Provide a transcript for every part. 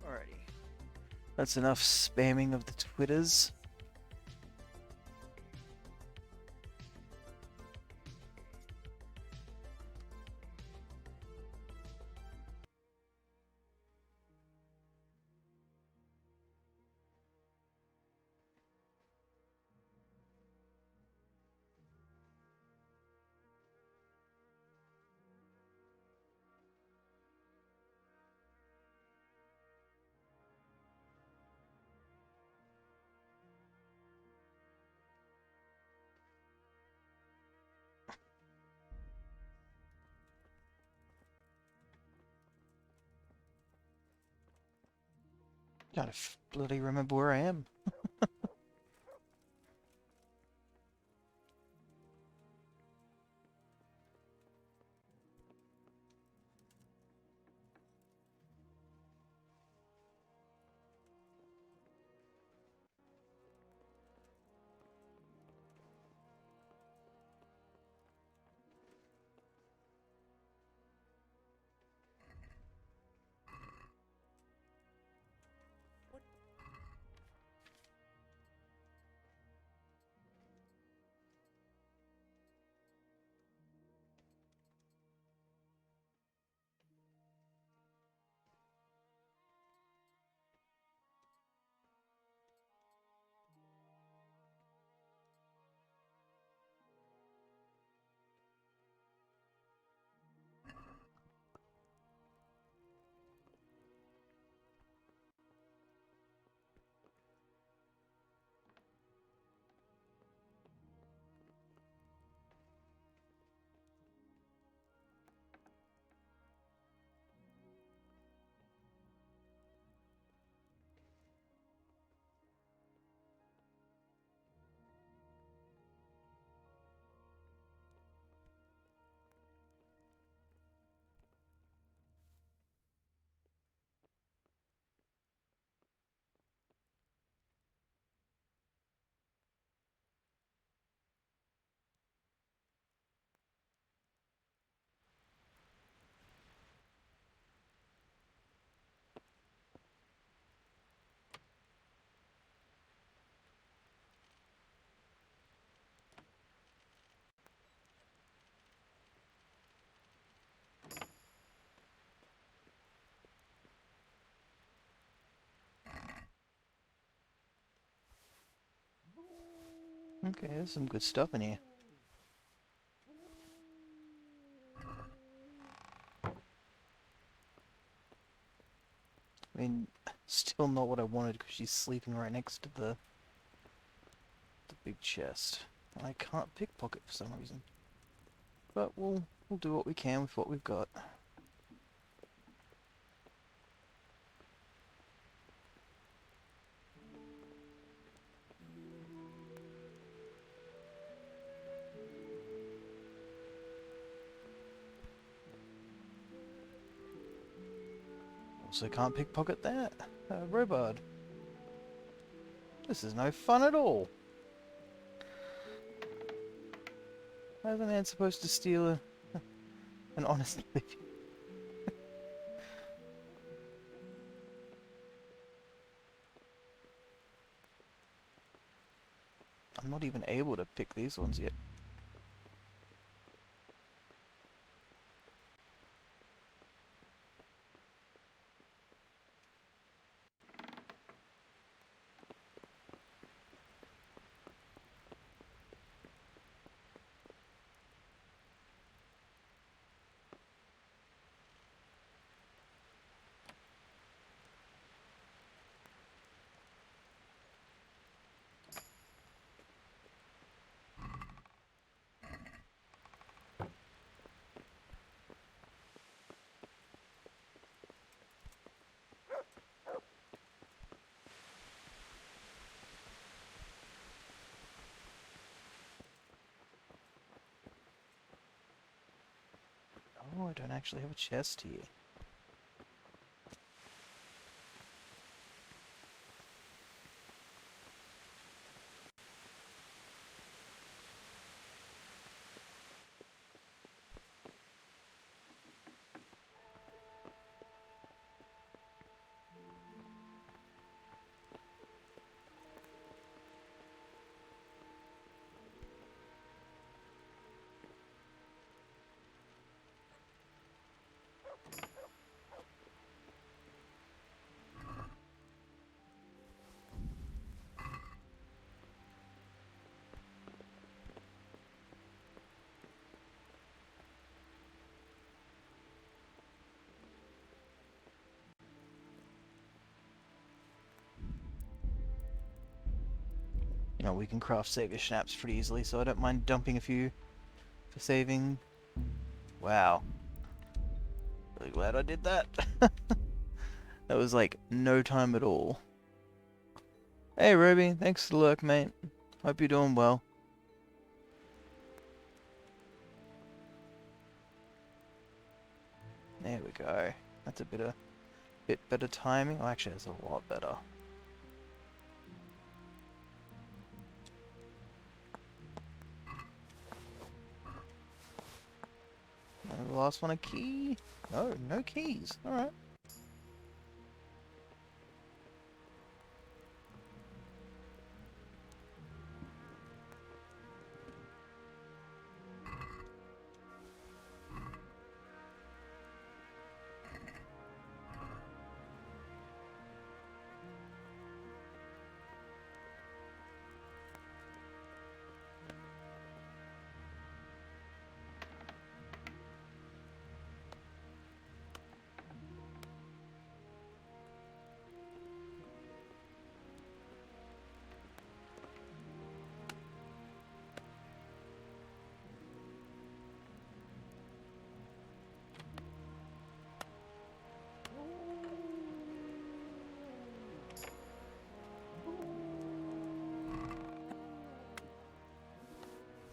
Alrighty. That's enough spamming of the Twitters. Gotta bloody remember where I am. Okay, there's some good stuff in here. I mean, still not what I wanted because she's sleeping right next to the big chest. And I can't pickpocket for some reason. But we'll do what we can with what we've got. Also can't pickpocket that. Robard. This is no fun at all. How's a man supposed to steal an honest living? I'm not even able to pick these ones yet. Oh, I don't actually have a chest here. You know, we can craft savior schnapps pretty easily, so I don't mind dumping a few for saving. Wow. Really glad I did that. That was like no time at all. Hey Ruby, thanks for the lurk, mate. Hope you're doing well. There we go. That's a bit better timing. Oh, actually, it's a lot better. And the last one a key? No, no keys. Alright.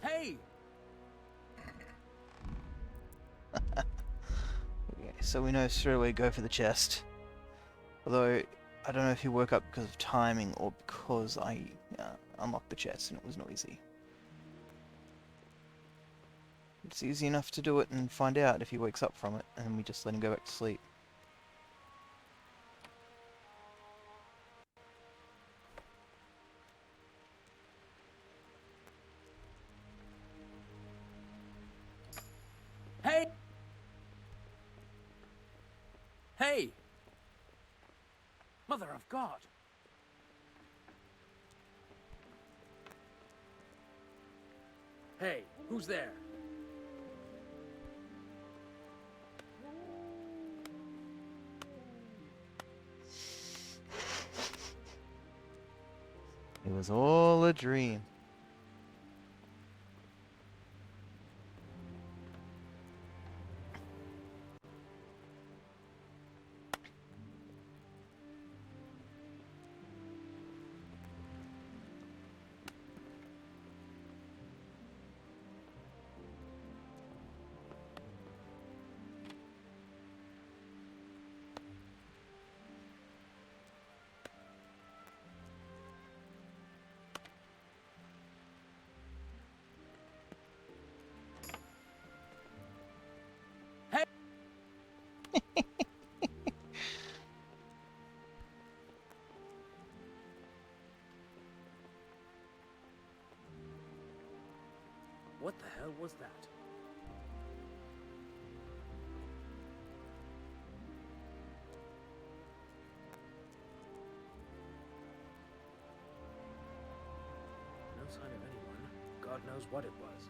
Hey! Okay, so we know straight away go for the chest. Although, I don't know if he woke up because of timing or because I unlocked the chest and it was noisy. It's easy enough to do it and find out if he wakes up from it, and we just let him go back to sleep. Hey! Hey! Mother of God! Hey, who's there? It was all a dream. Hey! What the hell was that? No sign of anyone. God knows what it was.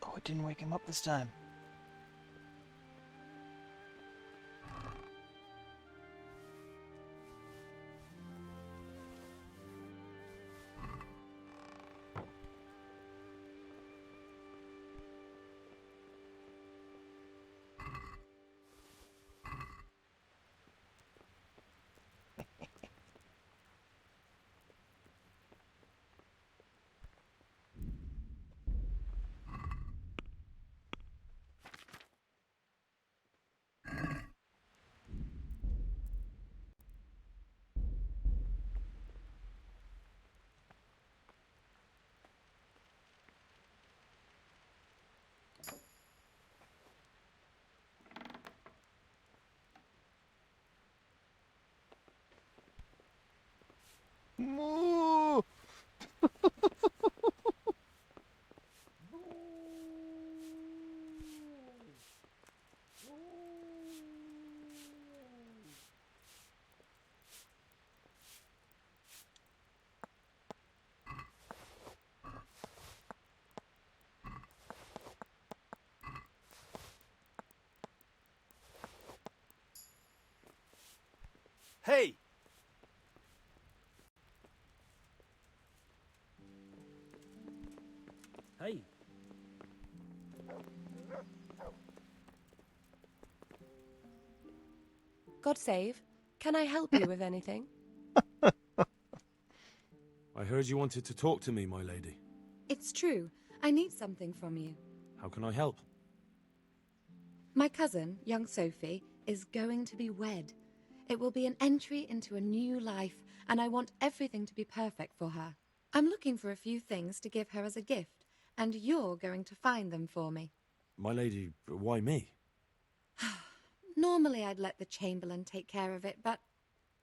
Oh, it didn't wake him up this time. Hey! Hey. God save. Can I help you with anything? I heard you wanted to talk to me, my lady. It's true. I need something from you. How can I help? My cousin, young Sophie, is going to be wed. It will be an entry into a new life, and I want everything to be perfect for her. I'm looking for a few things to give her as a gift, and you're going to find them for me. My lady, why me? Normally I'd let the Chamberlain take care of it, but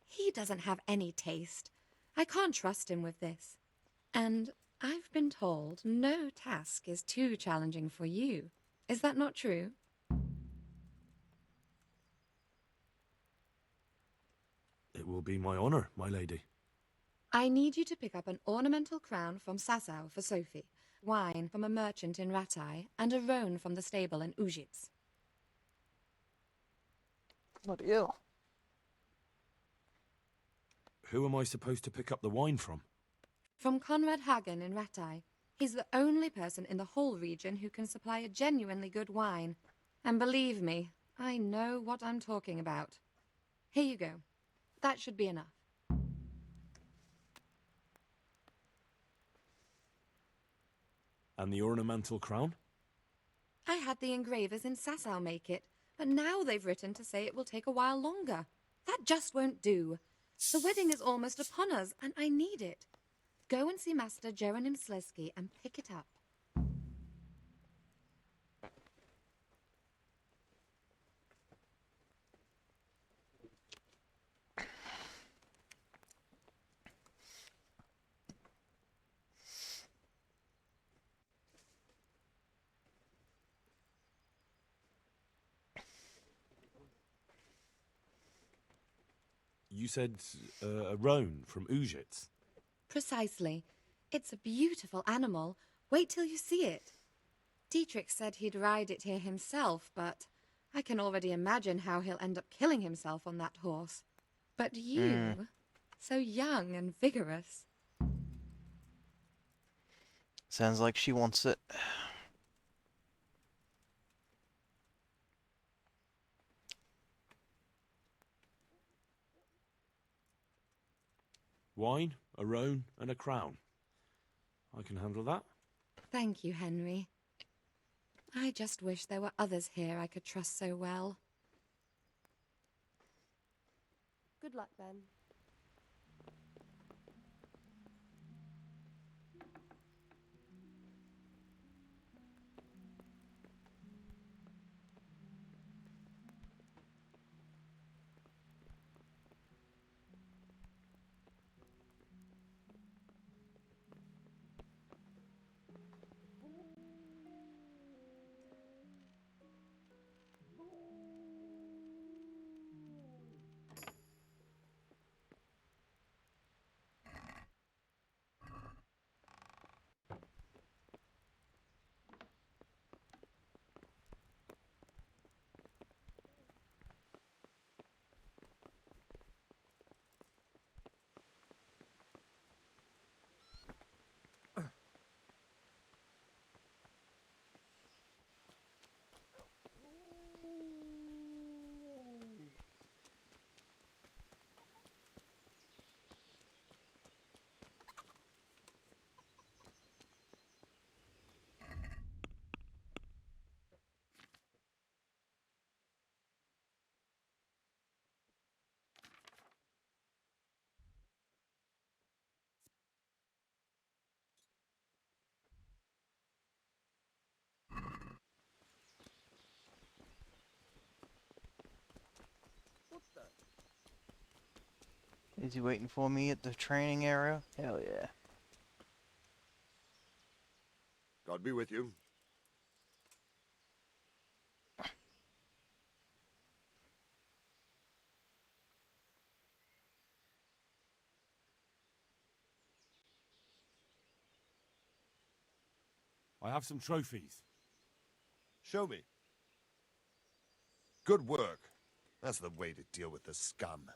he doesn't have any taste. I can't trust him with this. And I've been told no task is too challenging for you. Is that not true? It will be my honor, my lady. I need you to pick up an ornamental crown from Sasau for Sophie, wine from a merchant in Ratai, and a roan from the stable in Ujits. Bloody hell. Who am I supposed to pick up the wine from? From Conrad Hagen in Ratai. He's the only person in the whole region who can supply a genuinely good wine. And believe me, I know what I'm talking about. Here you go. That should be enough. And the ornamental crown? I had the engravers in Sasau make it, but now they've written to say it will take a while longer. That just won't do. The wedding is almost upon us, and I need it. Go and see Master Jeronim Slesky and pick it up. You said a roan from Ujits. Precisely. It's a beautiful animal. Wait till you see it. Dietrich said he'd ride it here himself, but I can already imagine how he'll end up killing himself on that horse. But you, so young and vigorous. Sounds like she wants it. Wine, a roan, and a crown. I can handle that. Thank you, Henry. I just wish there were others here I could trust so well. Good luck, then. What the? Is he waiting for me at the training area? Hell yeah. God be with you. I have some trophies. Show me. Good work. That's the way to deal with the scum.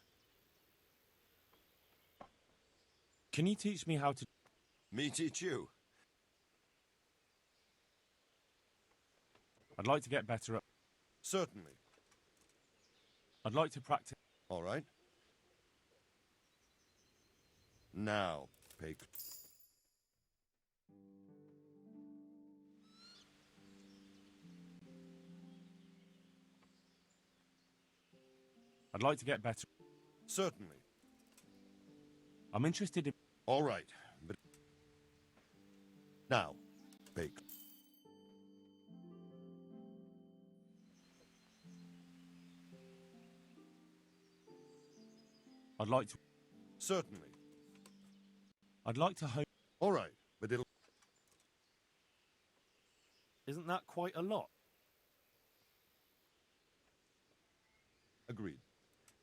Can you teach me how to... Me teach you. I'd like to get better at... Certainly. I'd like to practice... All right. Now, pay... I'd like to get better... Certainly. I'm interested in... All right, but... Now, pay... I'd like to... Certainly. I'd like to hone... All right, but it'll... Isn't that quite a lot? Agreed.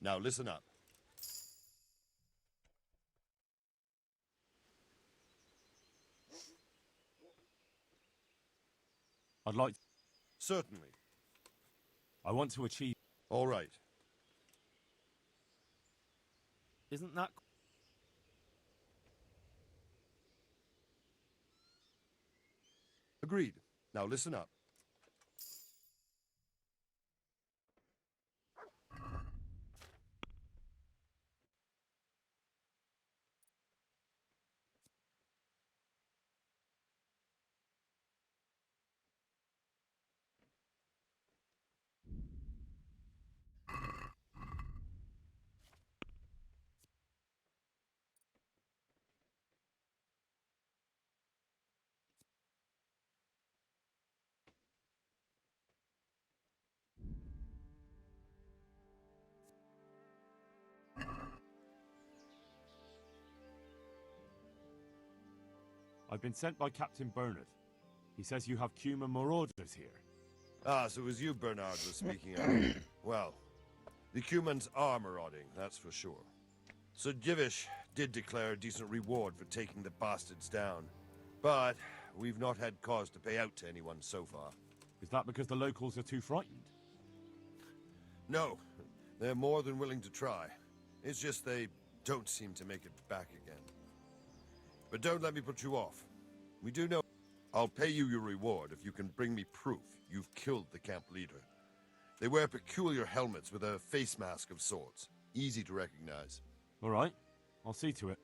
Now listen up. I'd like... Certainly. I want to achieve... All right. Isn't that... Agreed. Now listen up. I've been sent by Captain Bernard. He says you have Cuma marauders here. Ah, so it was you Bernard was speaking of. Well, the humans are marauding, that's for sure. Sir Givish did declare a decent reward for taking the bastards down. But we've not had cause to pay out to anyone so far. Is that because the locals are too frightened? No, they're more than willing to try. It's just they don't seem to make it back again. But don't let me put you off. We do know... I'll pay you your reward if you can bring me proof you've killed the camp leader. They wear peculiar helmets with a face mask of sorts. Easy to recognize. All right. I'll see to it.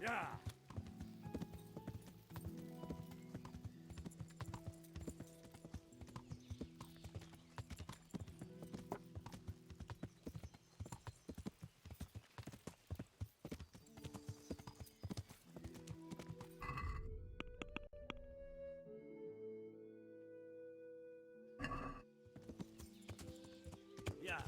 Yeah. Yeah.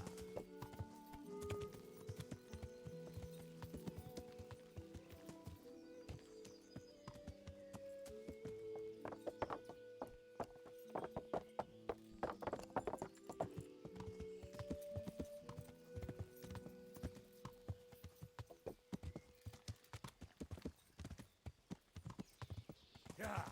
Yeah.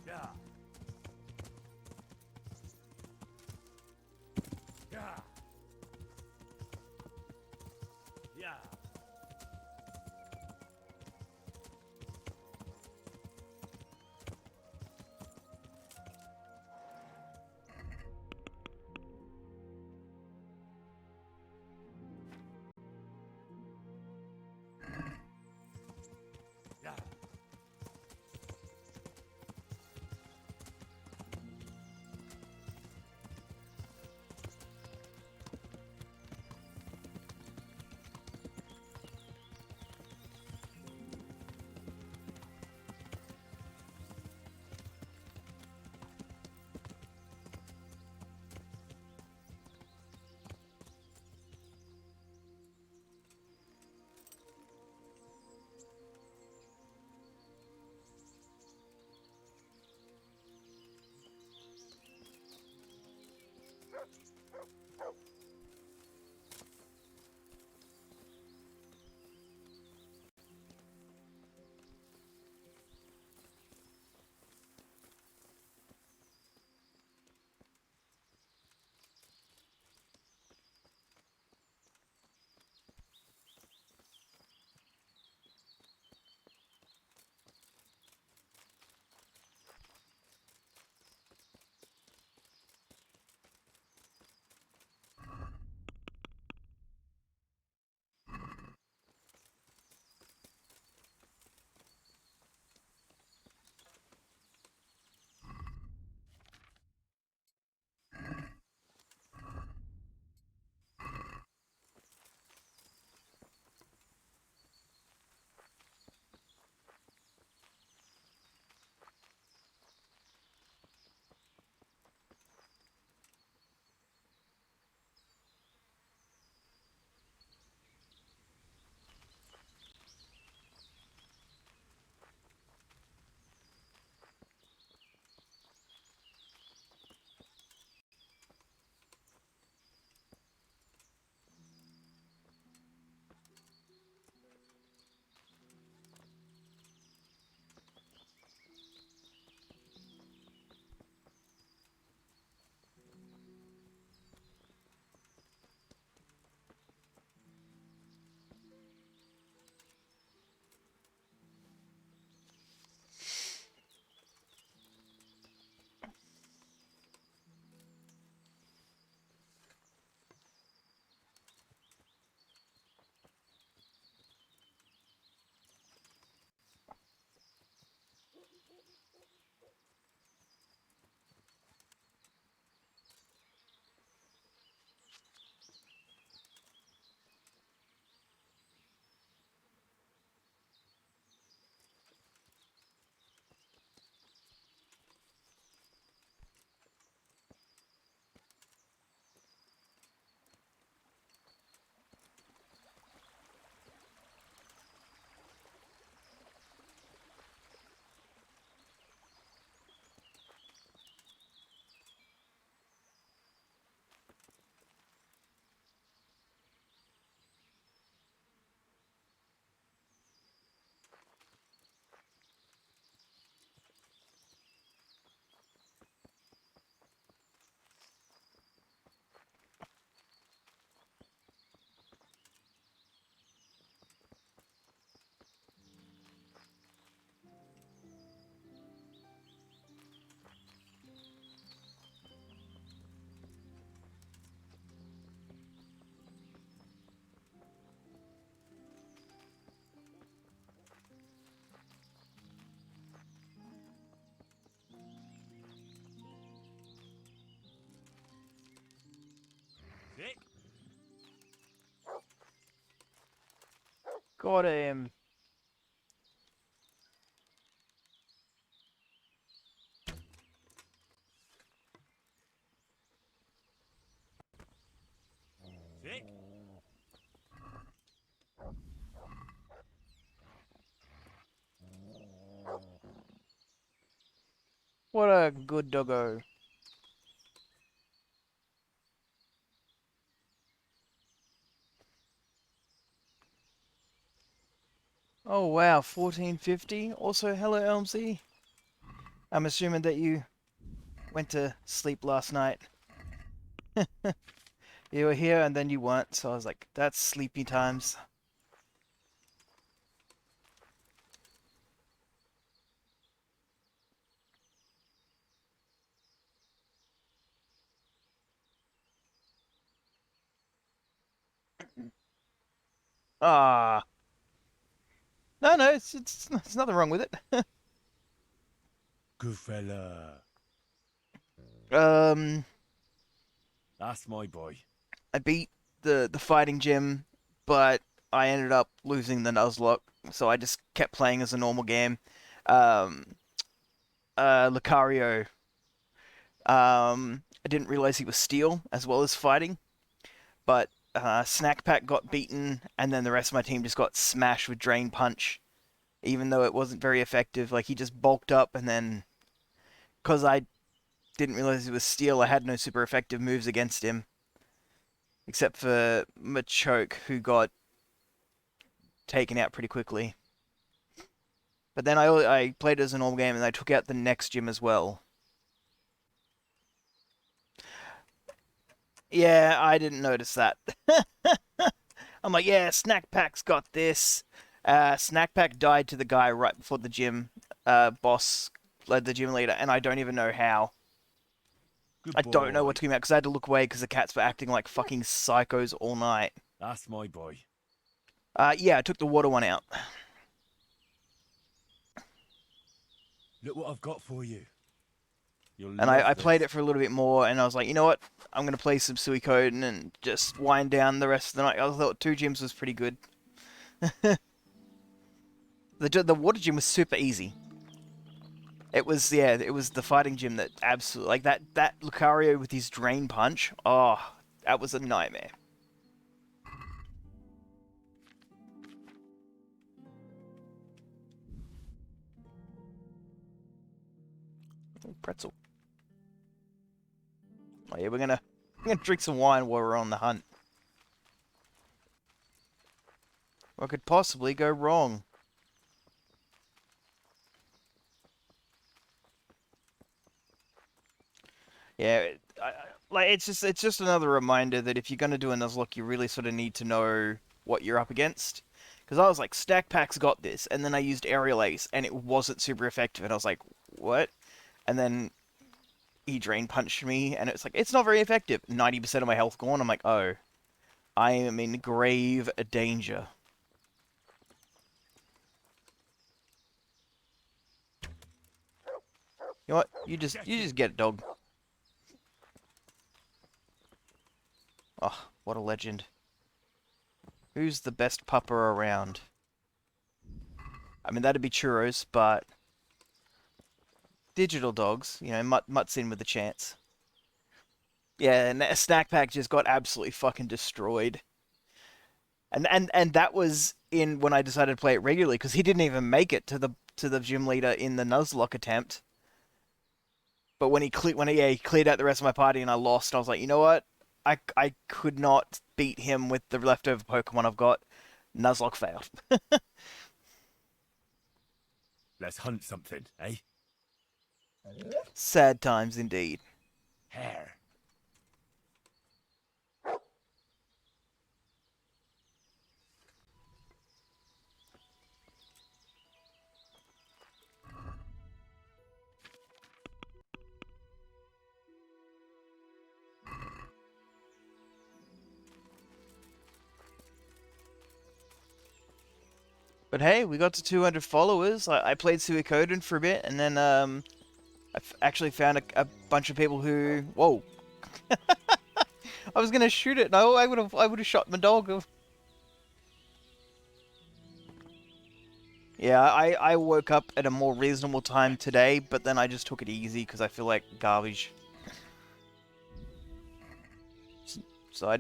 Yeah. Yeah. Yeah. Yeah. Got him. Sick? What a good doggo. Oh wow, 1450. Also, hello Elmsy. I'm assuming that you went to sleep last night. You were here and then you weren't, so I was like, that's sleepy times. Ah. No, no, it's nothing wrong with it. Good fella. Um, That's my boy. I beat the fighting gym, but I ended up losing the Nuzlocke, so I just kept playing as a normal game. Um, Lucario. I didn't realize he was steel as well as fighting, but Snack Pack got beaten, and then the rest of my team just got smashed with Drain Punch, even though it wasn't very effective. Like, he just bulked up, and then because I didn't realize he was steel, I had no super effective moves against him, except for Machoke, who got taken out pretty quickly. But then I played as a normal game, and I took out the next gym as well. Yeah, I didn't notice that. I'm like, yeah, Snack Pack's got this. Snack Pack died to the guy right before the gym boss led the gym leader, and I don't even know how. Good I boy. don't know what's going on because I had to look away because the cats were acting like fucking psychos all night. That's my boy. Yeah, I took the water one out. Look what I've got for you. You'll And love I played this. it for a little bit more, and I was like, you know what? I'm going to play some Suikoden and just wind down the rest of the night. I thought 2 gyms was pretty good. The water gym was super easy. It was, yeah, it was the fighting gym that absolutely, like that Lucario with his Drain Punch. Oh, that was a nightmare. Oh, pretzel. Oh yeah, we're gonna drink some wine while we're on the hunt. What could possibly go wrong? Yeah, like it's just another reminder that if you're gonna do a Nuzlocke, you really sort of need to know what you're up against. Because I was like, Stack Pack's got this, and then I used Aerial Ace, and it wasn't super effective, and I was like, what? And then he Drain Punched me, and it's like, it's not very effective. 90% of my health gone. I'm like, oh, I am in grave danger. You know what? You just get it, dog. Oh, what a legend. Who's the best pupper around? I mean, that'd be Churros, but digital dogs, you know, Mutt's in with a chance. Yeah, and Snack Pack just got absolutely fucking destroyed. And that was in when I decided to play it regularly because he didn't even make it to the gym leader in the Nuzlocke attempt. But when he cleared out the rest of my party and I lost, I was like, you know what? I could not beat him with the leftover Pokemon I've got. Nuzlocke failed. Let's hunt something, eh? Sad times indeed. Hare. But hey, we got to 200 followers. I played Suikoden for a bit, and then I actually found a bunch of people who. Whoa! I was gonna shoot it. No, I would have shot my dog. Yeah, I woke up at a more reasonable time today, but then I just took it easy because I feel like garbage. So I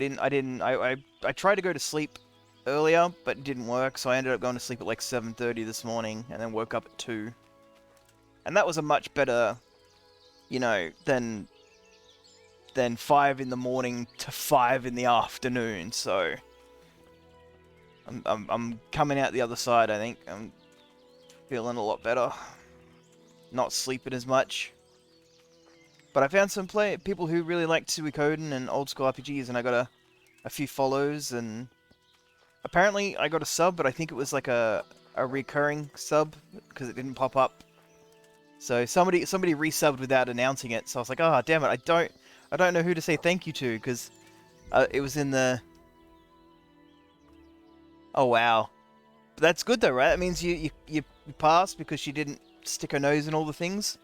tried to go to sleep earlier, but it didn't work, so I ended up going to sleep at like 7:30 this morning, and then woke up at 2. And that was a much better, you know, than 5 in the morning to 5 in the afternoon, so... I'm coming out the other side, I think. I'm feeling a lot better. Not sleeping as much. But I found some people who really like Suikoden and old school RPGs, and I got a few follows, and apparently I got a sub, but I think it was like a recurring sub because it didn't pop up. So somebody resubbed without announcing it. So I was like, oh damn it, I don't know who to say thank you to because it was in the... Oh wow, but that's good though, right? That means you passed because she didn't stick her nose in all the things.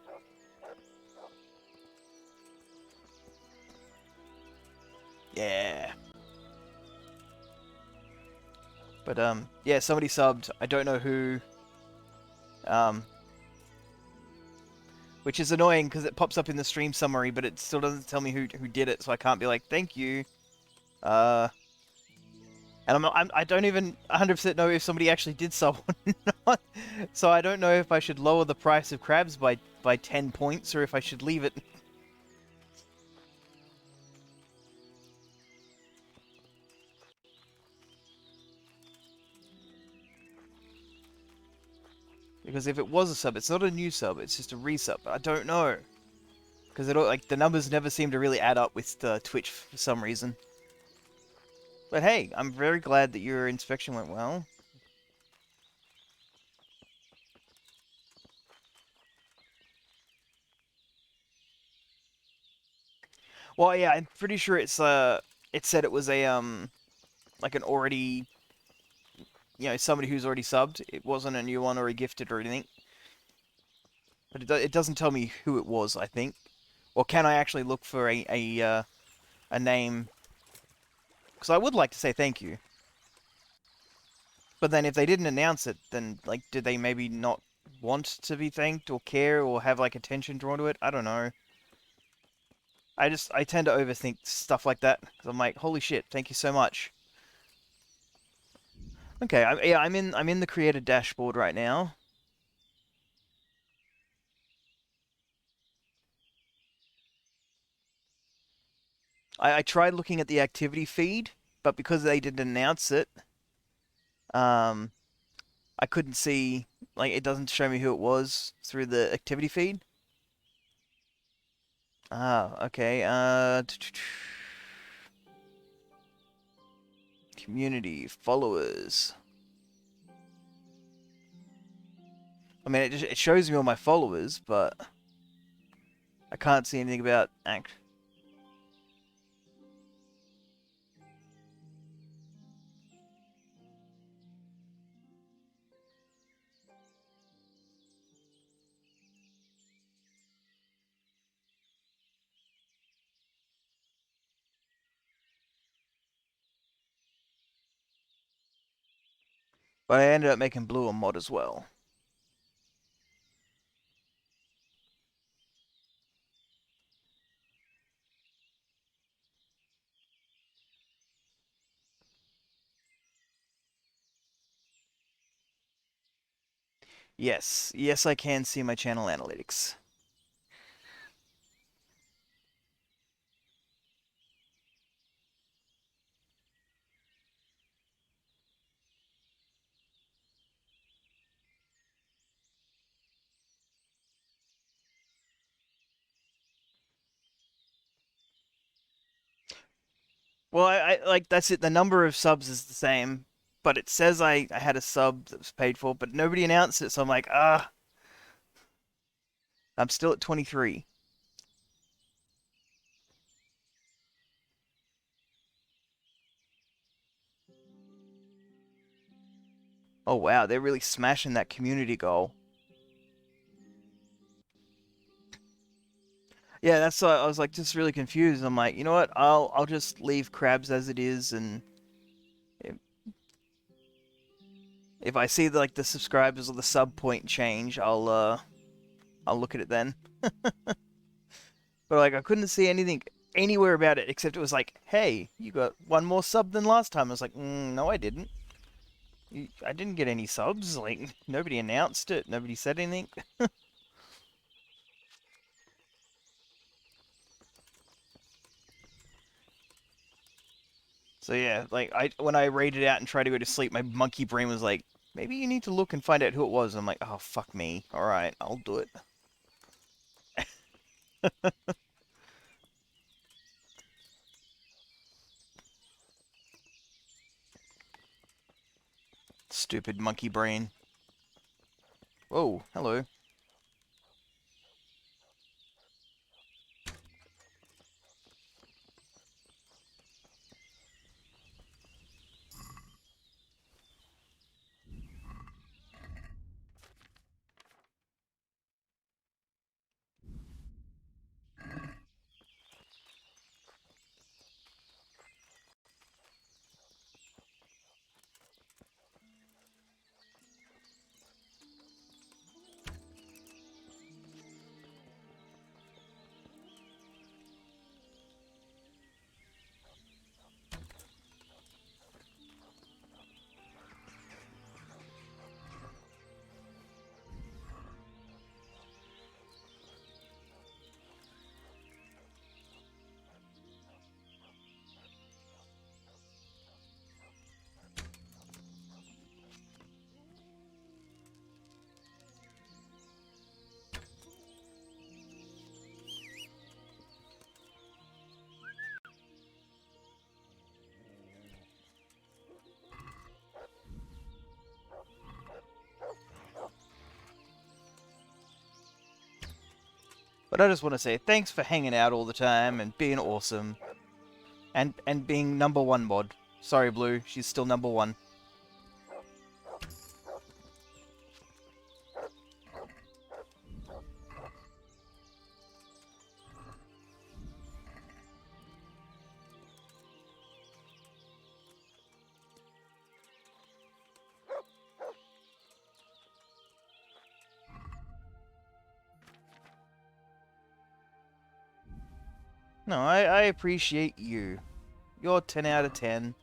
Yeah. But yeah, somebody subbed. I don't know who. Which is annoying because it pops up in the stream summary, but it still doesn't tell me who did it, so I can't be like, thank you. And I don't even 100% know if somebody actually did sub or not. So I don't know if I should lower the price of crabs by 10 points or if I should leave it. Because if it was a sub, it's not a new sub, it's just a resub. I don't know. Because like the numbers never seem to really add up with Twitch for some reason. But hey, I'm very glad that your inspection went well. Well, yeah, I'm pretty sure it said it was a like an already, you know, somebody who's already subbed. It wasn't a new one or a gifted or anything. But it doesn't tell me who it was, I think. Or can I actually look for a name? Because I would like to say thank you. But then if they didn't announce it, then like did they maybe not want to be thanked or care or have like attention drawn to it? I don't know. I tend to overthink stuff like that because I'm like, holy shit, thank you so much. Okay, yeah, I'm in the creator dashboard right now. I tried looking at the activity feed, but because they didn't announce it, I couldn't see, like, it doesn't show me who it was through the activity feed. Ah, okay. Community followers. I mean, it shows me all my followers, but I can't see anything about act. But I ended up making Blue a mod as well. Yes, I can see my channel analytics. Well, I like that's it. The number of subs is the same, but it says I had a sub that was paid for, but nobody announced it, so I'm like, I'm still at 23. Oh wow, they're really smashing that community goal. Yeah, that's why I was like just really confused. I'm like, you know what? I'll just leave crabs as it is, and If I see like the subscribers or the sub point change, I'll look at it then. But like I couldn't see anything anywhere about it except it was like, hey, you got one more sub than last time. I was like, no, I didn't. I didn't get any subs. Like nobody announced it. Nobody said anything. So yeah, like when I raided out and tried to go to sleep, my monkey brain was like, maybe you need to look and find out who it was. I'm like, oh fuck me. All right, I'll do it. Stupid monkey brain. Whoa, hello. But I just want to say thanks for hanging out all the time and being awesome. And being #1 mod. Sorry, Blue, she's still #1. No, I appreciate you. You're 10 out of 10.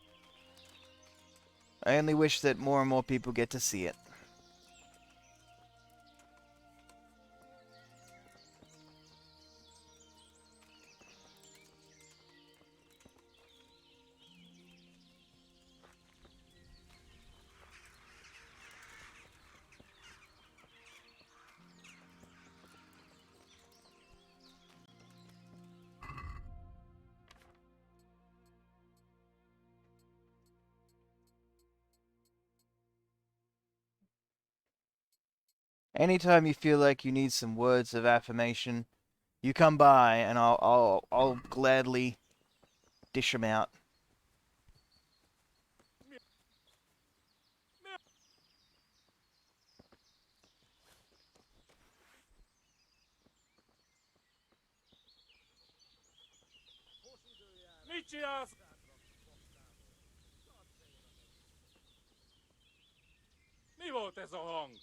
I only wish that more and more people get to see it. Anytime you feel like you need some words of affirmation, you come by and I'll gladly dish them out. Michias! Mi volt ez a hang?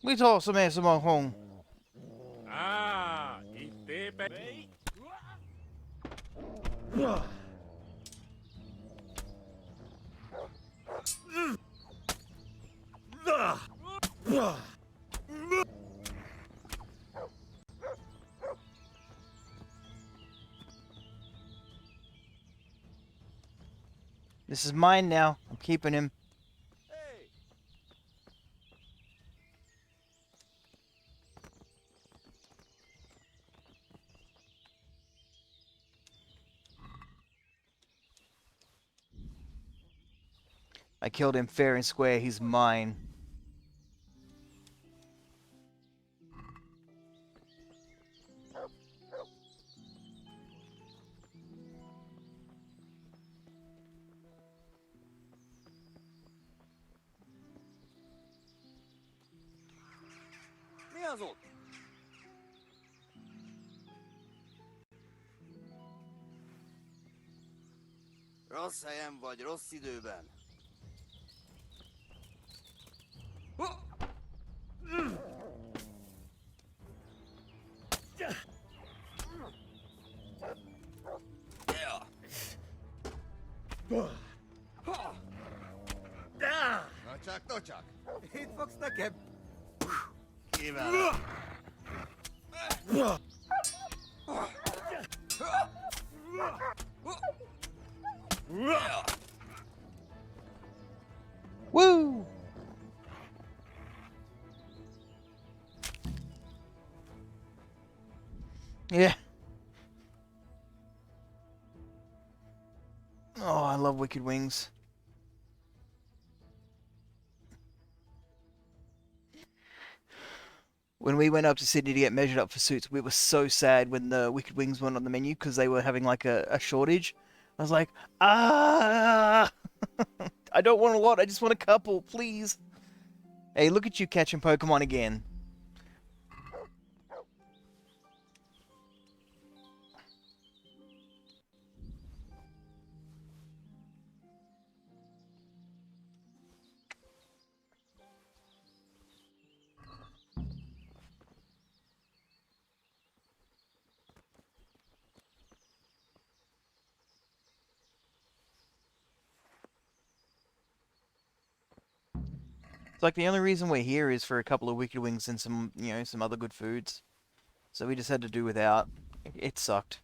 Mit håller med som en hon? Itt éppen... This is mine now. I'm keeping him. I killed him fair and square. He's mine. Mi az ott? Rossz helyen vagy, rossz időben. Nochak, nochak. Itt fogsz nekem? Kívánok. Woo! Yeah. Oh, I love Wicked Wings. When we went up to Sydney to get measured up for suits, we were so sad when the Wicked Wings weren't on the menu because they were having like a shortage. I was like, ah, I don't want a lot. I just want a couple, please. Hey, look at you catching Pokemon again. It's like the only reason we're here is for a couple of Wicked Wings and some, some other good foods. So we just had to do without. It sucked.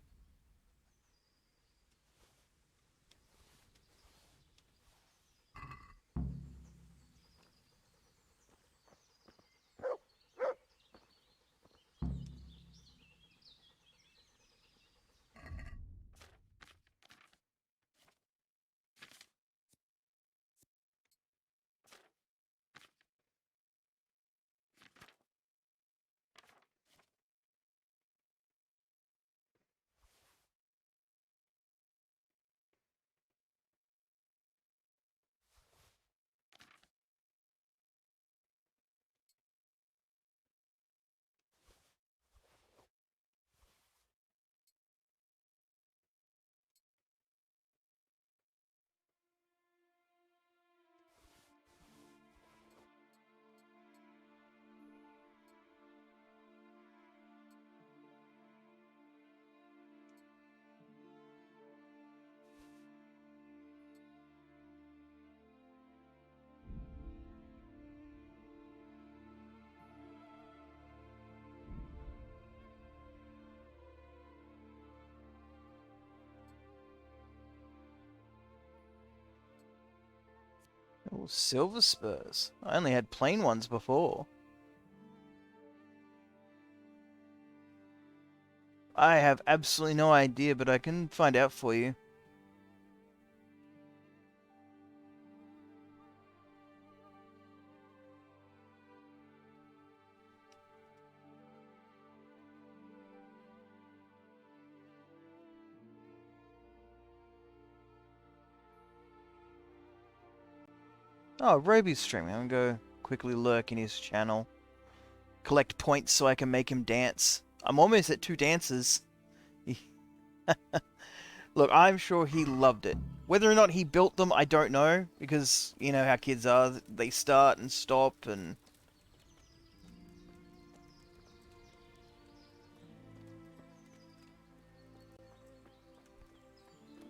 Oh, silver spurs. I only had plain ones before. I have absolutely no idea, but I can find out for you. Oh, Roby's streaming. I'm gonna go quickly lurk in his channel. Collect points so I can make him dance. I'm almost at 2 dances. Look, I'm sure he loved it. Whether or not he built them, I don't know. Because, you know how kids are. They start and stop and...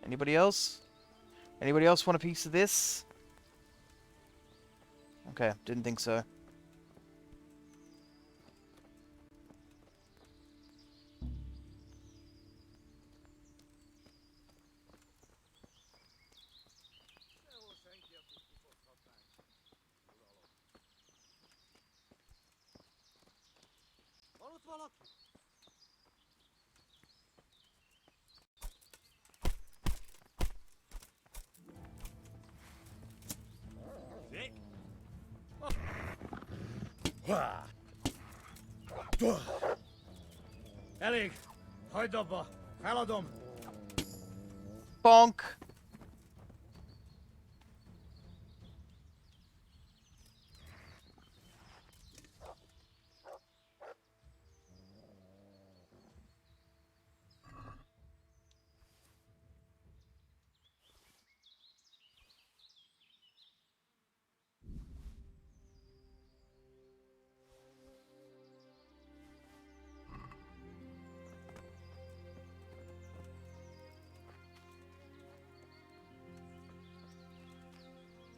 Anybody else? Anybody else want a piece of this? Okay, didn't think so. Van ott valaki? Dick? Elég! Hagyd abba! Feladom! Bonk!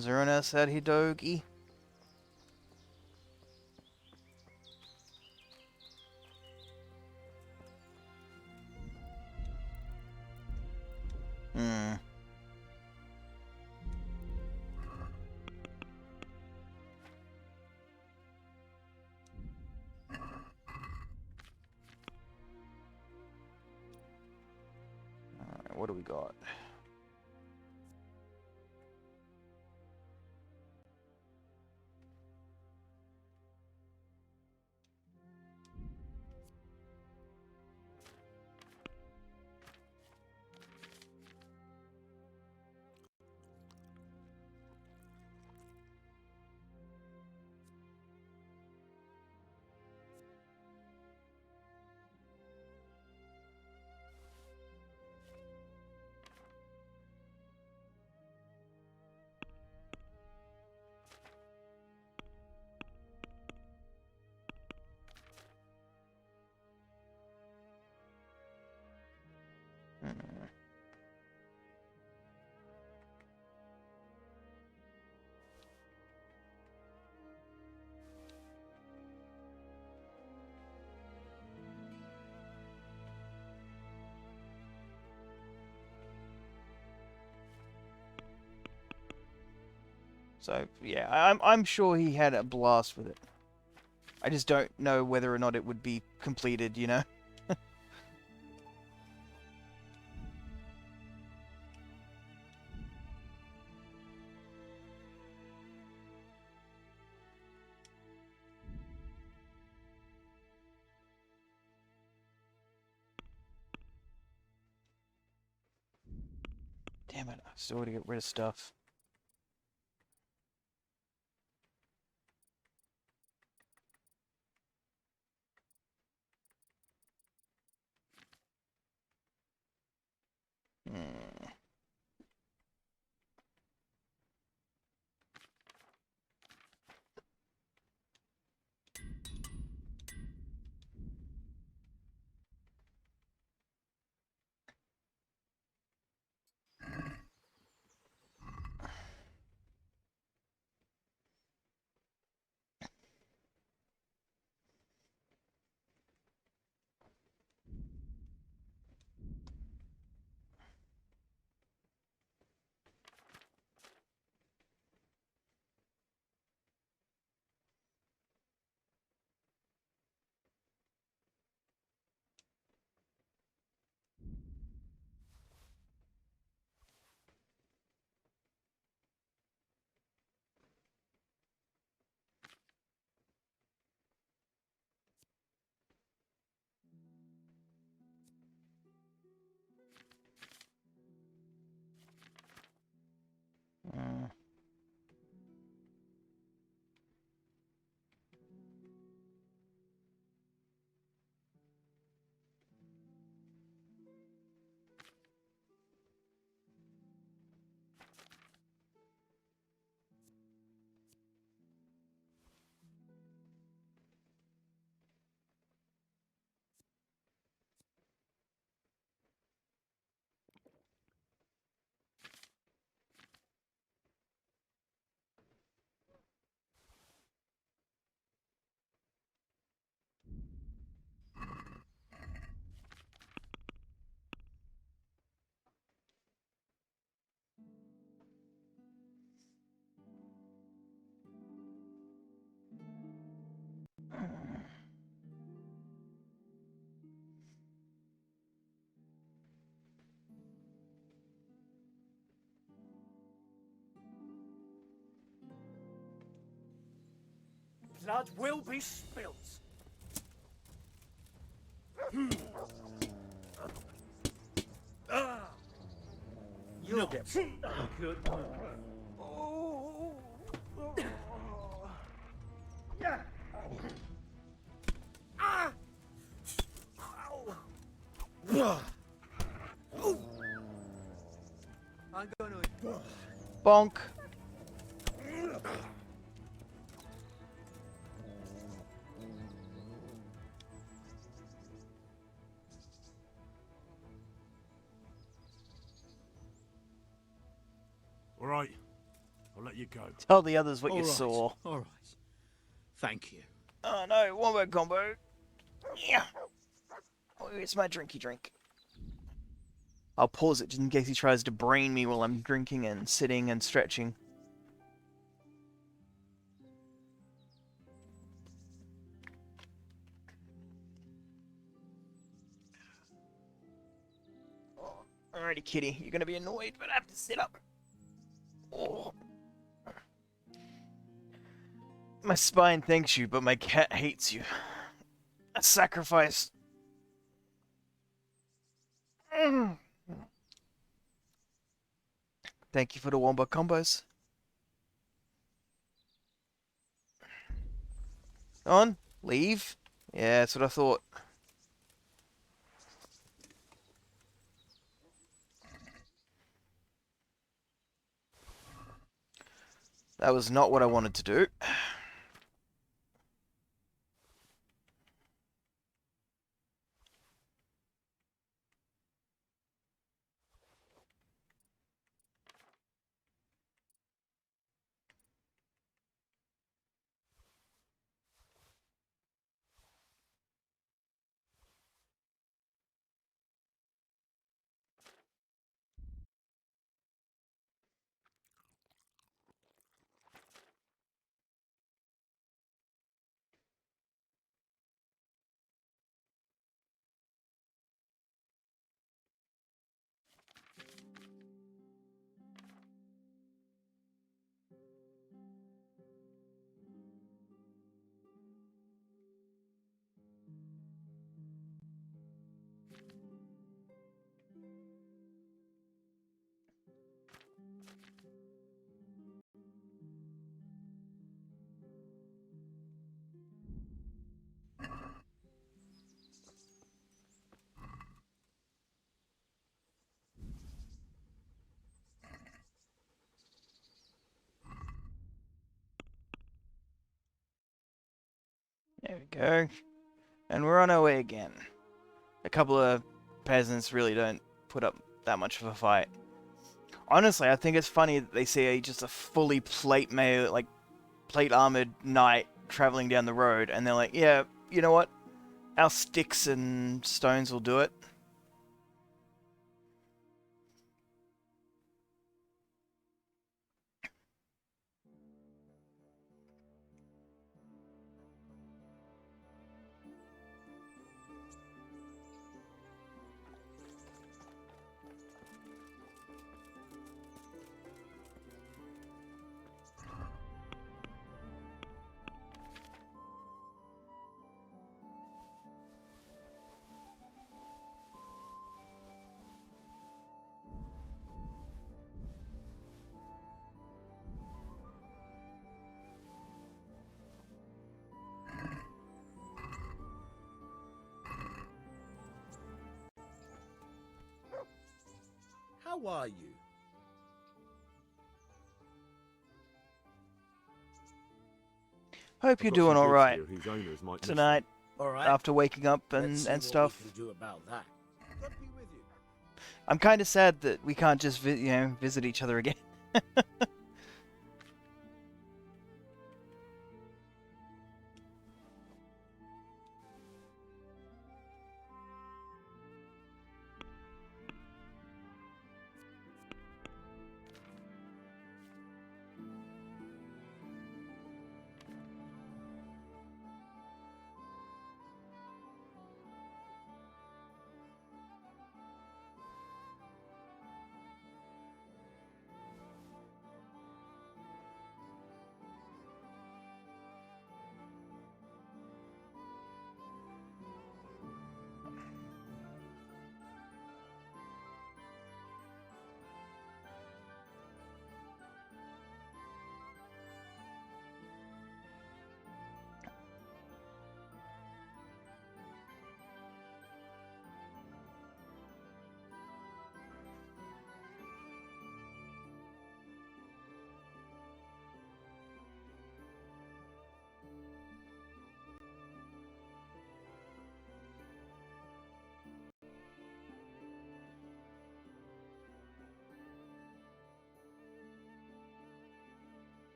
Is there anyone else out here, doggy? Hmm. Alright, what do we got? Hmm. So yeah, I'm sure he had a blast with it. I just don't know whether or not it would be completed, you know? Damn it, I still got to get rid of stuff. Hmm. Hmm. Blood will be spilt. You'll get good. I'm going to. Bonk. All right, I'll let you you go. Tell the others what All you right, saw. all right. Thank you. Oh no, one more combo. Yeah. Oh, it's my drinky drink. I'll pause it just in case he tries to brain me while I'm drinking and sitting and stretching. Oh, alrighty, kitty. You're gonna be annoyed, but I have to sit up. Oh. My spine thanks you, but my cat hates you. A sacrifice. Thank you for the wombo combos. On? Leave? Yeah, that's what I thought. That was not what I wanted to do. There we go. And we're on our way again. A couple of peasants really don't put up that much of a fight. Honestly, I think it's funny that they see just a fully plate mail, like plate armored knight traveling down the road, and they're like, yeah, you know what? Our sticks and stones will do it. How are you? Hope I've you're got doing some goods alright here whose owners might miss them. tonight All right. after waking up Let's and, see and what stuff. we can do about that. God be with you. I'm kind of sad that we can't just visit each other again.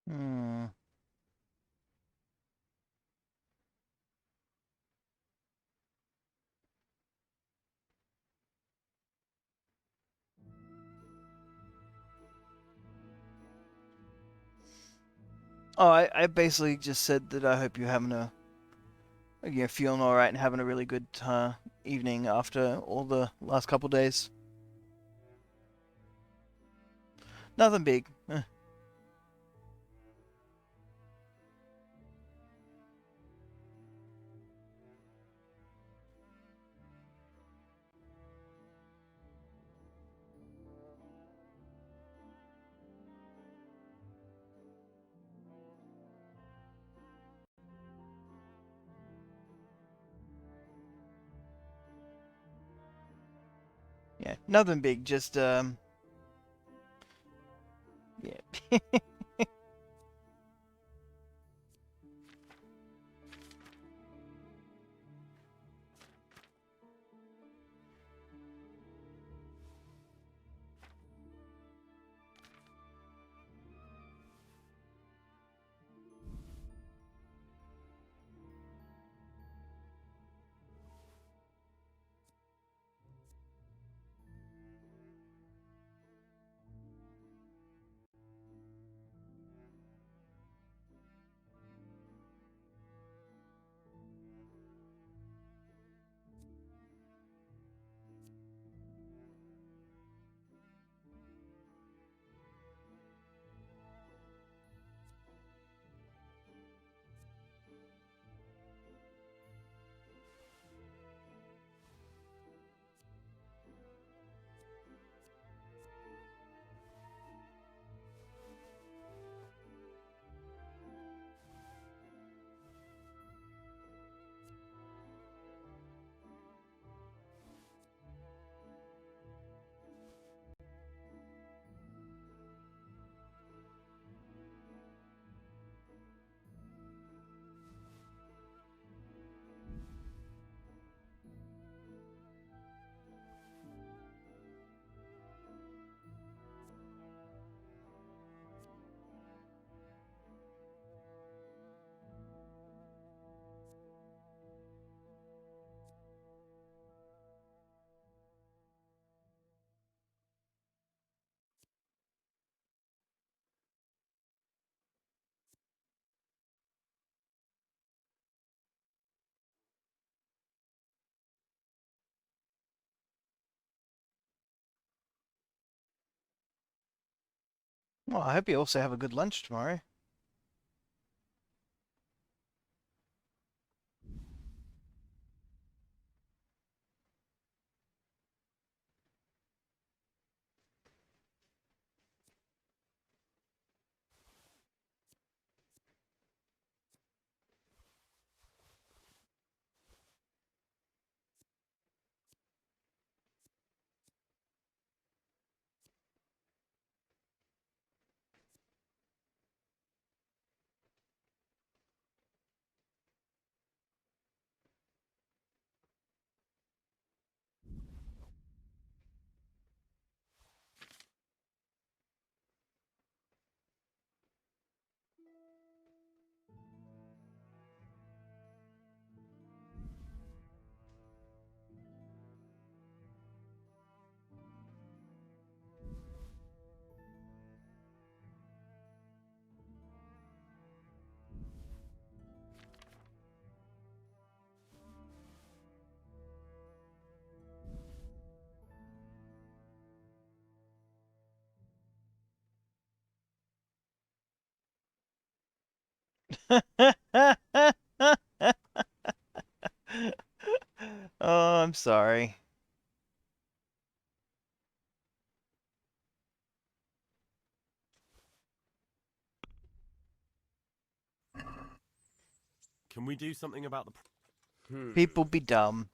Hmm. Oh, I basically just said that I hope you're having feeling alright and having a really good evening after all the last couple days. Nothing big. Yeah, nothing big, just yeah. Well, I hope you also have a good lunch tomorrow. Oh, I'm sorry. Can we do something about the... People be dumb.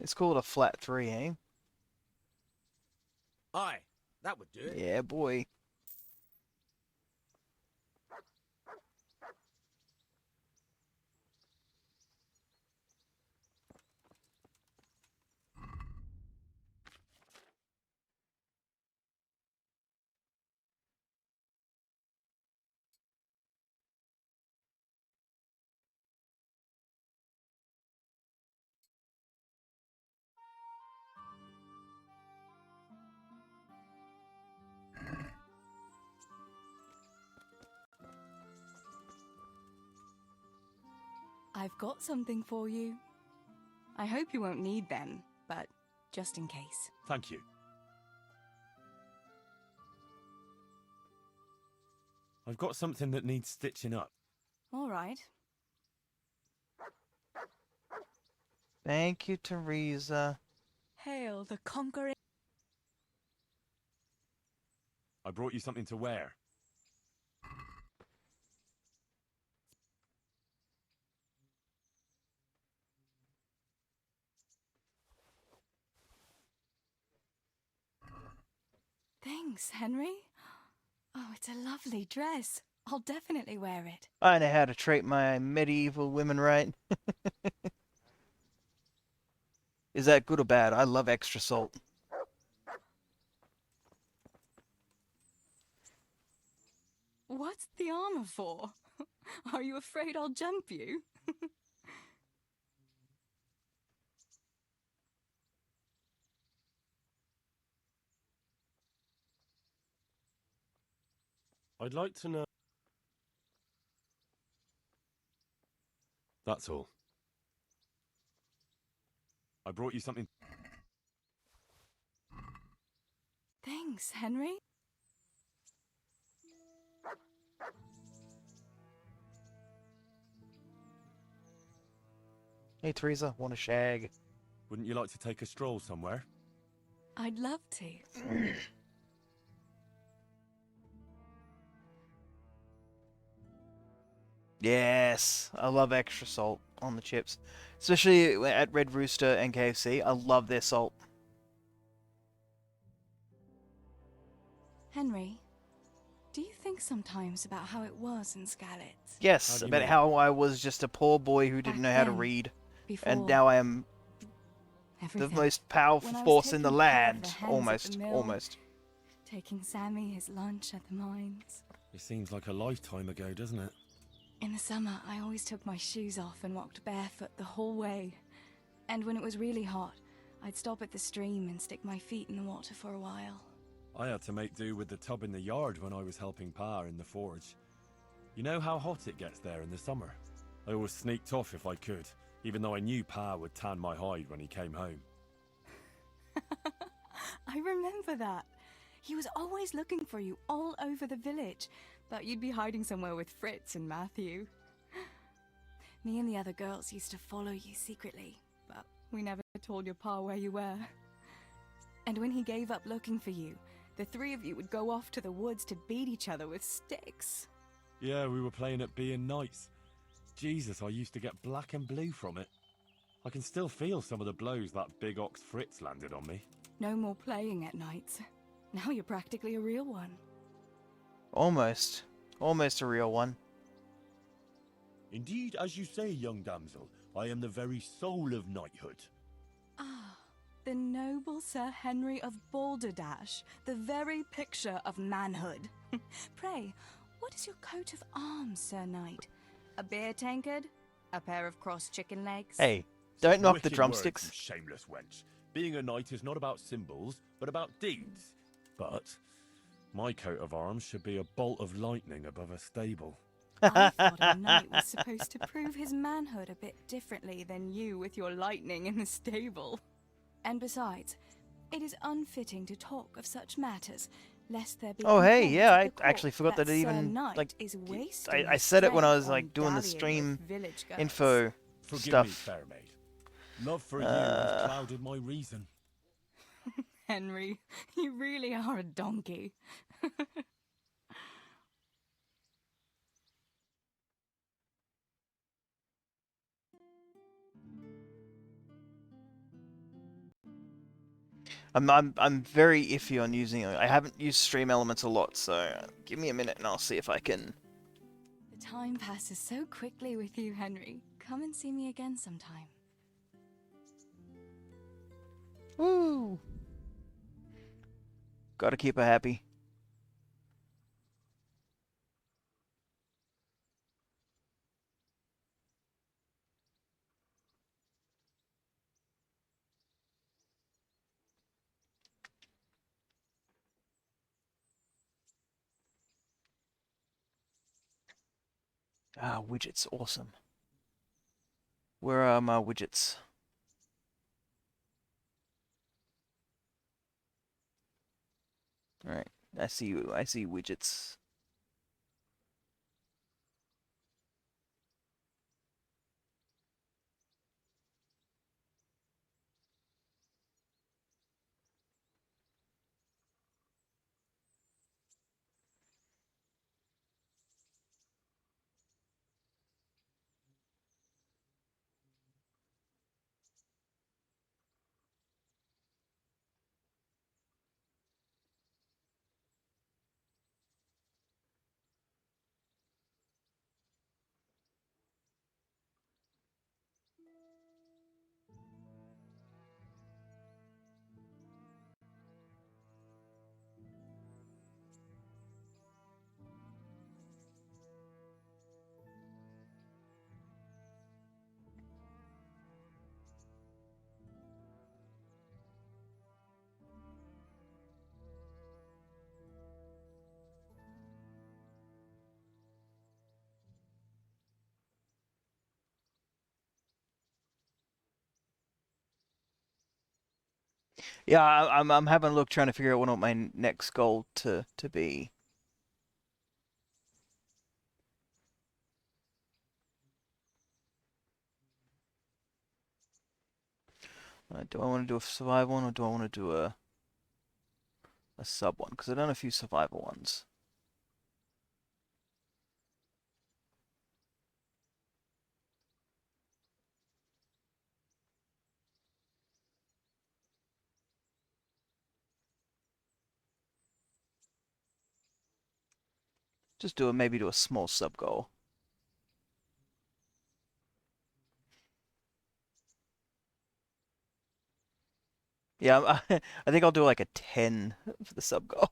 It's called a flat 3, eh? Aye, that would do it. Yeah, boy. I've got something for you. I hope you won't need them, but just in case. Thank you. I've got something that needs stitching up. All right. Thank you, Teresa. Hail the conquering... I brought you something to wear. Thanks, Henry. Oh, it's a lovely dress. I'll definitely wear it. I know how to treat my medieval women right. Is that good or bad? I love extra salt. What's the armor for? Are you afraid I'll jump you? I'd like to know... That's all. I brought you something... Thanks, Henry. Hey, Teresa, want a shag? Wouldn't you like to take a stroll somewhere? I'd love to. Yes, I love extra salt on the chips. Especially at Red Rooster and KFC. I love their salt. Henry, do you think sometimes about how it was in Skalitz? Yes, How do you about mean? how I was just a poor boy who didn't Back know how to then, read. Before And now I am everything. the most powerful When I was force in the taking care of land. the hens at the Almost, mill. almost. Taking Sammy his lunch at the mines. It seems like a lifetime ago, doesn't it? In the summer, I always took my shoes off and walked barefoot the whole way. And when it was really hot, I'd stop at the stream and stick my feet in the water for a while. I had to make do with the tub in the yard when I was helping Pa in the forge. You know how hot it gets there in the summer? I always sneaked off if I could, even though I knew Pa would tan my hide when he came home. I remember that. He was always looking for you all over the village, but you'd be hiding somewhere with Fritz and Matthew. Me and the other girls used to follow you secretly, but we never told your pa where you were. And when he gave up looking for you, the three of you would go off to the woods to beat each other with sticks. Yeah, we were playing at being knights. Jesus, I used to get black and blue from it. I can still feel some of the blows that big ox Fritz landed on me. No more playing at nights. Now you're practically a real one. Almost. Almost a real one. Indeed, as you say, young damsel, I am the very soul of knighthood. Ah, the noble Sir Henry of Balderdash, the very picture of manhood. Pray, what is your coat of arms, Sir Knight? A beer tankard? A pair of crossed chicken legs? Hey, don't knock the Wicked drumsticks. words, you shameless wench. Being a knight is not about symbols, but about deeds. But my coat of arms should be a bolt of lightning above a stable. I thought a knight was supposed to prove his manhood a bit differently than you with your lightning in the stable. And besides, it is unfitting to talk of such matters, lest there be Oh, hey, complaints yeah, at I the court actually forgot that Sir it even, Knight like, is wasting I his said it when I strength was, like, on doing the dallying stream with village girls. info Forgive stuff. me, fair maid. Love for you has clouded my reason. Henry, you really are a donkey. I'm very iffy on using it. I haven't used stream elements a lot, so give me a minute and I'll see if I can. The time passes so quickly with you, Henry. Come and see me again sometime. Woo! Gotta keep her happy. Ah, widgets, awesome. Where are my widgets? Alright, I see you. I see widgets. Yeah, I'm having a look trying to figure out what I want my next goal to be. Do I want to do a survival one or do I want to do a sub one? Because I've done a few survival ones. Just maybe do a small sub goal. Yeah, I think I'll do like a 10 for the sub goal.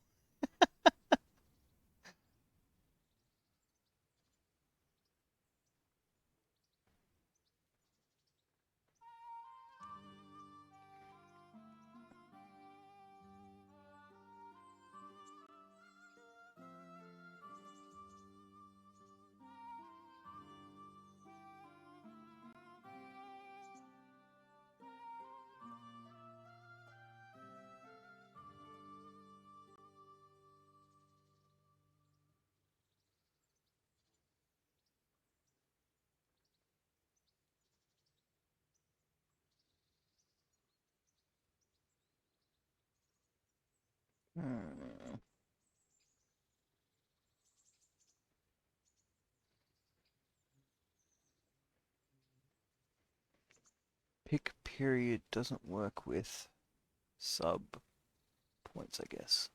Hmm. Pick period doesn't work with sub points, I guess.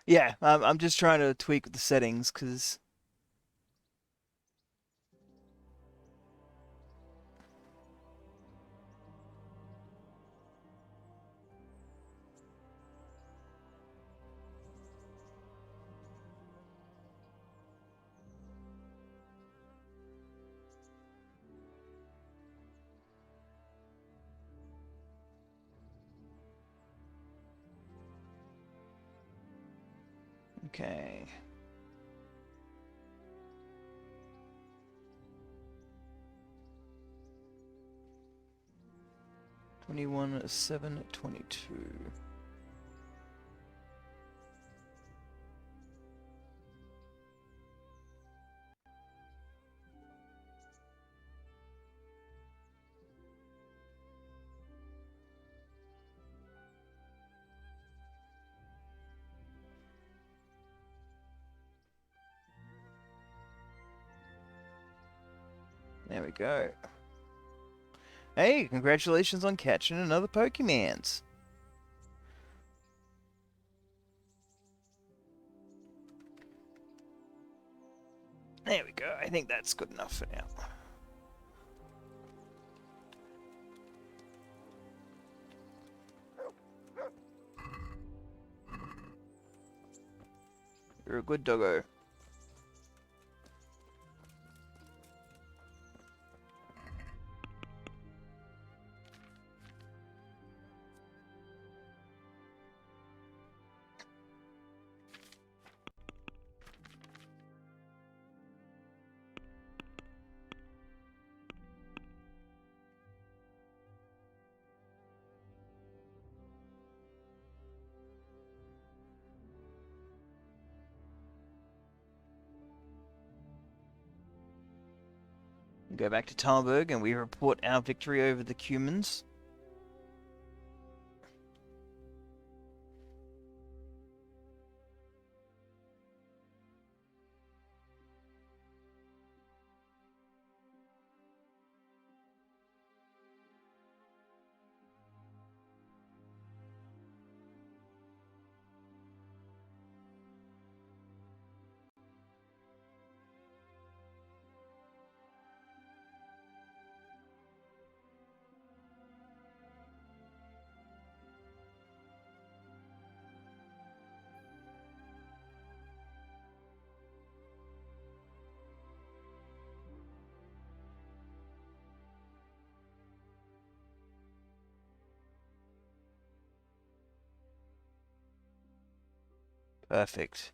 Yeah, I'm just trying to tweak the settings because okay. 21/7/22. There we go. Hey, congratulations on catching another Pokemans. There we go. I think that's good enough for now. You're a good doggo. Go back to Talberg and we report our victory over the Cumans. Perfect.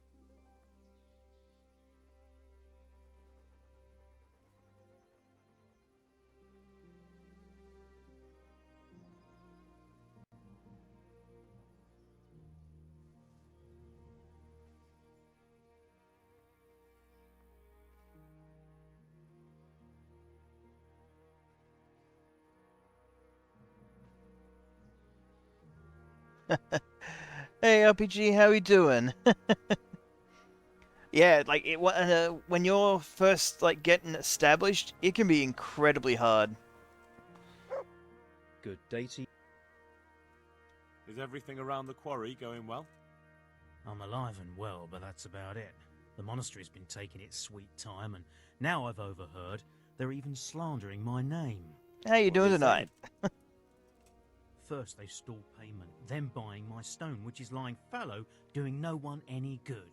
Hey RPG, how we doing? Yeah, like when you're first like getting established, it can be incredibly hard. Good day to you. Is everything around the quarry going well? I'm alive and well, but that's about it. The monastery's been taking its sweet time, and now I've overheard they're even slandering my name. How you doing tonight? First they stole payment, then buying my stone, which is lying fallow, doing no one any good.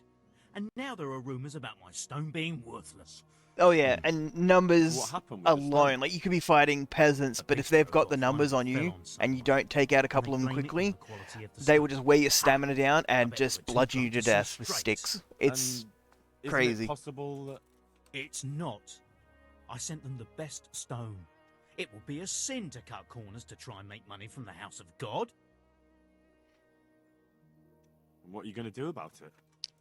And now there are rumours about my stone being worthless. Oh yeah, and numbers What happened with the alone. stone? Like you could be fighting peasants, but if they've got the numbers on you and you don't take out a couple of them quickly, they will just wear your stamina down and just bludgeon you to death with sticks. It's And crazy. Isn't it possible that... It's not. I sent them the best stone. It will be a sin to cut corners to try and make money from the house of God. What are you going to do about it?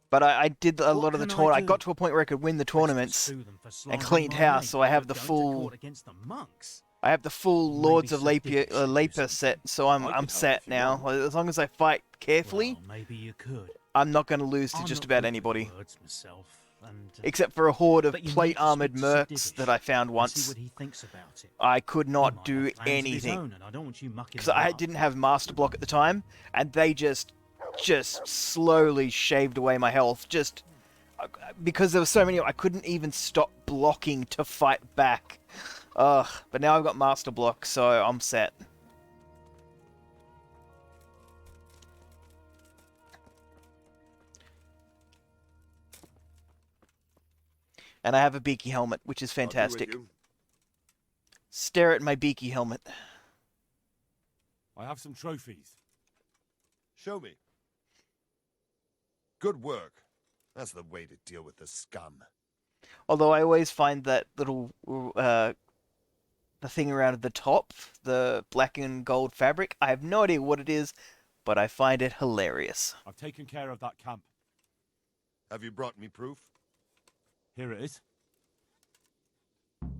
But I did a lot of the can I tournament. I do? got to a point where I could win the tournaments and cleaned house, so I have the full. Against the monks. I have the full Maybe Lords of Sadistic should do leipa something. set, so I I'm could help set if you now. want. As long as I fight carefully, Well, maybe you could. I'm not going to lose to I'm just not about good with anybody. words myself, and, Except for a horde of but you need plate to armored speak to mercs Sadivish that I found and once. see what he thinks about it. I could He not might do have plans of his anything own, and I don't want you mucking because them I up. didn't have master block at the time, and they just slowly shaved away my health. Just because there were so many, I couldn't even stop blocking to fight back. Ugh. But now I've got master block, so I'm set. And I have a beaky helmet, which is I'll be with fantastic. you. Stare at my beaky helmet. I have some trophies. Show me. Good work. That's the way to deal with the scum. Although I always find that little the thing around the top, the black and gold fabric, I have no idea what it is, but I find it hilarious. I've taken care of that camp. Have you brought me proof? Here it is.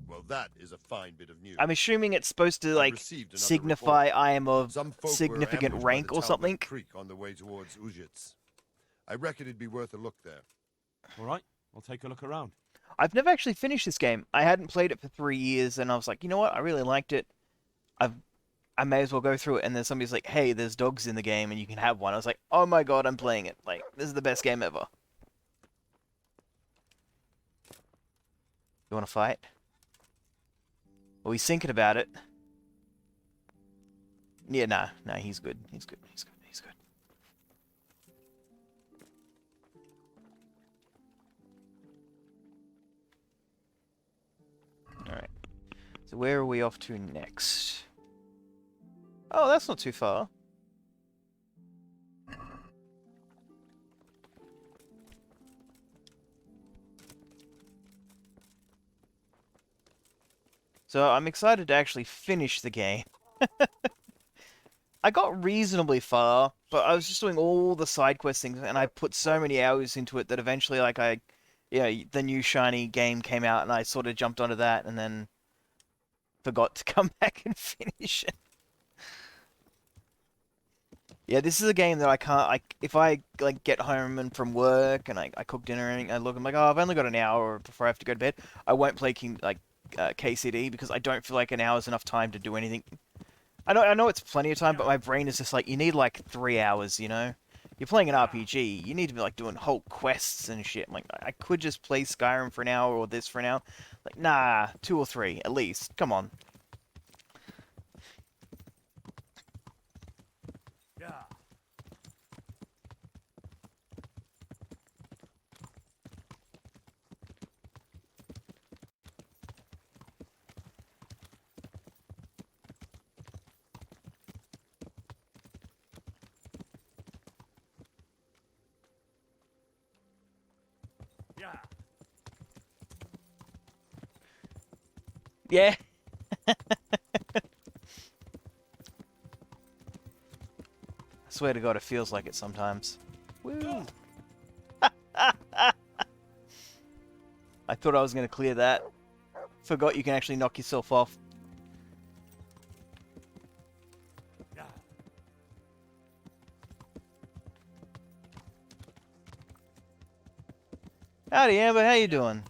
Well, that is a fine bit of news. I'm assuming it's supposed to I've like received another signify report. I am of Some folk were significant ambushed by rank the or Talbot something. Creek on the way towards Ujits. I reckon it'd be worth a look there. All right, I'll take a look around. I've never actually finished this game. I hadn't played it for 3 years, and I was like, you know what? I really liked it. I may as well go through it. And then somebody's like, hey, there's dogs in the game, and you can have one. I was like, oh my god, I'm playing it. Like, this is the best game ever. You want to fight? Well, he's thinking about it. Yeah, nah, he's good. He's good. He's good. He's good. Alright. So where are we off to next? Oh, that's not too far. So I'm excited to actually finish the game. I got reasonably far, but I was just doing all the side quest things, and I put so many hours into it that eventually, like, the new shiny game came out, and I sort of jumped onto that, and then forgot to come back and finish it. Yeah, this is a game that I can't, like, if I, like, get home and from work, and I cook dinner, and I look, I'm like, oh, I've only got an hour before I have to go to bed, I won't play KCD, because I don't feel like an hour is enough time to do anything. I know it's plenty of time, but my brain is just like, you need like 3 hours, you know? You're playing an RPG, you need to be like doing whole quests and shit. I'm like, I could just play Skyrim for an hour or this for an hour. Like, nah, 2 or 3 at least. Come on. Yeah. I swear to God, it feels like it sometimes. Woo! I thought I was going to clear that. Forgot you can actually knock yourself off. Howdy, Amber. How you doing?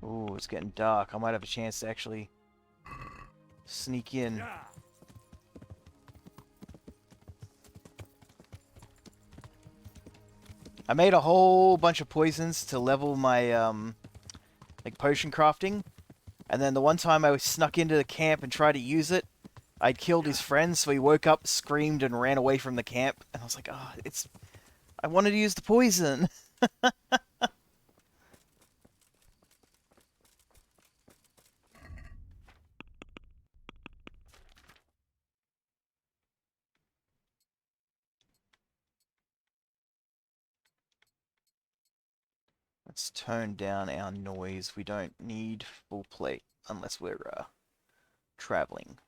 Ooh, it's getting dark. I might have a chance to actually sneak in. I made a whole bunch of poisons to level my, like, potion crafting. And then the one time I snuck into the camp and tried to use it, I'd killed his friend, so he woke up, screamed, and ran away from the camp. And I was like, oh, I wanted to use the poison. Let's tone down our noise. We don't need full plate unless we're traveling.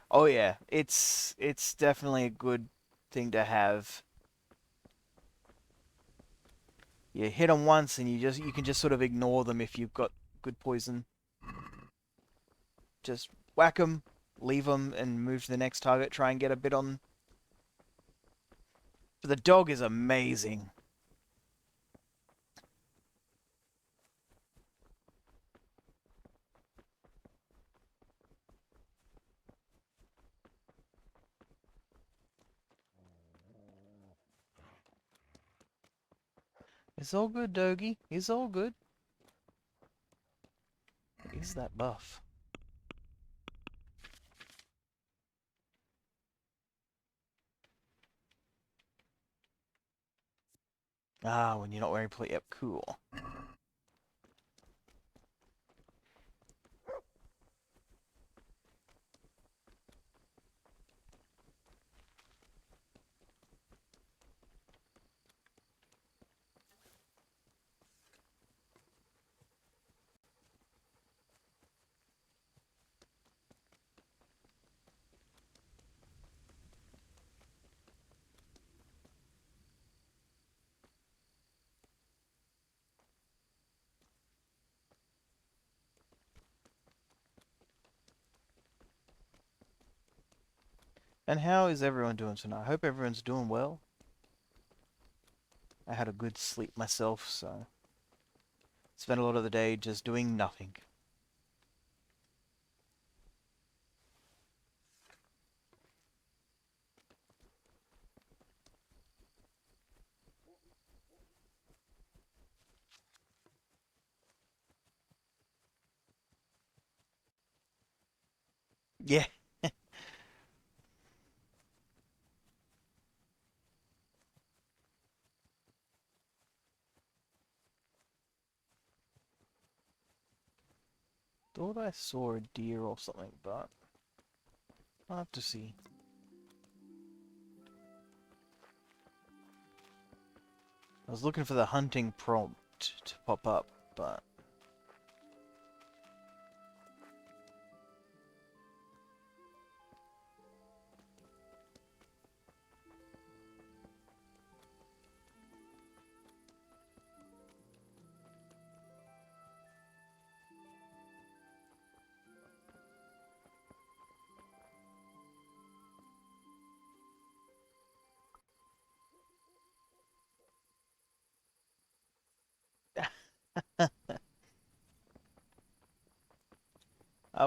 Oh yeah, it's definitely a good thing to have. You hit them once and you can just sort of ignore them if you've got good poison. Just whack them, leave them, and move to the next target. Try and get a bit on. The dog is amazing. It's all good, doggy. It's all good. What is that buff? Ah, when you're not wearing plate. Yep, cool. And how is everyone doing tonight? I hope everyone's doing well. I had a good sleep myself, so spent a lot of the day just doing nothing. Yeah. Thought I saw a deer or something, but I'll have to see. I was looking for the hunting prompt to pop up, but...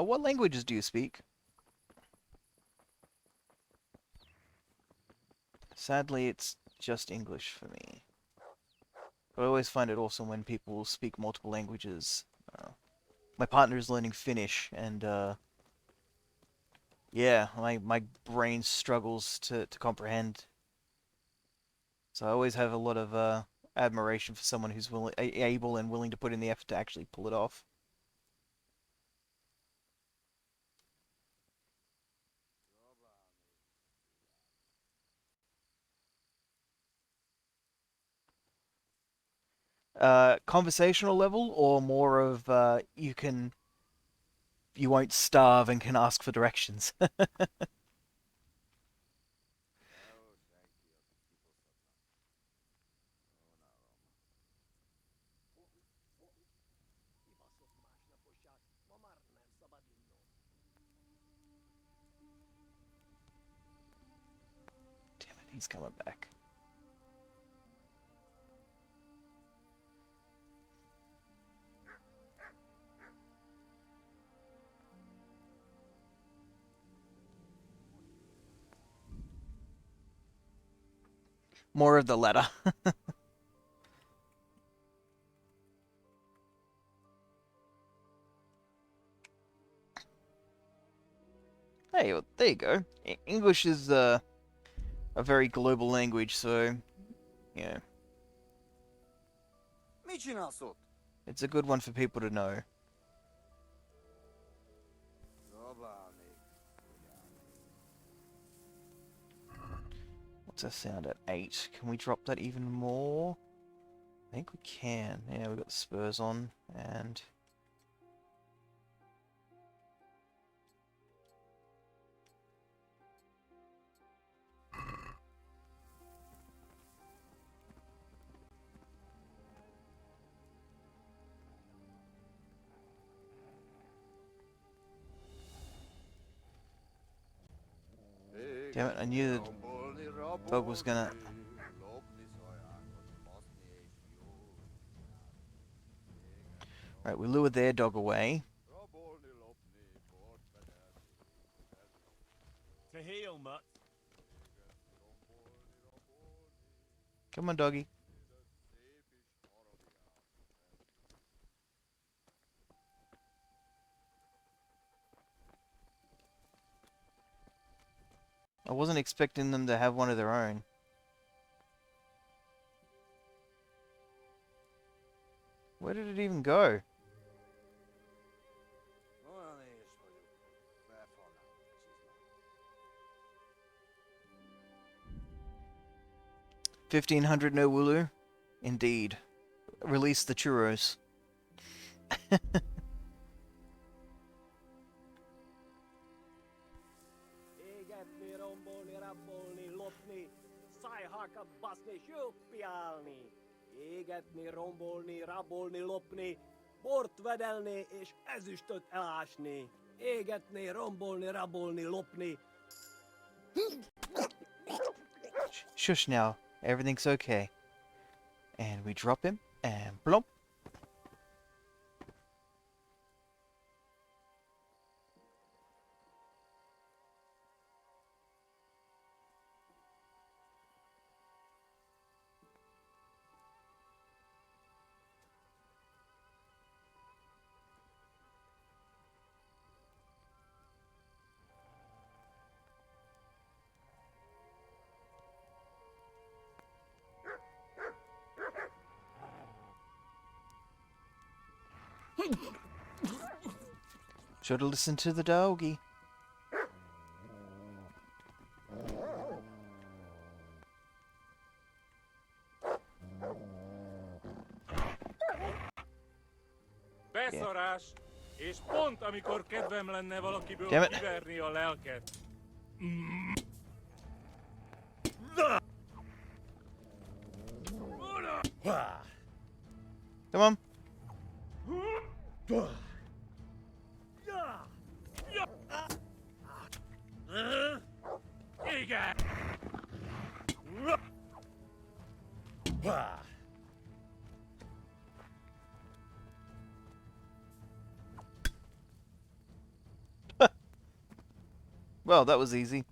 what languages do you speak? Sadly, it's just English for me. But I always find it awesome when people speak multiple languages. My partner is learning Finnish, and yeah, my brain struggles to comprehend. So I always have a lot of admiration for someone who's able and willing to put in the effort to actually pull it off. Conversational level, or more of you won't starve and can ask for directions. Damn it, he's coming back. More of the latter. Hey, well, there you go. English is a very global language, so yeah, it's a good one for people to know. What's that sound at 8? Can we drop that even more? I think we can. Yeah, we've got the spurs on, and... Damn it, I knew the dog was gonna... Right, we lured their dog away. To heel, mutt. Come on, doggy. I wasn't expecting them to have one of their own. Where did it even go? $1,500 no Wooloo? Indeed. Release the churros. Égetni, rombolni, rabolni, lopni, szájhákat baszni, süppjálni. Égetni, rombolni, rabolni, lopni, bort vedelni és ezüstöt elásni. Égetni, rombolni, rabolni, lopni. Shush now. Everything's okay. And we drop him, and blomp. Should've listened to the doggy. Beszarás! És pont amikor kedvem lenne valakiből Damn it. kiverni a lelket. Come on. Igen! Well, that was easy.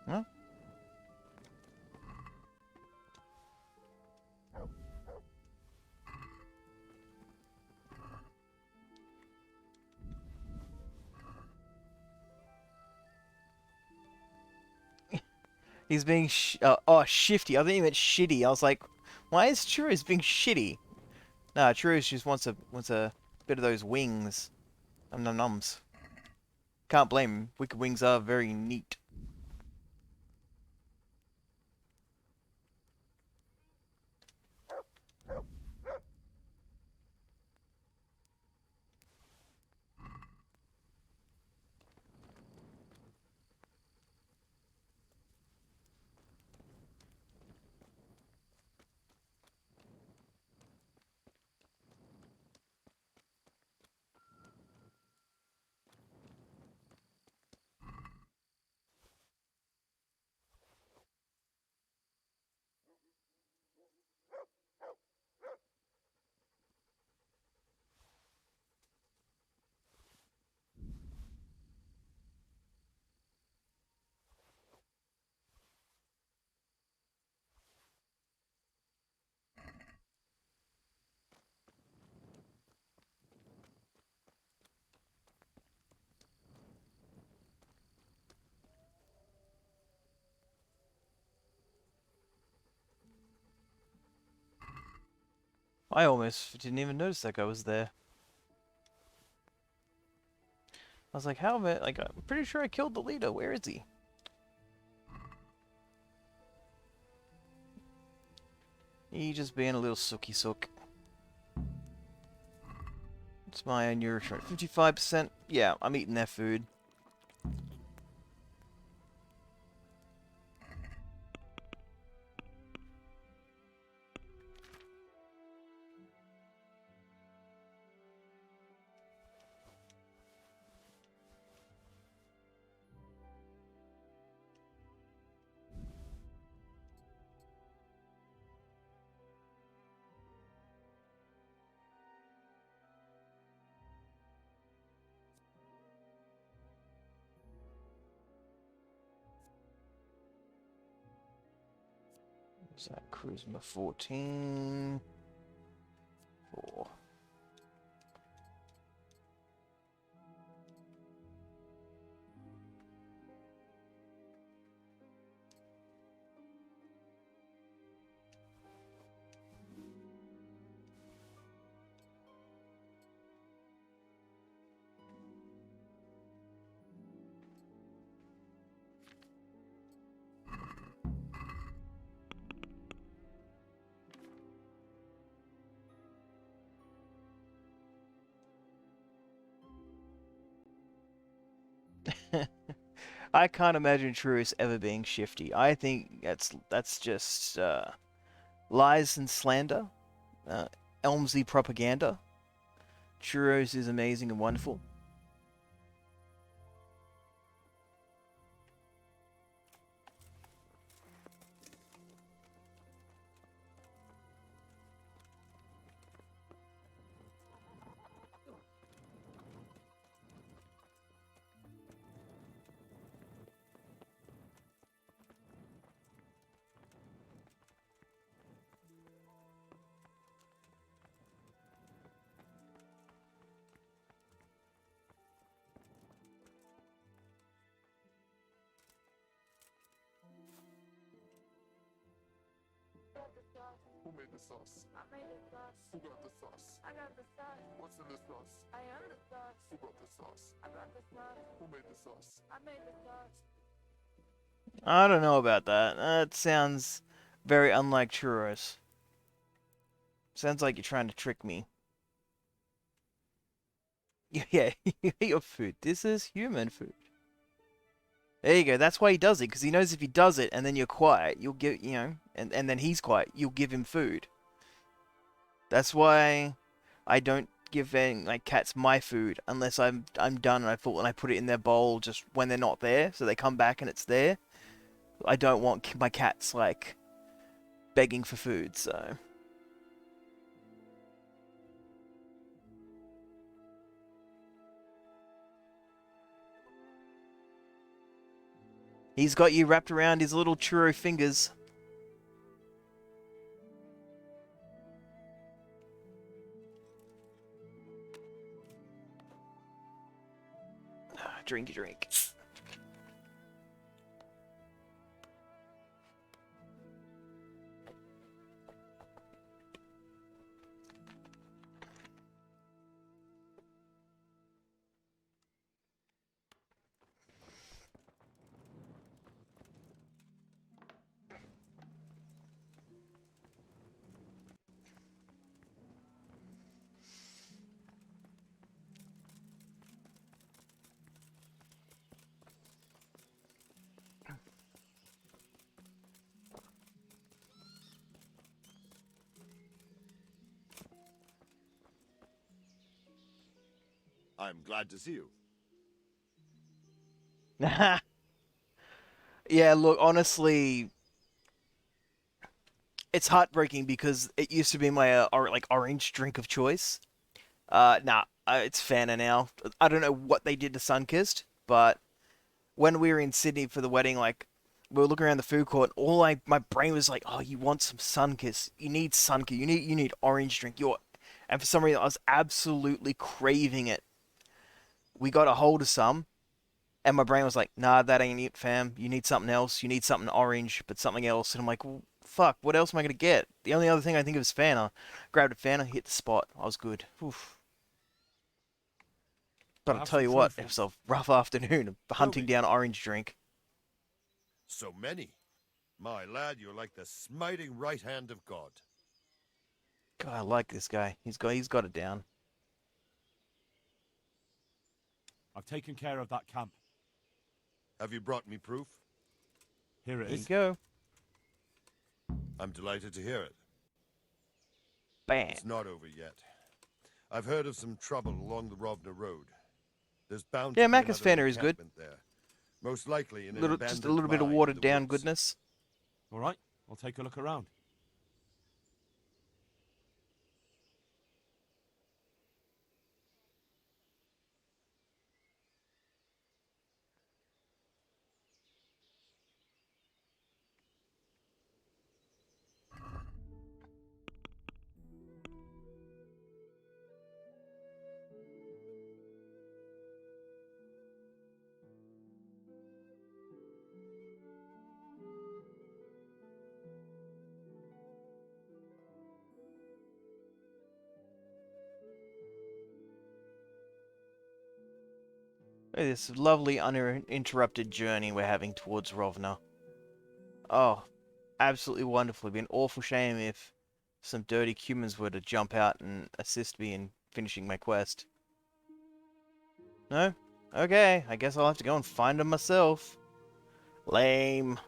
Huh? He's being shifty. I think he meant shitty. I was like, why is Churros being shitty? Nah, Churros just wants a bit of those wings. Num num nums. Can't blame him. Wicked wings are very neat. I almost didn't even notice that guy was there. I was like, how am I? Like, I'm pretty sure I killed the leader. Where is he? He just being a little sooky sook. It's my nourishment. 55%. Yeah, I'm eating their food. What's that? Charisma 14. 4. I can't imagine Churros ever being shifty. I think that's just lies and slander, uh, Elmsley propaganda. Churros is amazing and wonderful. Who made the sauce? I made the sauce. Who got the sauce? I got the sauce. What's in the sauce? I am the sauce. Who brought the sauce? I brought the sauce. Who made the sauce? I made the sauce. I don't know about that. That sounds very unlike Churros. Sounds like you're trying to trick me. Yeah, you eat your food. This is human food. There you go. That's why he does it, because he knows if he does it and then you're quiet, you'll give, and then he's quiet, you'll give him food. That's why I don't give cats my food unless I'm done and I put it in their bowl just when they're not there, so they come back and it's there. I don't want my cats begging for food, so. He's got you wrapped around his little churro fingers. Drinky drink. I'm glad to see you. Yeah, look, honestly, it's heartbreaking because it used to be my orange drink of choice. Nah, it's Fanta now. I don't know what they did to Sunkist, but when we were in Sydney for the wedding, we were looking around the food court, my brain was like, oh, you want some Sunkist? You need Sunkist. You need orange drink. And for some reason, I was absolutely craving it. We got a hold of some, and my brain was like, nah, that ain't it, fam. You need something else. You need something orange, but something else. And I'm like, well, fuck, what else am I going to get? The only other thing I think of is Fanta. Grabbed a Fanta, hit the spot. I was good. Oof. But I'll tell you what, it was a rough afternoon of hunting down orange drink. So many. My lad, you're like the smiting right hand of God. God, I like this guy. He's got it down. I've taken care of that camp. Have you brought me proof? Here it There is. you go. I'm delighted to hear it. Bam. It's not over yet. I've heard of some trouble along the Rovna Road. There's bound Yeah, to be Macca's another Fanta is good. encampment there. Most likely in an Just a abandoned little bit of mine in watered the down woods. goodness. All right, I'll take a look around. Look at this lovely uninterrupted journey we're having towards Rovna. Oh, absolutely wonderful. It'd be an awful shame if some dirty humans were to jump out and assist me in finishing my quest. No? Okay, I guess I'll have to go and find them myself. Lame.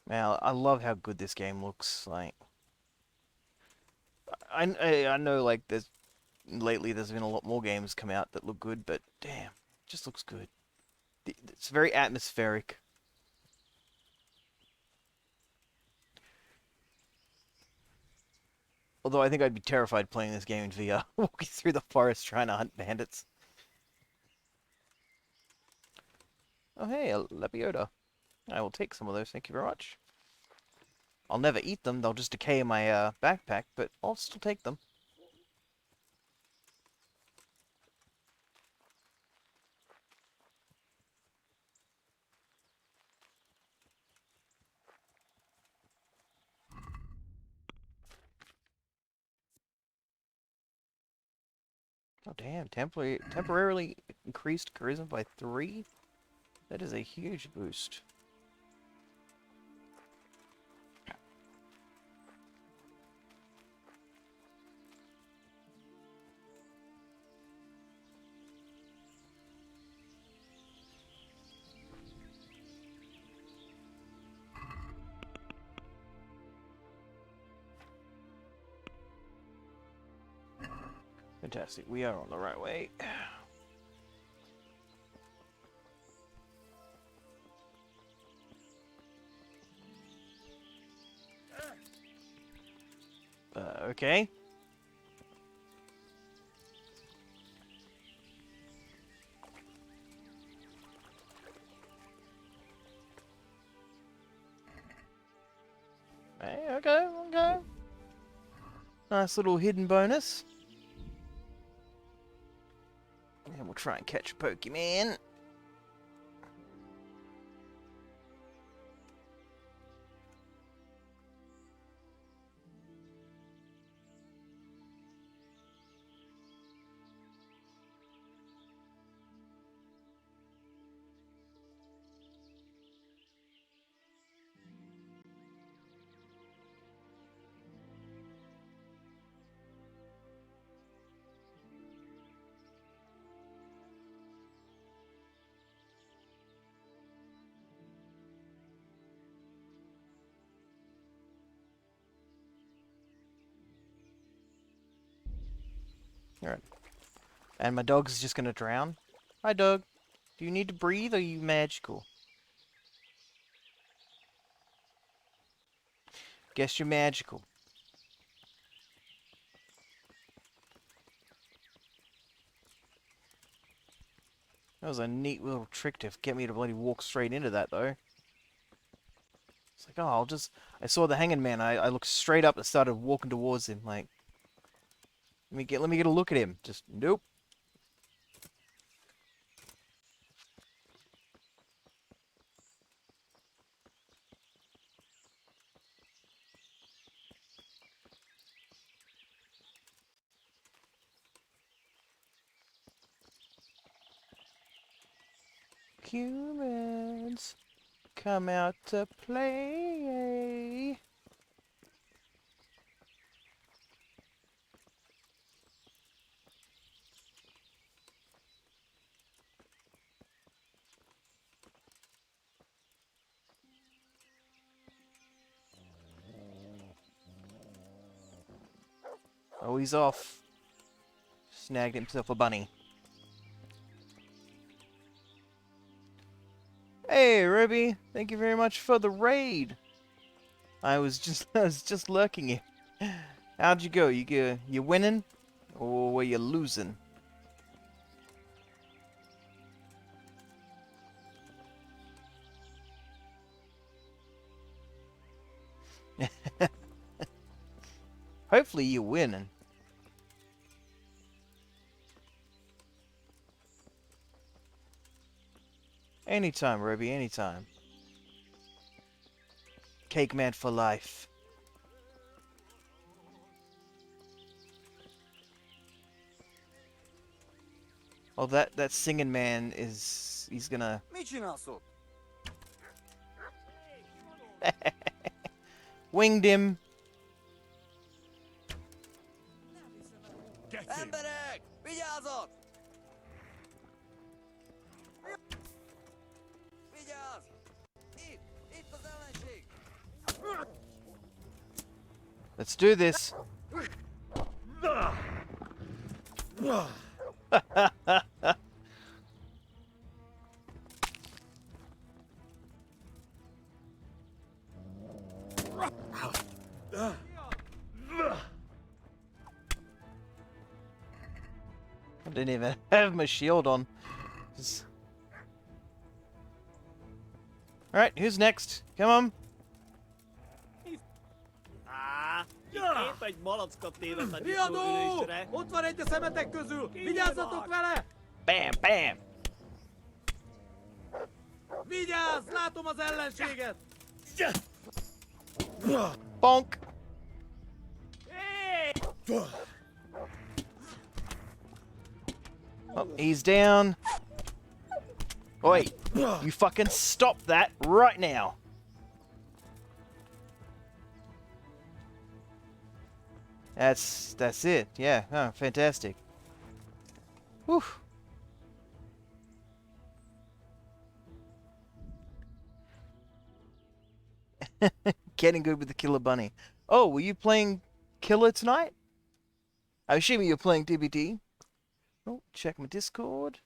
Man, I love how good this game looks. Like, I know like there's been a lot more games come out that look good, but damn, it just looks good. It's very atmospheric. Although I think I'd be terrified playing this game in VR, walking through the forest trying to hunt bandits. Oh hey, a lepiota. I will take some of those, thank you very much. I'll never eat them, they'll just decay in my backpack, but I'll still take them. Oh damn, temporarily increased charisma by 3? That is a huge boost. Fantastic, we are on the right way. Okay. Hey, okay, okay. Nice little hidden bonus. And we'll try and catch a Pokemon. Alright. And my dog's just gonna drown. Hi, dog. Do you need to breathe or are you magical? Guess you're magical. That was a neat little trick to get me to bloody walk straight into that, though. It's like, oh, I saw the hanging man. I looked straight up and started walking towards him. Like, let me get a look at him. Just, nope. Humans, come out to play. Oh, he's off. Snagged himself a bunny. Hey, Ruby. Thank you very much for the raid. I was just lurking here. How'd you go? You winning? Or were you losing? Hopefully you're winning. Anytime, Ruby, anytime. Cake man for life. Oh, that singing man is... he's gonna... Winged him. Get him! Let's do this. I didn't even have my shield on. Alright, who's next? Come on. Épp egy malackot tévedt a disznóülésre. Ott van egy a szemetek közül! Vigyázzatok vele! Bam, bam! Vigyázz! Látom az ellenséget! Bonk! Oh, he's down. Oi, you fucking stop that right now. That's it. Yeah. Oh, fantastic. Whew. Getting good with the Killer Bunny. Oh, were you playing Killer tonight? I'm assuming you're playing DBD. Oh, check my Discord.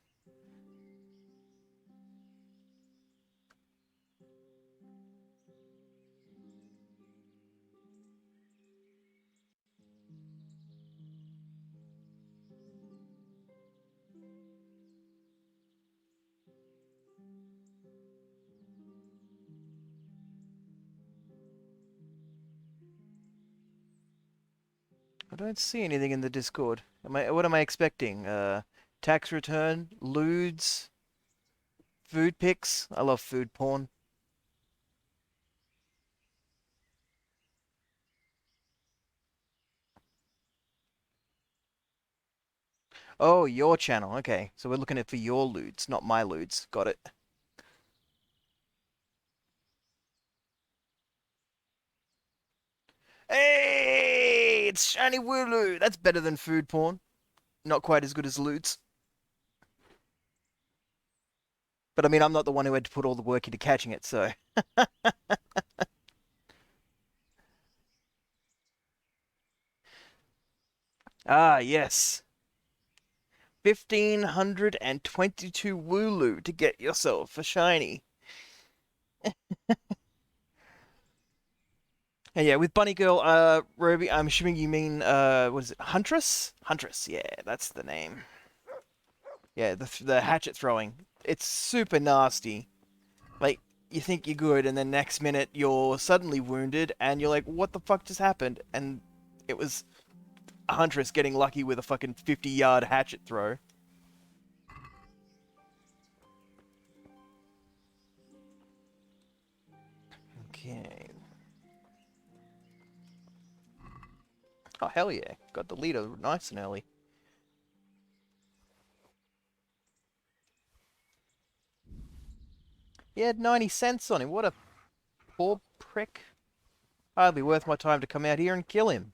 I don't see anything in the Discord. What am I expecting? Tax return, lewds, food pics. I love food porn. Oh, your channel. Okay, so we're looking at for your lewds, not my lewds. Got it. Hey, it's Shiny Wooloo. That's better than food porn. Not quite as good as lewds. But I mean, I'm not the one who had to put all the work into catching it, so. Ah, yes. 1,522 Wooloo to get yourself a shiny. And yeah, with Bunny Girl, Ruby, I'm assuming you mean, what is it, Huntress? Huntress, yeah, that's the name. Yeah, the hatchet throwing. It's super nasty. Like, you think you're good, and then next minute you're suddenly wounded, and you're like, what the fuck just happened? And it was a Huntress getting lucky with a fucking 50-yard hatchet throw. Okay. Oh, hell yeah. Got the leader nice and early. He had 90 cents on him. What a poor prick. Hardly worth my time to come out here and kill him.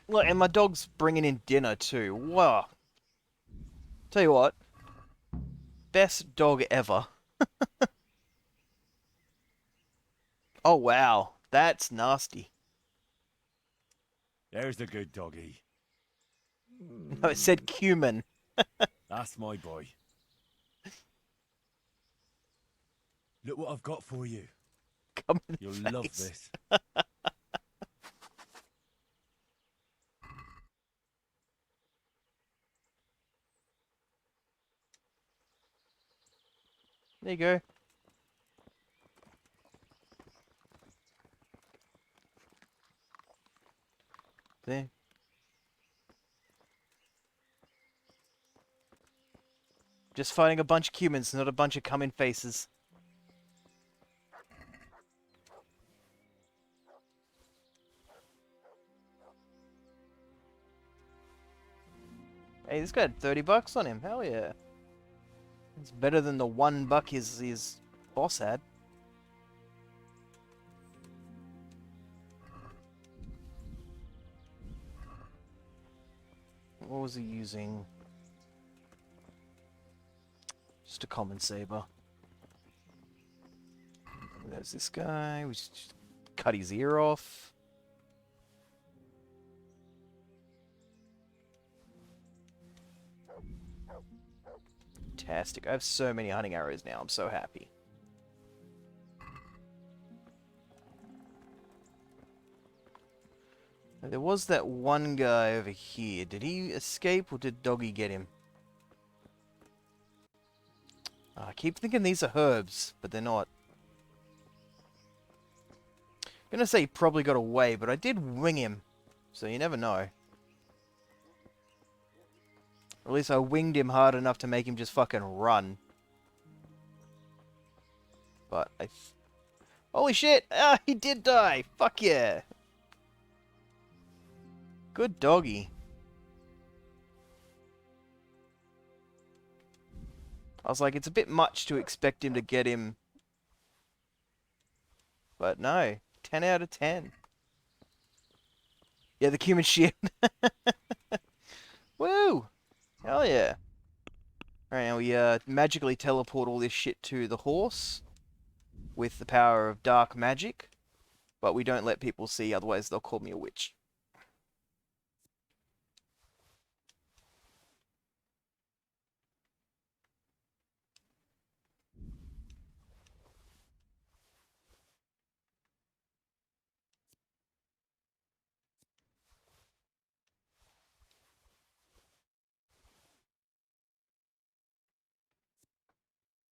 Look, and my dog's bringing in dinner too. Wow. Tell you what. Best dog ever. Oh, wow. That's nasty. There's the good doggy. No, it said cumin. That's my boy. Look what I've got for you. Come in the You'll face. love this. There you go. Just fighting a bunch of humans, not a bunch of come-in faces. Hey, this guy had 30 bucks on him. Hell yeah. It's better than the $1 his boss had. What was he using? Just a common saber. There's this guy. We just cut his ear off. Fantastic. I have so many hunting arrows now. I'm so happy. There was that one guy over here. Did he escape or did Doggy get him? I keep thinking these are herbs, but they're not. I'm gonna say he probably got away, but I did wing him. So you never know. Or at least I winged him hard enough to make him just fucking run. But holy shit! Ah, he did die! Fuck yeah! Good doggy. I was like, it's a bit much to expect him to get him. But no. 10 out of 10. Yeah, the cumin shit. Woo! Hell yeah. Alright, now we magically teleport all this shit to the horse with the power of dark magic. But we don't let people see, otherwise they'll call me a witch.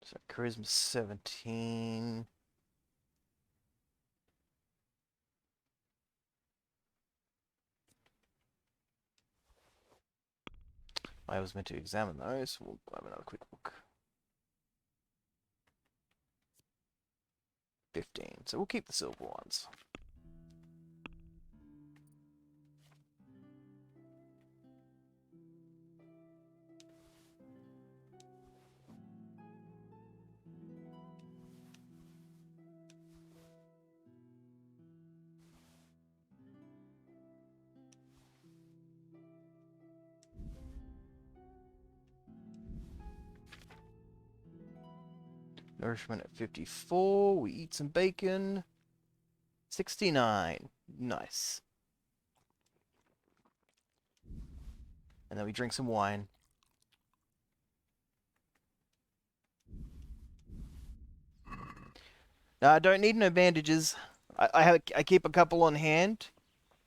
So charisma 17. I was meant to examine those. We'll have another quick look. 15. So we'll keep the silver ones. Nourishment at 54. We eat some bacon. 69. Nice. And then we drink some wine. Now, I don't need no bandages. I keep a couple on hand.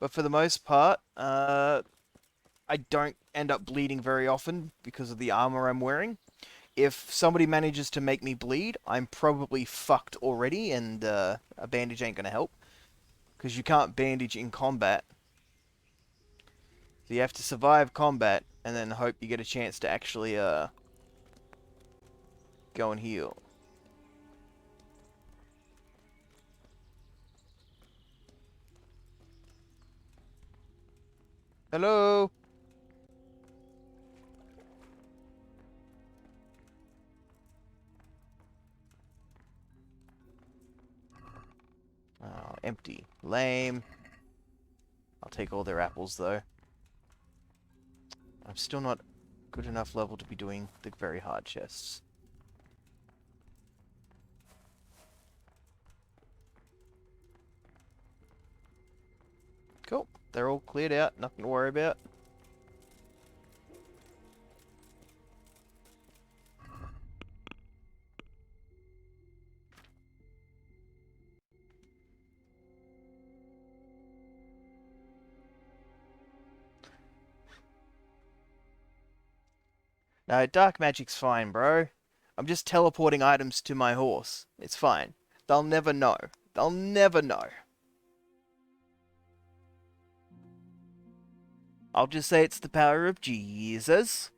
But for the most part, I don't end up bleeding very often because of the armor I'm wearing. If somebody manages to make me bleed, I'm probably fucked already, and a bandage ain't gonna help. Because you can't bandage in combat. So you have to survive combat, and then hope you get a chance to actually go and heal. Hello? Oh, empty. Lame. I'll take all their apples, though. I'm still not good enough level to be doing the very hard chests. Cool. They're all cleared out. Nothing to worry about. No, dark magic's fine, bro. I'm just teleporting items to my horse. It's fine. They'll never know. They'll never know. I'll just say it's the power of Jesus.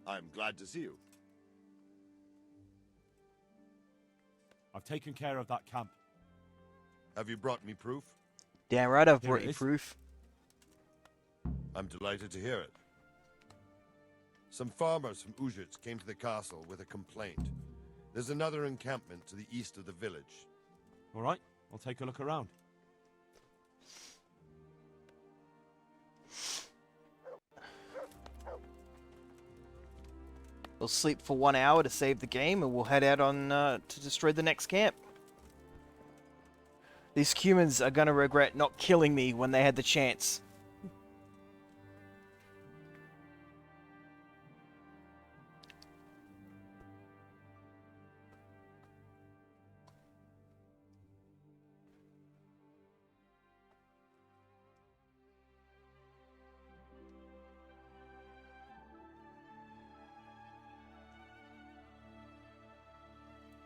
I'm glad to see you. I've taken care of that camp. Have you brought me proof? Damn right I've Here brought it you is. proof. I'm delighted to hear it. Some farmers from Ujits came to the castle with a complaint. There's another encampment to the east of the village. All right, I'll take a look around. We'll sleep for 1 hour to save the game, and we'll head out on to destroy the next camp. These humans are gonna regret not killing me when they had the chance.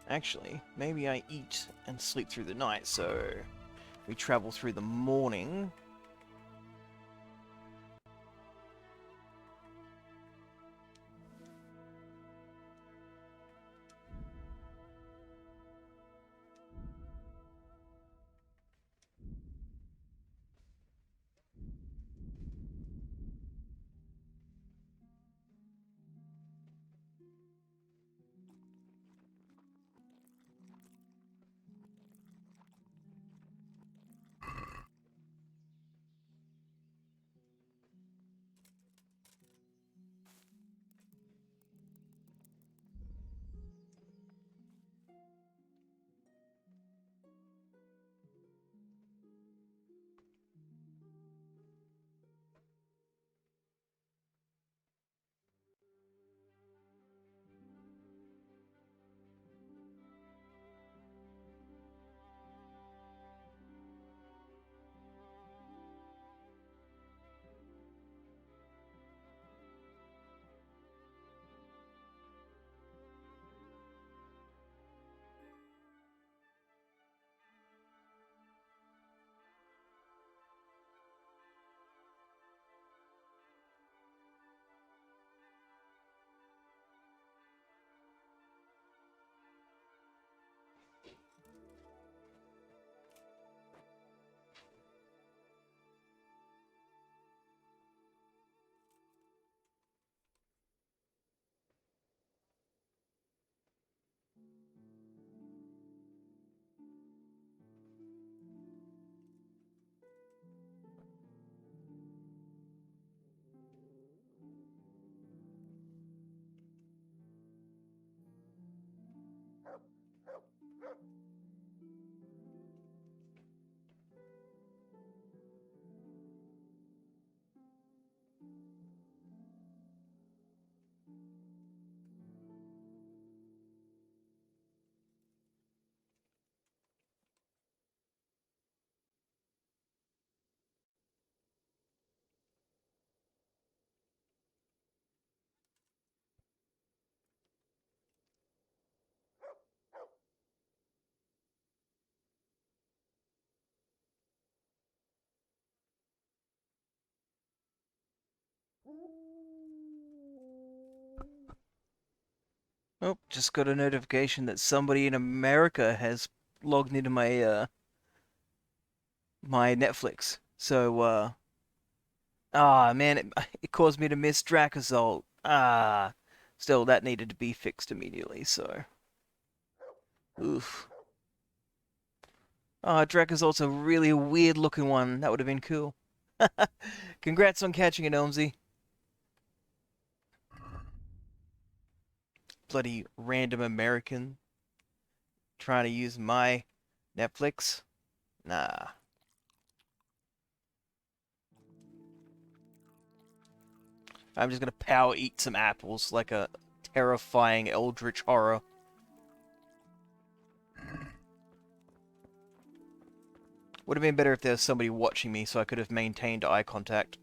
Actually, maybe I eat and sleep through the night, so we travel through the morning. Oh, just got a notification that somebody in America has logged into my my Netflix. So man, it caused me to miss Drakazol. Still that needed to be fixed immediately, so oof. Drakazol's a really weird looking one. That would have been cool. Congrats on catching it, Elmsy. Bloody random American trying to use my Netflix. Nah. I'm just gonna power eat some apples like a terrifying eldritch horror. Would have been better if there was somebody watching me so I could have maintained eye contact.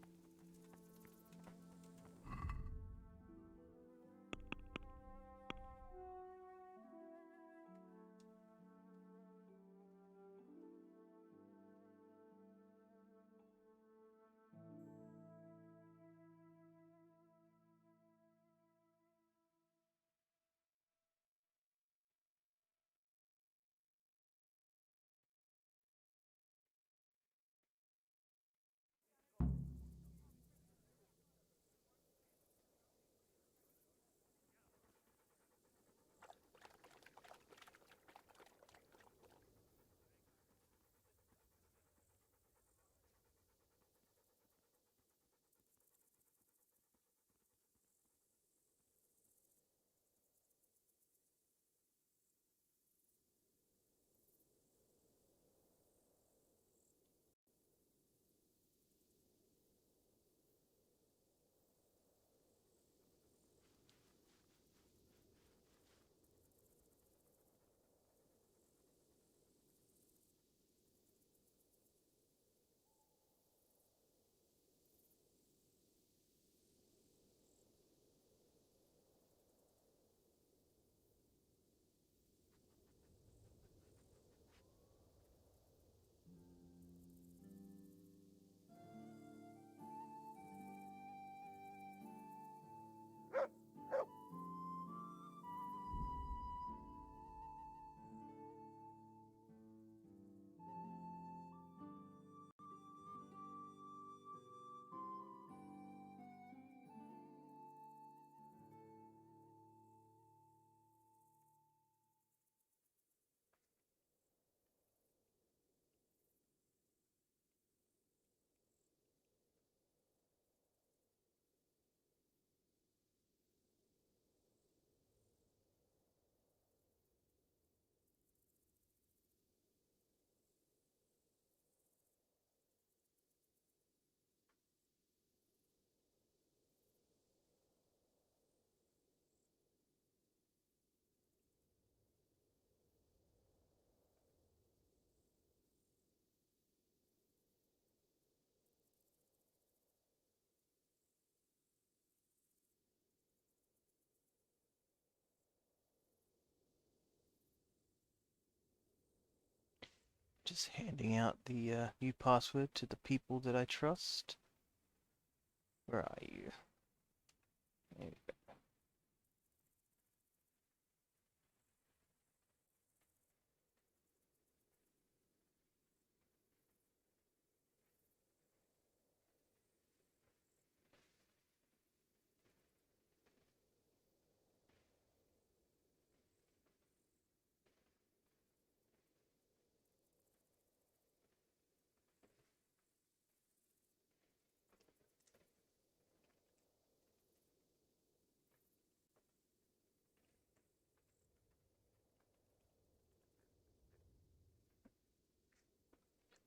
Just handing out the new password to the people that I trust. Where are you? There we go.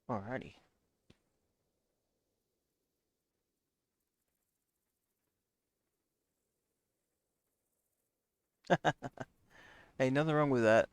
Alrighty. Hey, nothing wrong with that.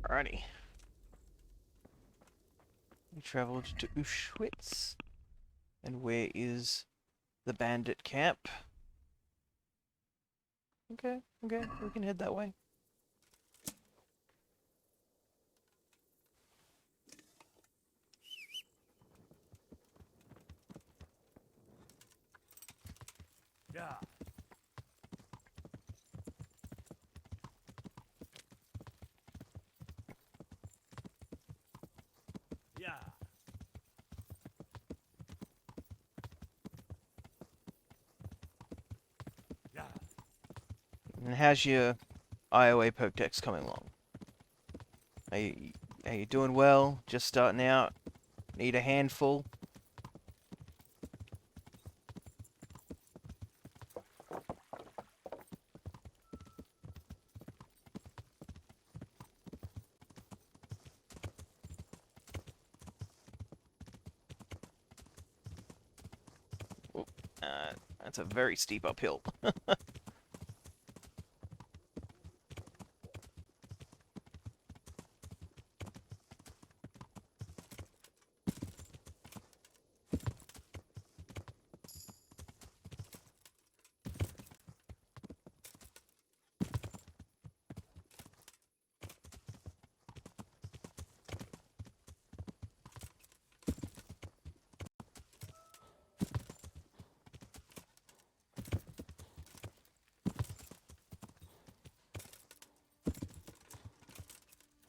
Alrighty. We traveled to Auschwitz. And where is the bandit camp? Okay, we can head that way. Yeah. Yeah. Yeah. And how's your IOA Pokedex coming along? Are you doing well? Just starting out? Need a handful? Oh, that's a very steep uphill.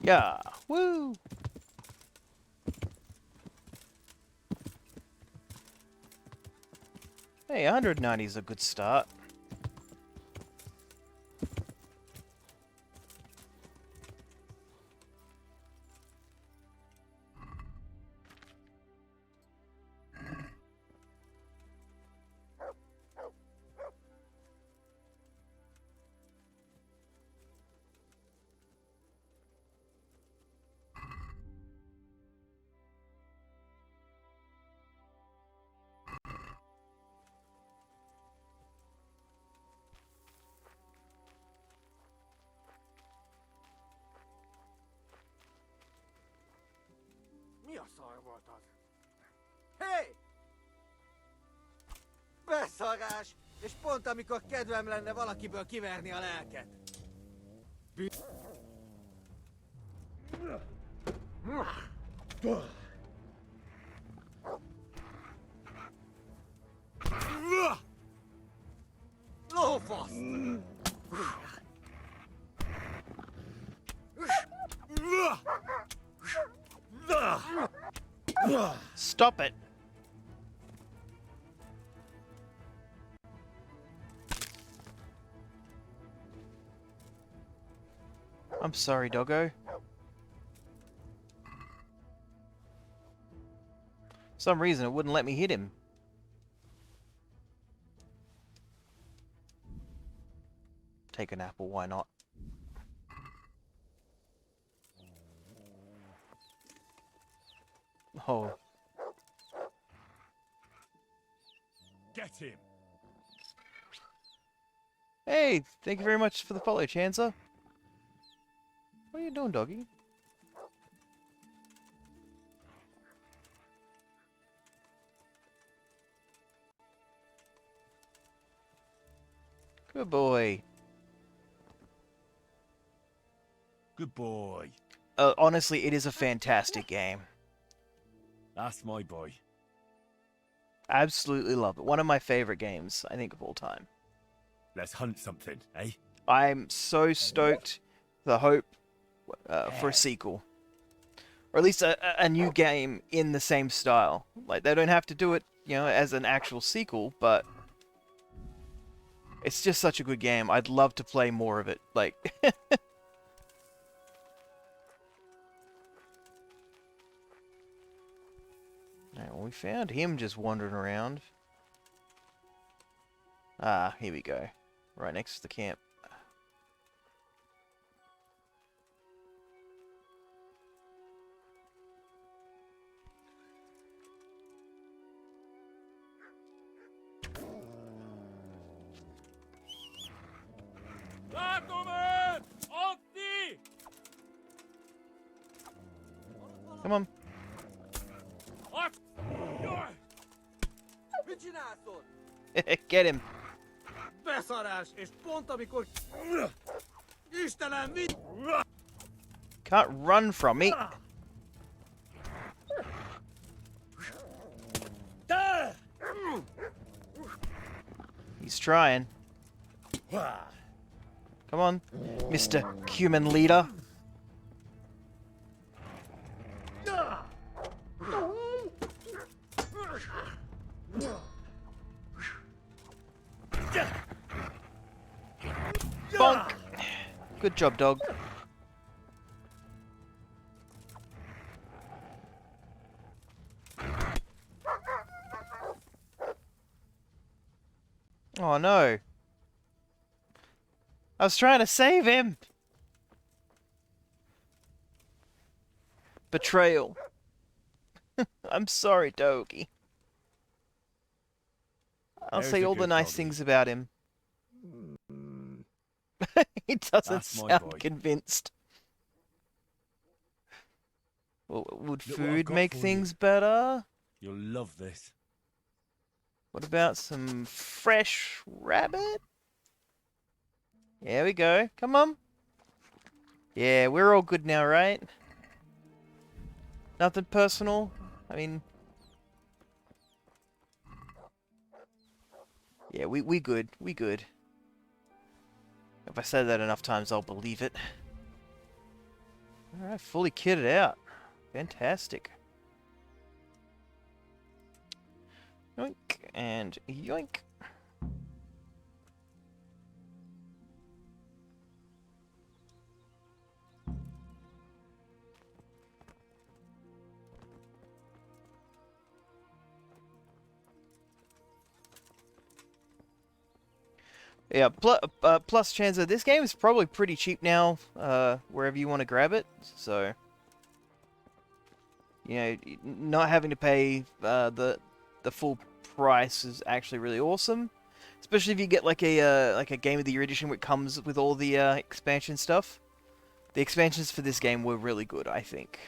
Yeah, woo! Hey, 190 is a good start. Mi a szar volt az? Hé! Beszarás! És pont amikor kedvem lenne valakiből kiverni a lelket. Lófasz! Stop it! I'm sorry, doggo. For some reason, it wouldn't let me hit him. Take an apple, why not? Oh. Get him! Hey, thank you very much for the follow, Chancer. What are you doing, doggy? Good boy. Good boy. Honestly, it is a fantastic game. That's my boy. Absolutely love it. One of my favorite games, I think, of all time. Let's hunt something, eh? I'm so stoked for the hope for a sequel. Or at least a new game in the same style. Like, they don't have to do it, you know, as an actual sequel, but it's just such a good game. I'd love to play more of it. Like, Alright, well, we found him just wandering around. Ah, here we go. Right next to the camp. Gentlemen! Otti! Come on. What? Mit csinálsz ott? Get him. Beszarás, és pont amikor... Istenem, mit? Can't run from me. He's trying. Come on, Mr. Human Leader. Bonk. Good job, dog. Oh no. I was trying to save him. Betrayal. I'm sorry, doggy. I'll There's say a all the good nice doggy. things about him. He doesn't That's my sound boy. convinced. Well, would Look what I've food got make for you. things better? You'll love this. What about some fresh rabbit? There we go. Come on. Yeah, we're all good now, right? Nothing personal? I mean... Yeah, we good. We good. If I say that enough times, I'll believe it. Alright, fully kitted out. Fantastic. Yoink and yoink. Yeah, plus Chanza, this game is probably pretty cheap now, wherever you want to grab it, so... You know, not having to pay the full price is actually really awesome. Especially if you get like a Game of the Year edition which comes with all the expansion stuff. The expansions for this game were really good, I think.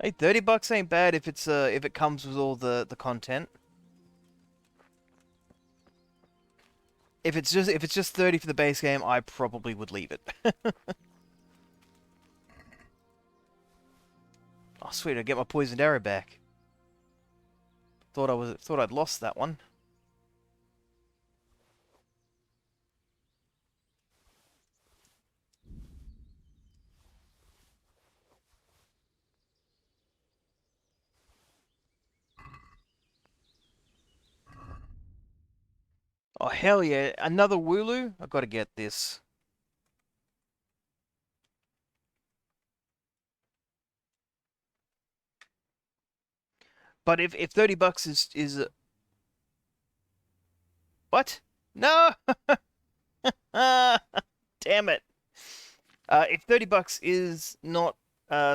Hey, $30 ain't bad if it's if it comes with all the content. If it's just 30 for the base game, I probably would leave it. Oh, sweet! I get my poisoned arrow back. Thought I'd lost that one. Oh hell yeah! Another Wooloo? I gotta get this. But if $30 is what? No! Damn it! If $30 is not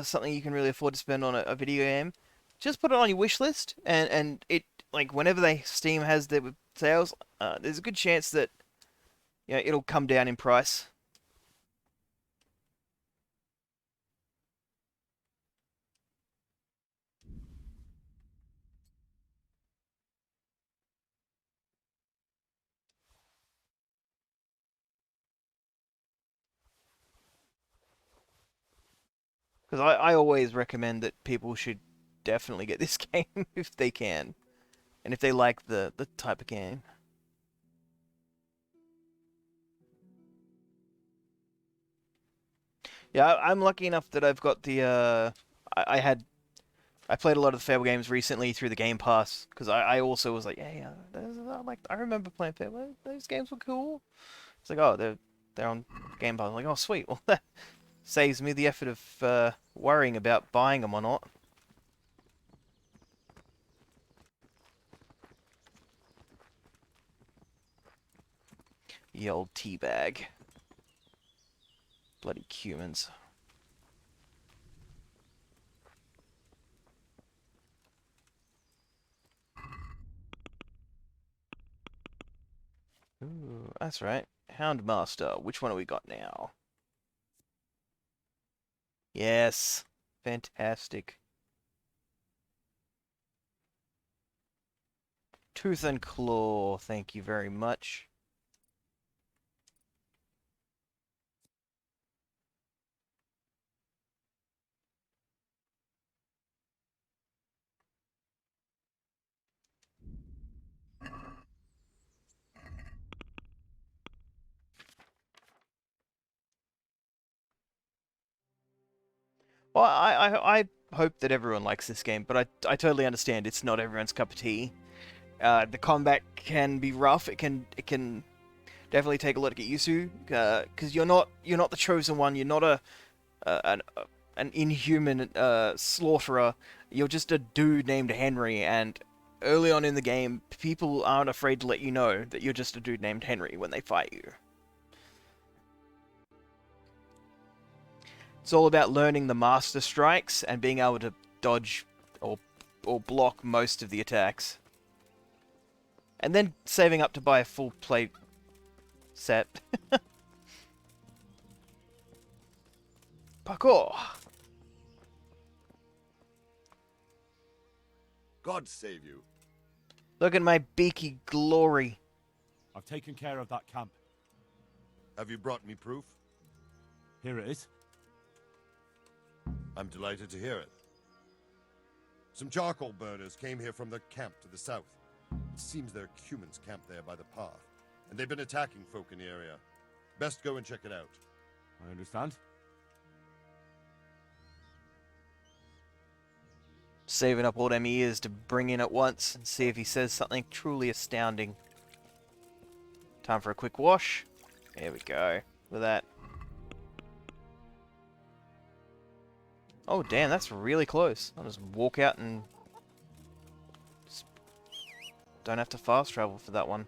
something you can really afford to spend on a video game, just put it on your wish list, and it like whenever Steam has their sales, there's a good chance that it'll come down in price. Because I always recommend that people should definitely get this game if they can, and if they like the type of game. Yeah, I'm lucky enough that I've got the I played a lot of the Fable games recently through the Game Pass because I also was like, hey, I remember playing Fable. Those games were cool. It's like, oh, they're on Game Pass. I'm like, oh, sweet. Well, that saves me the effort of worrying about buying them or not. The old teabag. Bloody humans. Ooh, that's right. Houndmaster. Which one have we got now? Yes. Fantastic. Tooth and Claw. Thank you very much. Well, I hope that everyone likes this game, but I totally understand it's not everyone's cup of tea. The combat can be rough. It can definitely take a lot to get used to, because you're not the chosen one. You're not an inhuman slaughterer. You're just a dude named Henry, and early on in the game, people aren't afraid to let you know that you're just a dude named Henry when they fight you. It's all about learning the master strikes and being able to dodge or block most of the attacks. And then saving up to buy a full plate set. Parkour! God save you. Look at my beaky glory. I've taken care of that camp. Have you brought me proof? Here it is. I'm delighted to hear it. Some charcoal burners came here from the camp to the south. It seems there are humans camped there by the path, and they've been attacking folk in the area. Best go and check it out. I understand. Saving up all them ears to bring in at once and see if he says something truly astounding. Time for a quick wash. There we go. Look at that. Oh damn, that's really close. I'll just walk out and don't have to fast travel for that one.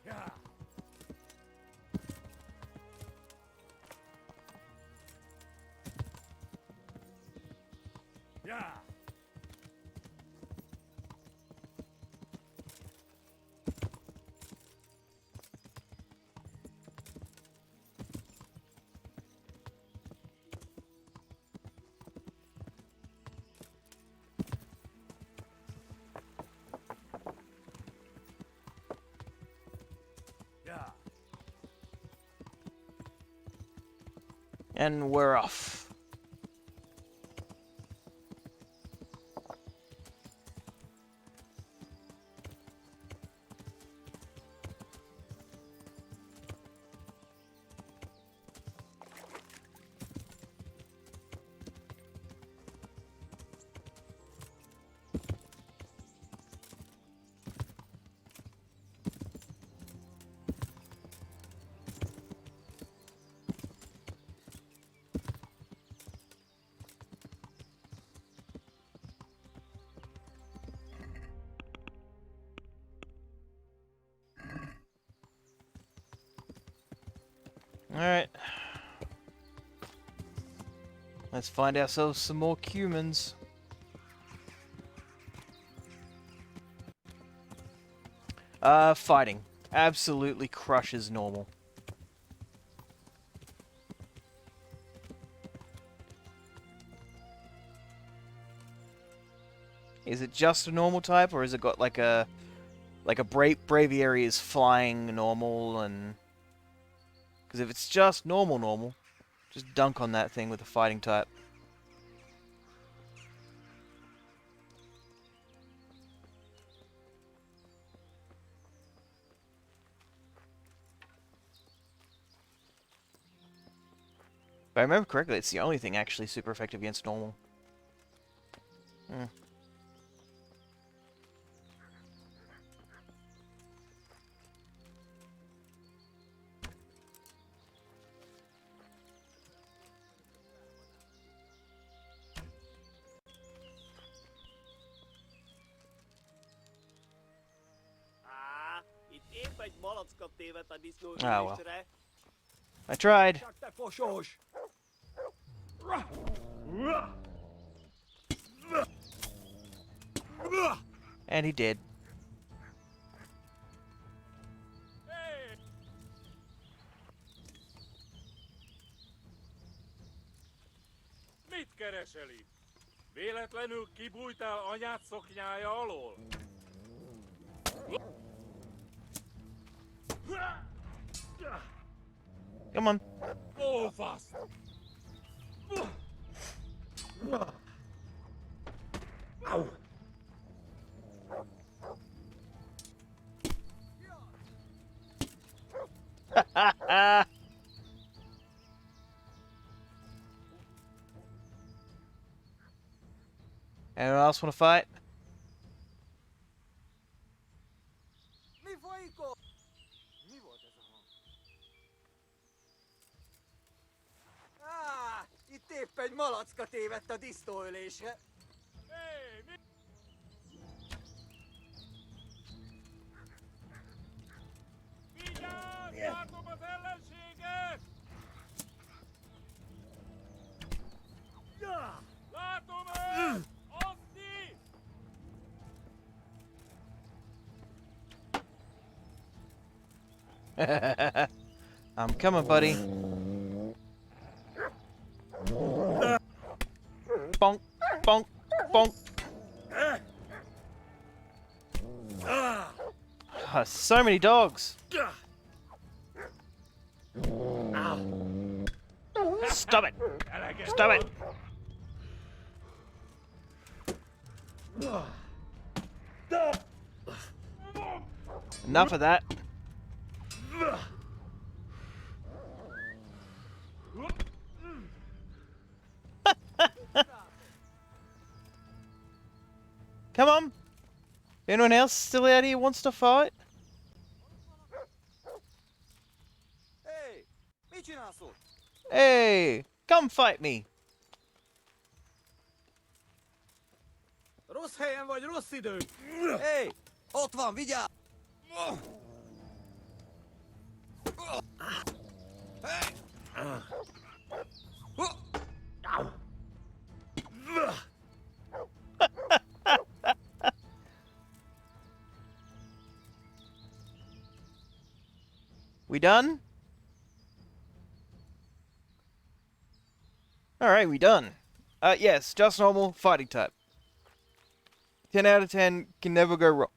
Yeah. Yeah. And we're off. Alright. Let's find ourselves some more cumins. Fighting. Absolutely crushes normal. Is it just a normal type, or has it got like a Braviary is flying normal and... Because if it's just normal, just dunk on that thing with a fighting type. If I remember correctly, it's the only thing actually super effective against normal. Hmm. Itt épp egy malacka tévedt a Ah, well. disznóülésre. I tried. Csak te fosós! And he did. Mit keresel itt? Véletlenül kibújtál anyád szoknyája alól? Come on. Ó, fasz! Anyone else want to fight? Mi folyik ott? Mi volt ez a hang? Itt épp egy malacka tévedt a disznóölésre. Hé, mi? Vigyázz! Látom az ellenséget! Látom őt! Aszti! I'm coming, buddy. Bonk, bonk, bonk. So many dogs. Stop it. Stop it. Enough of that. Come on. Anyone else still out here wants to fight? Hey, mit csinálsz ott? Hey, come fight me. Rossz helyen vagy, rossz idő! Hey, ott van, vigyázz! Hey! We done? Alright, we done. Yes, just normal, fighting type. 10 out of 10, can never go wrong.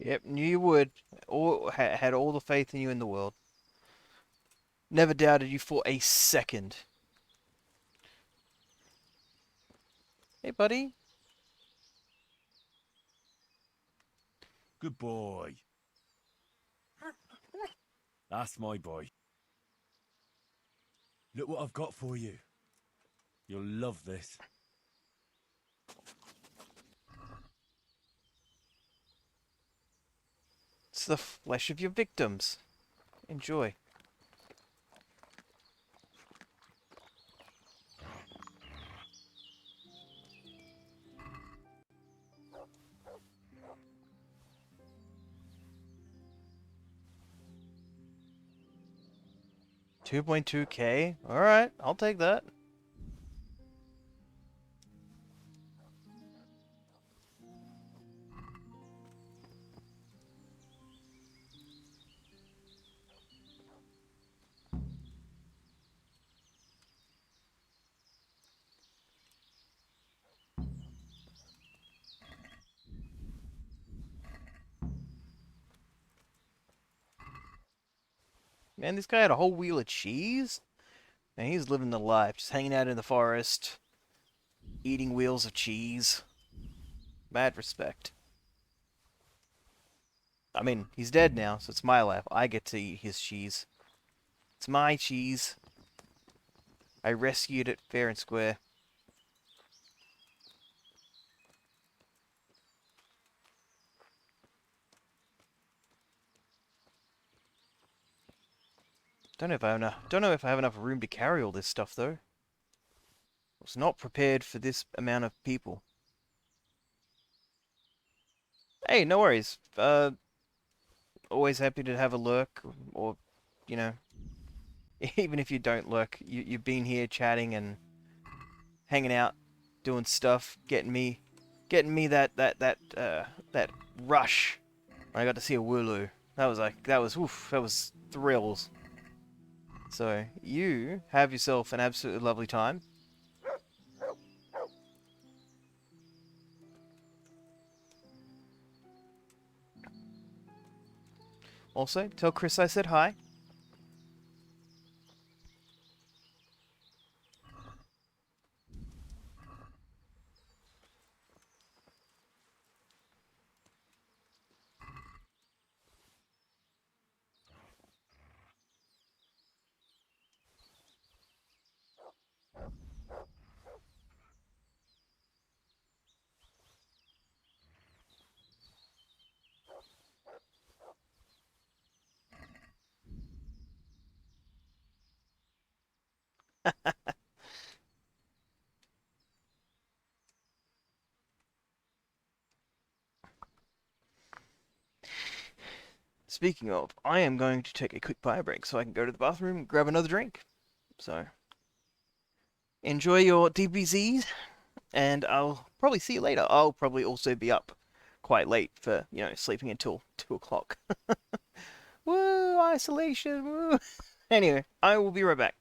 Yep, knew you would. Had all the faith in you in the world. Never doubted you for a second. Hey, buddy. Good boy. That's my boy. Look what I've got for you. You'll love this. It's the flesh of your victims. Enjoy. $2.2K? Alright, I'll take that. Man, this guy had a whole wheel of cheese? Man, he's living the life. Just hanging out in the forest. Eating wheels of cheese. Mad respect. I mean, he's dead now, so it's my life. I get to eat his cheese. It's my cheese. I rescued it fair and square. Don't know if I have enough room to carry all this stuff though. I was not prepared for this amount of people. Hey, no worries. Always happy to have a lurk, or, you know, even if you don't lurk, you've been here chatting and hanging out, doing stuff, getting me that rush when I got to see a Wooloo. That was thrills. So you have yourself an absolutely lovely time. Also, tell Chris I said hi. Speaking of, I am going to take a quick bio break so I can go to the bathroom and grab another drink. So, enjoy your DBZs, and I'll probably see you later. I'll probably also be up quite late for, you know, sleeping until 2 o'clock. Woo, isolation, woo. Anyway, I will be right back.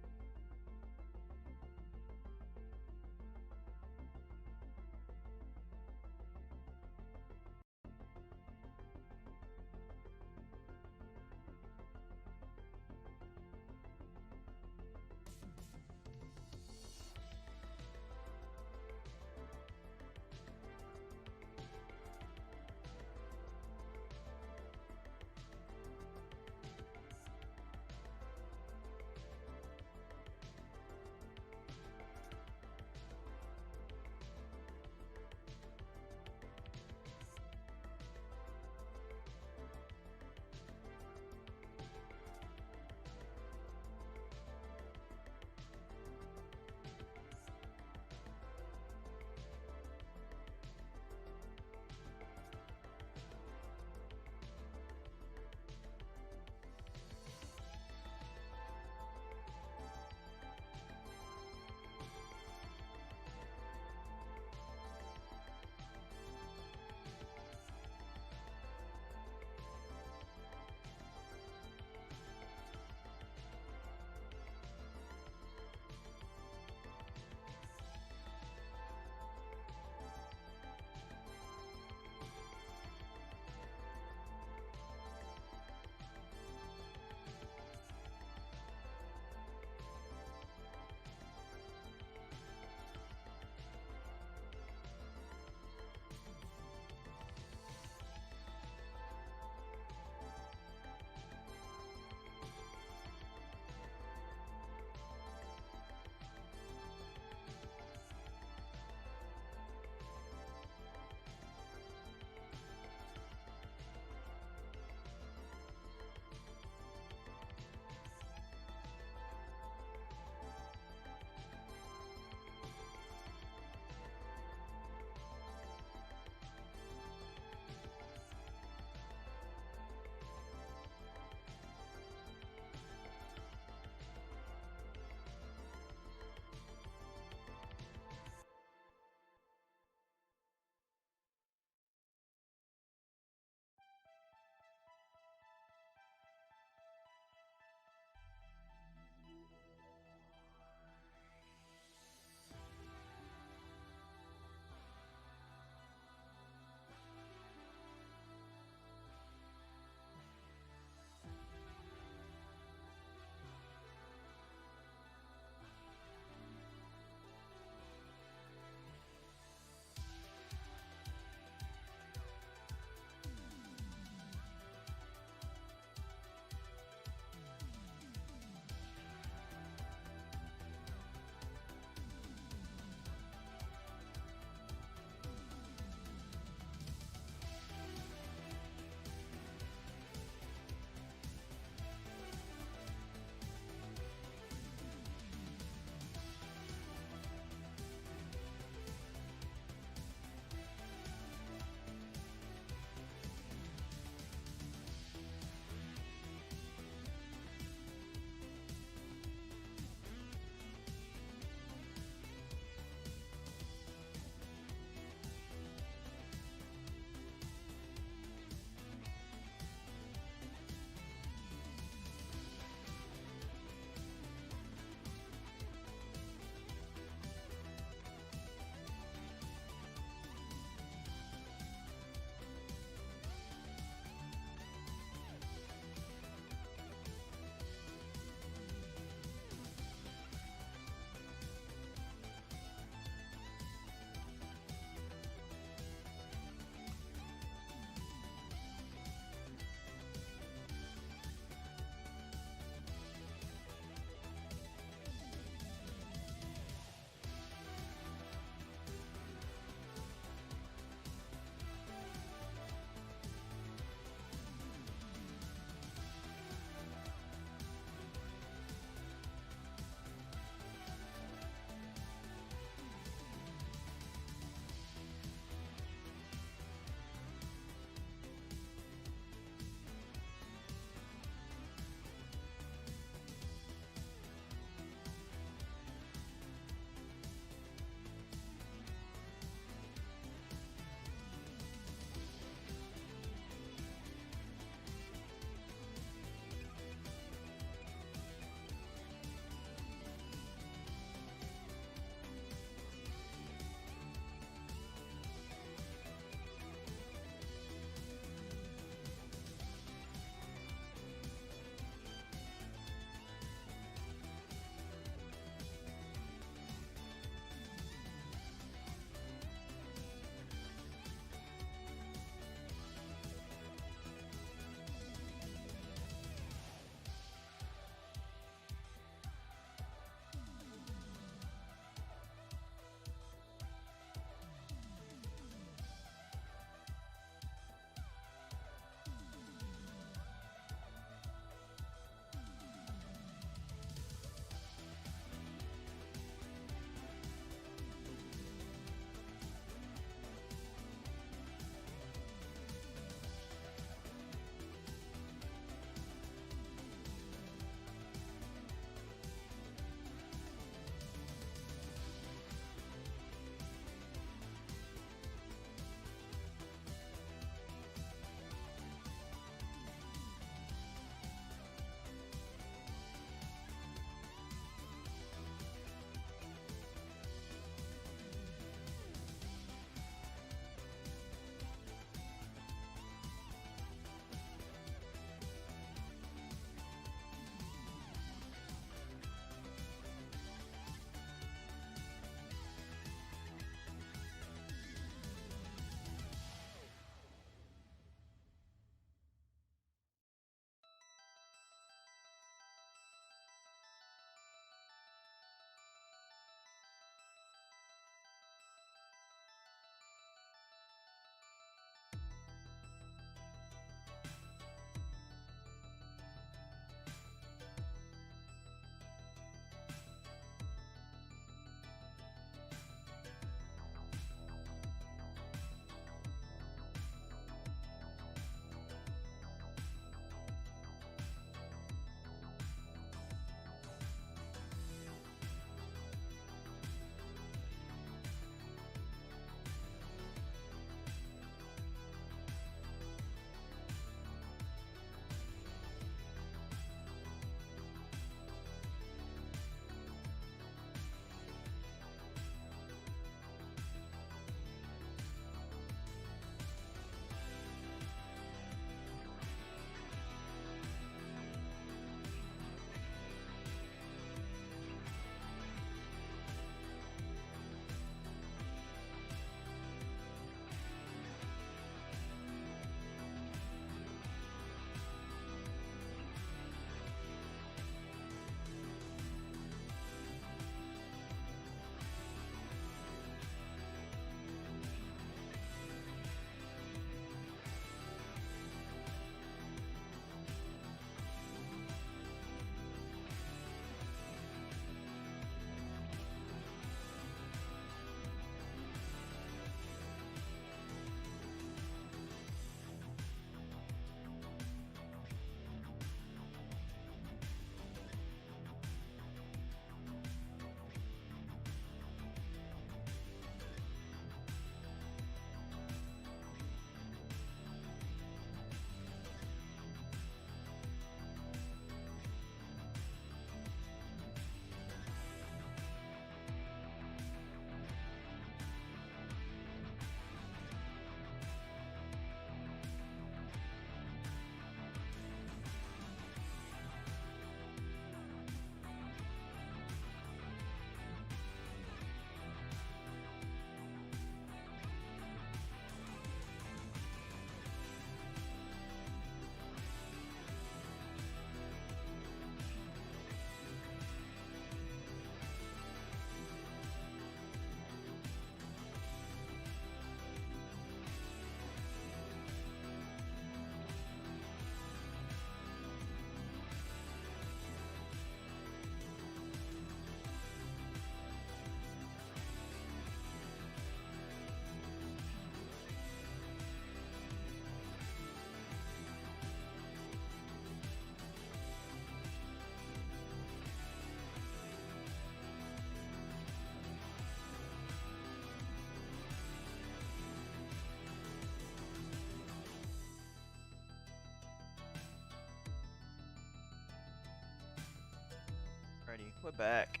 Alrighty, we're back.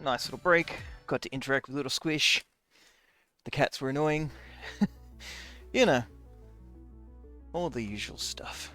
Nice little break. Got to interact with little Squish. The cats were annoying. You know, all the usual stuff.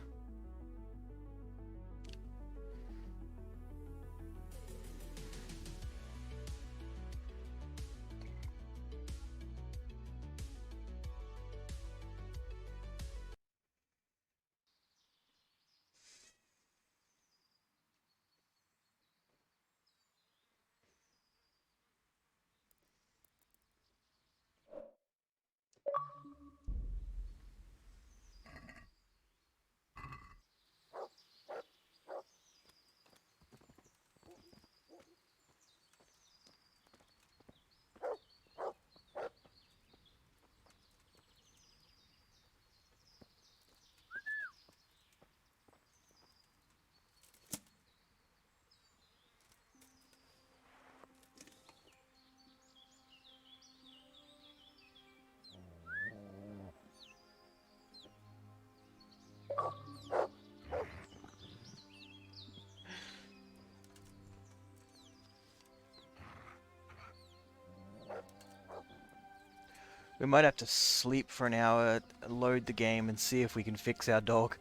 We might have to sleep for an hour, load the game, and see if we can fix our dog.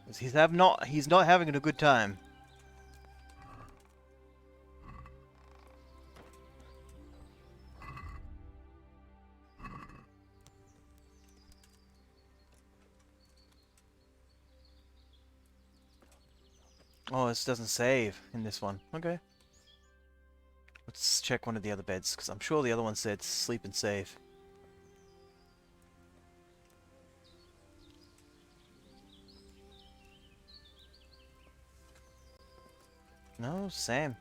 'Cause he's not having a good time. Oh, this doesn't save in this one. Okay. Let's check one of the other beds, because I'm sure the other one said sleep and save. No, Sam.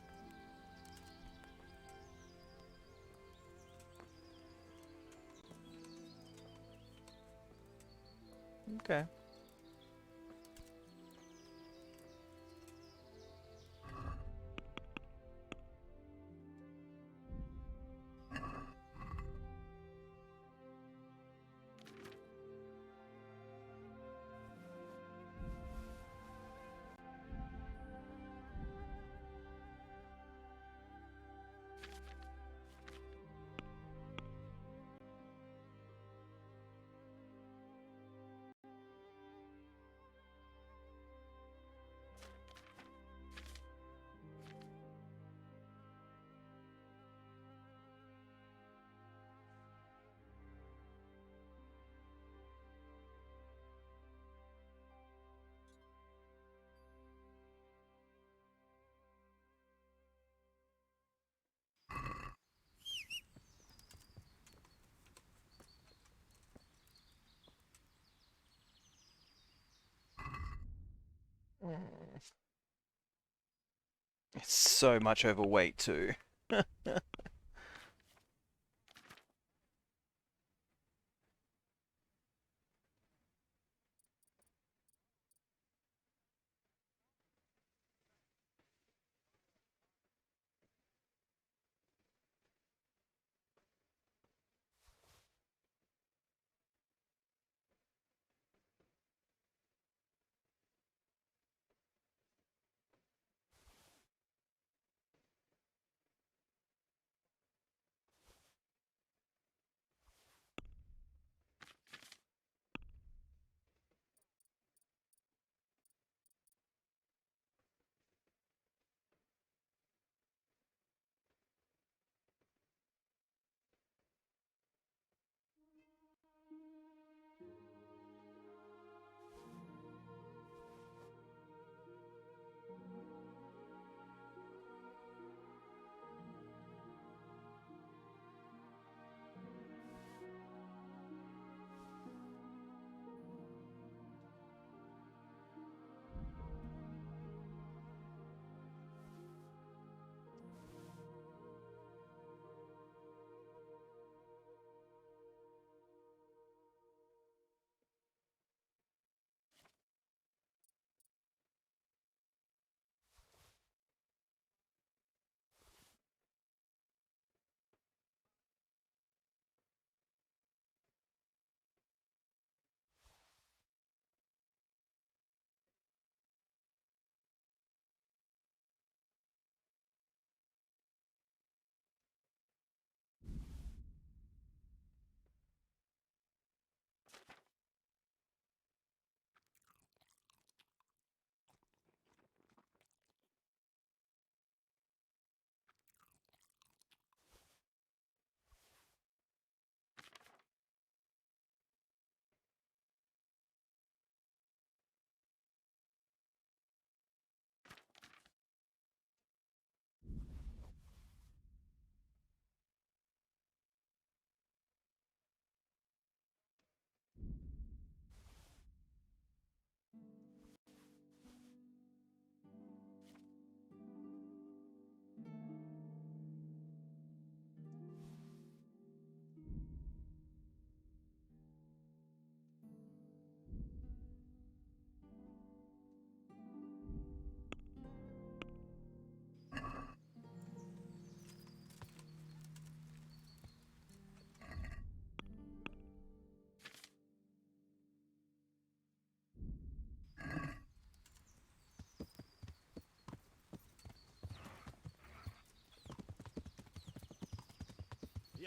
Okay. It's so much overweight too.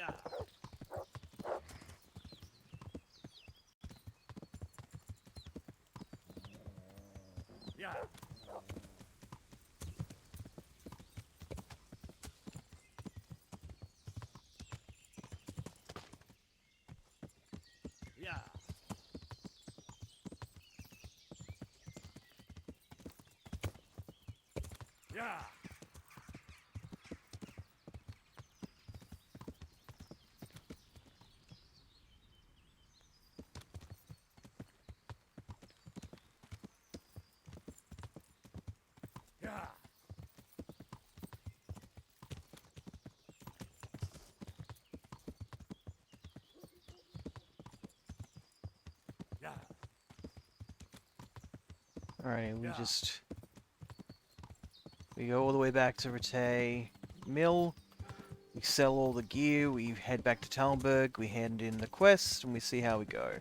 Yeah. Yeah. Yeah. Yeah. Yeah. Yeah. Alright, Yeah. we go all the way back to Rattay Mill. We sell all the gear, we head back to Talmberg, we hand in the quest, and we see how we go.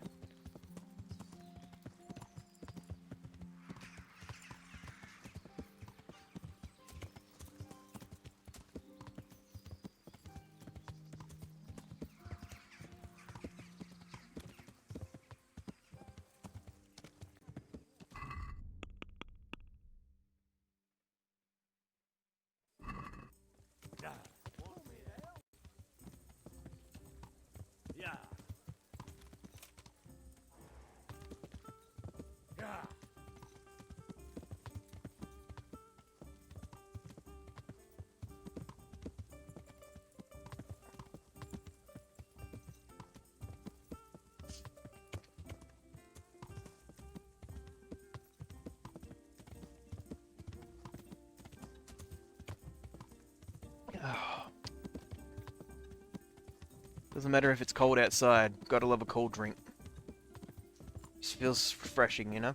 Yeah. Yeah. Yeah. Doesn't matter if it's cold outside, gotta love a cold drink. Just feels refreshing, you know?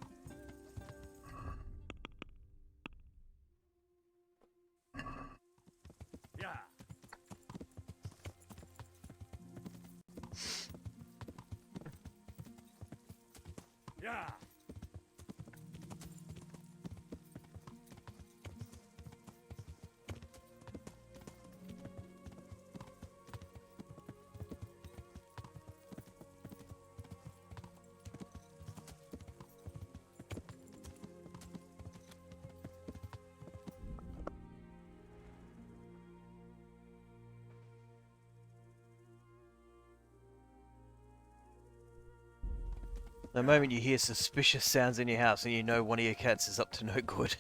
Yeah. Yeah. The moment you hear suspicious sounds in your house and you know one of your cats is up to no good.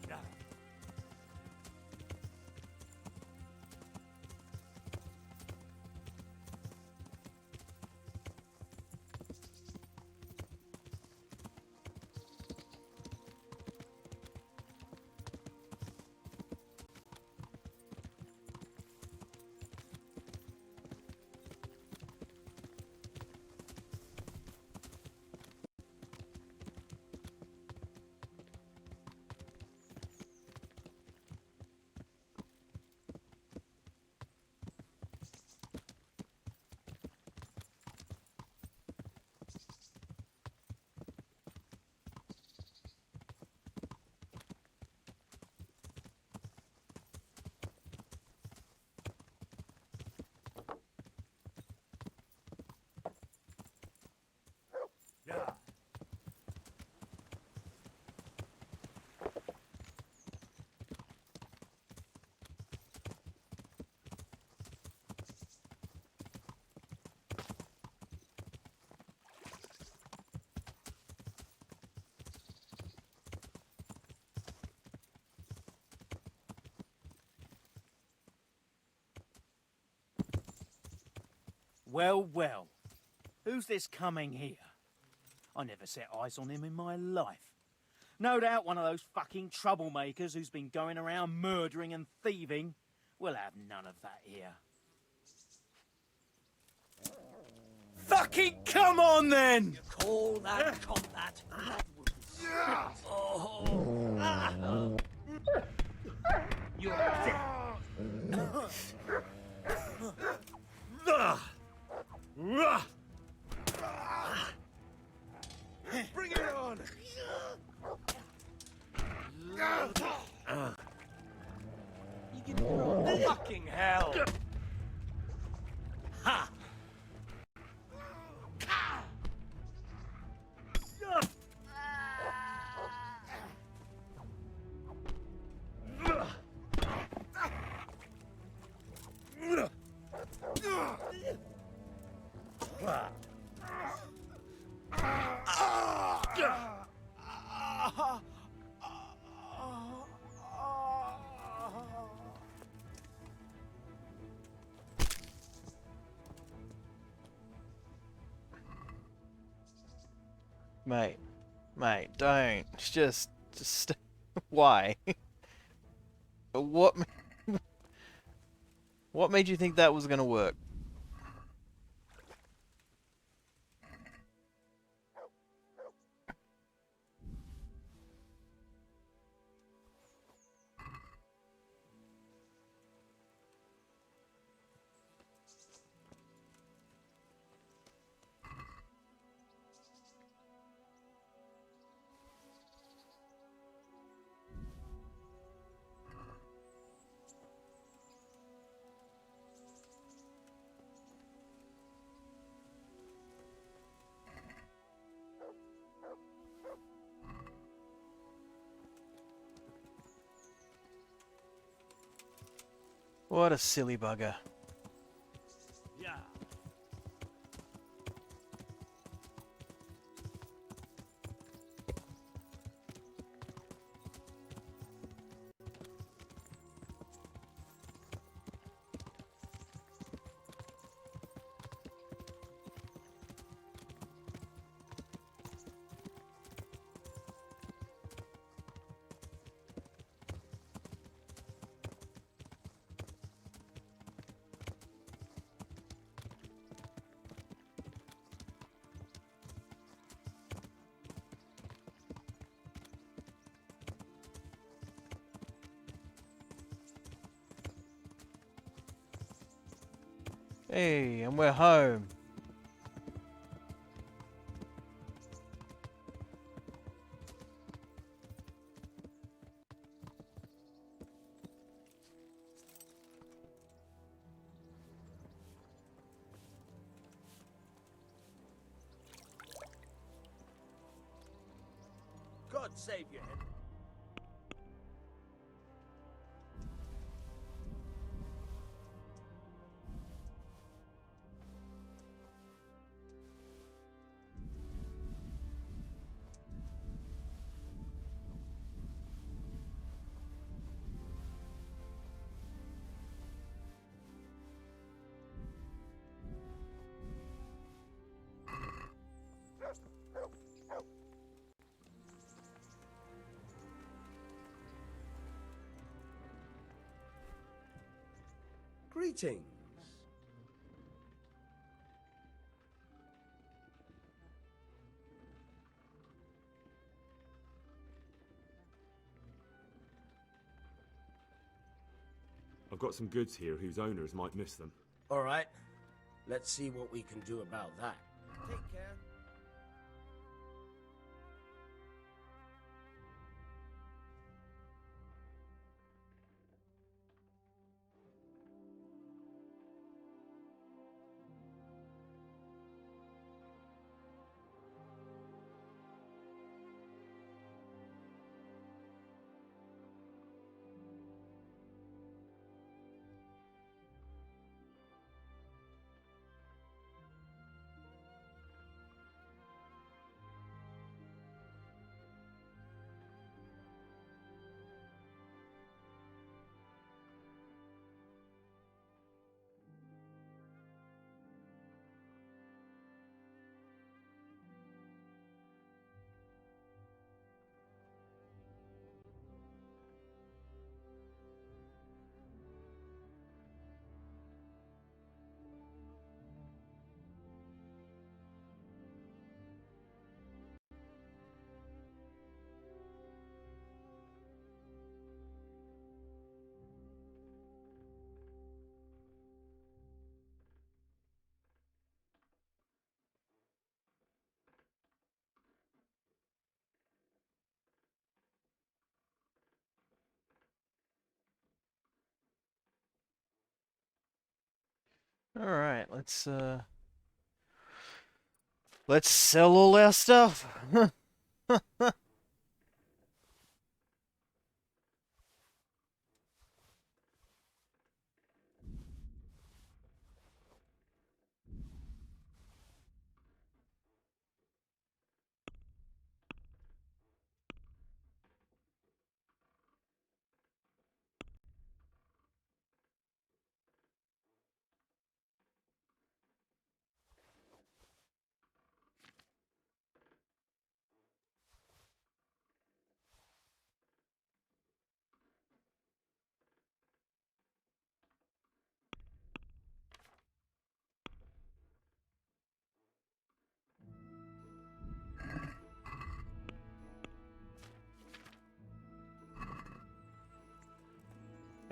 Yeah. Yeah. Well, well. Who's this coming here? I never set eyes on him in my life. No doubt one of those fucking troublemakers who's been going around murdering and thieving. We'll have none of that here. Fucking come on then! Call that combat. You're dead. Bring it on! Fucking hell. Ha! Mate, don't. Just why? What? What made you think that was gonna work? What a silly bugger. Yeah. Hey, and we're home. God save your head. Greetings. I've got some goods here whose owners might miss them. All right. Let's see what we can do about that. Take care. Alright, let's sell all our stuff.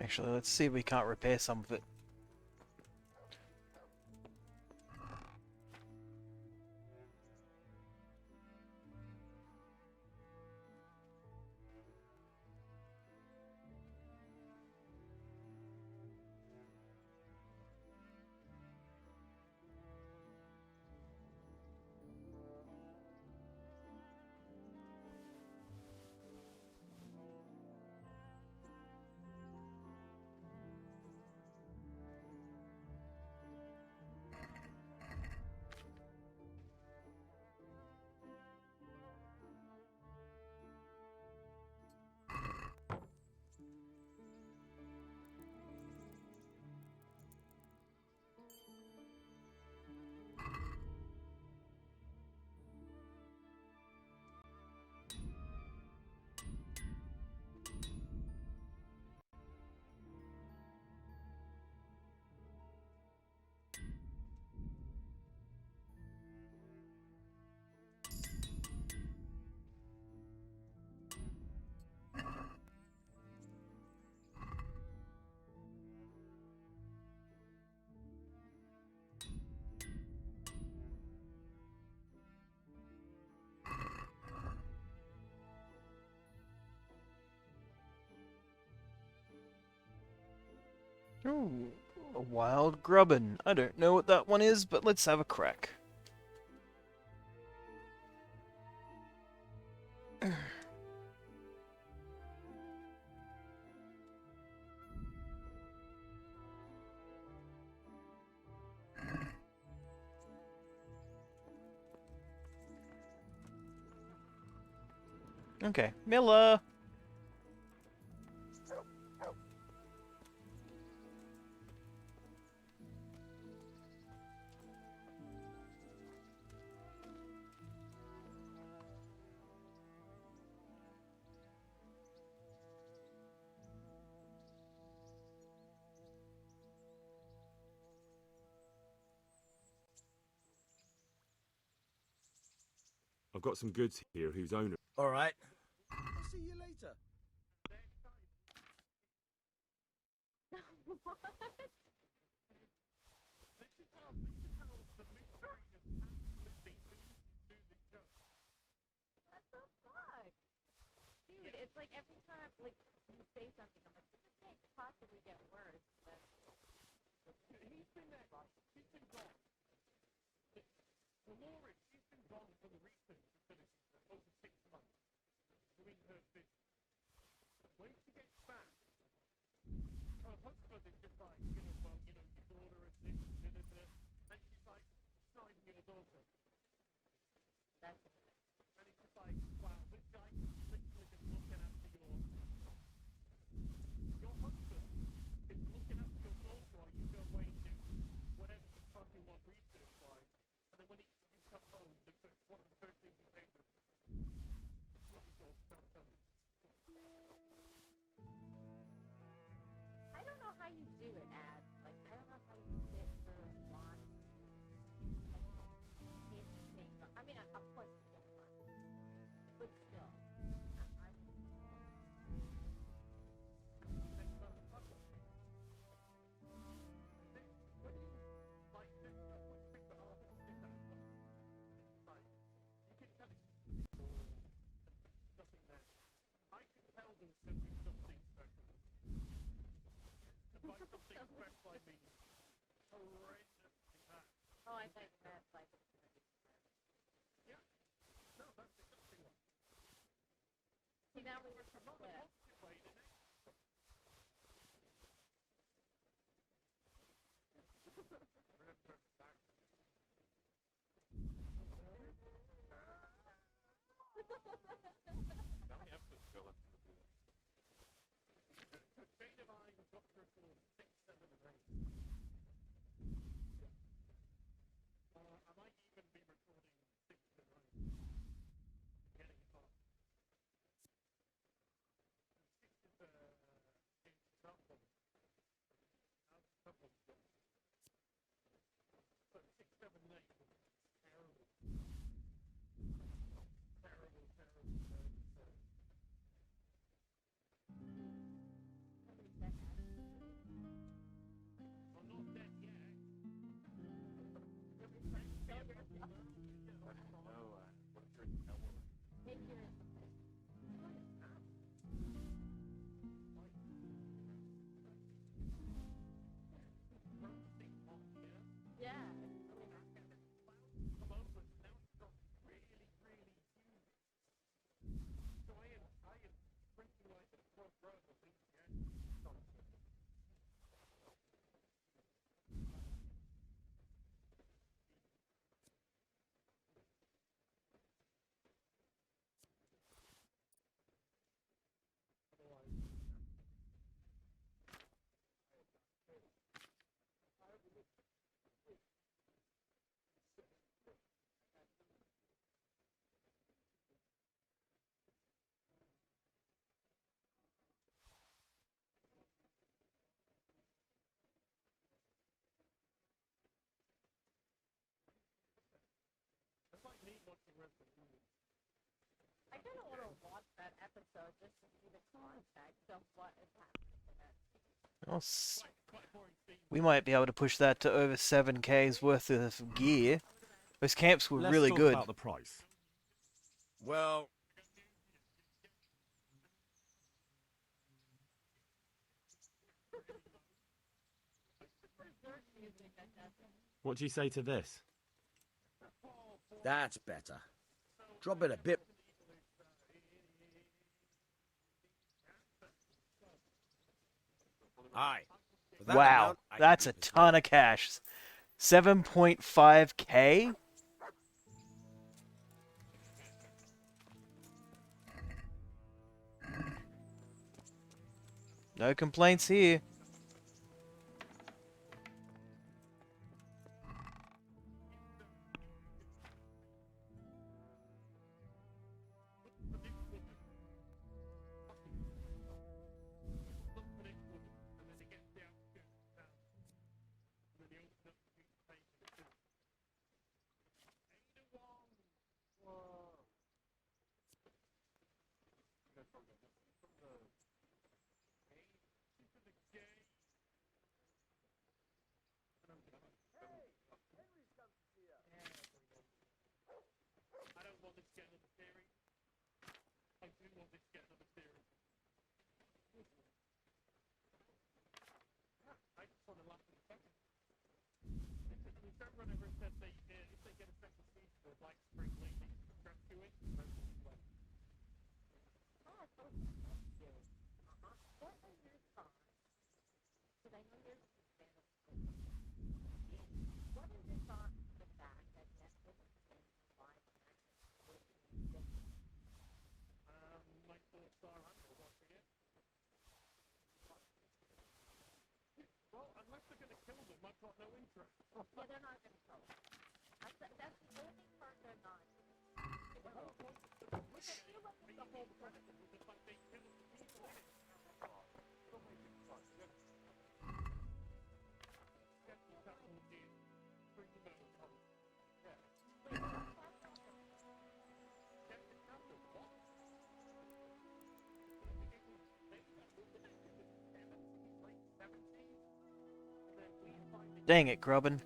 Actually, let's see if we can't repair some of it. Ooh, a wild grubbin. I don't know what that one is, but let's have a crack. Okay, Miller. I've got some goods here whose owner... All right. I'll see you later. What the fuck? Dude, it's like every time like you say something, I'm like, this can't possibly get worse. But... He's been there. He's been gone. Dolores, she's been gone from the recent facility for over 6 months, doing her business. When she gets back, her husband is just like, well, your daughter is this, and she's like, it's not even your daughter. That's And it's just like, wow, this guy is literally just looking after your husband is looking after your daughter while you go away and do whatever the fuck you want research-wise. And then when you come home, one of the first things you say to them, what your daughter's trying to tell you. I don't know how you do it, Ad. Like, I don't know how you sit for long. I mean, of course you get one. But still. I can tell them something special. And by something special, I mean horrendous. Oh, I thought you meant like. See, now we were split. I might even be recording 6 in a row. Getting it off. 6 is example. Couple. So 6, 7, and 8 was terrible. Terrible, terrible, terrible, terrible. I'm not dead yet. Yeah. So I am drinking like a front row of PCG. It's like me watching wrestling. I kind of want to watch that episode just to see the context of what is happening in it. Well, we might be able to push that to over 7K's worth of gear. Those camps were Let's really talk good. about the price. Well, What do you say to this? That's better. Drop it a bit. aye. Wow, that's a ton of cash. 7.5K? No complaints here. I don't want this to get another series. I do want this to get another series. I just want to laugh in a second. Remember whenever it said they, if they get a second season of like Spring League, they rescue it. Oh, so what are your thoughts? Because I know you're a big fan of what are your thoughts on the fact that Netflix is live action? My thoughts are I'm not watching it. Well, unless they're going to kill them, I've got no interest. Yeah, they're not going to kill them. That's the only part they're not. Which I feel like is the whole premise. It's like they kill the people in it. Dang it, Grubbin.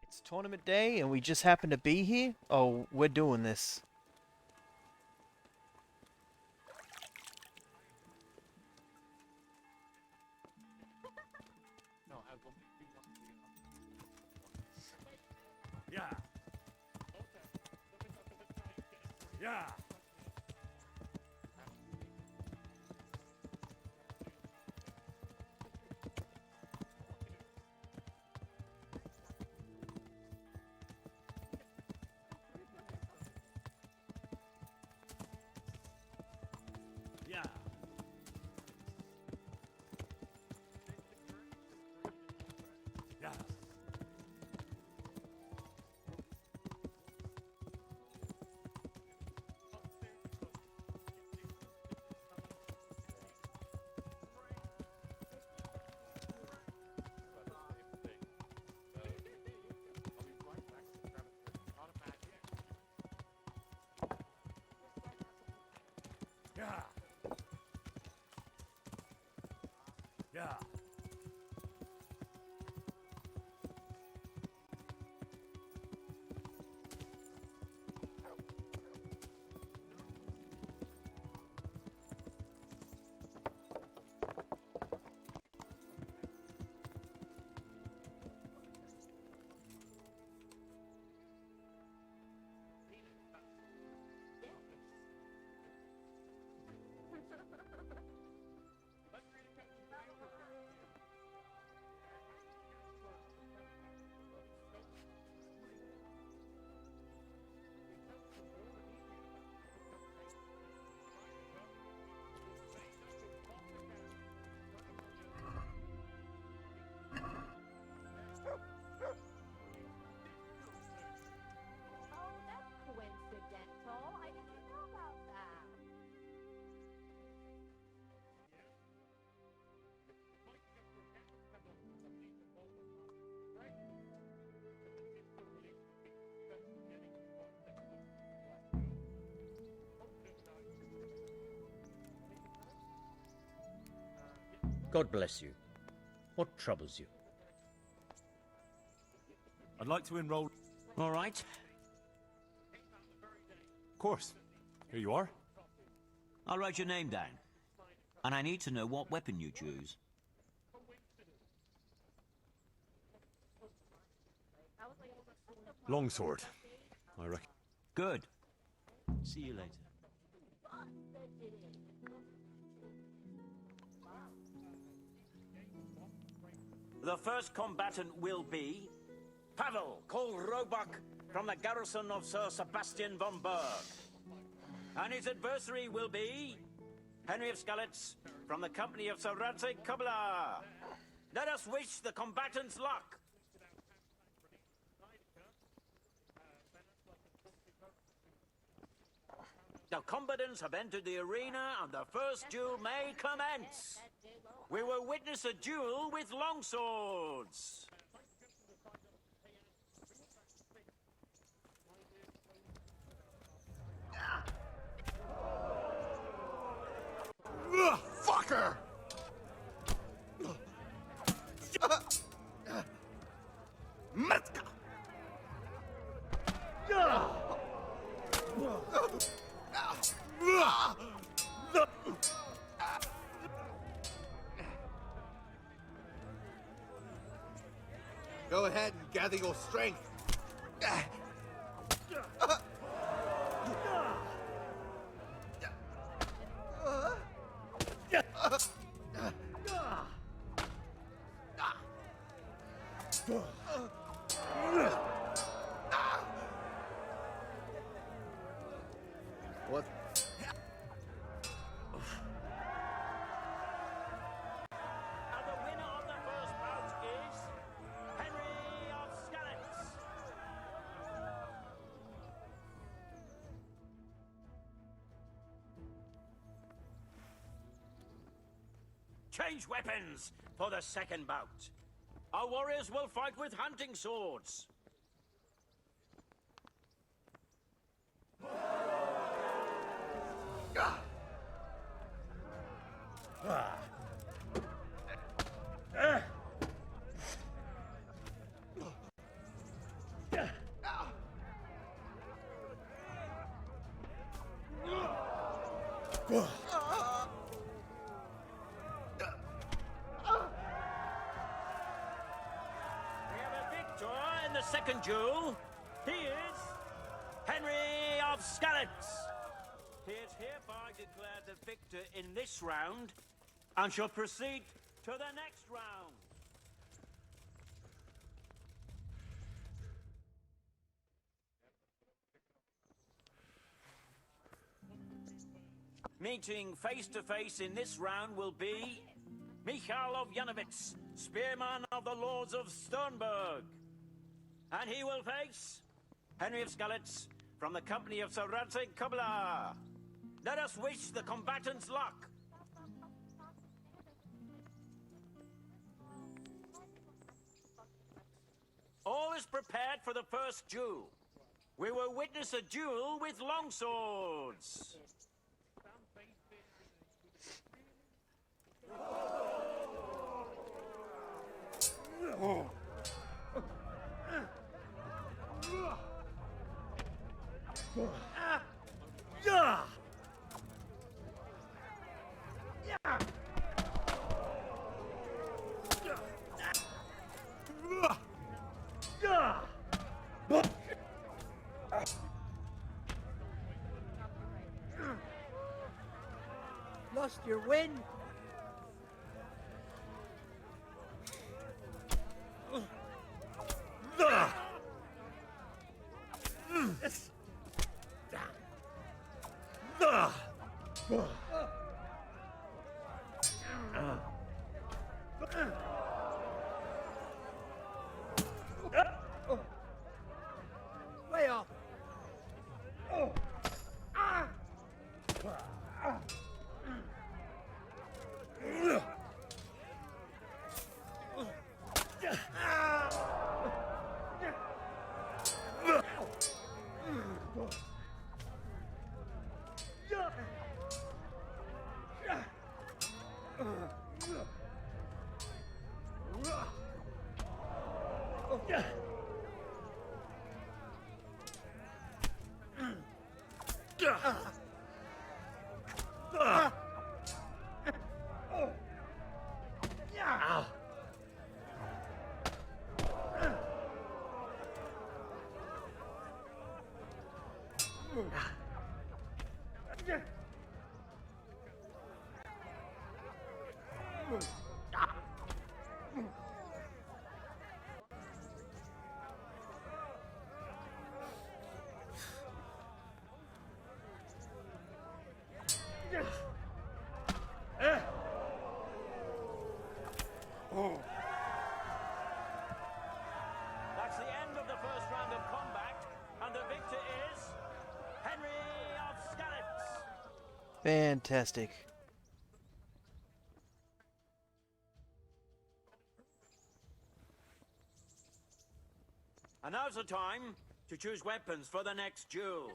It's tournament day and we just happen to be here? Oh, we're doing this. Yeah. Yeah. Yeah. Yeah. Yeah. Yeah. Oh, that's coincidental. I didn't know about that. God bless you. What troubles you? I'd like to enroll. All right. Of course. Here you are. I'll write your name down. And I need to know what weapon you choose. Longsword, I reckon. Good. See you later. The first combatant will be Pavel, called Roebuck, from the garrison of Sir Sebastian von Berg. And his adversary will be Henry of Skalitz, from the company of Sir Radzig Kobyla. Let us wish the combatants luck. The combatants have entered the arena and the first duel may commence. We will witness a duel with longswords. Fucker! Metka! Go ahead and gather your strength. What? And the winner of the first bout is Henry of Skalitz. Change weapons for the second bout. Our warriors will fight with hunting swords. We have a victor in the second duel. He is Henry of Skalitz. He is hereby declared the victor in this round and shall proceed to the next round. Meeting face to face in this round will be Michal of Janovitz, spearman of the Lords of Sternberg. And he will face Henry of Skalitz from the company of Sir Radzig Kobyla. Let us wish the combatants luck. All is prepared for the first duel. We will witness a duel with longswords. Lost your wind? Way off. That's the end of the first round of combat, and the victor is Henry of Skalitz. Fantastic. And now's the time to choose weapons for the next duel.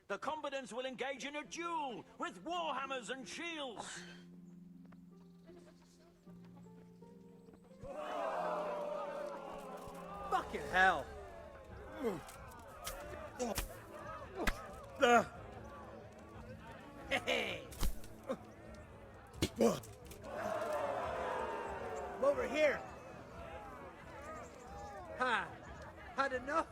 The combatants will engage in a duel with warhammers and shields. Fucking hell. Hey. Over here. Ha. Had enough?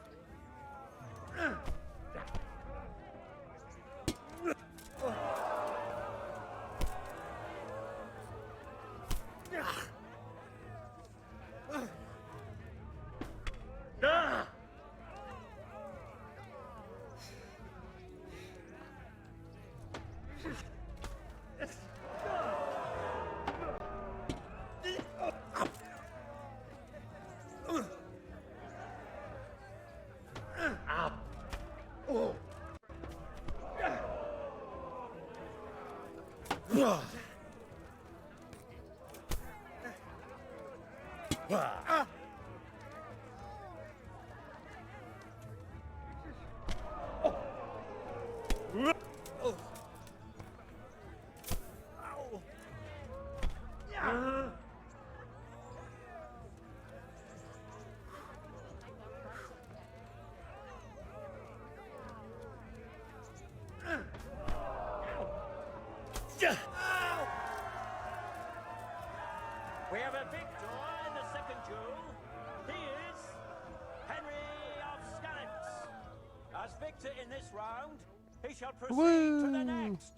accepts it in this round, he shall proceed to the Woo! next.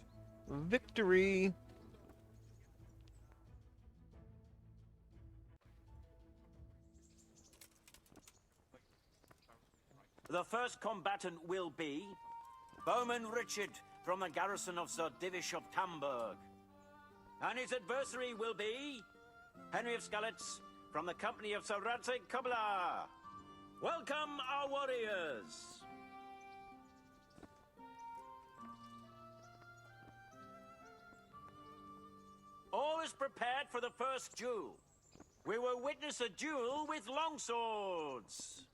Victory! The first combatant will be Bowman Richard from the garrison of Sir Divish of Tamburg. And his adversary will be Henry of Skalitz from the company of Sir Radzig Kubla. Welcome, our warriors! All is prepared for the first duel. We will witness a duel with longswords.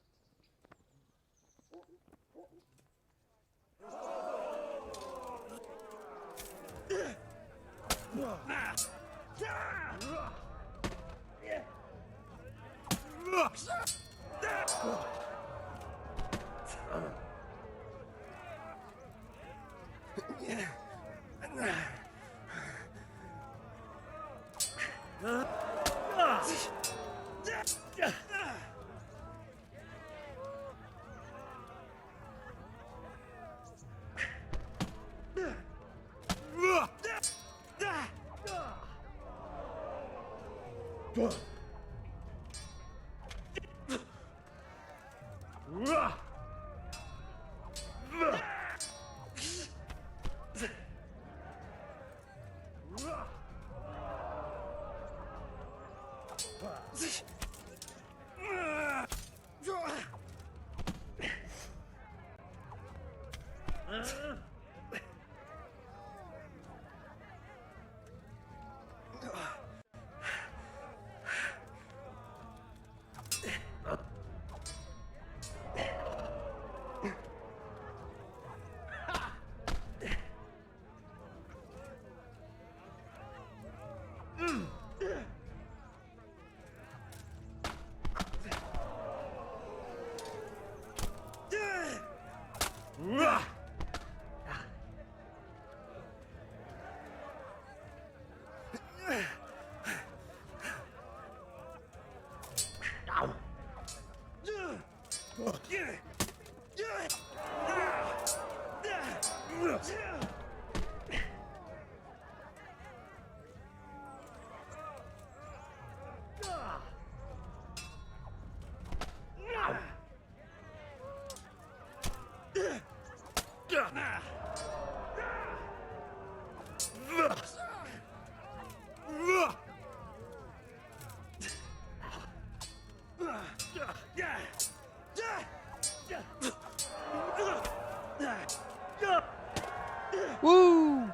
Woo! And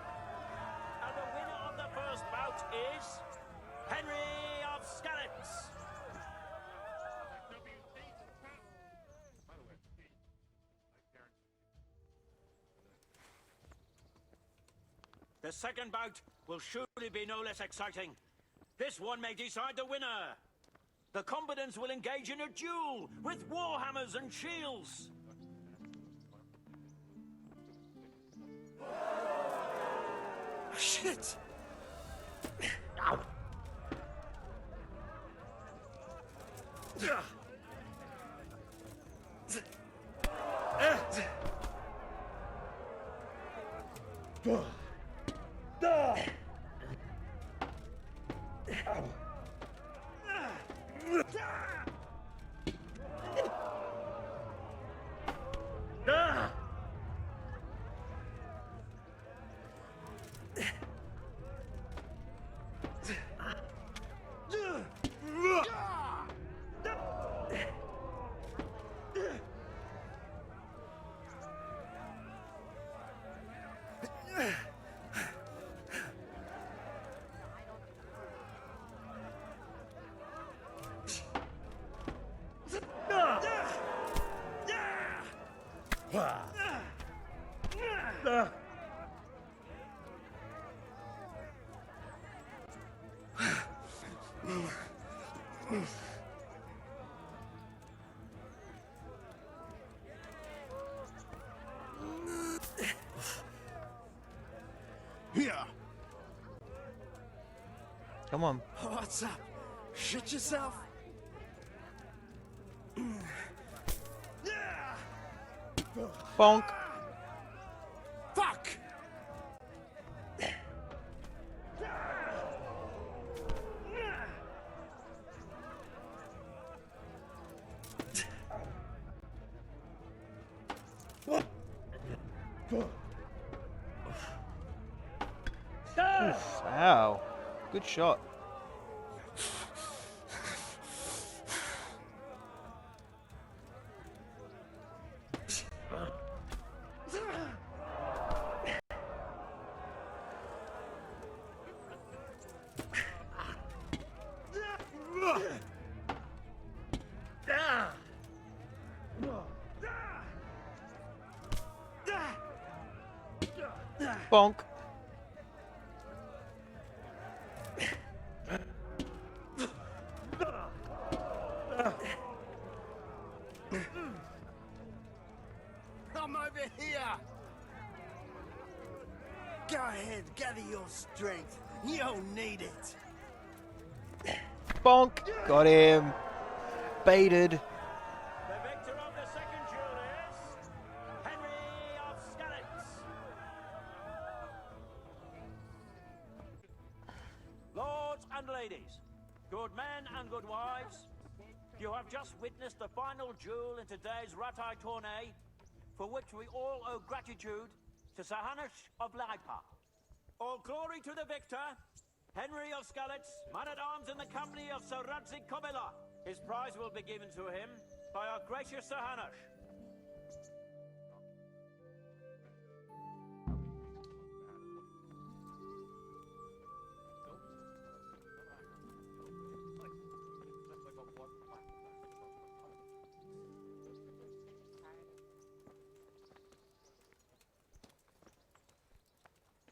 the winner of the first bout is Henry of Skalitz. The second bout will surely be no less exciting. This one may decide the winner. The combatants will engage in a duel with warhammers and shields. Shit! Ow. Here. Come on. What's up? Shit yourself? Bonk. Good shot. Bonk. Come over here! Go ahead, gather your strength. You'll need it. Bonk. Got him. Baited. The victor of the second duel is Henry of Skalitz. Lords and ladies, good men and good wives, you have just witnessed the final duel in today's Ratai tourney, for which we all owe gratitude to Sir Hanush of leipa. All glory to the victor, Henry of Skalitz, man-at-arms in the company of Sir Radzik Kobila. His prize will be given to him by our gracious Sir Hanush.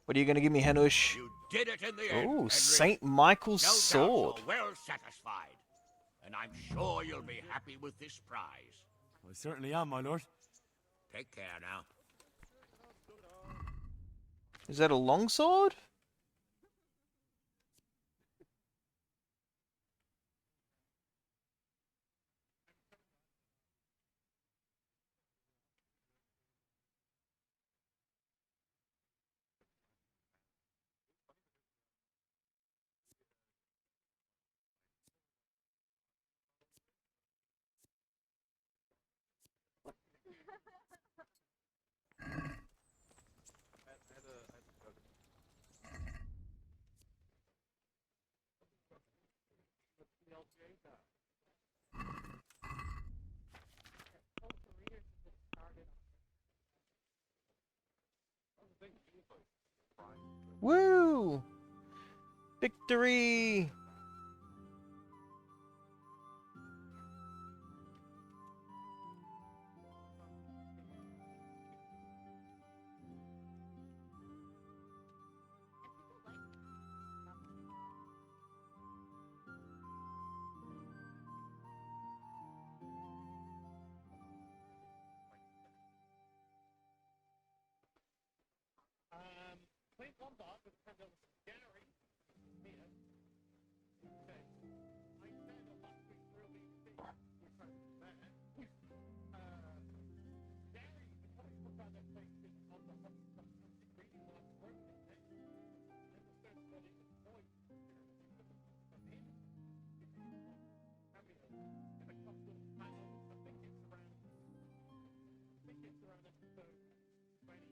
What are you going to give me, Hanush? You did it in the end, Oh, Henry. St. Michael's No doubt sword. you're well satisfied, and I'm sure you'll be happy with this prize. I certainly am, my lord. Take care now. Is that a long sword? Woo! Victory! Please one bar with Gary here. Okay. I said on last week's Real BBC, which I was there, Gary, the comic book adaptation of the Hot Fantastic reading while I was working it, and the first one in the point, from him, cameo, in a couple of panels, I think it's around episode 20.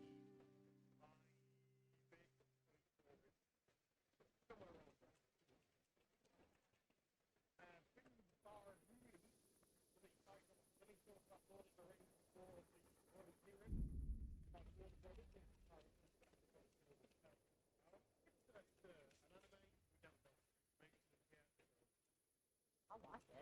I'll watch it.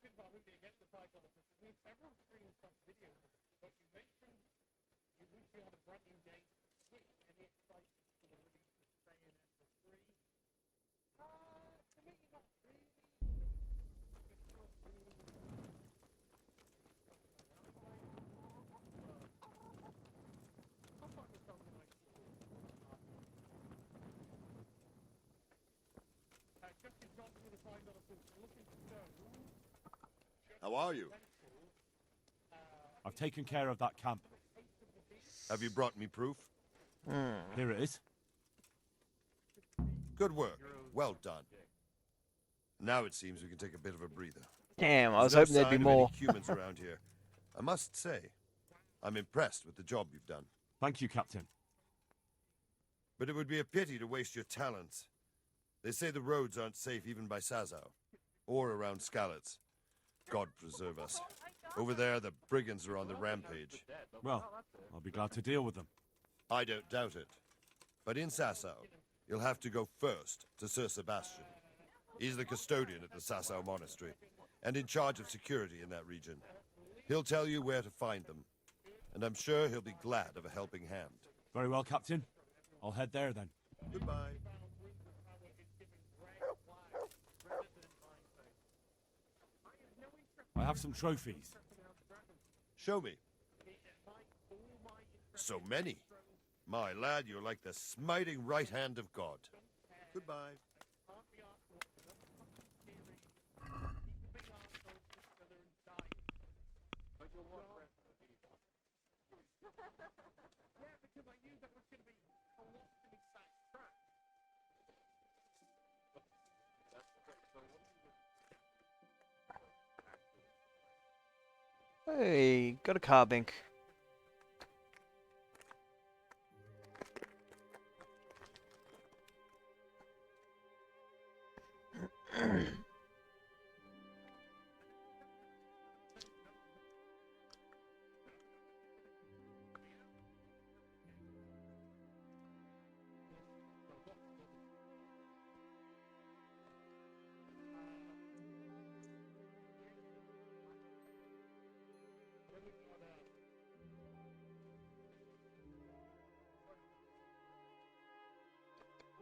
Think about moving against the title of this. We have several screenshot videos, but you mentioned you wish you had a brand new game Switch. Any excitement for the release of Bayonetta 3? To me, not really. It's not really. I'll find myself in my Justin Johnson with a $5 looking to go. How are you? I've taken care of that camp. Have you brought me proof? Here it is. Good work. Well done. Now it seems we can take a bit of a breather. Damn, I was There's hoping no there'd be sign of any more. humans around here. I must say, I'm impressed with the job you've done. Thank you, Captain. But it would be a pity to waste your talents. They say the roads aren't safe even by Sazau, or around Skalitz. God preserve us. Over there, the brigands are on the rampage. Well, I'll be glad to deal with them. I don't doubt it. But in Sasau, you'll have to go first to Sir Sebastian. He's the custodian at the Sasau Monastery, and in charge of security in that region. He'll tell you where to find them, and I'm sure he'll be glad of a helping hand. Very well, Captain. I'll head there then. Goodbye. I have some trophies. Show me. So many. My lad, you're like the smiting right hand of God. Goodbye. Yeah, because I knew that was going to be a colossally sacked track. Hey, got a carbink.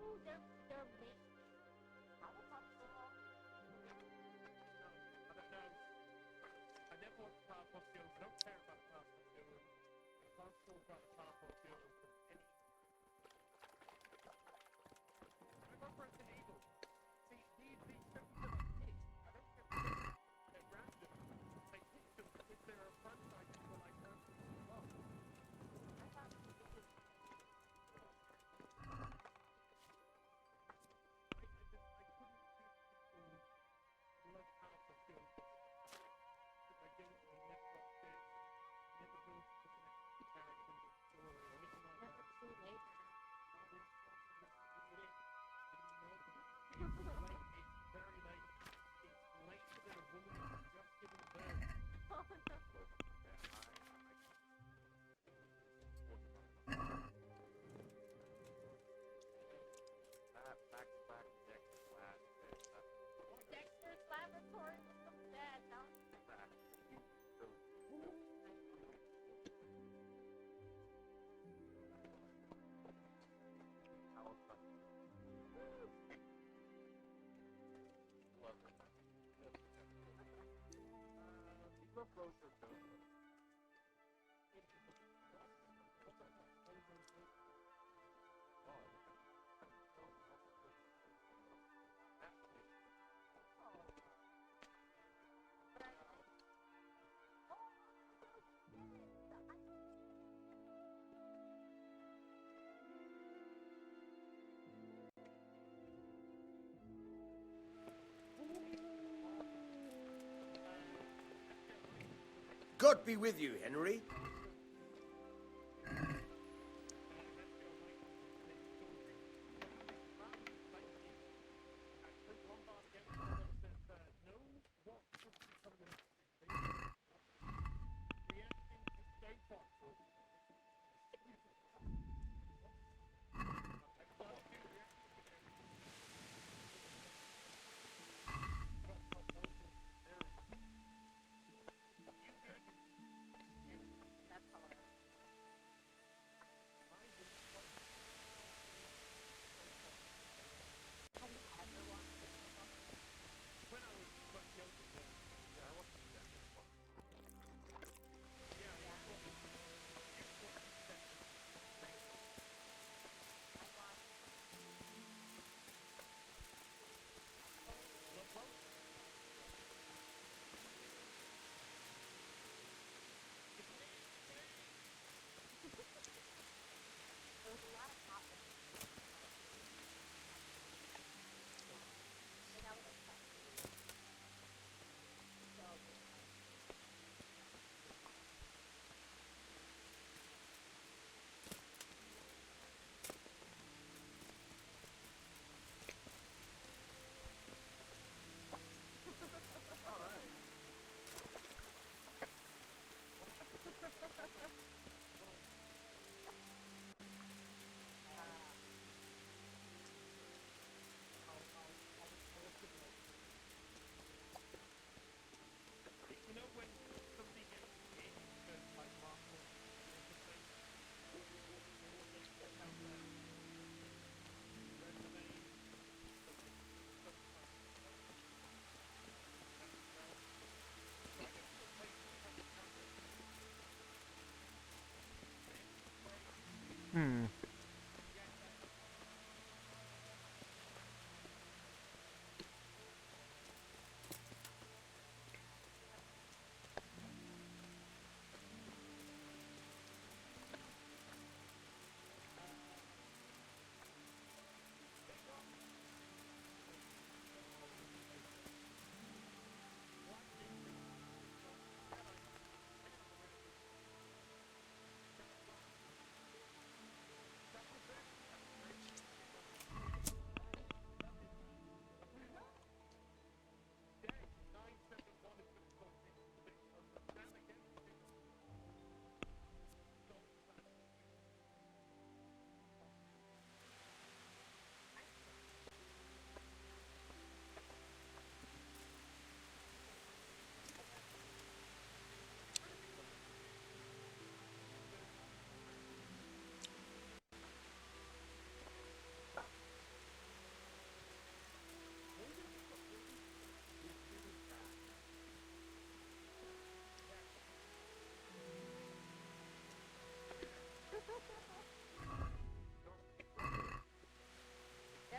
Ooh, they're big. How about the wall? I don't know. I never watched Powerful Skills. I don't care about Powerful Skills. I can't talk about the Powerful Skills from any... I remember Resident Evil. See, these films are like hits. I don't care if they're random. They hit them if they're a franchise people like well. I thought this was love Powerful Skills. But they didn't, they never got fit. Never built the connection to characters or story or anything like that. too late now. It's very late. It's later than a woman who's just given birth. Oh no. Dexter's Laboratory was so bad, now God be with you, Henry.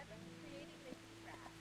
I've been creating this trap.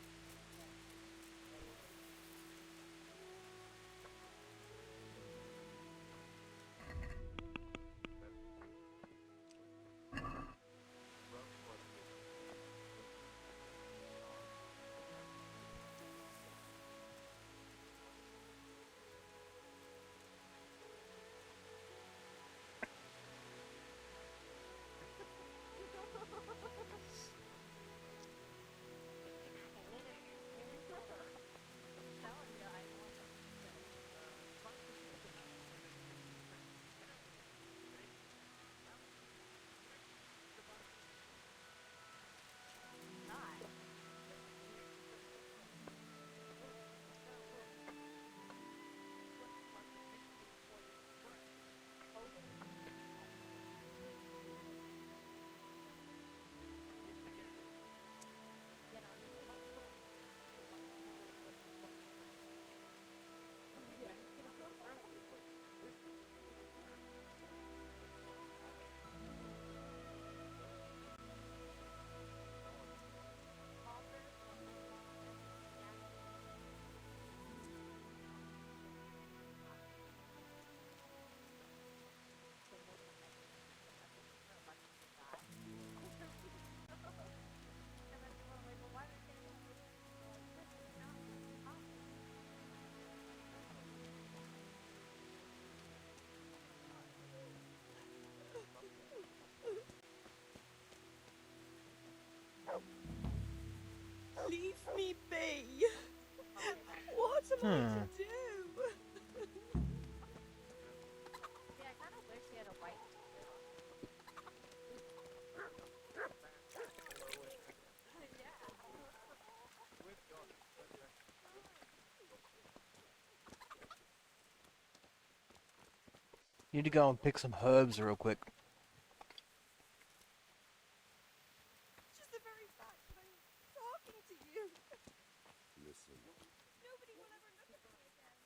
Leave me be. What am I to do? See, I kind of wish he had a white t-shirt on. You need to go and pick some herbs real quick. Just the very fact that I'm talking to you. Listen. Nobody will ever look at me again.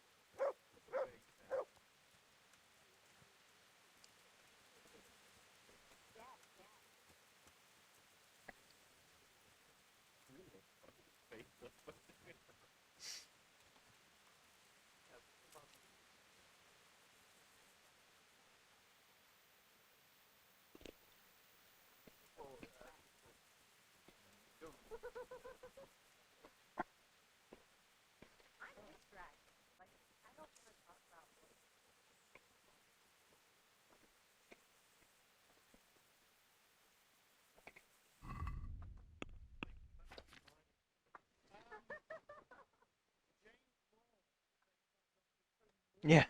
I'm distracted. Like, I don't want to talk about what. Yeah.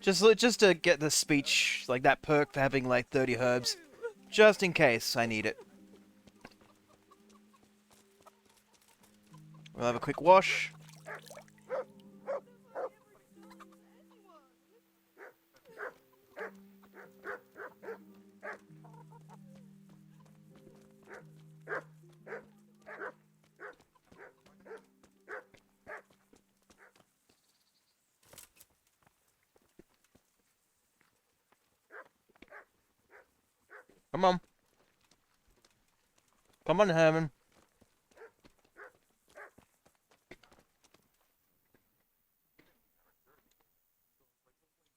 Just to get the speech, like that perk for having like 30 herbs. Just in case I need it. We'll have a quick wash. Come on. Come on, Herman.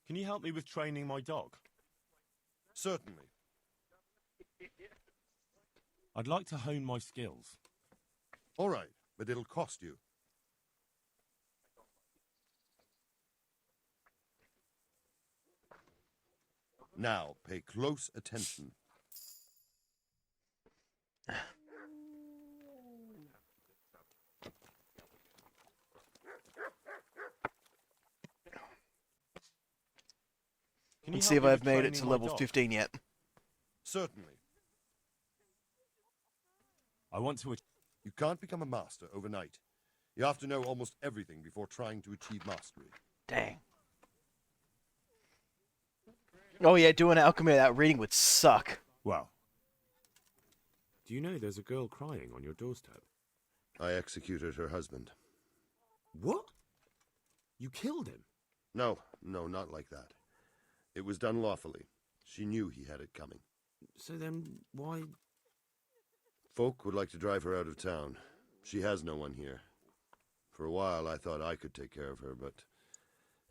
Can you help me with training my dog? Certainly. I'd like to hone my skills. All right, but it'll cost you. Now, pay close attention. Let's see if I've made it to level 15 yet. Certainly. I want to... You can't become a master overnight. You have to know almost everything before trying to achieve mastery. Dang. Oh yeah, doing alchemy without reading would suck. Well, do you know there's a girl crying on your doorstep? I executed her husband. What? You killed him? No, not like that. It was done lawfully. She knew he had it coming. So then, why... Folk would like to drive her out of town. She has no one here. For a while, I thought I could take care of her, but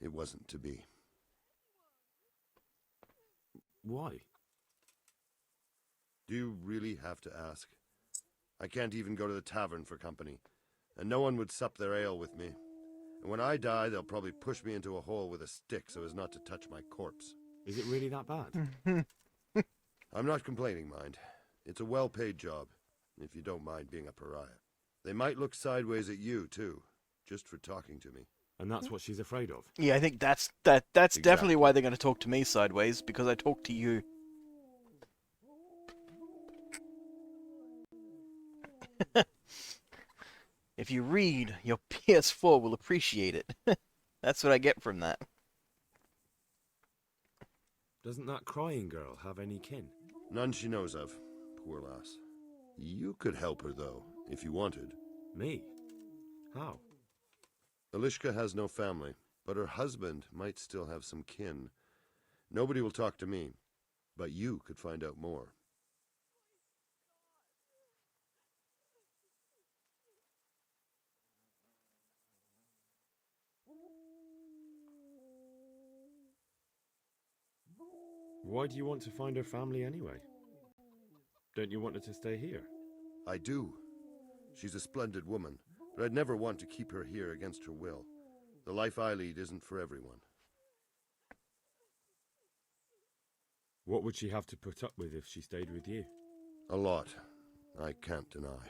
it wasn't to be. Why? Do you really have to ask? I can't even go to the tavern for company, and no one would sup their ale with me. And when I die, they'll probably push me into a hole with a stick so as not to touch my corpse. Is it really that bad? I'm not complaining, mind. It's a well-paid job, if you don't mind being a pariah. They might look sideways at you, too, just for talking to me. And that's what she's afraid of? Yeah, I think that's definitely why they're going to talk to me sideways, because I talk to you. If you read, your PS4 will appreciate it. That's what I get from that. Doesn't that crying girl have any kin? None she knows of. Poor lass. You could help her, though, if you wanted. Me? How? Elishka has no family, but her husband might still have some kin. Nobody will talk to me, but you could find out more. Why do you want to find her family anyway? Don't you want her to stay here? I do. She's a splendid woman, but I'd never want to keep her here against her will. The life I lead isn't for everyone. What would she have to put up with if she stayed with you? A lot. I can't deny.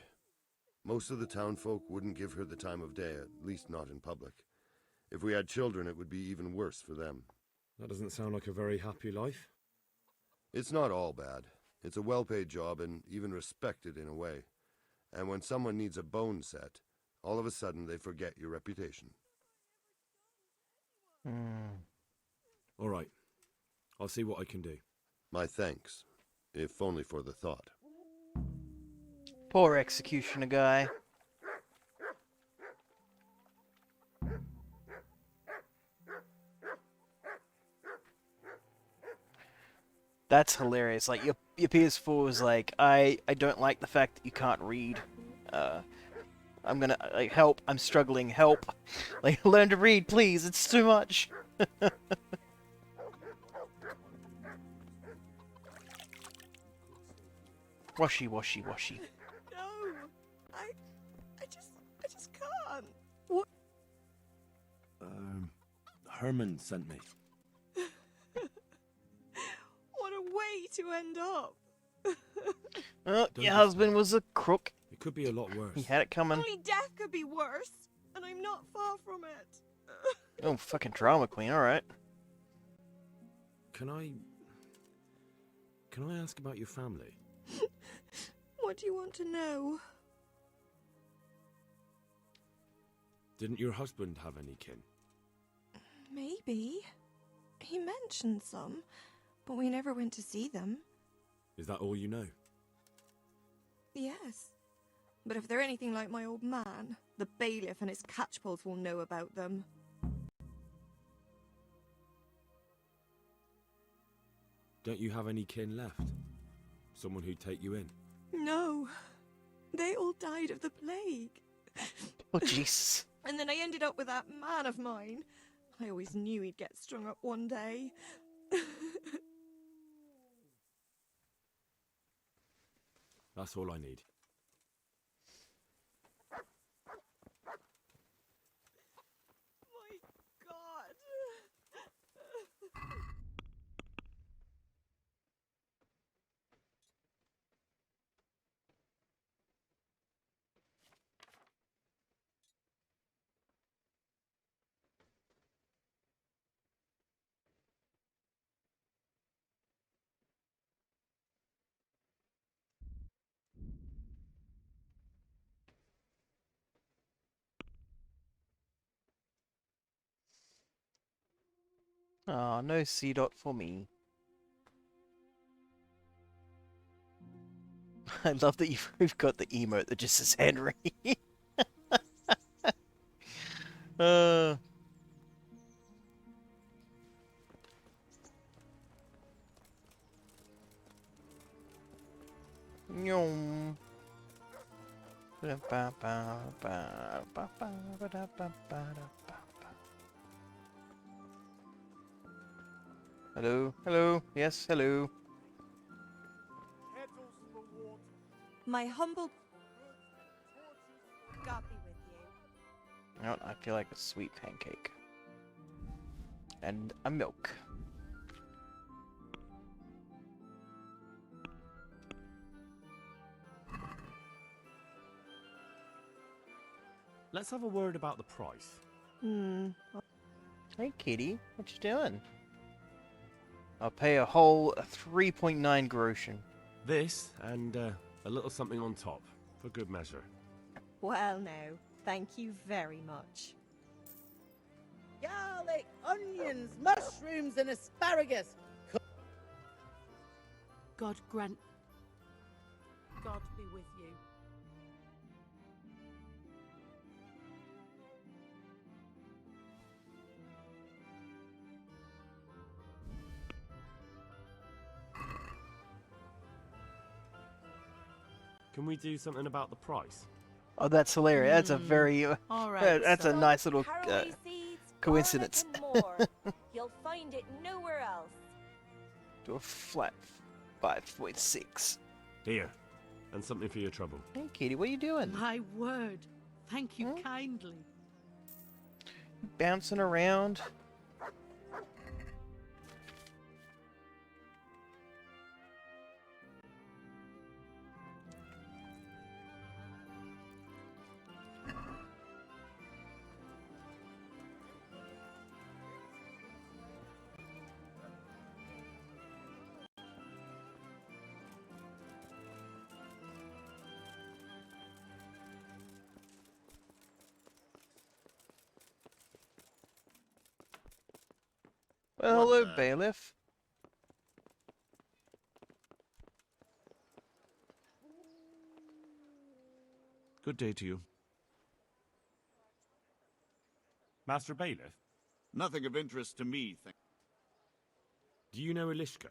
Most of the townfolk wouldn't give her the time of day, at least not in public. If we had children, it would be even worse for them. That doesn't sound like a very happy life. It's not all bad. It's a well-paid job and even respected in a way. And when someone needs a bone set, all of a sudden they forget your reputation. All right. I'll see what I can do. My thanks, if only for the thought. Poor executioner guy. That's hilarious. Like your PS4 is like, I don't like the fact that you can't read. I'm gonna like help. I'm struggling. Help. Like learn to read, please. It's too much. Washy, washy, washy. No, I just can't. What? Herman sent me. What a way to end up. Well, your husband was a crook. It could be a lot worse. He had it coming. Only death could be worse, and I'm not far from it. Oh, fucking drama queen. All right. Can I ask about your family? What do you want to know? Didn't your husband have any kin? Maybe. He mentioned some, but we never went to see them. Is that all you know? Yes. But if they're anything like my old man, the bailiff and his catchpolls will know about them. Don't you have any kin left? Someone who'd take you in? No. They all died of the plague. Oh, Jesus. And then I ended up with that man of mine. I always knew he'd get strung up one day. That's all I need. My God. Oh, no C dot for me. I love that you've got the emote that just says Henry. Nyom. Hello, hello, yes, hello. My humble... God be with you. You know what, I feel like a sweet pancake. And a milk. Let's have a word about the price. Hey, kitty, what you doing? I'll pay a whole 3.9 groschen. This, and a little something on top, for good measure. Well, no. Thank you very much. Garlic, onions, mushrooms, and asparagus. God grant. God be with you. Can we do something about the price? Oh, that's hilarious. That's a very... All right, that's a nice little Caraway seeds, coincidence. garlic, and more. You'll find it nowhere else. To a flat 5.6. Here, and something for your trouble. Hey, kitty, what are you doing? My word. Thank you kindly. Bouncing around. Well, hello, bailiff. Good day to you. Master Bailiff? Nothing of interest to me, thank Do you know Elishka?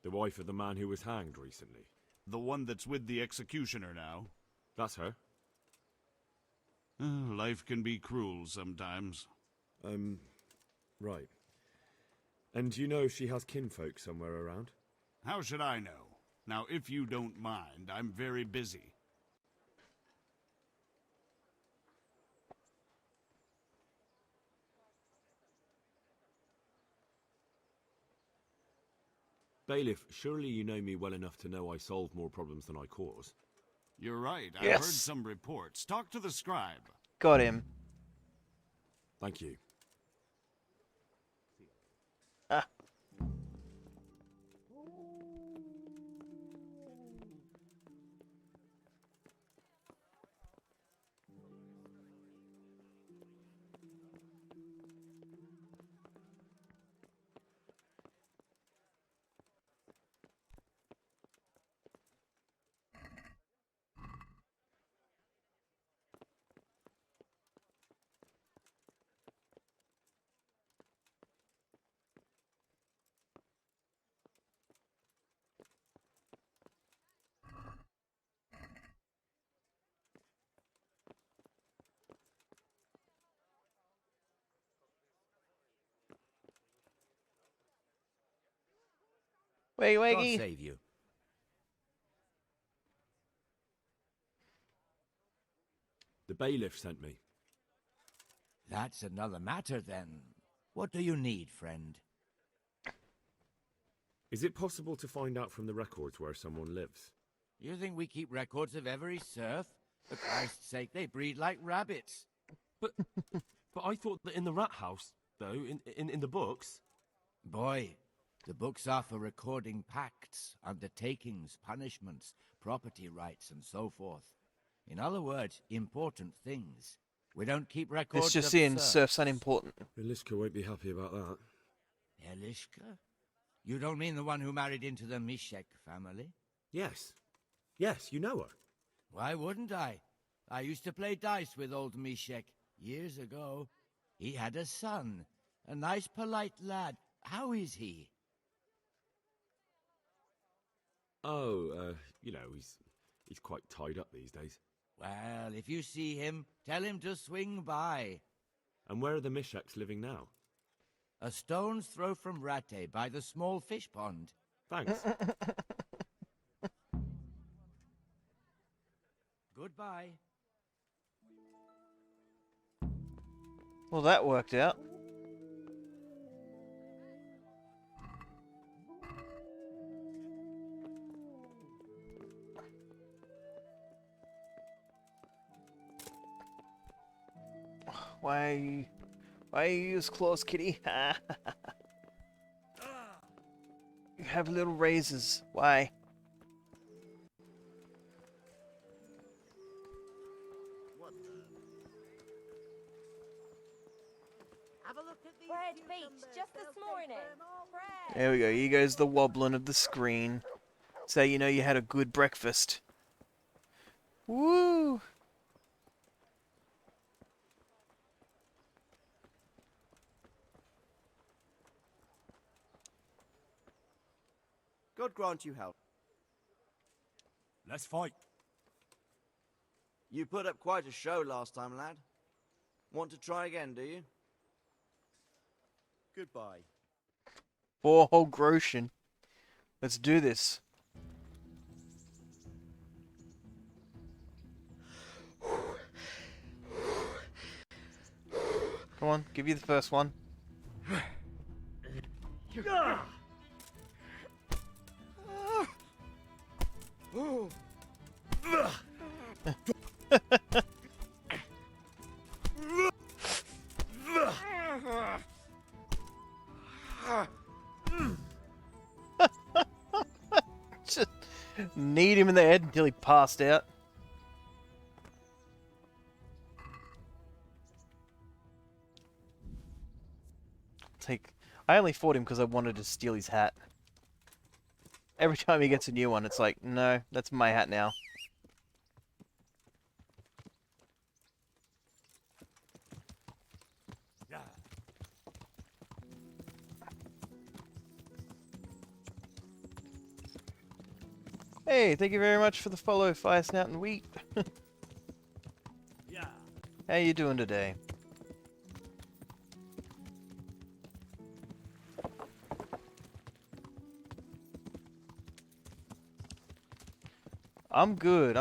The wife of the man who was hanged recently? The one that's with the executioner now? That's her. Life can be cruel sometimes. Right. And you know she has kinfolk somewhere around? How should I know? Now, if you don't mind, I'm very busy. Bailiff, surely you know me well enough to know I solve more problems than I cause. You're right. Yes. I've heard some reports. Talk to the scribe. Got him. Thank you. Ah. Wait, God wait. save you. The bailiff sent me. That's another matter, then. What do you need, friend? Is it possible to find out from the records where someone lives? You think we keep records of every serf? For Christ's sake, they breed like rabbits. But I thought that in the rat house, though, in the books... Boy, the books are for recording pacts, undertakings, punishments, property rights, and so forth. In other words, important things. We don't keep records It's just of in serfs. serfs unimportant. Elishka won't be happy about that. Elishka? You don't mean the one who married into the Mishek family? Yes. Yes, you know her. Why wouldn't I? I used to play dice with old Mishek years ago. He had a son, a nice, polite lad. How is he? Oh, you know, he's quite tied up these days. Well, if you see him, tell him to swing by. And where are the Mishaks living now? A stone's throw from Ratte by the small fish pond. Thanks. Goodbye. Well, that worked out. Why you use claws, kitty? You have little razors. Why? Bread baked just this morning. Bread. There we go. Here goes the wobbling of the screen. So you know you had a good breakfast. Woo! God grant you health. Let's fight. You put up quite a show last time, lad. Want to try again, do you? Goodbye. For a whole Groshen. Let's do this. Come on, give you the first one. Just kneed him in the head until he passed out. I only fought him because I wanted to steal his hat. Every time he gets a new one, it's like, no, that's my hat now. Hey, thank you very much for the follow, Fire Snout and Wheat. Yeah. How you doing today? I'm good.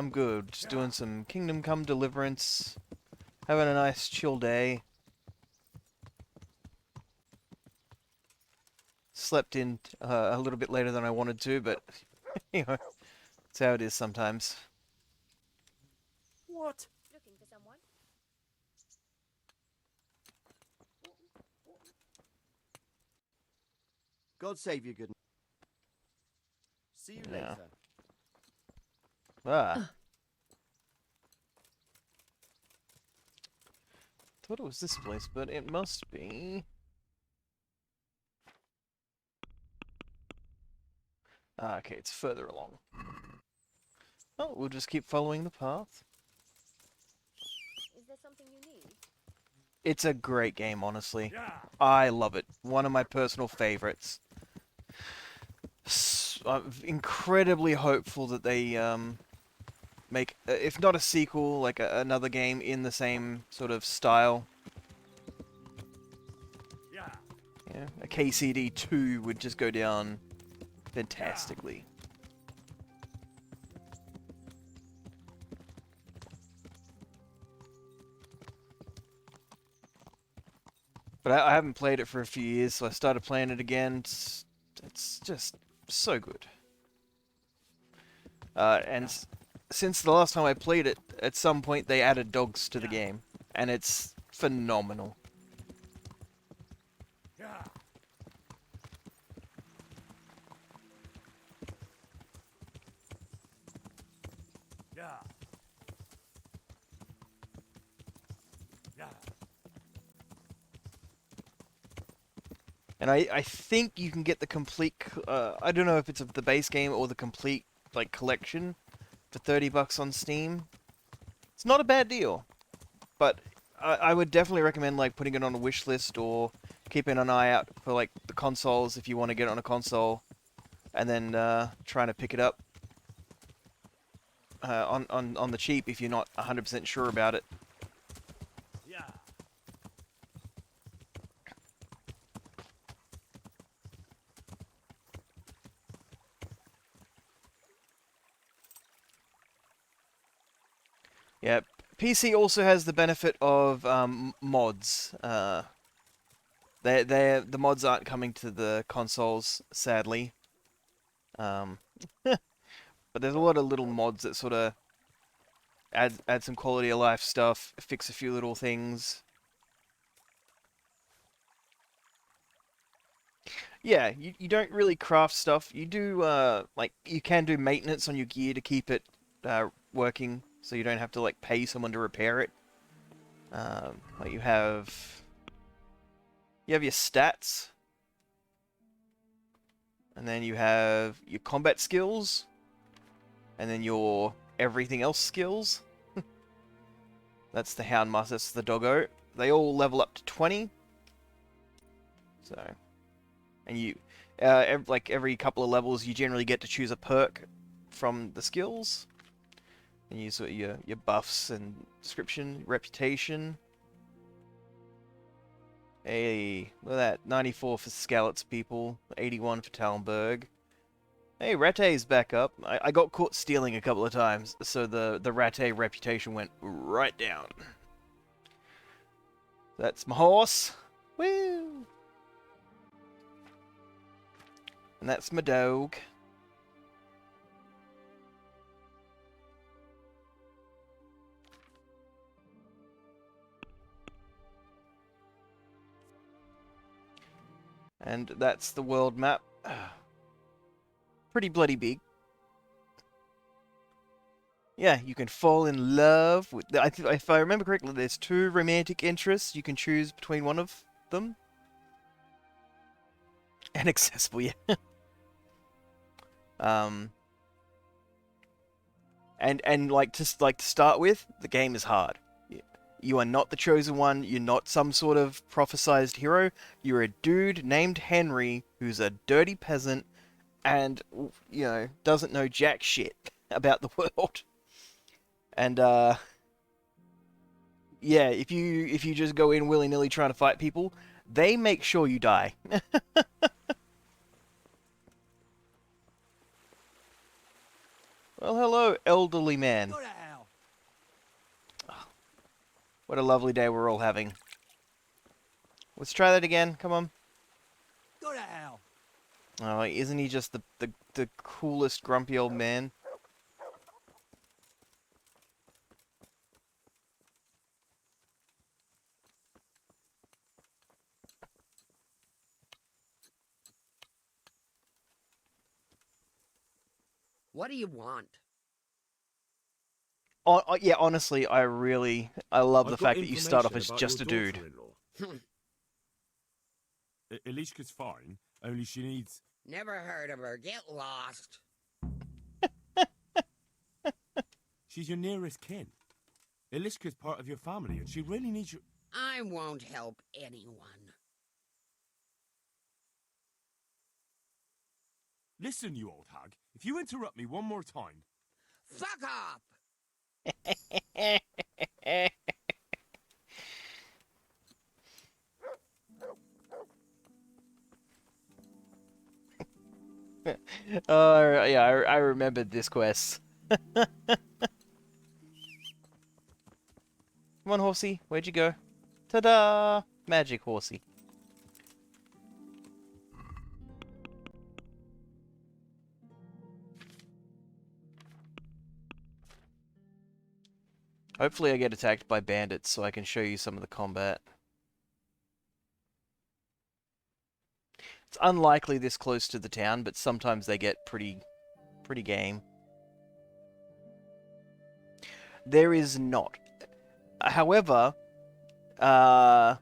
Just doing some Kingdom Come Deliverance. Having a nice chill day. Slept in a little bit later than I wanted to, but you know, that's how it is sometimes. What? Looking for someone? God save you, good. See you Yeah. later. Ah. Thought it was this place, but it must be. Ah, okay, it's further along. Oh, we'll just keep following the path. Is there something you need? It's a great game, honestly. I love it. One of my personal favorites. I'm incredibly hopeful that they make, if not a sequel, like another game in the same sort of style. Yeah, a KCD 2 would just go down fantastically. But I haven't played it for a few years, so I started playing it again. It's just so good. Since the last time I played it, at some point they added dogs to the game, and it's phenomenal. And I think you can get the complete, I don't know if it's the base game or the complete, like, collection for $30 on Steam. It's not a bad deal. But I would definitely recommend, like, putting it on a wish list or keeping an eye out for, like, the consoles if you want to get it on a console. And then trying to pick it up. on the cheap if you're not 100% sure about it. Yeah. Yeah, PC also has the benefit of mods. The mods aren't coming to the consoles, sadly. But there's a lot of little mods that sort of add some quality of life stuff, fix a few little things. Yeah, you don't really craft stuff. You do, like, you can do maintenance on your gear to keep it working, so you don't have to, like, pay someone to repair it. Like, you have your stats, and then you have your combat skills, and then your everything else skills. That's the Houndmaster, that's the Doggo. They all level up to 20. So, and you, like every couple of levels, you generally get to choose a perk from the skills. And use your buffs and description, reputation. Hey, look at that. 94 for Skalitz people, 81 for Talmberg. Hey, Rattay's back up. I got caught stealing a couple of times, so the Rattay reputation went right down. That's my horse. Woo! And that's my dog. And that's the world map. Pretty bloody big. Yeah, you can fall in love with... if I remember correctly, there's 2 romantic interests. You can choose between one of them. And accessible, yeah. And like to start with, the game is hard. You are not the chosen one. You're not some sort of prophesized hero. You're a dude named Henry who's a dirty peasant and, you know, doesn't know jack shit about the world. And yeah, if you just go in willy-nilly trying to fight people, they make sure you die. Well, hello, elderly man. Go to hell. What a lovely day we're all having. Let's try that again. Come on. Go to hell. Oh, isn't he just the coolest grumpy old man? What do you want? Yeah, honestly, I love the fact that you start off as just a dude. Elishka's fine, only she needs... Never heard of her. Get lost. She's your nearest kin. Elishka's part of your family, and she really needs you... I won't help anyone. Listen, you old hag. If you interrupt me one more time... Fuck off! Oh, yeah, I remembered this quest. Come on, horsey. Where'd you go? Ta-da! Magic horsey. Hopefully I get attacked by bandits so I can show you some of the combat. It's unlikely this close to the town, but sometimes they get pretty game. There is not. However, the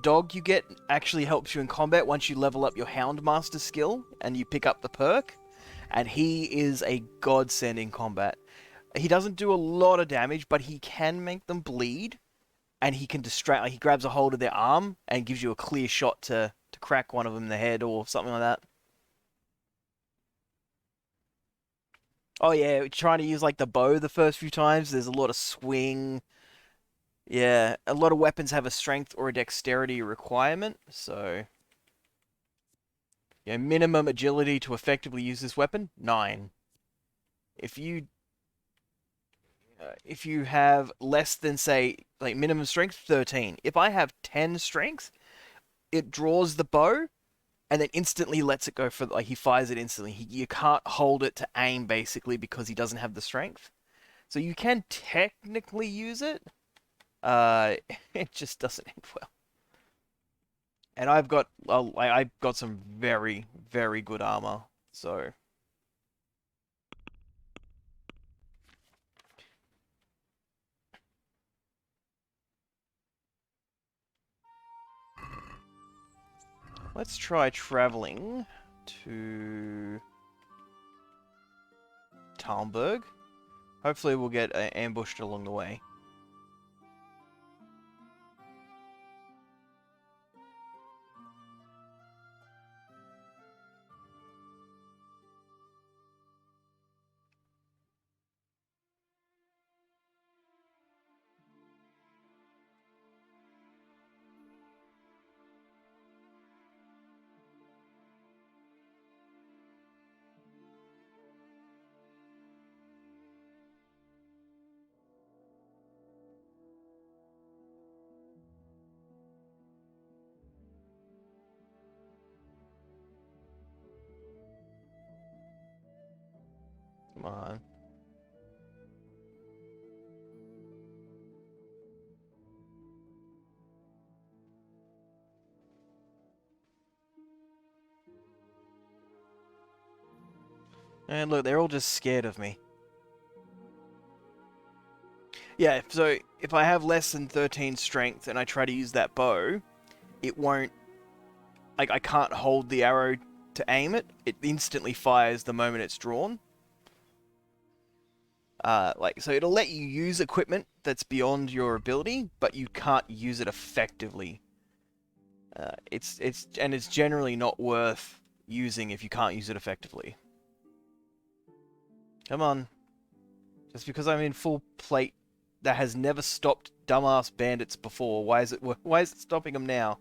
dog you get actually helps you in combat once you level up your Houndmaster skill and you pick up the perk. And he is a godsend in combat. He doesn't do a lot of damage, but he can make them bleed. And he can distract, like he grabs a hold of their arm and gives you a clear shot to crack one of them in the head or something like that. Oh yeah, trying to use like the bow the first few times, there's a lot of swing. Yeah, a lot of weapons have a strength or a dexterity requirement, so yeah, minimum agility to effectively use this weapon, 9. If you have less than say like minimum strength, 13. If I have 10 strength, it draws the bow and then instantly lets it go for like he fires it instantly. You can't hold it to aim basically because he doesn't have the strength. So you can technically use it. It just doesn't end well. And I've got some very very good armor. So let's try traveling to Talmberg. Hopefully we'll get ambushed along the way. Come on. And look, they're all just scared of me. Yeah, so if I have less than 13 strength and I try to use that bow, it won't... Like, I can't hold the arrow to aim it. It instantly fires the moment it's drawn. So it'll let you use equipment that's beyond your ability, but you can't use it effectively. It's generally not worth using if you can't use it effectively. Come on. Just because I'm in full plate, that has never stopped dumbass bandits before. Why is it stopping them now?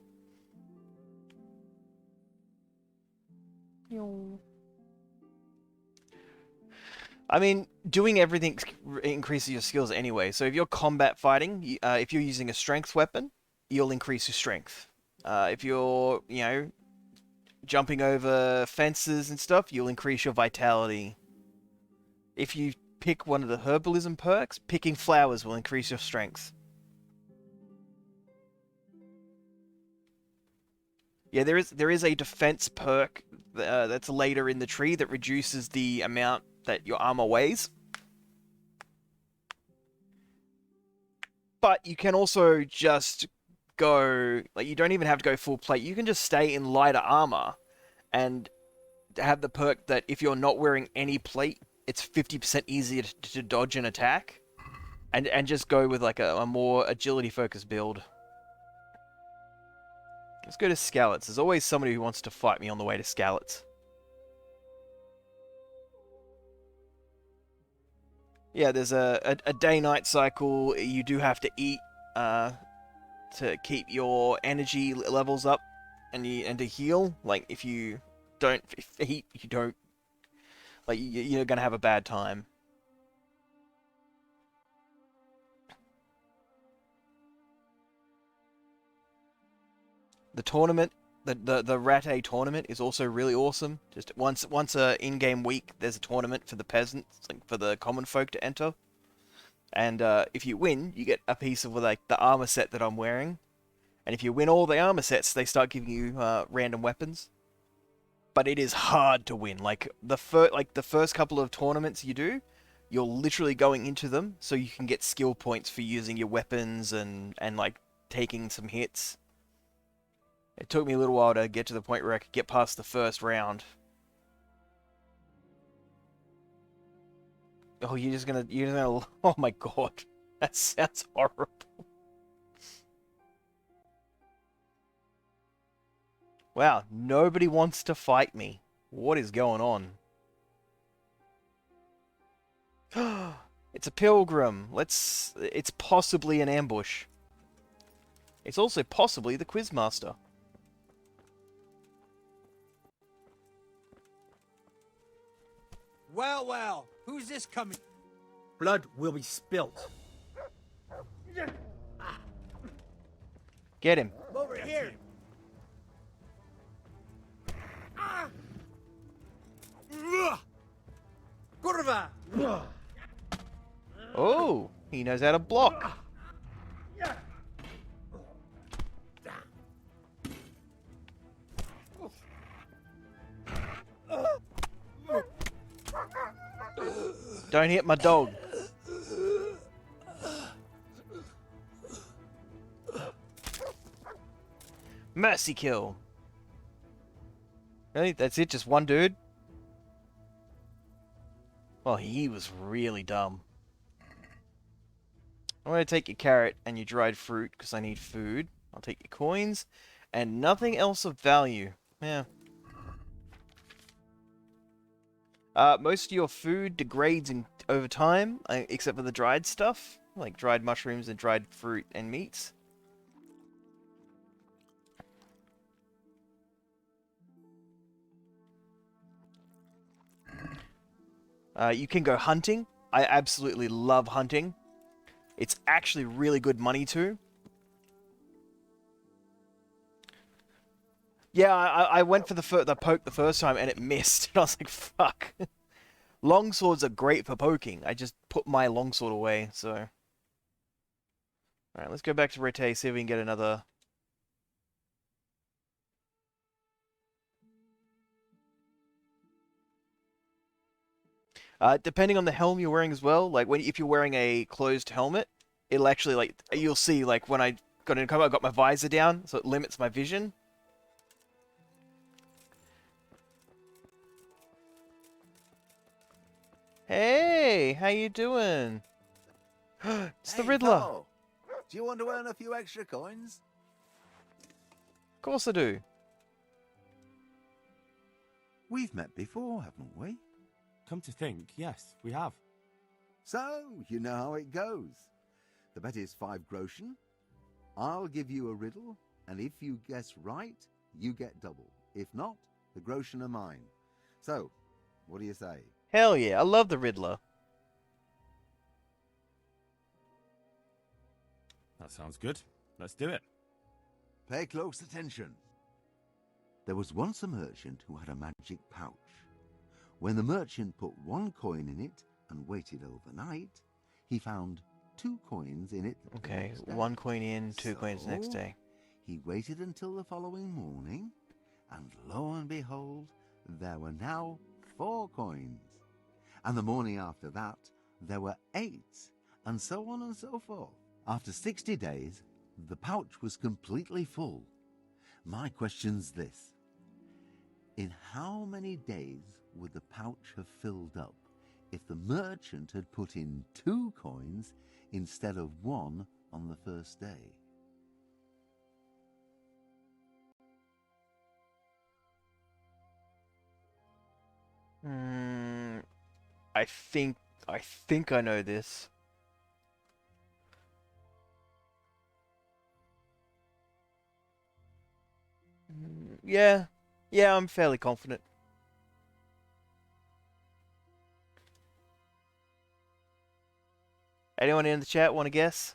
I mean, doing everything increases your skills anyway. So if you're combat fighting, if you're using a strength weapon, you'll increase your strength. If you're, jumping over fences and stuff, you'll increase your vitality. If you pick one of the herbalism perks, picking flowers will increase your strength. Yeah, there is a defense perk that's later in the tree that reduces the amount that your armor weighs. But you can also just go, like, you don't even have to go full plate. You can just stay in lighter armor and have the perk that if you're not wearing any plate, it's 50% easier to dodge an attack. And just go with like a more agility focused build. Let's go to Scallots. There's always somebody who wants to fight me on the way to Scallots. Yeah, there's a day-night cycle. You do have to eat to keep your energy levels up and to heal. Like, if you don't eat, you don't... Like, you're going to have a bad time. The tournament, the Ratte tournament is also really awesome. Just once a in-game week, there's a tournament for the peasants, like for the common folk to enter. And if you win, you get a piece of like the armor set that I'm wearing. And if you win all the armor sets, they start giving you random weapons. But it is hard to win. Like the first couple of tournaments you do, you're literally going into them so you can get skill points for using your weapons and like taking some hits. It took me a little while to get to the point where I could get past the first round. Oh, you're gonna, oh my god. That sounds horrible. Wow, nobody wants to fight me. What is going on? It's a pilgrim. It's possibly an ambush. It's also possibly the Quizmaster. Well, well, who's this coming? Blood will be spilt. Get him. Over here. Kurva. Oh, he knows how to block. Don't hit my dog. Mercy kill. Really? That's it? Just one dude? Well, he was really dumb. I'm going to take your carrot and your dried fruit because I need food. I'll take your coins and nothing else of value. Yeah. Most of your food degrades over time, except for the dried stuff, like dried mushrooms and dried fruit and meats. You can go hunting. I absolutely love hunting. It's actually really good money too. Yeah, I went for the poke the first time and it missed. And I was like, fuck. Longswords are great for poking. I just put my longsword away, so. Alright, let's go back to Rete, see if we can get another. Depending on the helm you're wearing as well, like if you're wearing a closed helmet, it'll actually, like, you'll see, like, when I got my visor down, so it limits my vision. Hey, how you doing? It's the Riddler. Hello. Do you want to earn a few extra coins? Of course I do. We've met before, haven't we? Come to think, yes, we have. So, you know how it goes. The bet is 5 groschen. I'll give you a riddle, and if you guess right, you get double. If not, the groschen are mine. So, what do you say? Hell yeah, I love the Riddler. That sounds good. Let's do it. Pay close attention. There was once a merchant who had a magic pouch. When the merchant put 1 coin in it and waited overnight, he found 2 coins in it. Okay, 1 coin in, 2 coins next day. He waited until the following morning, and lo and behold, there were now 4 coins. And the morning after that, there were 8, and so on and so forth. After 60 days, the pouch was completely full. My question's this. In how many days would the pouch have filled up if the merchant had put in 2 coins instead of 1 on the first day? I think I know this. Yeah, I'm fairly confident. Anyone in the chat want to guess?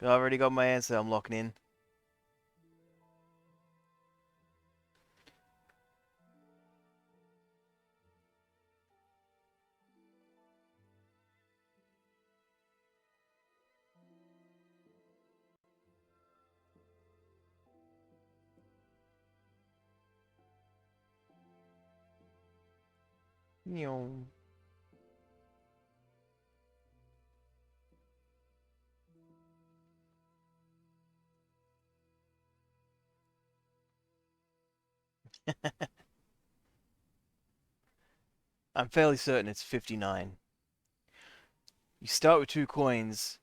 I already got my answer. I'm locking in. Meow. I'm fairly certain it's 59. You start with 2 coins.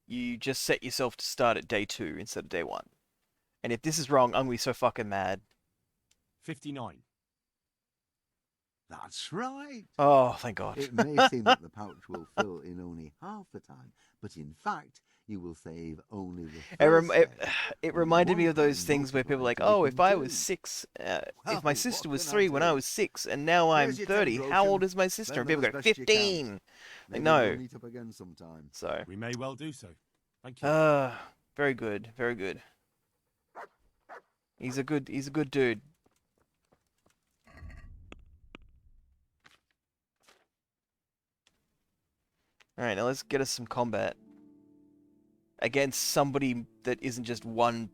You just set yourself to start at day 2 instead of day 1. And if this is wrong, I'm going to be so fucking mad. 59. That's right. Oh, thank God. It may seem that the pouch will fill in only half the time, but in fact, you will save only the first It reminded me of those coin things where people are like, multiplied to oh, if become I two. was 6, if Well, my sister what was can I 3 when I do? was 6, and now I'm Here's your 30, 10 how old groschen. is my sister? And Spend people them go, as best you can. 15! Like, Maybe no. we'll meet up again sometime. So. We may well do so. Thank you. Very good, very good. He's a good dude. Alright, now let's get us some combat. Against somebody that isn't just one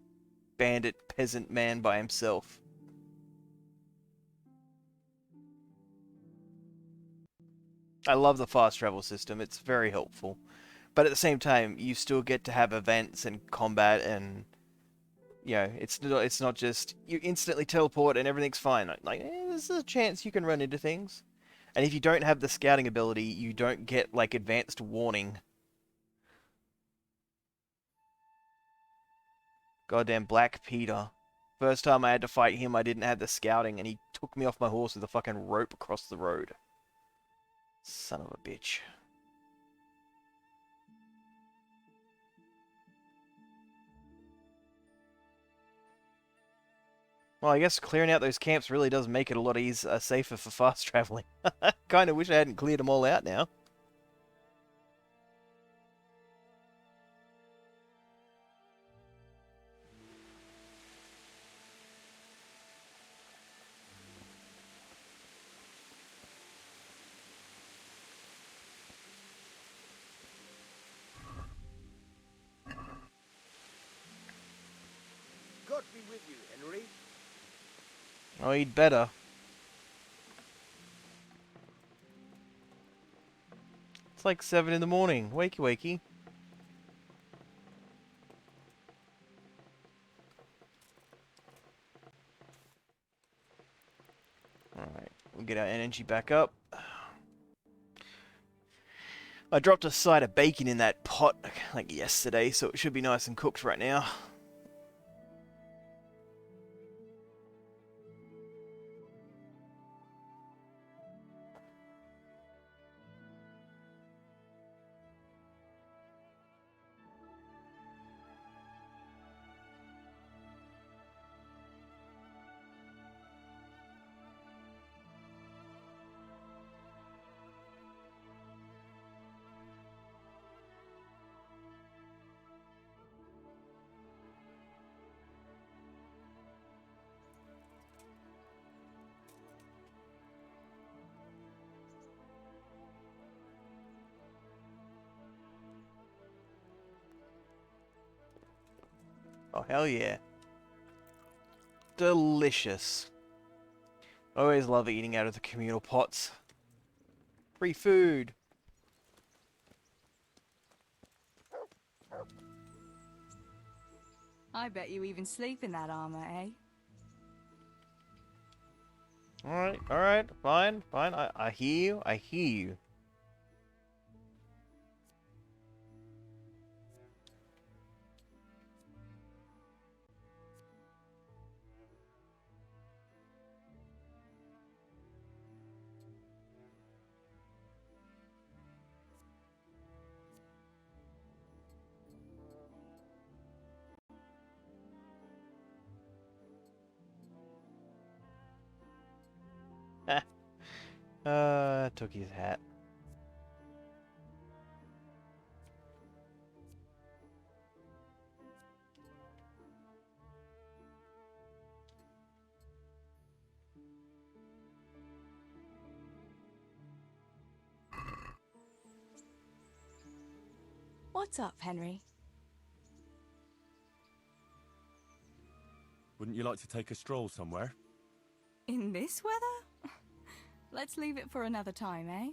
bandit peasant man by himself. I love the fast travel system, it's very helpful. But at the same time, you still get to have events and combat and... You know, it's not just you instantly teleport and everything's fine. Like, there's a chance you can run into things. And if you don't have the scouting ability, you don't get, like, advanced warning. Goddamn Black Peter. First time I had to fight him, I didn't have the scouting, and he took me off my horse with a fucking rope across the road. Son of a bitch. Well, I guess clearing out those camps really does make it a lot safer for fast traveling. Kinda wish I hadn't cleared them all out now. God be with you, Henry. Oh, he'd better. It's like 7 in the morning. Wakey, wakey. Alright, we'll get our energy back up. I dropped a side of bacon in that pot like yesterday, so it should be nice and cooked right now. Oh, hell yeah. Delicious. Always love eating out of the communal pots. Free food. I bet you even sleep in that armor, eh? Alright, fine. I hear you. Took his hat. What's up, Henry? Wouldn't you like to take a stroll somewhere? In this weather? Let's leave it for another time, eh?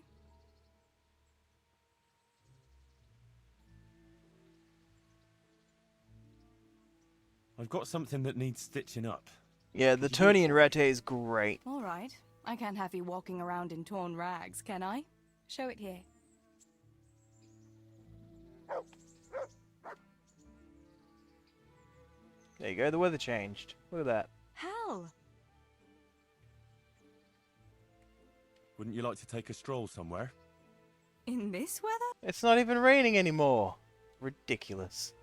I've got something that needs stitching up. Yeah, the Tony and Rattay is great. All right. I can't have you walking around in torn rags, can I? Show it here. There you go, the weather changed. Look at that. Hal! Wouldn't you like to take a stroll somewhere? In this weather? It's not even raining anymore. Ridiculous.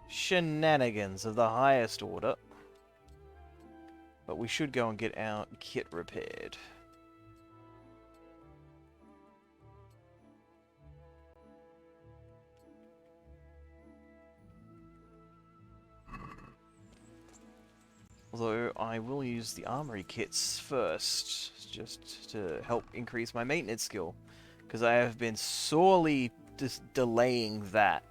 Shenanigans of the highest order. But we should go and get our kit repaired. Although I will use the armory kits first, just to help increase my maintenance skill. Because I have been sorely delaying that.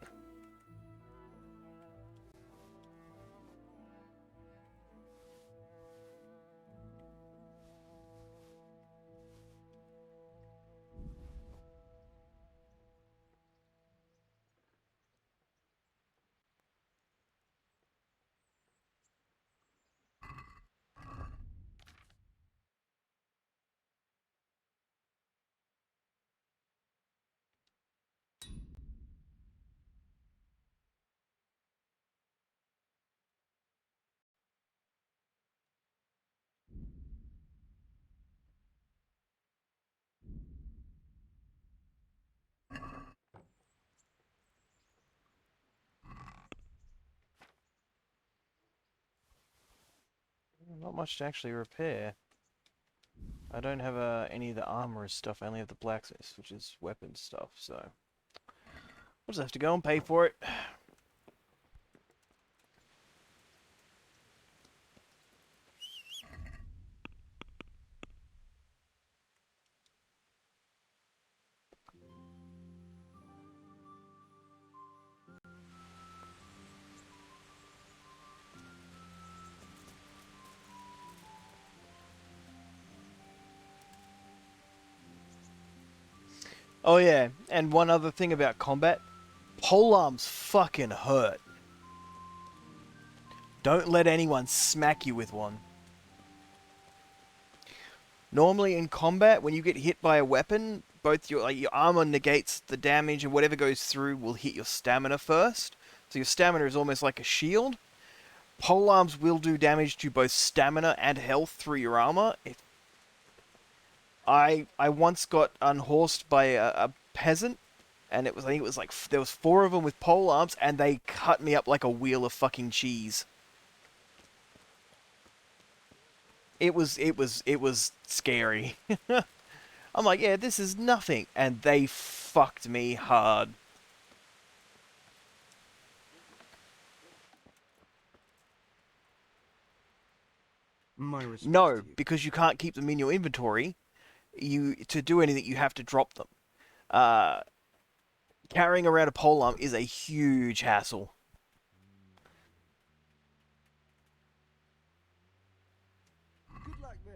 Not much to actually repair. I don't have any of the armorer's stuff, I only have the blacksmith, which is weapon stuff, so... We'll just have to go and pay for it. Oh yeah, and one other thing about combat. Polearms fucking hurt. Don't let anyone smack you with one. Normally in combat, when you get hit by a weapon, both your armor negates the damage and whatever goes through will hit your stamina first. So your stamina is almost like a shield. Polearms will do damage to both stamina and health through your armor. I once got unhorsed by a peasant, and I think it was like there was 4 of them with polearms, and they cut me up like a wheel of fucking cheese. It was scary. I'm like, yeah, this is nothing, and they fucked me hard. No, because you can't keep them in your inventory. To do anything, you have to drop them. Carrying around a polearm is a huge hassle. Good luck then.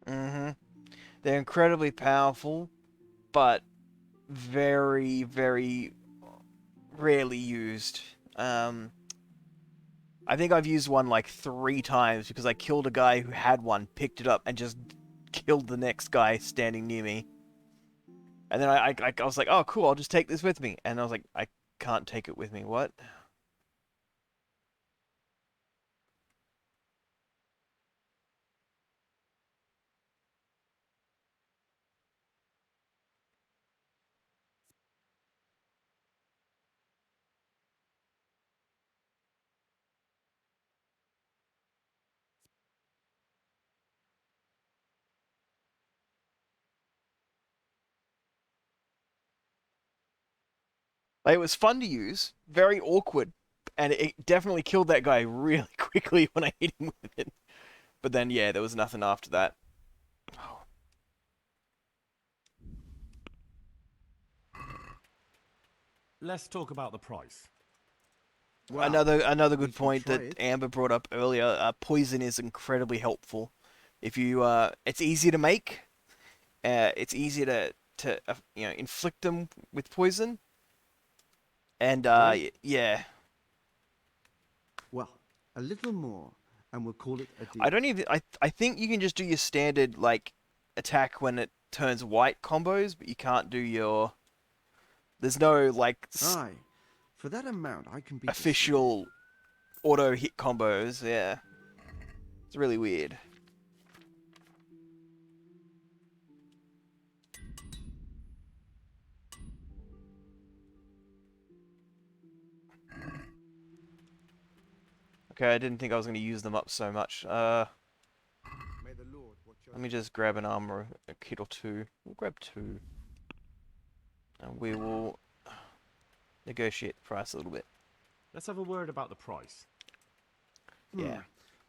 Mm-hmm. They're incredibly powerful, but very, very rarely used. I think I've used one like 3 times because I killed a guy who had one, picked it up, and just killed the next guy standing near me. And then I was like, oh cool, I'll just take this with me. And I was like, I can't take it with me, what? Like, it was fun to use, very awkward, and it definitely killed that guy really quickly when I hit him with it. But then, yeah, there was nothing after that. Let's talk about the price. Well, another good point that Amber brought up earlier. Poison is incredibly helpful. If you, it's easy to make. It's easy to inflict them with poison. And yeah. Well, a little more, and we'll call it a deal. I don't even. I think you can just do your standard like attack when it turns white combos, but you can't do your. There's no like. Aye, for that amount, I can be official auto hit combos. Yeah, it's really weird. Okay, I didn't think I was going to use them up so much. Let me just grab an armor, a kit or two. We'll grab 2. And we will negotiate the price a little bit. Let's have a word about the price. Yeah.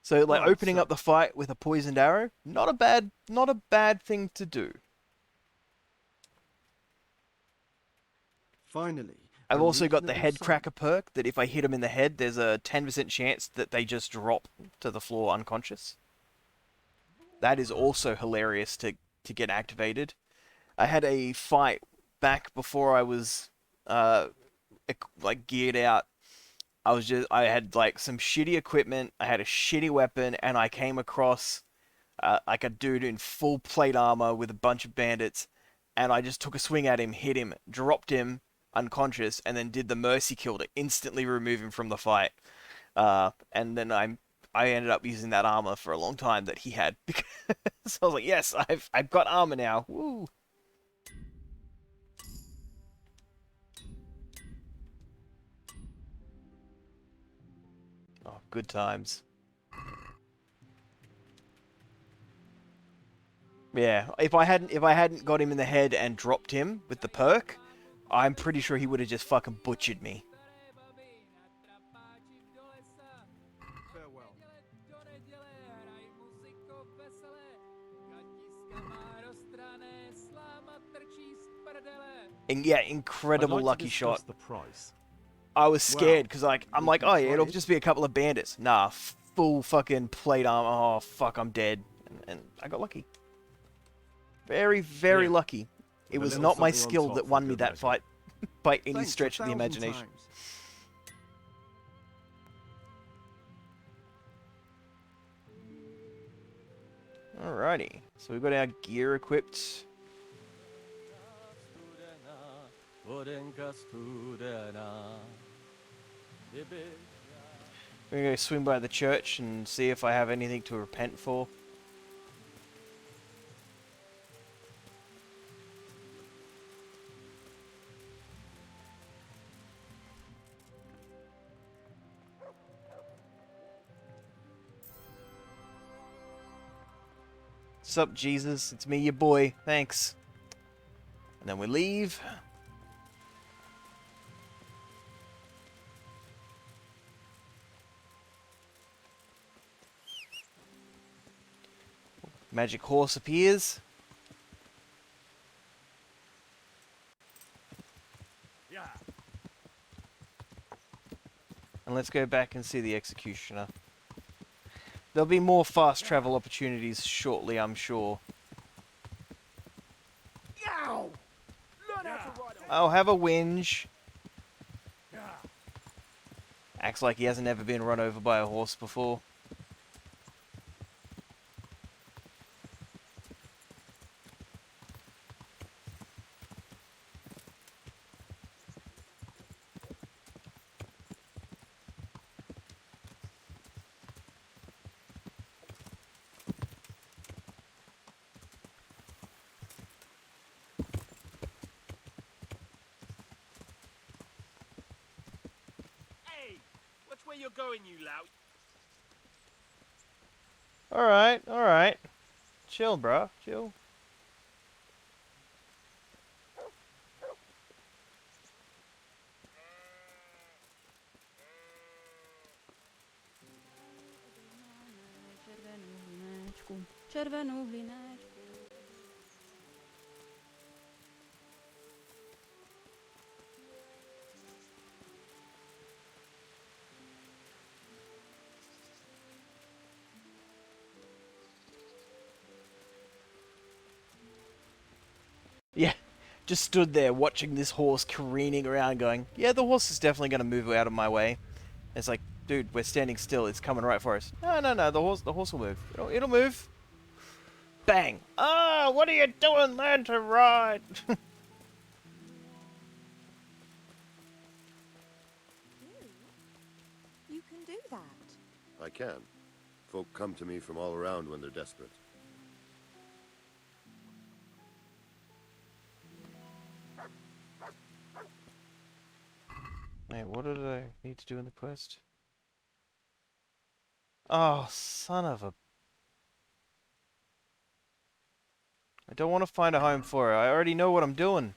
So like opening up the fight with a poisoned arrow, not a bad thing to do. Finally. I've also got the head cracker perk that if I hit them in the head, there's a 10% chance that they just drop to the floor unconscious. That is also hilarious to get activated. I had a fight back before I was like geared out. I had like some shitty equipment, I had a shitty weapon, and I came across like a dude in full plate armor with a bunch of bandits, and I just took a swing at him, hit him, dropped him unconscious, and then did the mercy kill to instantly remove him from the fight. And then I ended up using that armor for a long time that he had. So I was like, yes, I've got armor now. Woo! Oh, good times. Yeah, if I hadn't got him in the head and dropped him with the perk, I'm pretty sure he would have just fucking butchered me. Farewell. And yeah, incredible lucky shot. The price. I was scared because I'm like, oh yeah, it'll just be a couple of bandits. Nah, full fucking plate armor. Oh fuck, I'm dead. And I got lucky. Very, very lucky. It was not my skill that won me that fight by any stretch of the imagination. Alrighty, so we've got our gear equipped. We're gonna go swing by the church and see if I have anything to repent for. Sup, Jesus? It's me, your boy. Thanks. And then we leave. Magic horse appears. Yeah. And let's go back and see the executioner. There'll be more fast travel opportunities shortly, I'm sure. I'll have a whinge. Acts like he hasn't ever been run over by a horse before. Where you're going, you lout? Alright, alright. Chill, bruh. Chill. Yeah, just stood there watching this horse careening around going, yeah, the horse is definitely going to move out of my way. It's like, dude, we're standing still. It's coming right for us. No, no, no. The horse will move. It'll move. Bang. Ah, what are you doing? Learn to ride. You can do that. I can. Folk come to me from all around when they're desperate. Hey, what did I need to do in the quest? Oh, son of a... I don't want to find a home for her. I already know what I'm doing.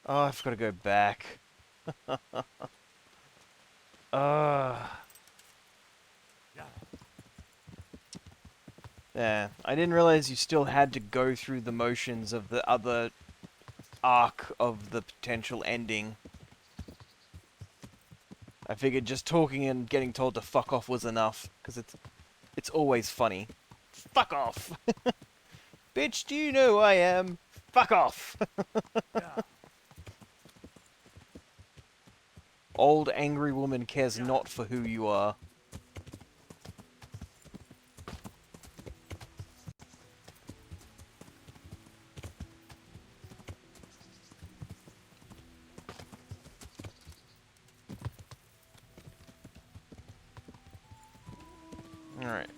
Oh, I've got to go back. Yeah, I didn't realize you still had to go through the motions of the other arc of the potential ending. I figured just talking and getting told to fuck off was enough, because it's always funny. Fuck off! Bitch, do you know who I am? Fuck off! Old angry woman cares not for who you are. Alright.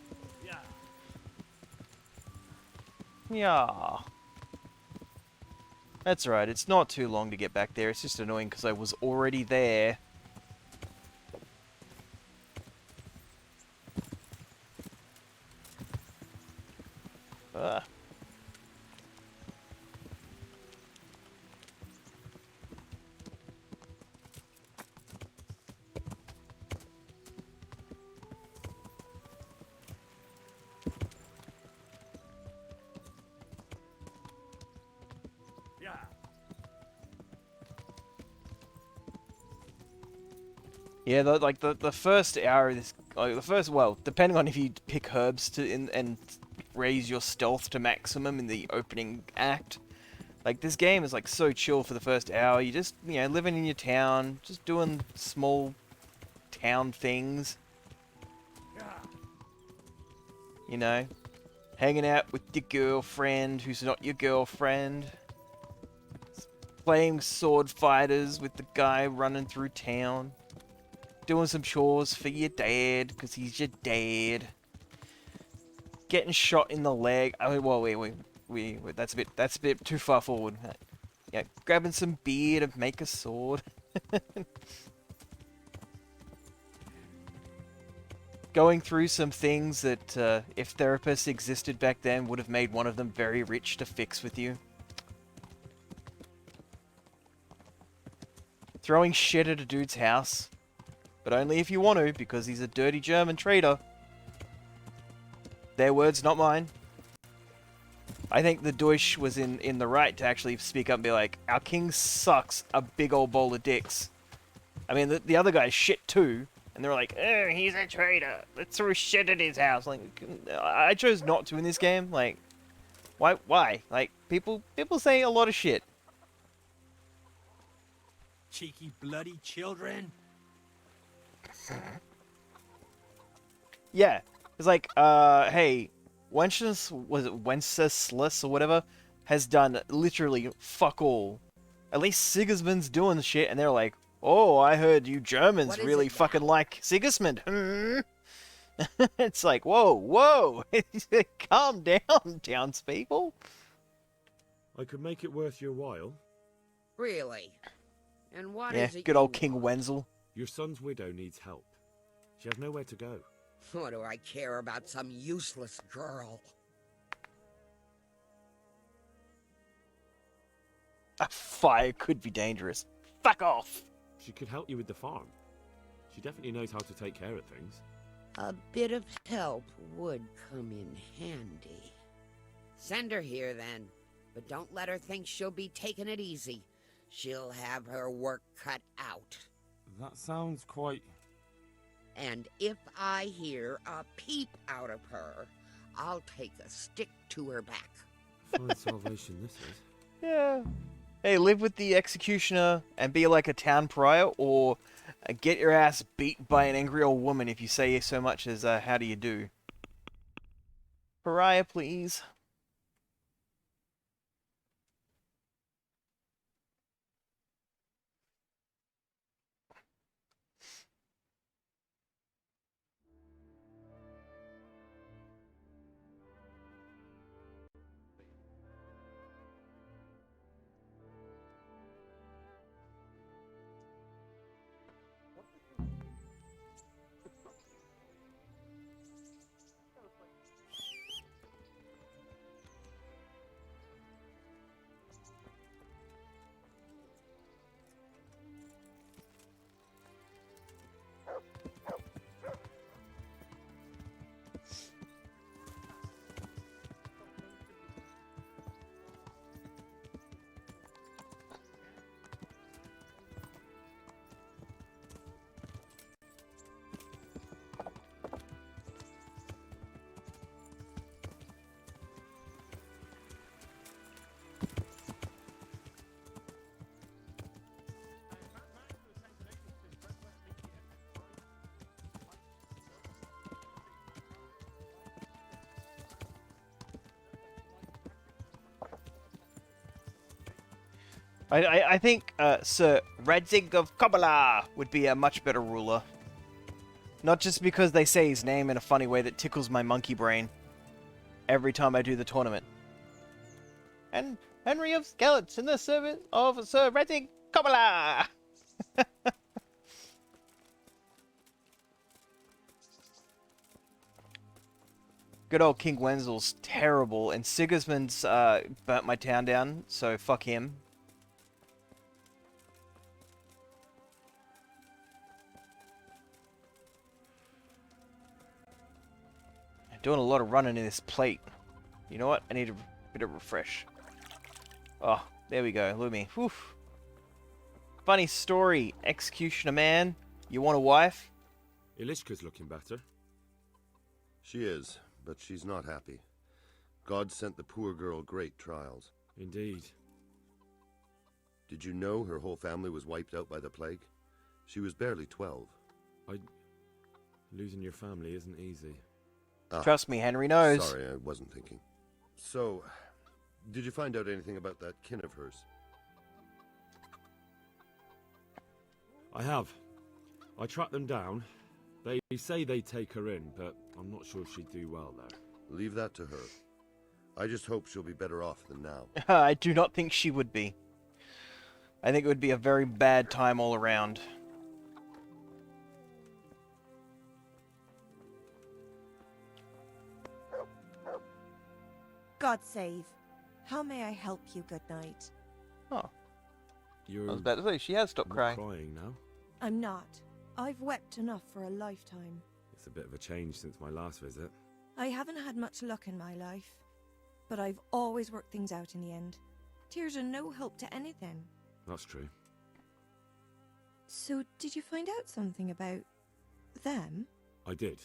Yeah. That's right, it's not too long to get back there. It's just annoying because I was already there. Ugh. Yeah, the first hour of this, like the first, well, depending on if you pick herbs to and raise your stealth to maximum in the opening act, like this game is like so chill for the first hour. You just, you know, living in your town, just doing small town things. You know, hanging out with your girlfriend who's not your girlfriend. Playing sword fighters with the guy running through town. Doing some chores for your dad, because he's your dad. Getting shot in the leg. I mean, well, wait, that's a bit too far forward. Yeah, grabbing some beer to make a sword. Going through some things that, if therapists existed back then, would have made one of them very rich to fix with you. Throwing shit at a dude's house. But only if you want to, because he's a dirty German traitor. Their words, not mine. I think the Deutsch was in the right to actually speak up and be like, our king sucks a big old bowl of dicks. I mean, the other guy's shit too. And they're like, oh, he's a traitor. Let's throw shit at his house. Like, I chose not to in this game. Like, why? Like, people say a lot of shit. Cheeky bloody children. Yeah, it's like, hey, Wenceslas or whatever has done literally fuck all. At least Sigismund's doing the shit, and they're like, oh, I heard you Germans really fucking like Sigismund. It's like, whoa, calm down, townspeople. I could make it worth your while. Really? And what Yeah, is it good you old King Wenzel. Your son's widow needs help. She has nowhere to go. What do I care about some useless girl? A fire could be dangerous. Fuck off! She could help you with the farm. She definitely knows how to take care of things. A bit of help would come in handy. Send her here, then. But don't let her think she'll be taking it easy. She'll have her work cut out. That sounds quite... And if I hear a peep out of her, I'll take a stick to her back. Fine salvation this is. Yeah. Hey, live with the executioner and be like a town pariah, or get your ass beat by an angry old woman if you say so much as, how do you do? Pariah, please. I think Sir Radzig of Kabbalah would be a much better ruler. Not just because they say his name in a funny way that tickles my monkey brain every time I do the tournament. And Henry of Skeleton in the service of Sir Radzig Kabbalah! Good old King Wenzel's terrible, and Sigismund's burnt my town down, so fuck him. Doing a lot of running in this plate. You know what? I need a bit of refresh. Oh, there we go. Look at me. Whew. Funny story. Executioner man. You want a wife? Ilishka's looking better. She is, but she's not happy. God sent the poor girl great trials. Indeed. Did you know her whole family was wiped out by the plague? She was barely 12. Losing your family isn't easy. Trust me, Henry knows. Sorry, I wasn't thinking. So, did you find out anything about that kin of hers? I have. I tracked them down. They say they'd take her in, but I'm not sure she'd do well there. Leave that to her. I just hope she'll be better off than now. I do not think she would be. I think it would be a very bad time all around. God save. How may I help you, good night? Oh. You're I was about to say, she has stopped crying. Crying now? I'm not. I've wept enough for a lifetime. It's a bit of a change since my last visit. I haven't had much luck in my life, but I've always worked things out in the end. Tears are no help to anything. That's true. So, did you find out something about them? I did.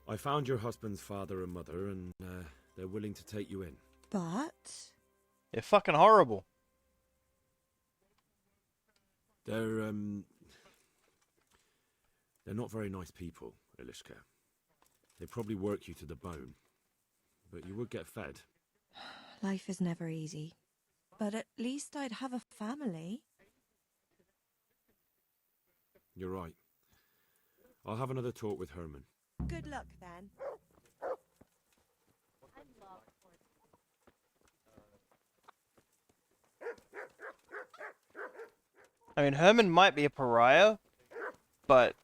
I found your husband's father and mother, and they're willing to take you in. But... They're fucking horrible. They're not very nice people, Ilishka. They probably work you to the bone, but you would get fed. Life is never easy. But at least I'd have a family. You're right. I'll have another talk with Herman. Good luck, then. I mean, Herman might be a pariah, but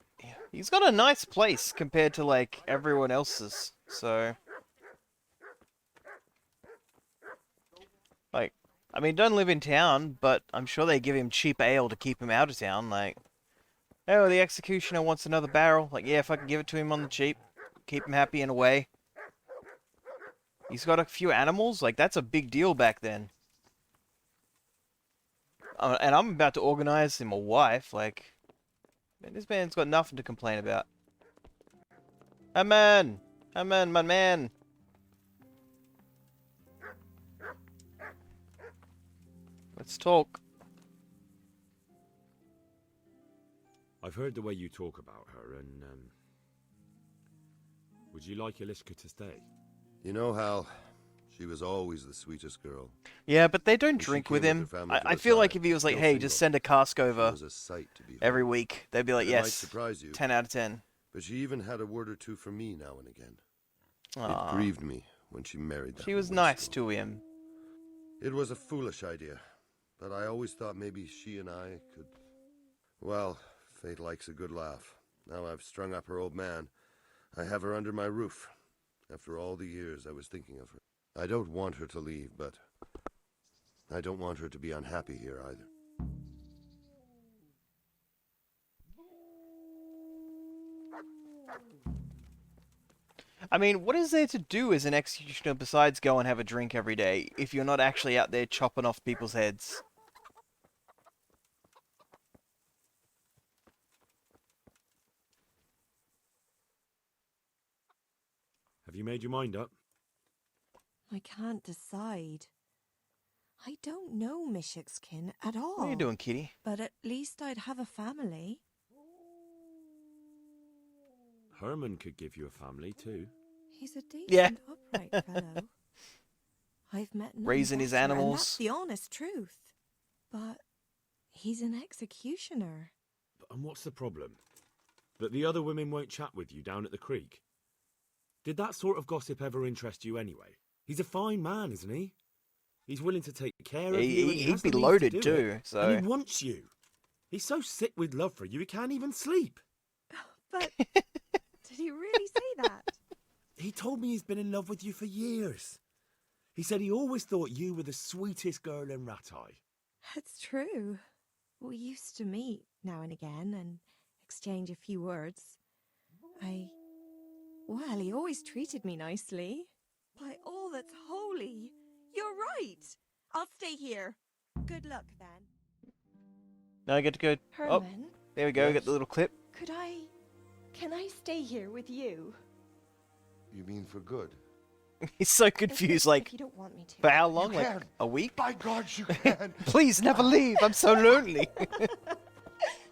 he's got a nice place compared to, like, everyone else's, so... Like, I mean, don't live in town, but I'm sure they give him cheap ale to keep him out of town, like... Oh, the executioner wants another barrel. Like, yeah, if I can give it to him on the cheap, keep him happy in a way. He's got a few animals, like, that's a big deal back then. And I'm about to organize him a wife, like... Man, this man's got nothing to complain about. Herman! Herman, my man! Let's talk. I've heard the way you talk about her, and, would you like Eliska to stay? You know, Hal, she was always the sweetest girl. Yeah, but they don't When she drink came with him. her family for I the feel like trial, if he was like, still hey, single, just send a cask she over was a sight to behold. every week, they'd be like, And it might yes, surprise you, 10 out of 10. But she even had a word or two for me now and again. Aw. It grieved me when she married that She was wastrel. nice to him. It was a foolish idea, but I always thought maybe she and I could... Well, fate likes a good laugh. Now I've strung up her old man. I have her under my roof. After all the years I was thinking of her. I don't want her to leave, but I don't want her to be unhappy here either. I mean, what is there to do as an executioner besides go and have a drink every day if you're not actually out there chopping off people's heads? Have you made your mind up? I can't decide. I don't know Mishik's-kin at all. What are you doing, kitty? But at least I'd have a family. Herman could give you a family, too. He's a decent, Yeah. upright fellow. I've met none Raising his better, and animals. that's the honest truth. But he's an executioner. And what's the problem? That the other women won't chat with you down at the creek? Did that sort of gossip ever interest you anyway? He's a fine man, isn't he? He's willing to take care of you. And he He'd has be the means loaded to do too, it. so... And he wants you. He's so sick with love for you, he can't even sleep. But did he really say that? He told me he's been in love with you for years. He said he always thought you were the sweetest girl in Rattay. That's true. We used to meet now and again and exchange a few words. Well, he always treated me nicely. By all that's holy, you're right. I'll stay here. Good luck, then. Now I get to go... Oh, Herman? there we go, get the little clip. Can I stay here with you? You mean for good? He's so confused, like, If you don't want me to. for how long? You Like, can. a week? By God, you can! Please, never leave, I'm so lonely.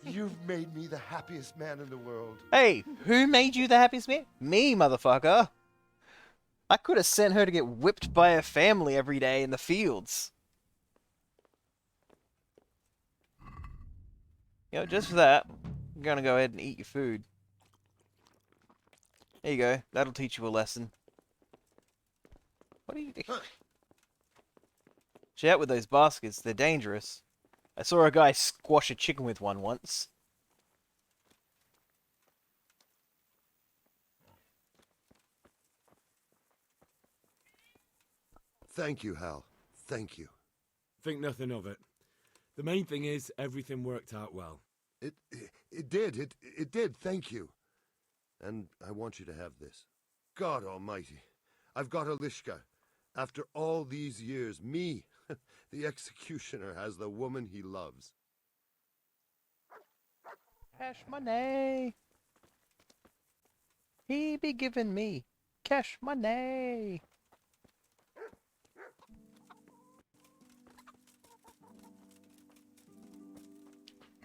You've made me the happiest man in the world. Hey, who made you the happiest man? Me, motherfucker. I could have sent her to get whipped by her family every day in the fields. You know, just for that, I'm gonna go ahead and eat your food. There you go. That'll teach you a lesson. What are you doing? Watch out with those baskets. They're dangerous. I saw a guy squash a chicken with one once. Thank you, Hal. Thank you. Think nothing of it. The main thing is, everything worked out well. It did. It did. Thank you. And I want you to have this. God almighty. I've got Eliska. After all these years, me, the executioner, has the woman he loves. Cash money. He be giving me cash money.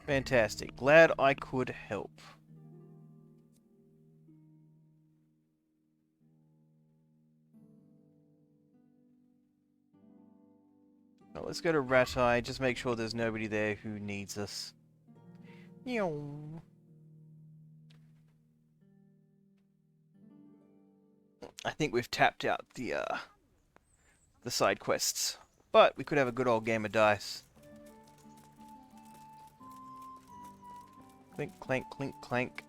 Fantastic. Glad I could help. Now let's go to Rattay. Just make sure there's nobody there who needs us. Yow. I think we've tapped out the side quests, but we could have a good old game of dice. Clink, clank, clink, clank.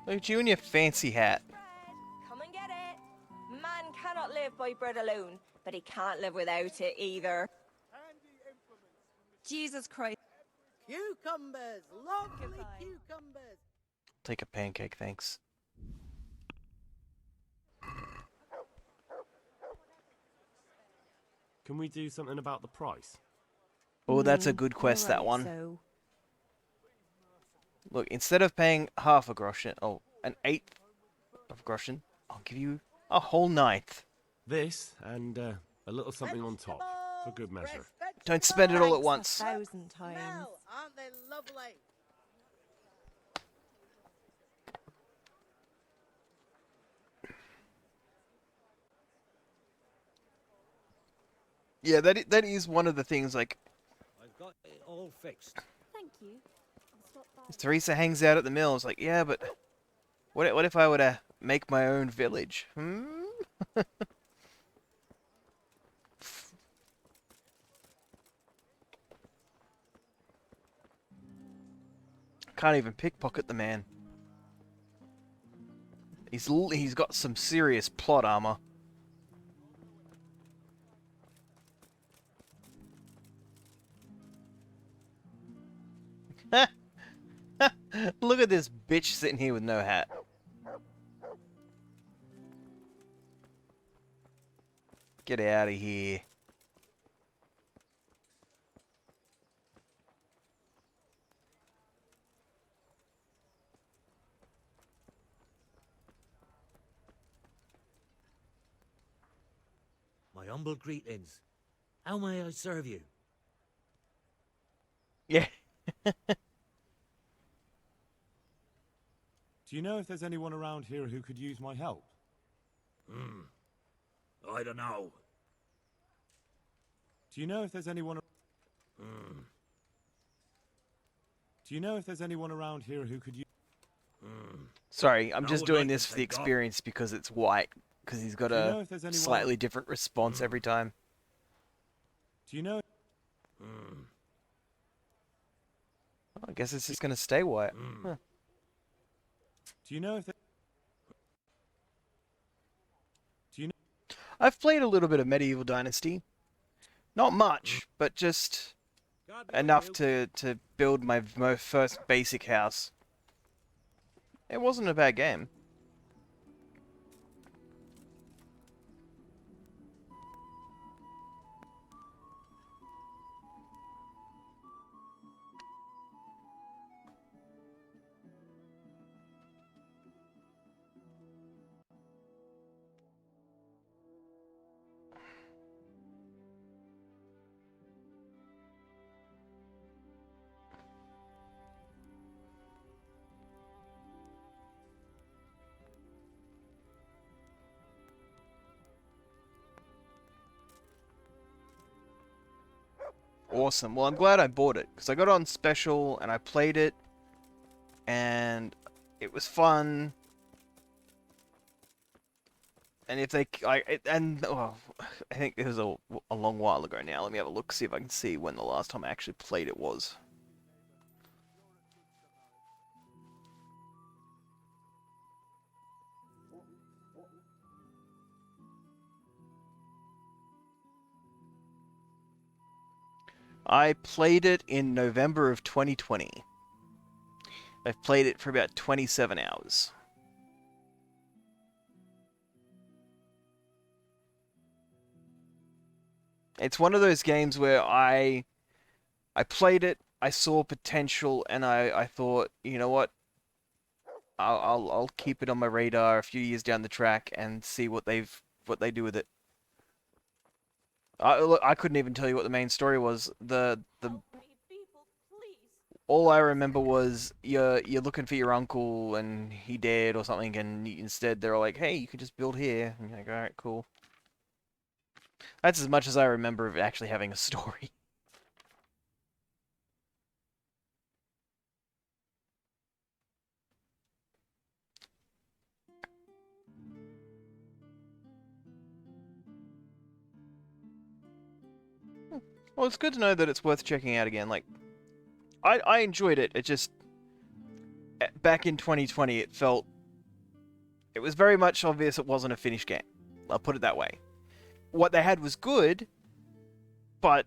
Look at you in your fancy hat. Come and get it. Man cannot live by bread alone, but he can't live without it either. Jesus Christ. Cucumbers, lovely cucumbers. Take a pancake, thanks. Can we do something about the price? Oh, that's a good quest, that Alright, one. So, Look, instead of paying half a groschen, oh, an eighth of a groschen, I'll give you a whole ninth. This, and a little something on top, for good measure. Don't spend it all at Thanks once. 1,000 times. Smell, aren't they lovely? Yeah, that is one of the things, like, I've got it all fixed. Thank you. I'll stop by. Teresa hangs out at the mill. It's like, yeah, but what if I were to make my own village? Can't even pickpocket the man. He's got some serious plot armor. Look at this bitch sitting here with no hat. Get out of here. My humble greetings. How may I serve you? Yeah. Do you know if there's anyone around here who could use my help? I don't know. Do you know if there's anyone... Do you know if there's anyone around here who could use... Sorry, I'm No just one doing I this can for the think of. experience because it's white. Because he's got Do you know a if there's anyone- slightly different response every time. Do you know... I guess it's just going to stay white. Huh. Do you know if... Do you know... I've played a little bit of Medieval Dynasty. Not much, but just enough to build my first basic house. It wasn't a bad game. Awesome. Well, I'm glad I bought it because I got it on special and I played it and it was fun. And if they, I think it was a long while ago now. Let me have a look, see if I can see when the last time I actually played it was. I played it in November of 2020. I've played it for about 27 hours. It's one of those games where I played it, I saw potential, and I thought, you know what? I'll keep it on my radar a few years down the track and see what they do with it. Look, I couldn't even tell you what the main story was. All I remember was you're looking for your uncle and he died or something, and instead they're all like, "Hey, you could just build here." And you're like, "All right, cool." That's as much as I remember of actually having a story. Well, it's good to know that it's worth checking out again. Like, I enjoyed it. It just back in 2020, it was very much obvious it wasn't a finished game. I'll put it that way. What they had was good, but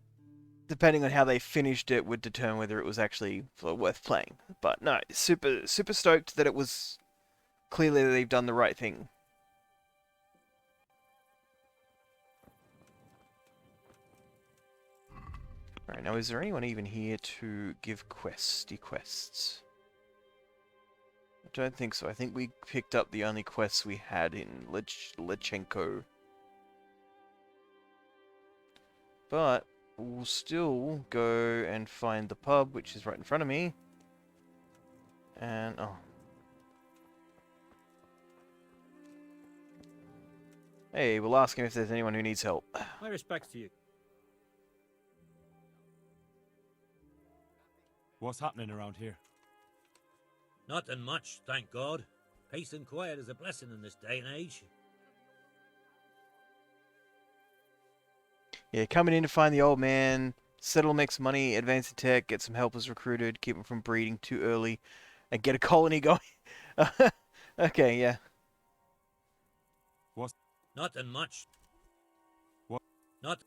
depending on how they finished it would determine whether it was actually worth playing. But no, super stoked that it was clearly they've done the right thing. Alright, now is there anyone even here to give quests? don't think so. I think we picked up the only quests we had in Lechenko. But we'll still go and find the pub, which is right in front of me. And, oh. Hey, we'll ask him if there's anyone who needs help. My respects to you. What's happening around here? Nothing much, thank God. Peace and quiet is a blessing in this day and age. Yeah, coming in to find the old man, settle next money, advance the tech, get some helpers recruited, keep them from breeding too early, and get a colony going. Okay, yeah. What's Nothing much. What? Not.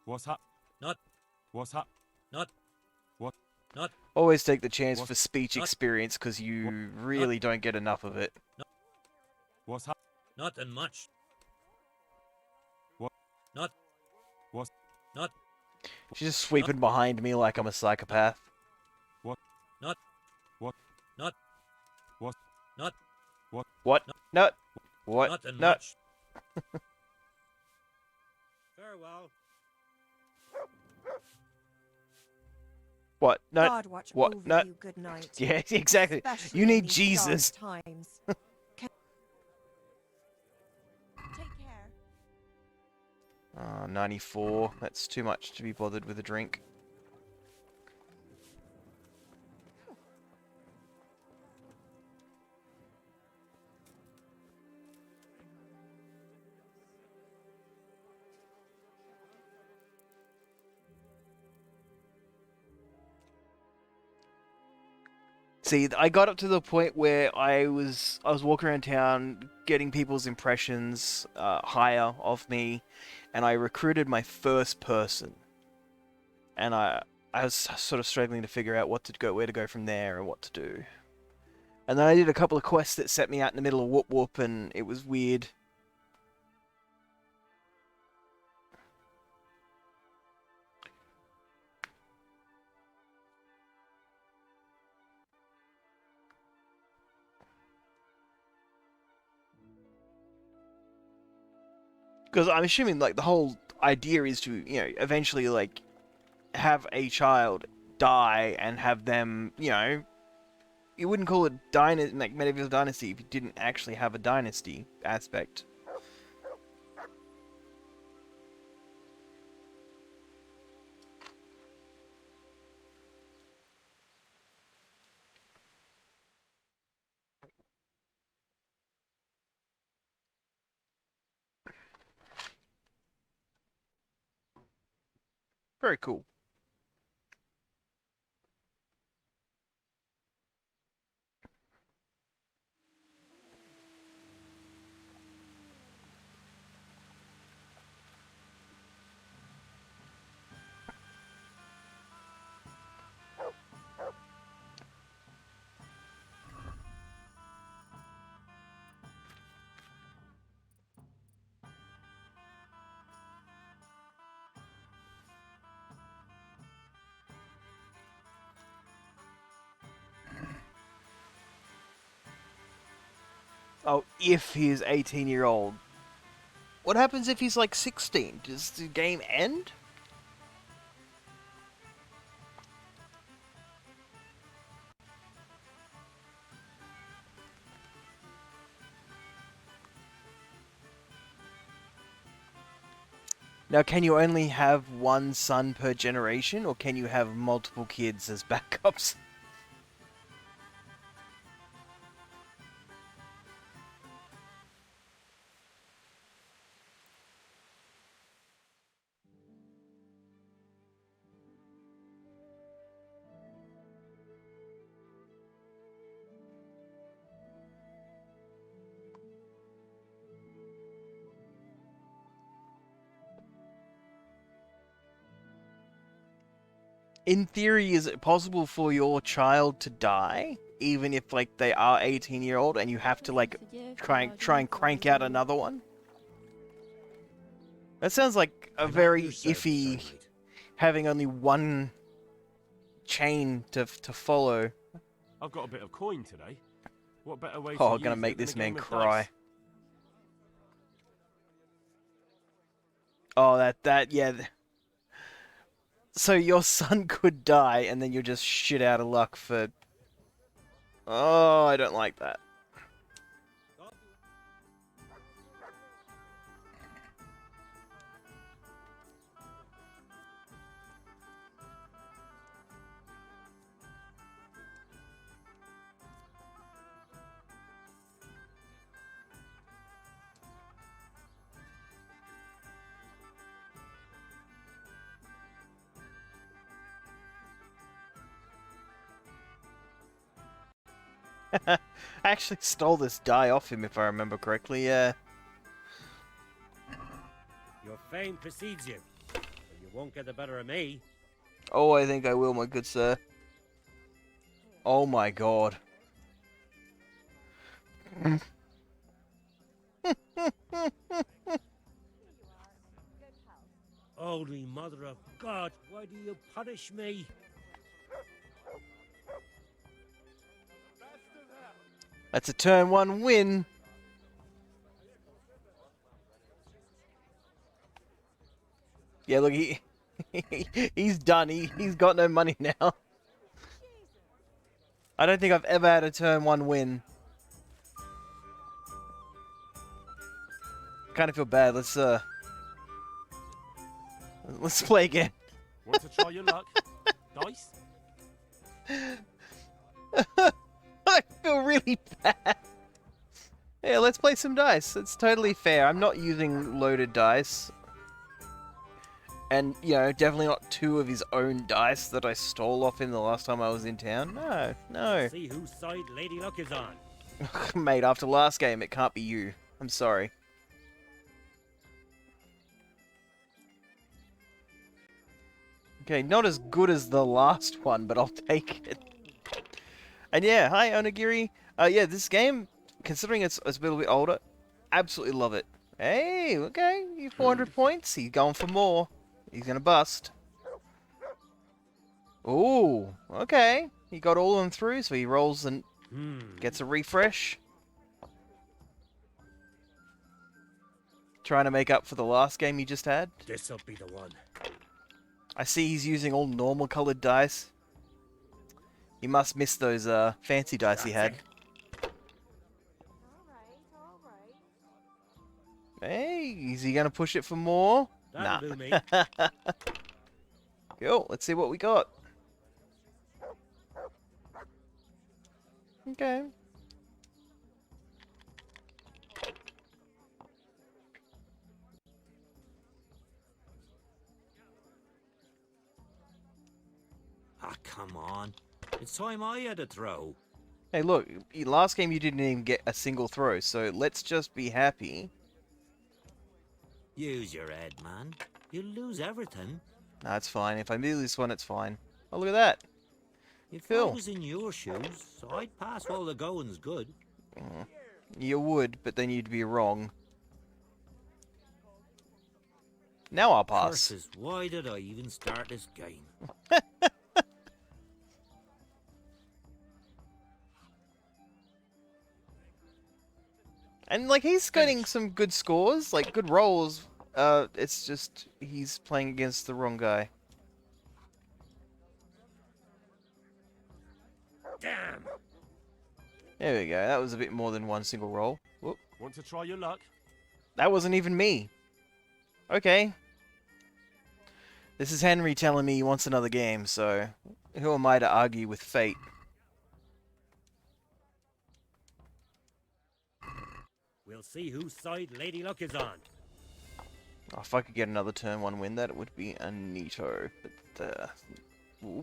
What's hap? Not. What's hap? Not. What? Not. Always take the chance What? for speech Not. experience, because you really don't get enough of it. What's hap? Nothing much. What? Not. What's Not. She's just sweeping behind me like I'm a psychopath. What? Not. What? Not. What? Not. What? What? No. What? Nothing No. much. Farewell. What? No. God watch What? over No. you, good night. Yeah, exactly. Especially You in need these Jesus. dark times. Take care. 94. That's too much to be bothered with a drink. See, I got up to the point where I was walking around town getting people's impressions higher of me, and I recruited my first person. And I was sort of struggling to figure out where to go from there and what to do. And then I did a couple of quests that set me out in the middle of Whoop Whoop, and it was weird. Because I'm assuming, like, the whole idea is to, you know, eventually, like, have a child die and have them, you know, you wouldn't call it like medieval dynasty if you didn't actually have a dynasty aspect. Very cool. Oh, if he's 18-year-old. What happens if he's like 16? Does the game end? Now, can you only have one son per generation, or can you have multiple kids as backups? In theory, is it possible for your child to die, even if like they are 18-year-old, and you have to like try and crank out another one? That sounds like a very iffy, having only one chain to follow. I've got a bit of coin today. What better way Oh, to I'm gonna use make it than this a man game of cry. dice? Oh, yeah. So your son could die, and then you're just shit out of luck for... Oh, I don't like that. I actually stole this die off him, if I remember correctly, yeah. Your fame precedes you, but you won't get the better of me. Oh, I think I will, my good sir. Oh my god. Holy Mother of God, why do you punish me? That's a turn 1 win. Yeah, look, he's done. He's got no money now. I don't think I've ever had a turn 1 win. Kind of feel bad. Let's play again. Want to try your luck? Dice? I feel really bad. Yeah, let's play some dice. It's totally fair. I'm not using loaded dice. And, you know, definitely not 2 of his own dice that I stole off him the last time I was in town. No, no. See whose side Lady Luck is on. Mate, after last game, it can't be you. I'm sorry. Okay, not as good as the last one, but I'll take it. And yeah, hi Onigiri. Yeah, this game, considering it's a little bit older, absolutely love it. Hey, okay, you 400 points. He's going for more. He's gonna bust. Ooh, okay. He got all of them through, so he rolls and gets a refresh. Trying to make up for the last game he just had. This'll be the one. I see he's using all normal colored dice. He must miss those fancy dice he had. Hey, is he gonna push it for more? That'll do me. Cool, let's see what we got. Okay. Ah, come on. It's time I had a throw. Hey, look, last game you didn't even get a single throw, so let's just be happy. Use your head, man. You'll lose everything. Nah, it's fine. If I lose this one, it's fine. Oh, look at that. If Cool. I was in your shoes, I'd pass while the going's good. You would, but then you'd be wrong. Now I'll pass. Curses, why did I even start this game? And, like, he's getting some good scores, like, good rolls. It's just, he's playing against the wrong guy. Damn! There we go, that was a bit more than one single roll. Whoop. Want to try your luck? That wasn't even me. Okay. This is Henry telling me he wants another game, so who am I to argue with fate? We'll see whose side Lady Luck is on. Oh, if I could get another turn 1 win, that would be a neato. But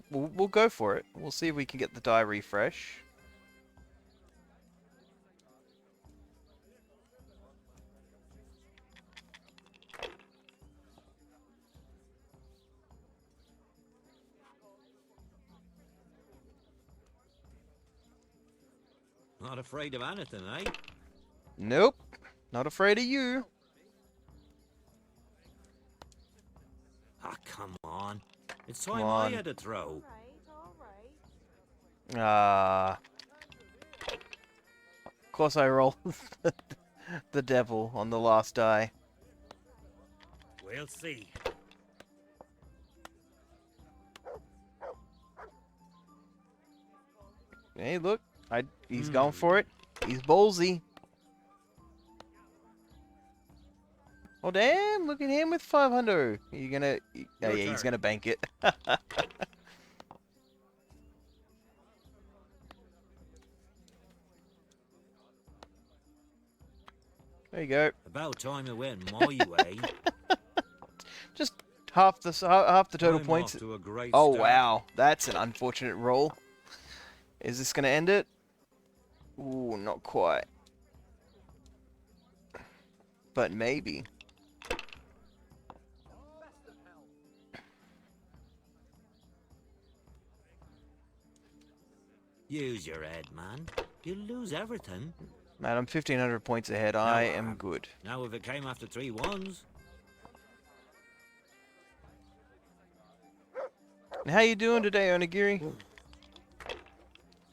we'll go for it. We'll see if we can get the die refresh. Not afraid of anything, eh? Nope. Not afraid of you. Ah, come on. It's Come time on. I had a throw. course I roll the devil on the last die. We'll see. Hey, look. He's going for it. He's ballsy. Oh, damn. Look at him with 500. You gonna... yeah, he's gonna bank it. There you go. About time it went my way. Just half the total I'm points. off to a great Oh, start. wow. That's an unfortunate roll. Is this gonna end it? Ooh, not quite. But maybe. Use your head, man. You'll lose everything. Man, I'm 1,500 points ahead. I am good. Now if it came after 3 ones. And how you doing today, Onigiri?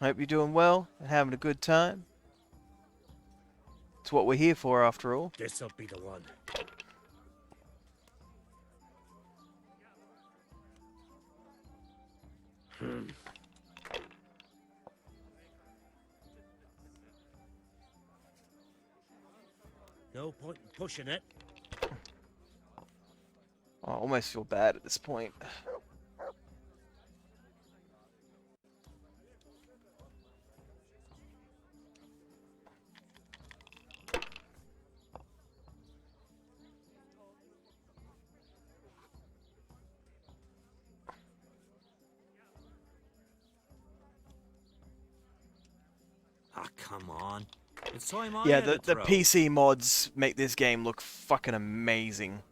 Hope you're doing well and having a good time. It's what we're here for, after all. This'll be the one. No point in pushing it. I almost feel bad at this point. Ah, come on. It's time I Yeah, had a the throw. PC mods make this game look fucking amazing.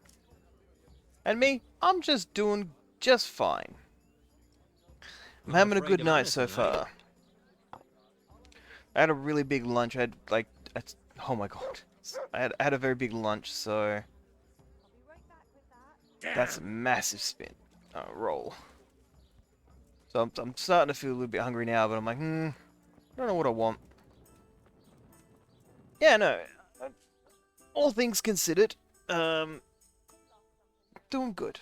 And me, I'm just doing just fine. I'm having a afraid good of night so anything, eh? far. I had a really big lunch. I had like, oh my god, I had a very big lunch. So that's a massive spin roll. So I'm starting to feel a little bit hungry now, but I'm like, I don't know what I want. Yeah, no. All things considered, doing good.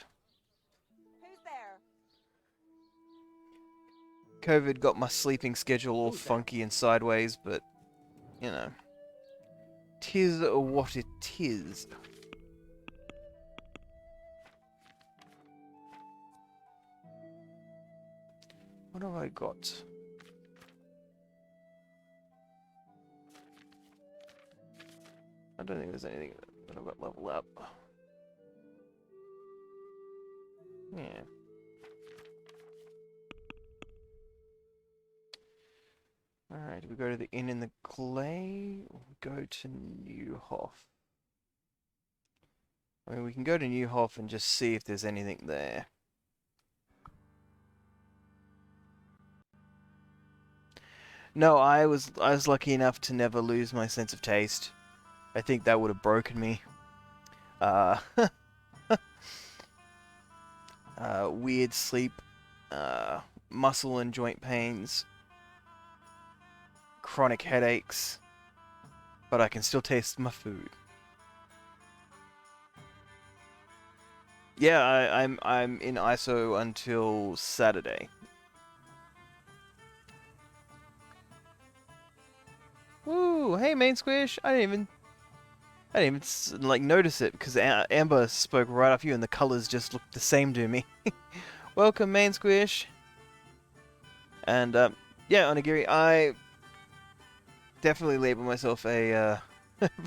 Who's there? COVID got my sleeping schedule all funky and sideways, but, you know, 'tis what it is. What have I got? I don't think there's anything that I've got leveled up. Yeah. Alright, we go to the inn in the clay, or we go to Newhoff? I mean, we can go to Newhoff and just see if there's anything there. No, I was lucky enough to never lose my sense of taste. I think that would have broken me. Weird sleep, muscle and joint pains, chronic headaches, but I can still taste my food. Yeah, I'm in ISO until Saturday. Woo! Hey, Main Squish! I didn't even like notice it because Amber spoke right off you, and the colors just looked the same to me. Welcome, Main Squish. And yeah, Onigiri, I definitely label myself a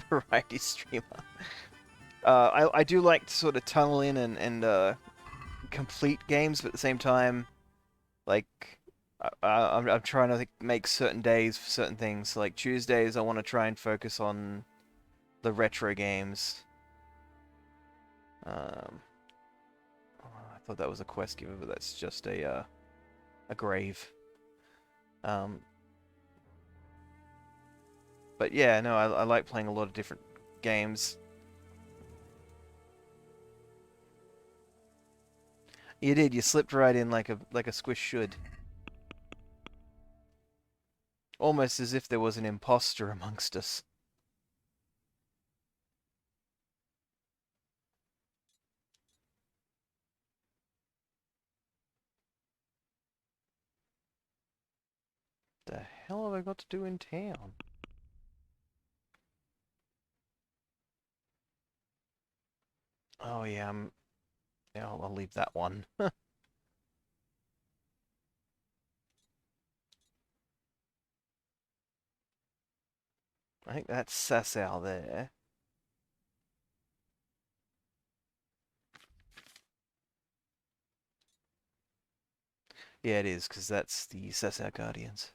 variety streamer. I do like to sort of tunnel in and complete games, but at the same time, like I'm trying to make certain days for certain things. Like Tuesdays, I want to try and focus on the retro games. I thought that was a quest giver, but that's just a grave. But yeah, no, I like playing a lot of different games. You did. You slipped right in like a squish should. Almost as if there was an imposter amongst us. The hell have I got to do in town? Oh yeah, yeah, I'll leave that one. I think that's Sasau there. Yeah, it is, because that's the Sasau Guardians.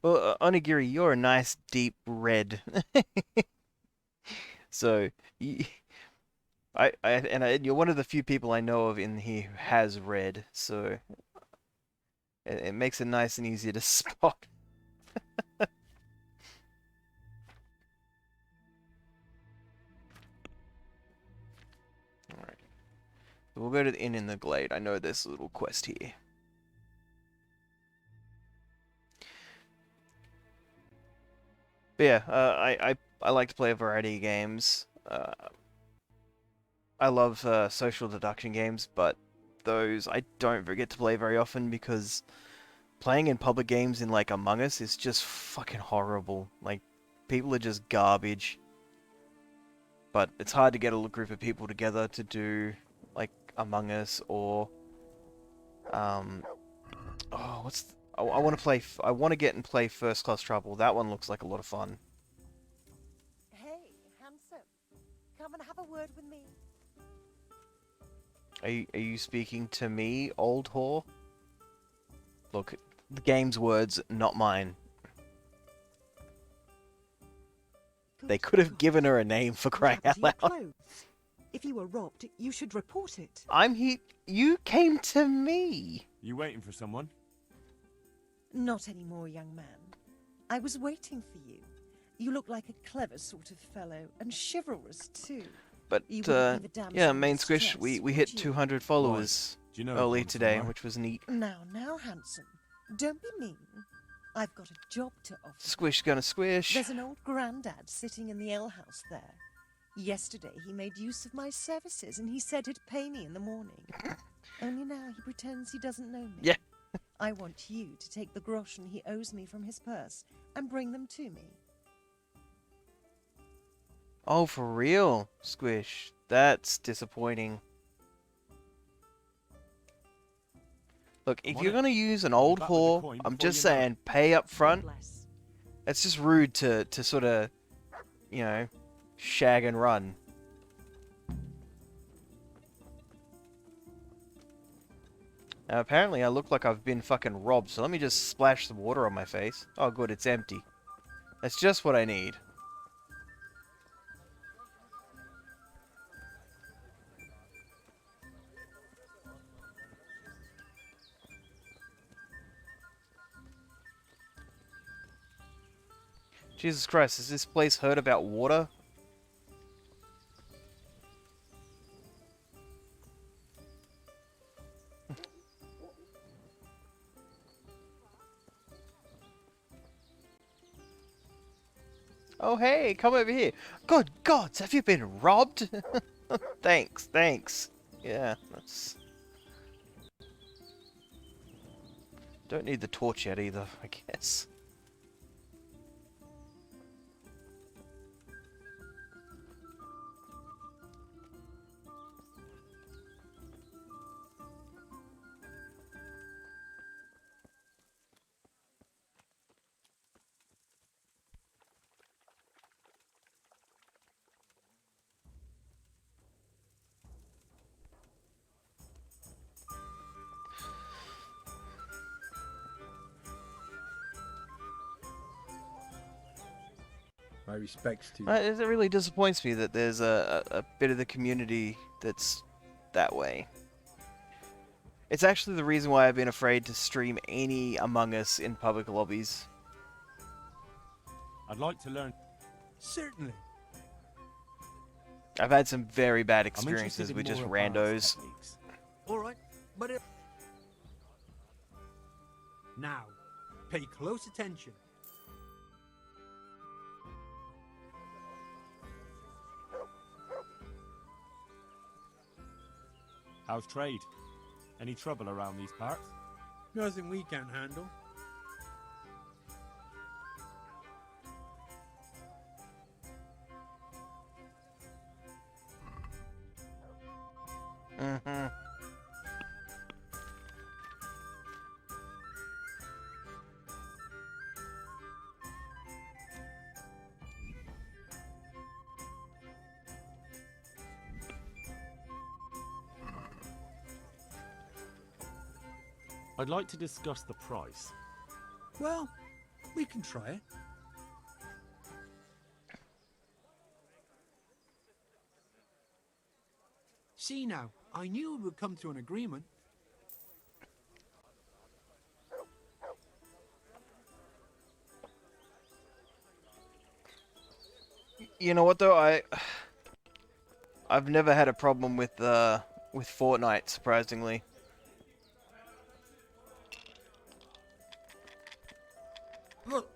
Well, Onigiri, you're a nice deep red. So, you're one of the few people I know of in here who has red, so it makes it nice and easy to spot. Alright. We'll go to the inn in the glade. I know there's a little quest here. But yeah, I like to play a variety of games. I love social deduction games, but those I don't get to play very often because playing in public games in like Among Us is just fucking horrible. Like, people are just garbage. But it's hard to get a group of people together to do like Among Us or oh, I want to play. I want to get and play First Class Trouble. That one looks like a lot of fun. Hey, handsome. Come and have a word with me. Are you speaking to me, old whore? Look, the game's words, not mine. They could have given her a name for crying out loud. If you were robbed, you should report it. I'm here. You came to me. You waiting for someone? Not anymore, young man. I was waiting for you. You look like a clever sort of fellow, and chivalrous too. But yeah, Main Squish, we hit 200 followers earlier today, which was neat. Now, handsome. Don't be mean. I've got a job to offer. Squish gonna squish. There's an old grandad sitting in the alehouse there. Yesterday he made use of my services and he said he'd pay me in the morning. Only now he pretends he doesn't know me. Yeah. I want you to take the groschen he owes me from his purse and bring them to me. Oh, for real, Squish. That's disappointing. Look, if you're gonna use an old whore, I'm just saying, pay up front. It's just rude to sort of, you know, shag and run. Now, apparently I look like I've been fucking robbed, so let me just splash some water on my face. Oh good, it's empty. That's just what I need. Jesus Christ, has this place heard about water? Oh hey, come over here. Good gods, have you been robbed? Thanks. Yeah, that's... Don't need the torch yet either, I guess. My respects to you. It really disappoints me that there's a bit of the community that's that way. It's actually the reason why I've been afraid to stream any Among Us in public lobbies. I'd like to learn. Certainly. I've had some very bad experiences with just randos. All right, but it... Now, pay close attention. How's trade? Any trouble around these parts? Nothing we can't handle. Mm-hmm. I'd like to discuss the price. Well, we can try it. See now, I knew we would come to an agreement. You know what though? I've never had a problem with Fortnite, surprisingly. Look.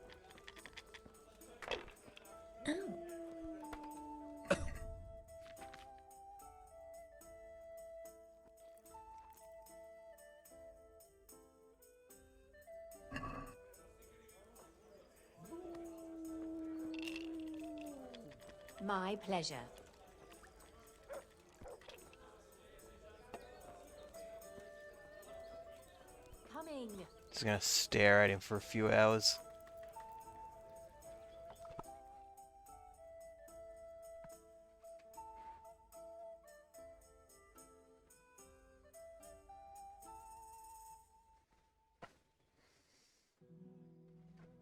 My pleasure. Coming. Just gonna stare at him for a few hours.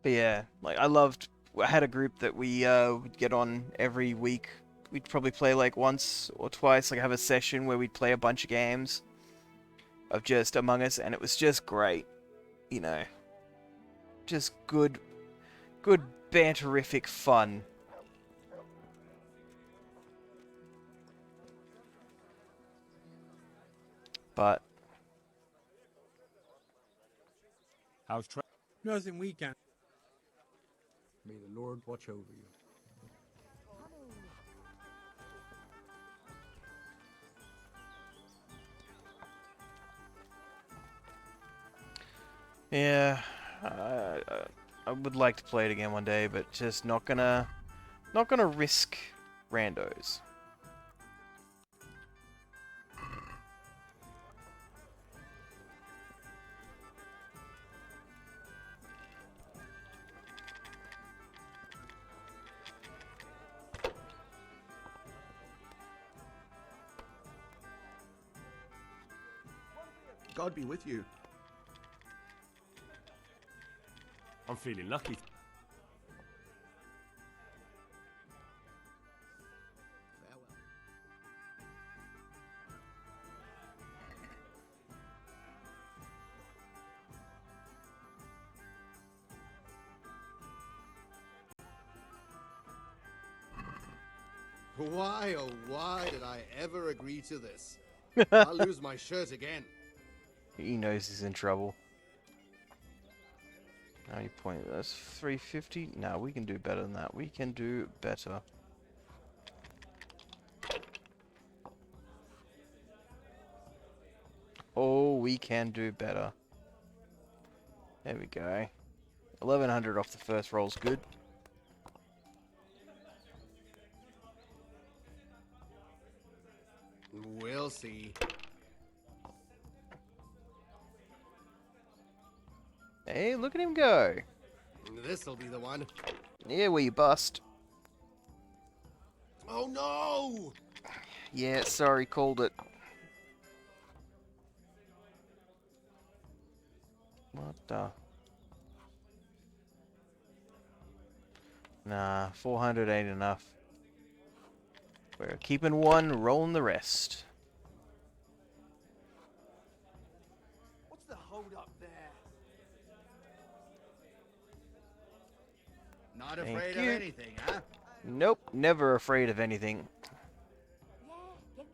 But yeah, like I had a group that we would get on every week. We'd probably play like once or twice, like have a session where we'd play a bunch of games of just Among Us, and it was just great, you know. Just good banterific fun. But how's trade? Nothing we can. May the Lord watch over you. yeah, I would like to play it again one day, but just not gonna risk randos. God be with you. I'm feeling lucky. Why, oh why did I ever agree to this? I'll lose my shirt again. He knows he's in trouble. How you point? That's 350. No, we can do better than that. We can do better. Oh, we can do better. There we go. 1100 off the first roll's good. We'll see. Hey, look at him go. This'll be the one. Yeah, where you bust. Oh no! Yeah, sorry, called it. What the? Nah, 400 ain't enough. We're keeping one, rolling the rest. What's the hold up there? Not Thank afraid you. of anything, huh? Nope, never afraid of anything.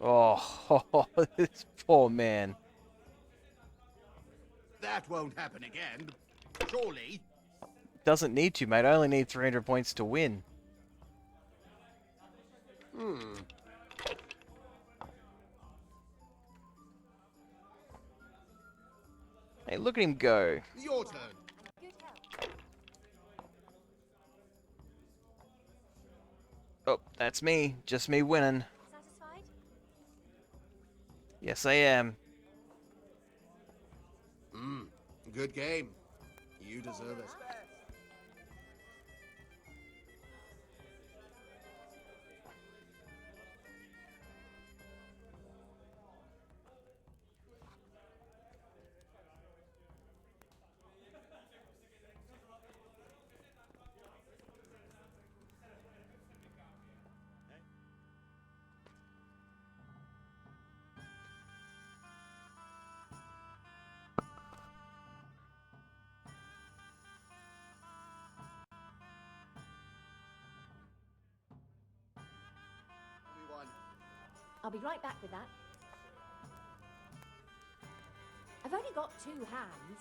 Oh, this poor man. That won't happen again. Surely. Doesn't need to, mate. I only need 300 points to win. Hey, look at him go. Your turn. Oh, that's me. Just me winning. Satisfied? Yes, I am. Good game. You deserve it. I'll be right back with that. I've only got 2 hands.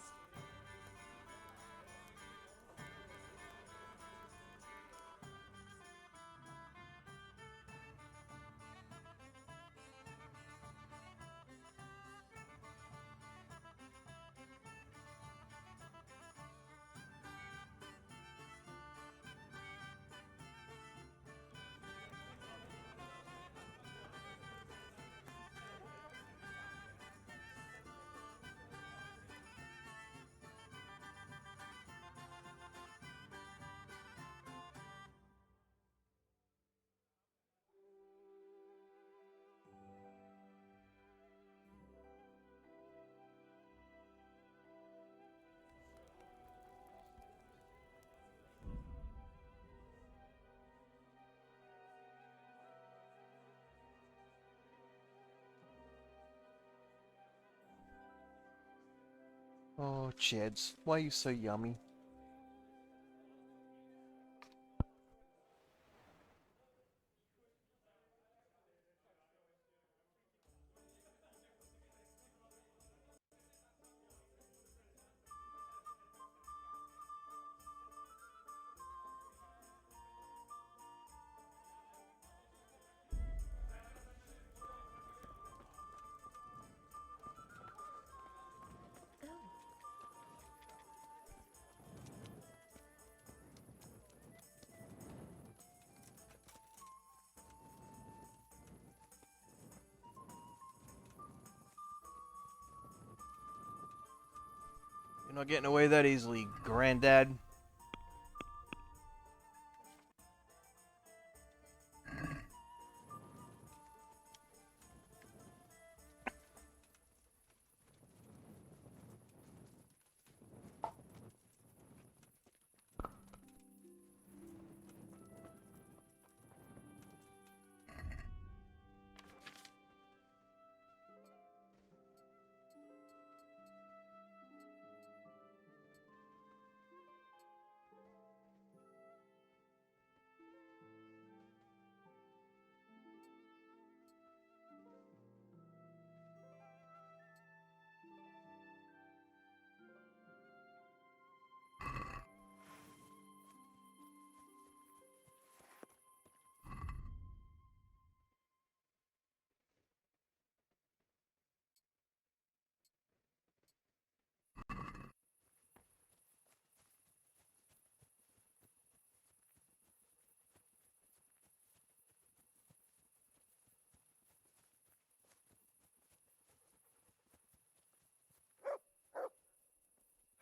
Oh, Cheds, why are you so yummy? You're not getting away that easily, Granddad.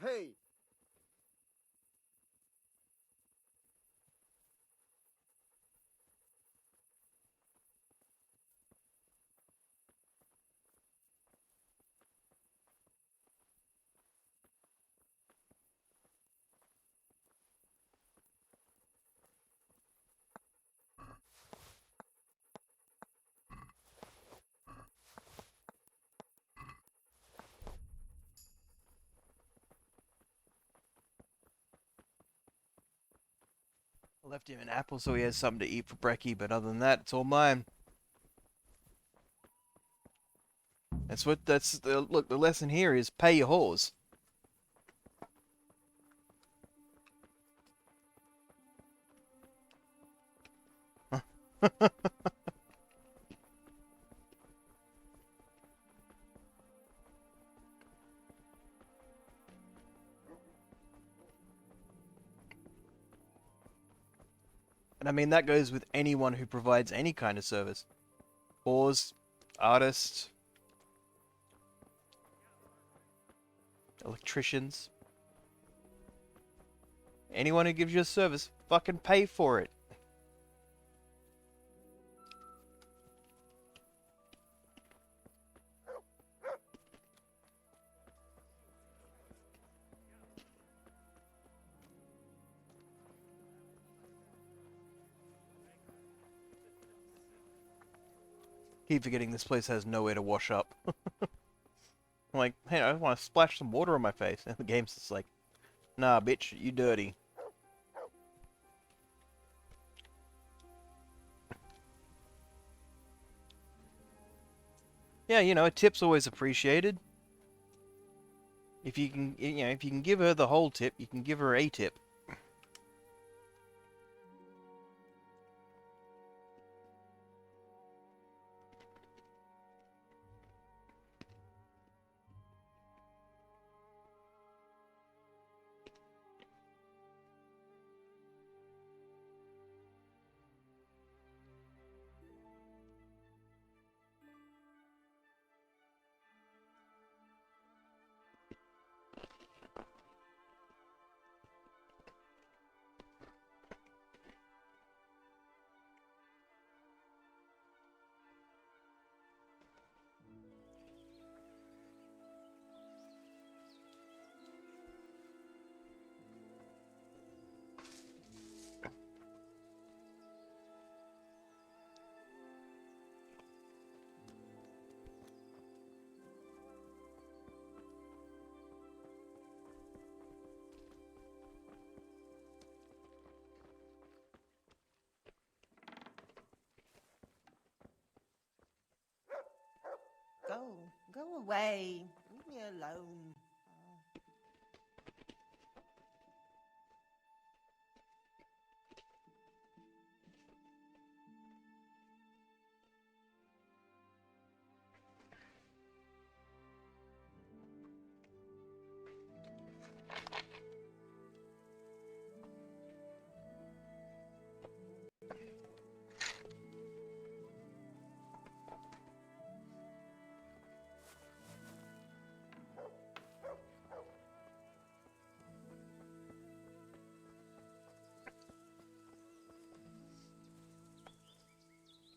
Hey! I left him an apple so he has something to eat for brekkie, but other than that, it's all mine. That's look, the lesson here is pay your whores. And I mean, that goes with anyone who provides any kind of service. Whores, artists, electricians. Anyone who gives you a service, fucking pay for it. Keep forgetting this place has nowhere to wash up. I'm like, hey, I want to splash some water on my face. And the game's just like, nah, bitch, you dirty. Yeah, you know, a tip's always appreciated. If you can, you know, if you can give her the whole tip, you can give her a tip. Go away. Leave me alone.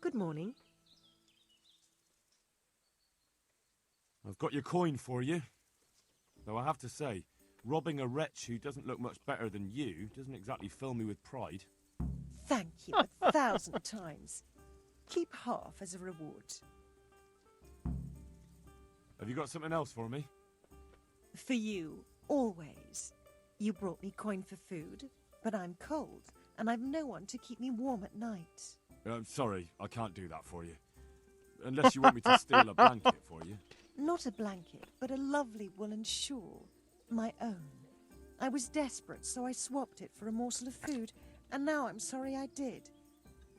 Good morning. I've got your coin for you. Though I have to say, robbing a wretch who doesn't look much better than you doesn't exactly fill me with pride. Thank you 1,000 times. Keep half as a reward. Have you got something else for me? For you, always. You brought me coin for food, but I'm cold, and I've no one to keep me warm at night. I'm sorry, I can't do that for you. Unless you want me to steal a blanket for you. Not a blanket, but a lovely woolen shawl. My own. I was desperate, so I swapped it for a morsel of food, and now I'm sorry I did.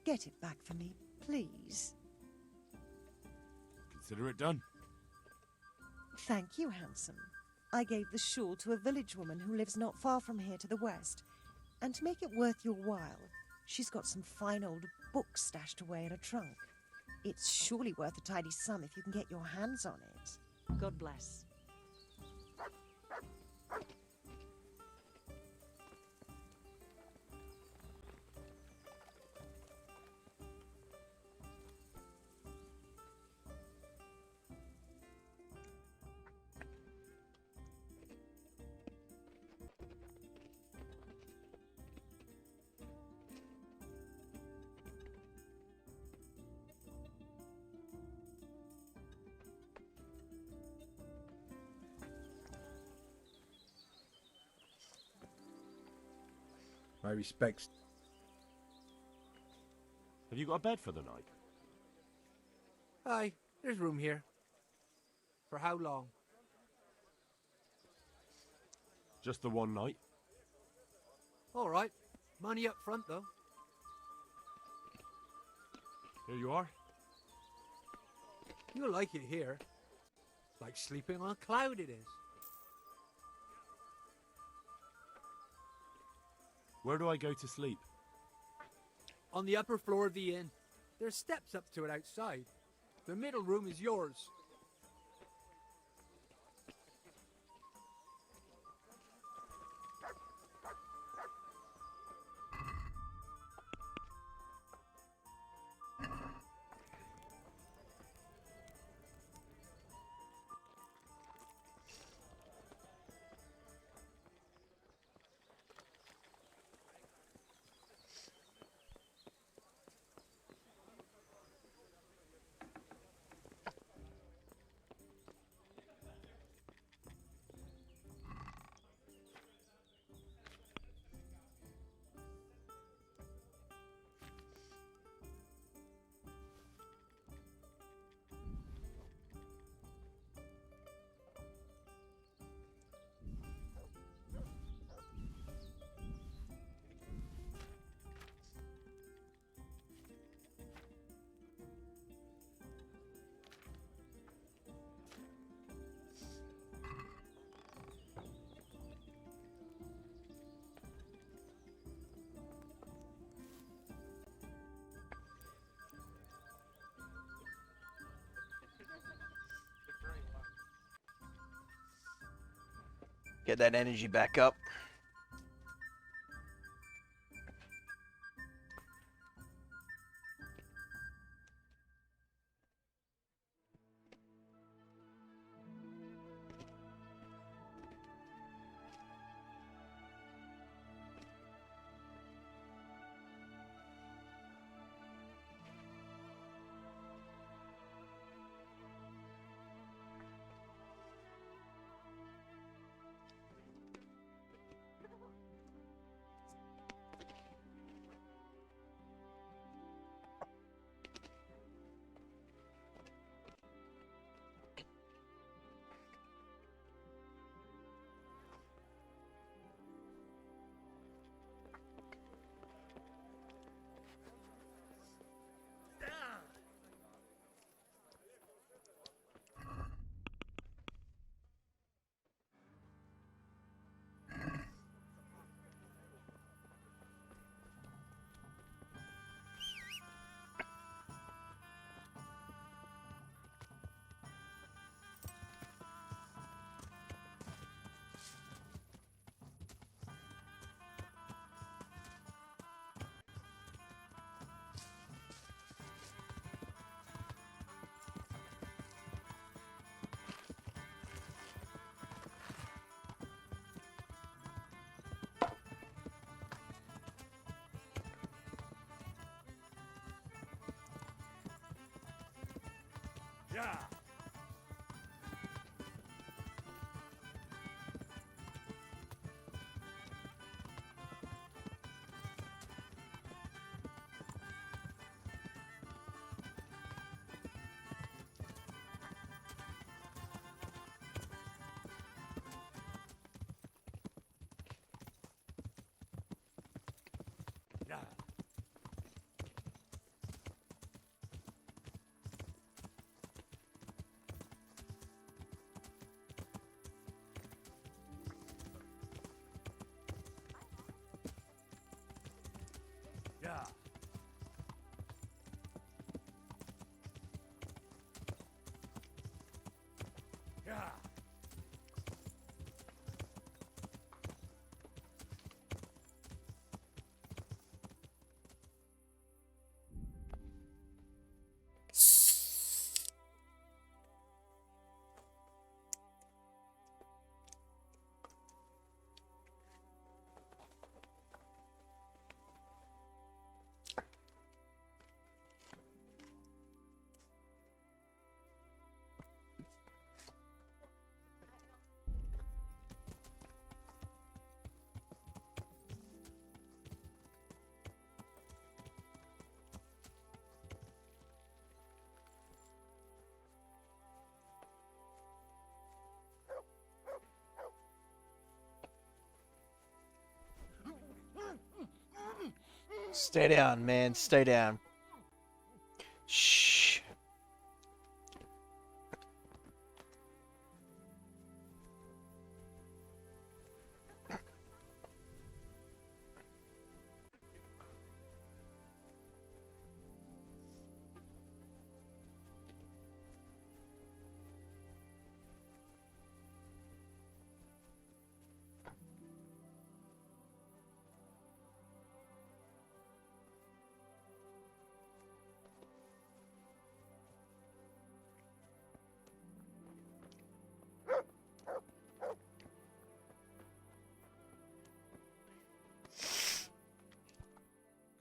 Get it back for me, please. Consider it done. Thank you, handsome. I gave the shawl to a village woman who lives not far from here to the west. And to make it worth your while, she's got some fine old books stashed away in a trunk. It's surely worth a tidy sum if you can get your hands on it. God bless. My respects. Have you got a bed for the night? Aye, there's room here. For how long? Just the one night? All right. Money up front, though. Here you are. You'll like it here. Like sleeping on a cloud it is. Where do I go to sleep? On the upper floor of the inn. There's steps up to it outside. The middle room is yours. Get that energy back up. Yeah. Yeah. Yeah. Yeah. Stay down, man. Stay down.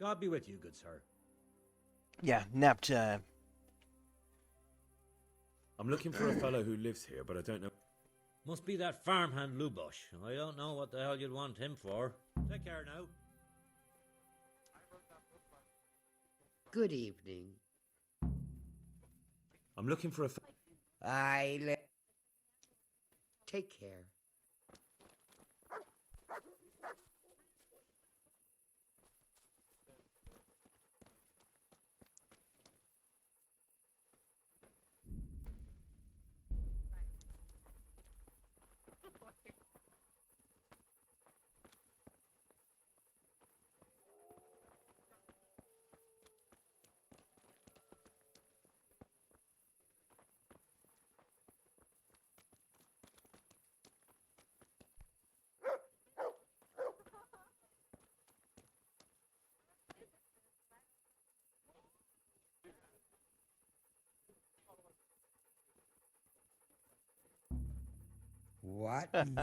God be with you, good sir. Yeah, nap time. I'm looking for a fellow who lives here, but I don't know. Must be that farmhand Lubosh. I don't know what the hell you'd want him for. Take care now. Good evening. I'm looking for a. Take care. What? I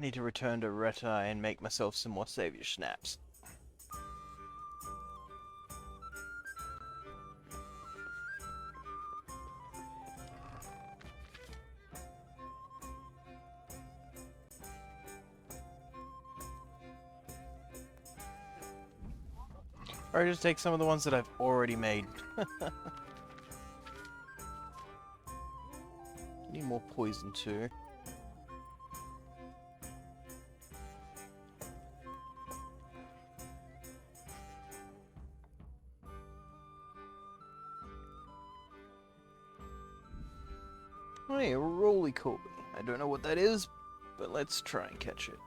need to return to Reta and make myself some more savior snaps. Or just take some of the ones that I've already made. Need more poison too. Hey, a roly-poly. I don't know what that is, but let's try and catch it.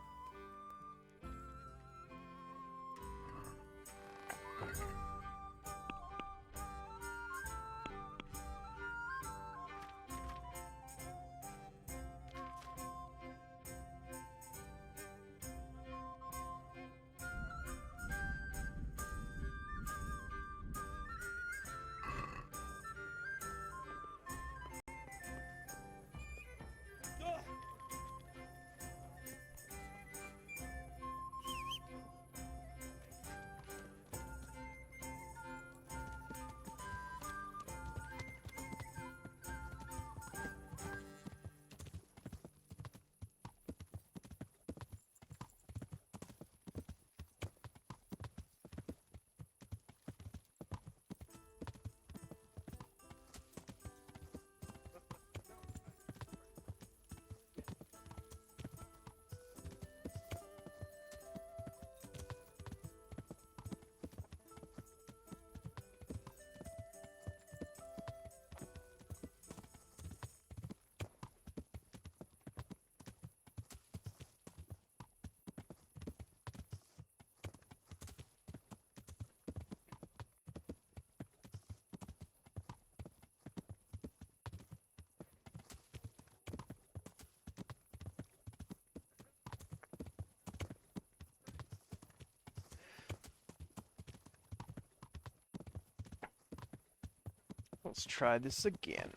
Let's try this again.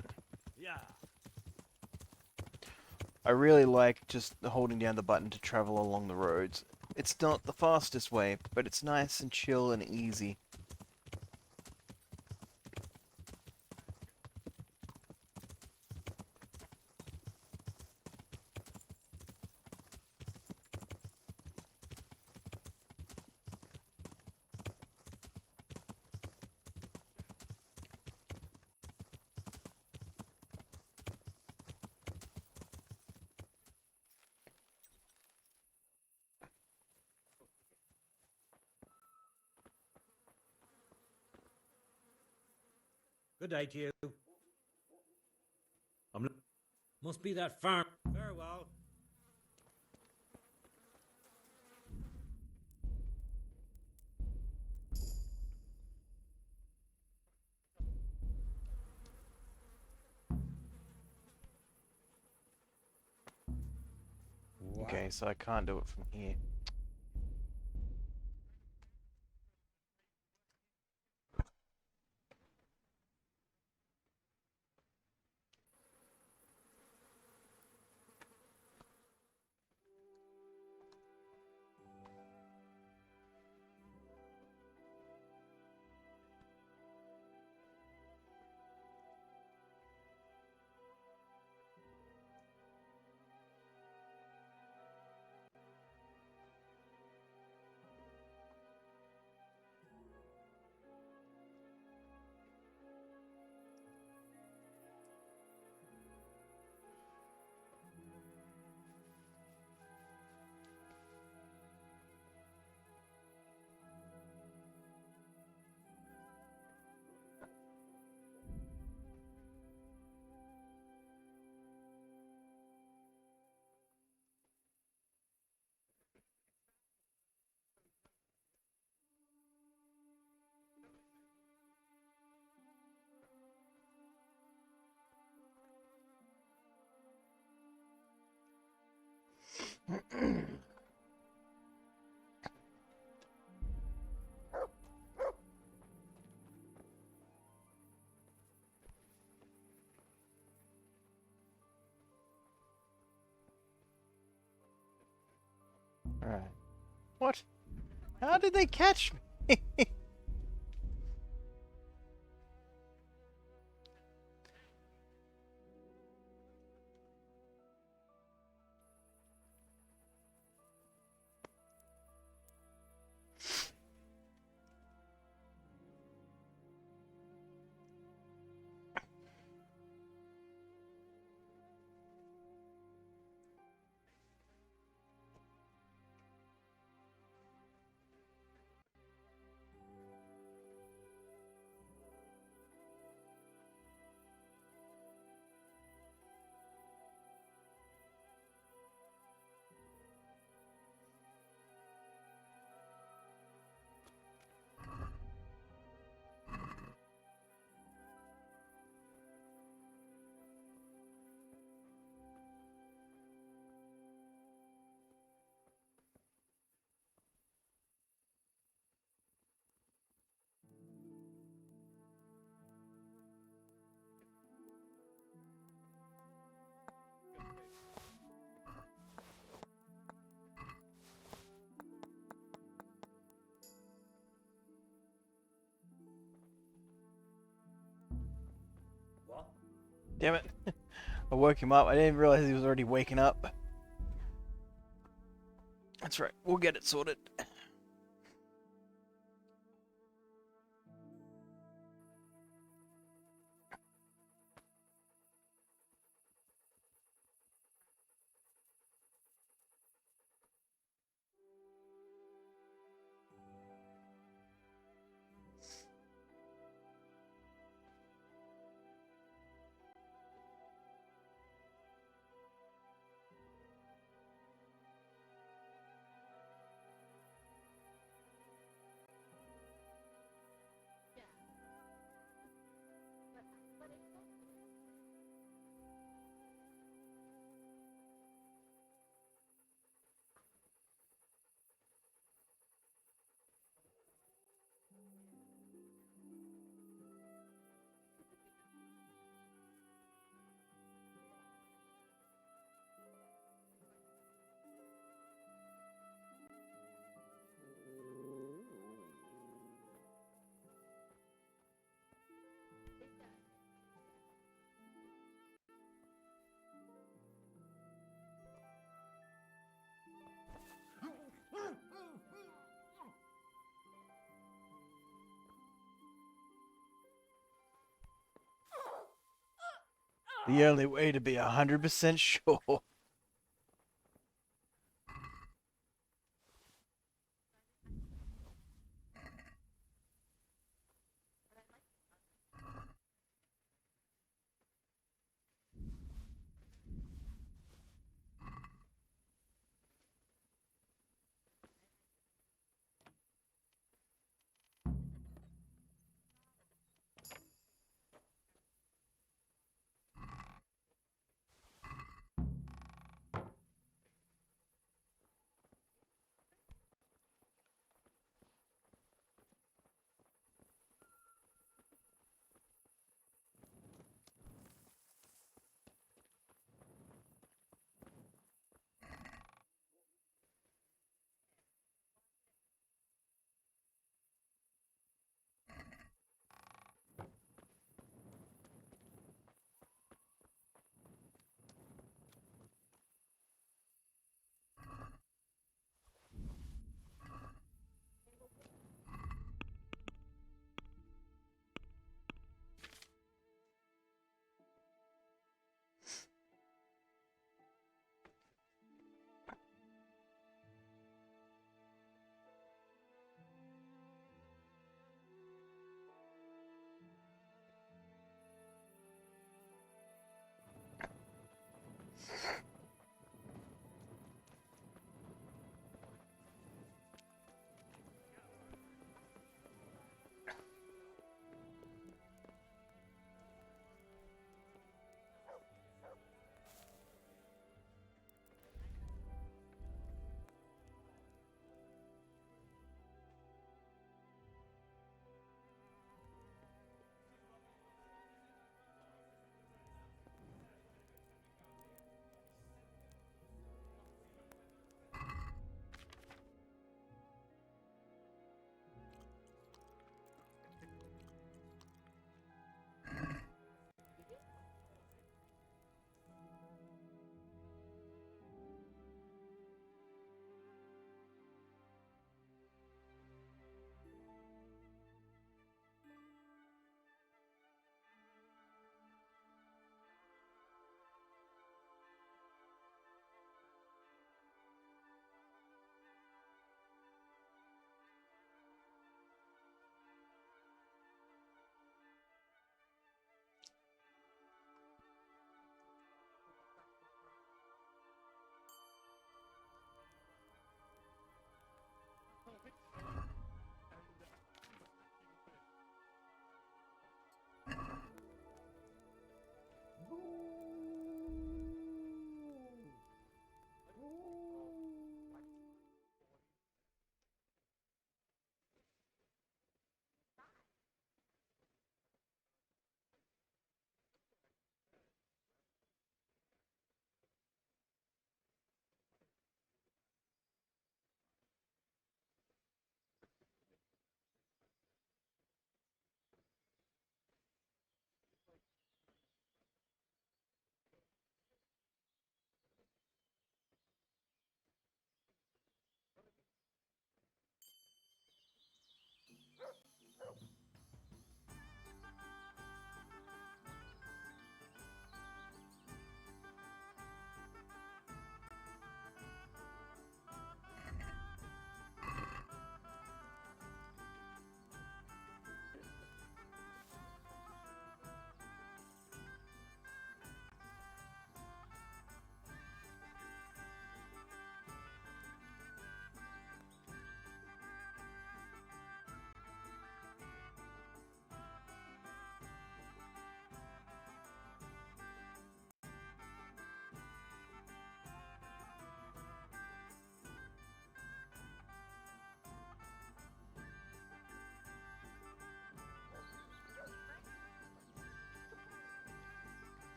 Yeah. I really like just holding down the button to travel along the roads. It's not the fastest way, but it's nice and chill and easy. Good day to you. I'm. Must be that farm. Farewell. Okay, so I can't do it from here. Right. What? How did they catch me? What? Damn it. I woke him up. I didn't realize he was already waking up. That's right. We'll get it sorted. The only way to be 100% sure.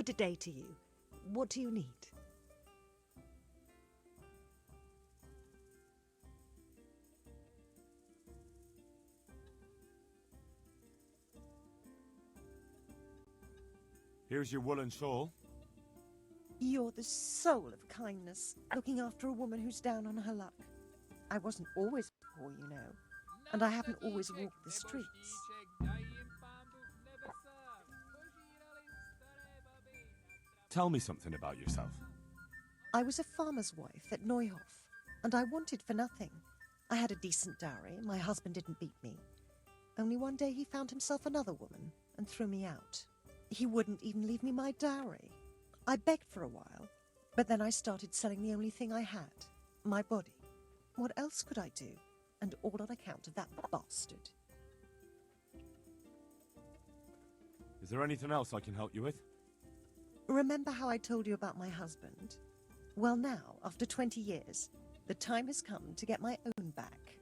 good day to you. What do you need? Here's your woolen shawl. You're the soul of kindness, looking after a woman who's down on her luck. I wasn't always poor, you know, and I haven't always walked the streets. Tell me something about yourself. I was a farmer's wife at Neuhof, and I wanted for nothing. I had a decent dowry, my husband didn't beat me. Only one day he found himself another woman and threw me out. He wouldn't even leave me my dowry. I begged for a while, but then I started selling the only thing I had, my body. What else could I do? And all on account of that bastard. Is there anything else I can help you with? Remember how I told you about my husband? Well now, after 20 years, the time has come to get my own back.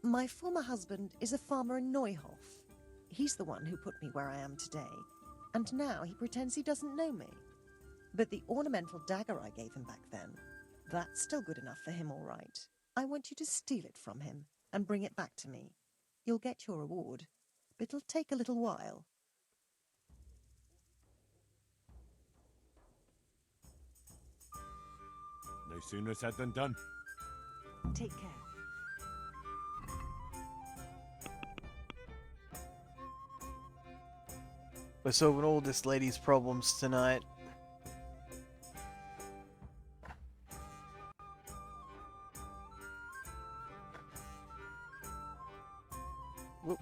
My former husband is a farmer in Neuhof. He's the one who put me where I am today, and now he pretends he doesn't know me. But the ornamental dagger I gave him back then, that's still good enough for him, all right. I want you to steal it from him and bring it back to me. You'll get your reward, but it'll take a little while. No sooner said than done. Take care. We're solving all this lady's problems tonight. Whoop.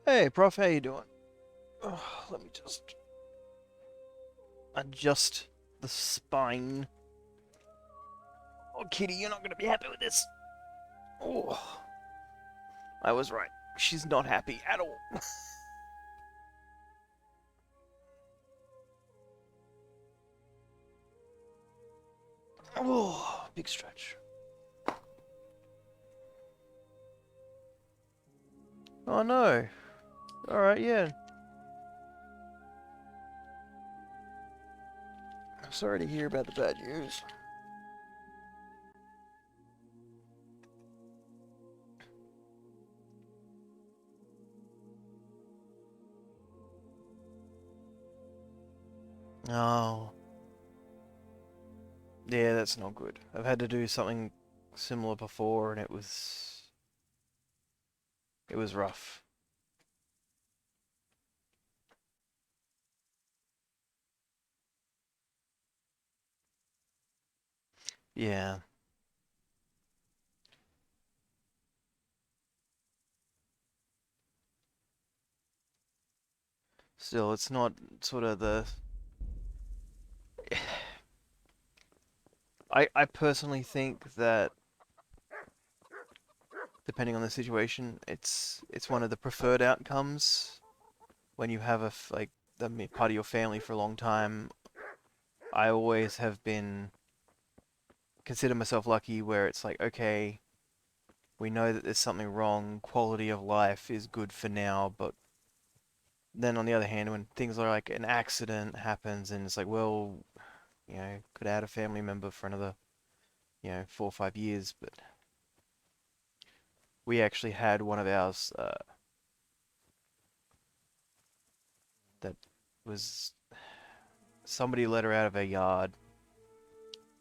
Hey, Prof, how you doing? Oh, let me just adjust the spine. Oh, Kitty, you're not gonna be happy with this. Oh, I was right. She's not happy at all. Oh, big stretch. Oh no. Alright, yeah. I'm sorry to hear about the bad news. Oh. Yeah, that's not good. I've had to do something similar before and it was rough. Yeah. Still, it's not sort of the... I personally think that, depending on the situation, it's one of the preferred outcomes when you have like the part of your family for a long time. I always have consider myself lucky where it's like, okay, we know that there's something wrong, quality of life is good for now, but then on the other hand, when things are like an accident happens and it's like, well, you know, could add a family member for another, 4 or 5 years, but we actually had one of ours that was, somebody let her out of her yard,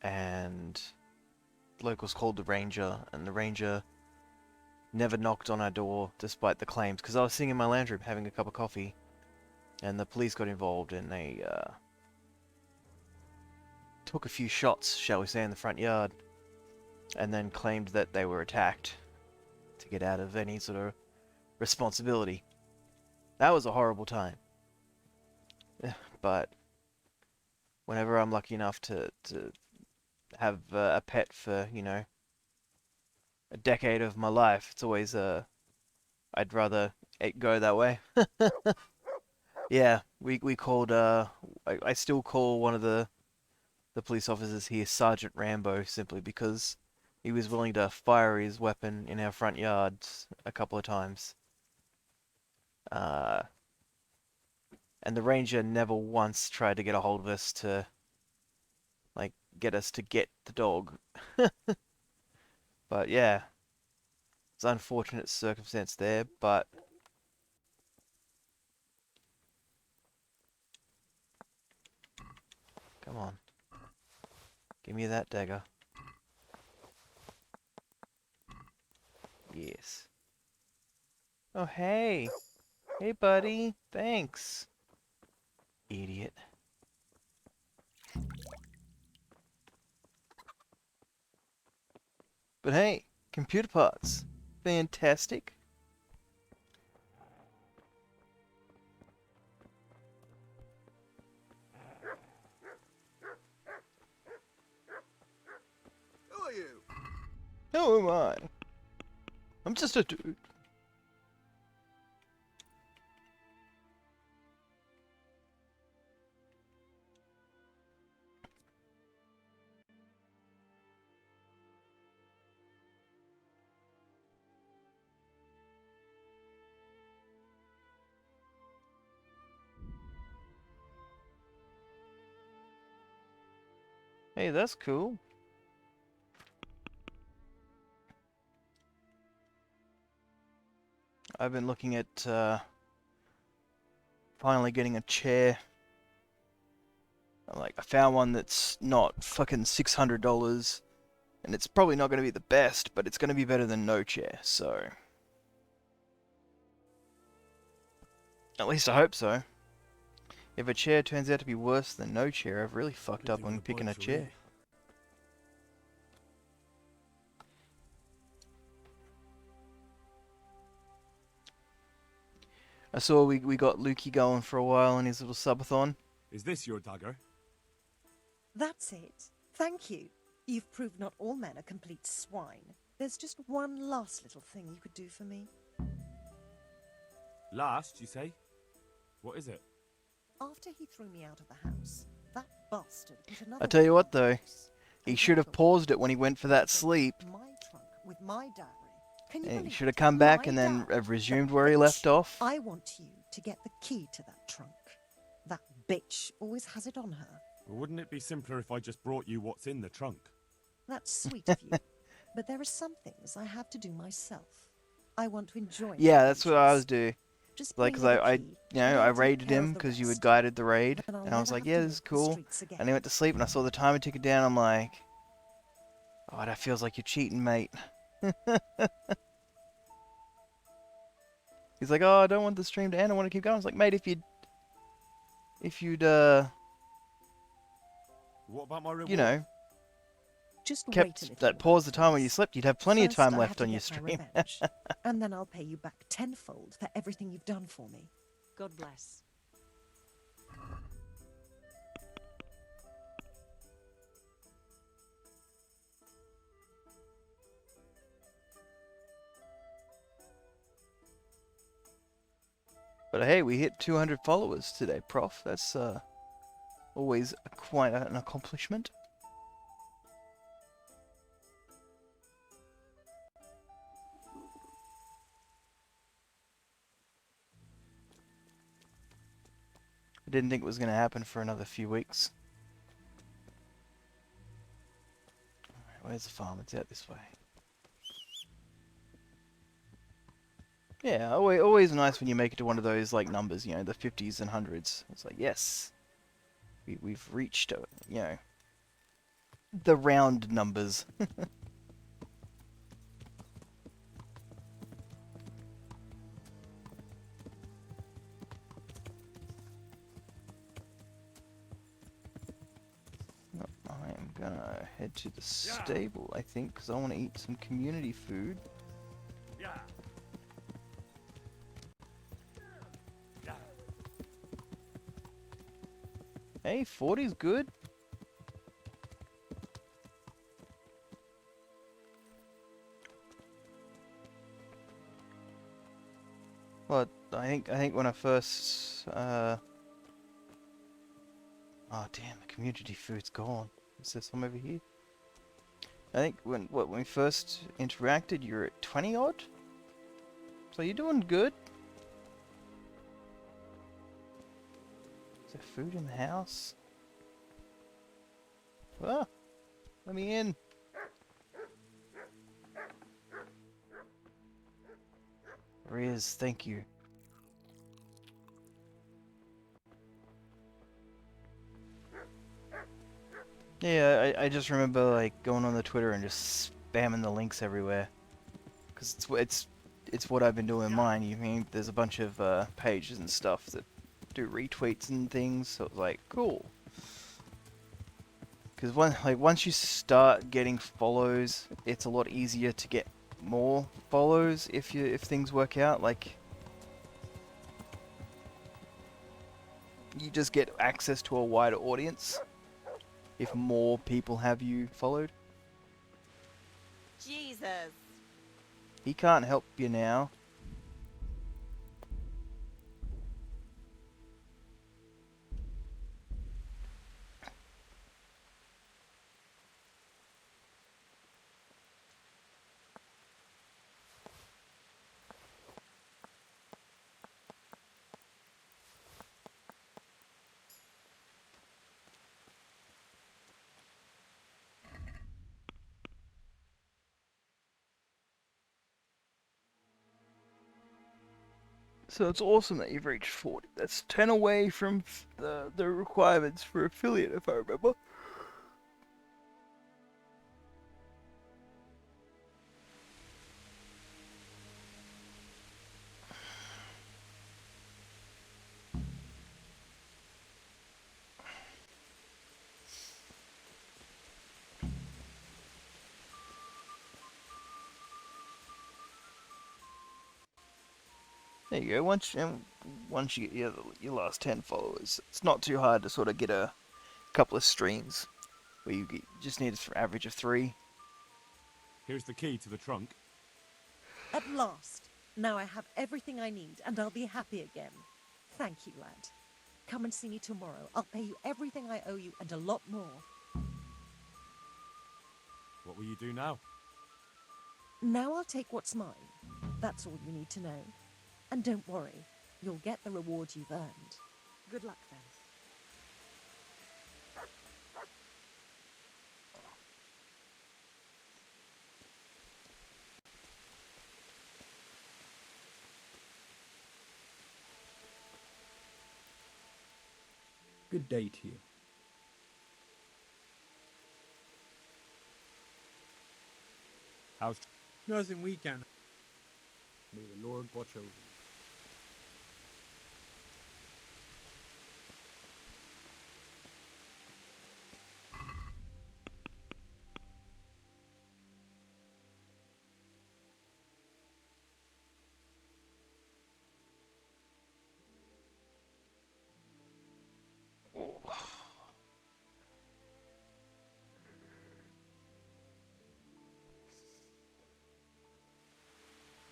and locals called the ranger, and the ranger never knocked on our door despite the claims, because I was sitting in my lounge room having a cup of coffee, and the police got involved, and they took a few shots, shall we say, in the front yard, and then claimed that they were attacked to get out of any sort of responsibility. That was a horrible time. But whenever I'm lucky enough to have a pet for, a decade of my life, it's always I'd rather it go that way. Yeah, we called I still call one of the police officers here Sergeant Rambo, simply because he was willing to fire his weapon in our front yards a couple of times. And the ranger never once tried to get a hold of us to, like, get us to get the dog. But yeah, it's an unfortunate circumstance there, but come on. Give me that dagger. Yes. Oh, hey. Hey, buddy. Thanks. Idiot. But hey, computer parts. Fantastic. Who are you? Who am I? I'm just a dude. Hey, that's cool. I've been looking at finally getting a chair. I found one that's not fucking $600, and it's probably not going to be the best, but it's going to be better than no chair, so at least I hope so. If a chair turns out to be worse than no chair, I've really fucked up on picking a chair. I saw we got Lukey going for a while in his little subathon. Is this your dagger? That's it. Thank you. You've proved not all men are complete swine. There's just one last little thing you could do for me. Last, you say? What is it? After he threw me out of the house, that bastard put another I tell you what one in though, the house. he should have paused it when he went for that sleep. My trunk with my diary. Can you And he believe should have it? come back My and then diary. resumed The where he bitch. left off. I want you to get the key to that trunk. That bitch always has it on her. Well, wouldn't it be simpler if I just brought you what's in the trunk? That's sweet of you. But there are some things I have to do myself. I want to enjoy Yeah, my that's what I was adventures. doing. Just Like, bring cause me the I key, I and I'll take raided care him of the because you had rest. guided the raid, And I'll and I was never like, have yeah, to this is walk the cool. streets again. And he went to sleep, and I saw the timer ticking down. I'm like, oh, that feels like you're cheating, mate. He's like, oh, I don't want the stream to end. I want to keep going. I was like, mate, if you'd What about my reward? you know, Just wait a kept little that pause the time when you slept, you'd have plenty of First, time I left have to on your get my stream. revenge, and then I'll pay you back tenfold for everything you've done for me. God bless. But hey, we hit 200 followers today, Prof. That's always quite an accomplishment. I didn't think it was going to happen for another few weeks. Alright, where's the farm? It's out this way. Yeah, always nice when you make it to one of those like numbers, you know, the 50s and 100s. It's like, yes, we've reached, you know, the round numbers. I am gonna head to the stable, I think, because I want to eat some community food. Yeah. Hey, 40's good. Well, I think when I first oh damn, the community food's gone. Is there some over here? I think when we first interacted, you were at 20 odd. So you're doing good. Is there food in the house? Ah, let me in. There is, thank you. Yeah, I just remember like going on the Twitter and just spamming the links everywhere, because it's what I've been doing in mine. You mean there's a bunch of pages and stuff that do retweets and things, so it's like cool. Because once you start getting follows, it's a lot easier to get more follows if things work out. Like you just get access to a wider audience if more people have you followed. Jesus. He can't help you now. So it's awesome that you've reached 40. That's 10 away from the requirements for affiliate, if I remember. There you go. Once you get your last 10 followers, it's not too hard to sort of get a couple of streams where you just need an average of 3. Here's the key to the trunk. At last. Now I have everything I need, and I'll be happy again. Thank you, lad. Come and see me tomorrow. I'll pay you everything I owe you, and a lot more. What will you do now? Now I'll take what's mine. That's all you need to know. And don't worry, you'll get the reward you've earned. Good luck, then. Good day to you. How's Nothing we can. May the Lord watch over you.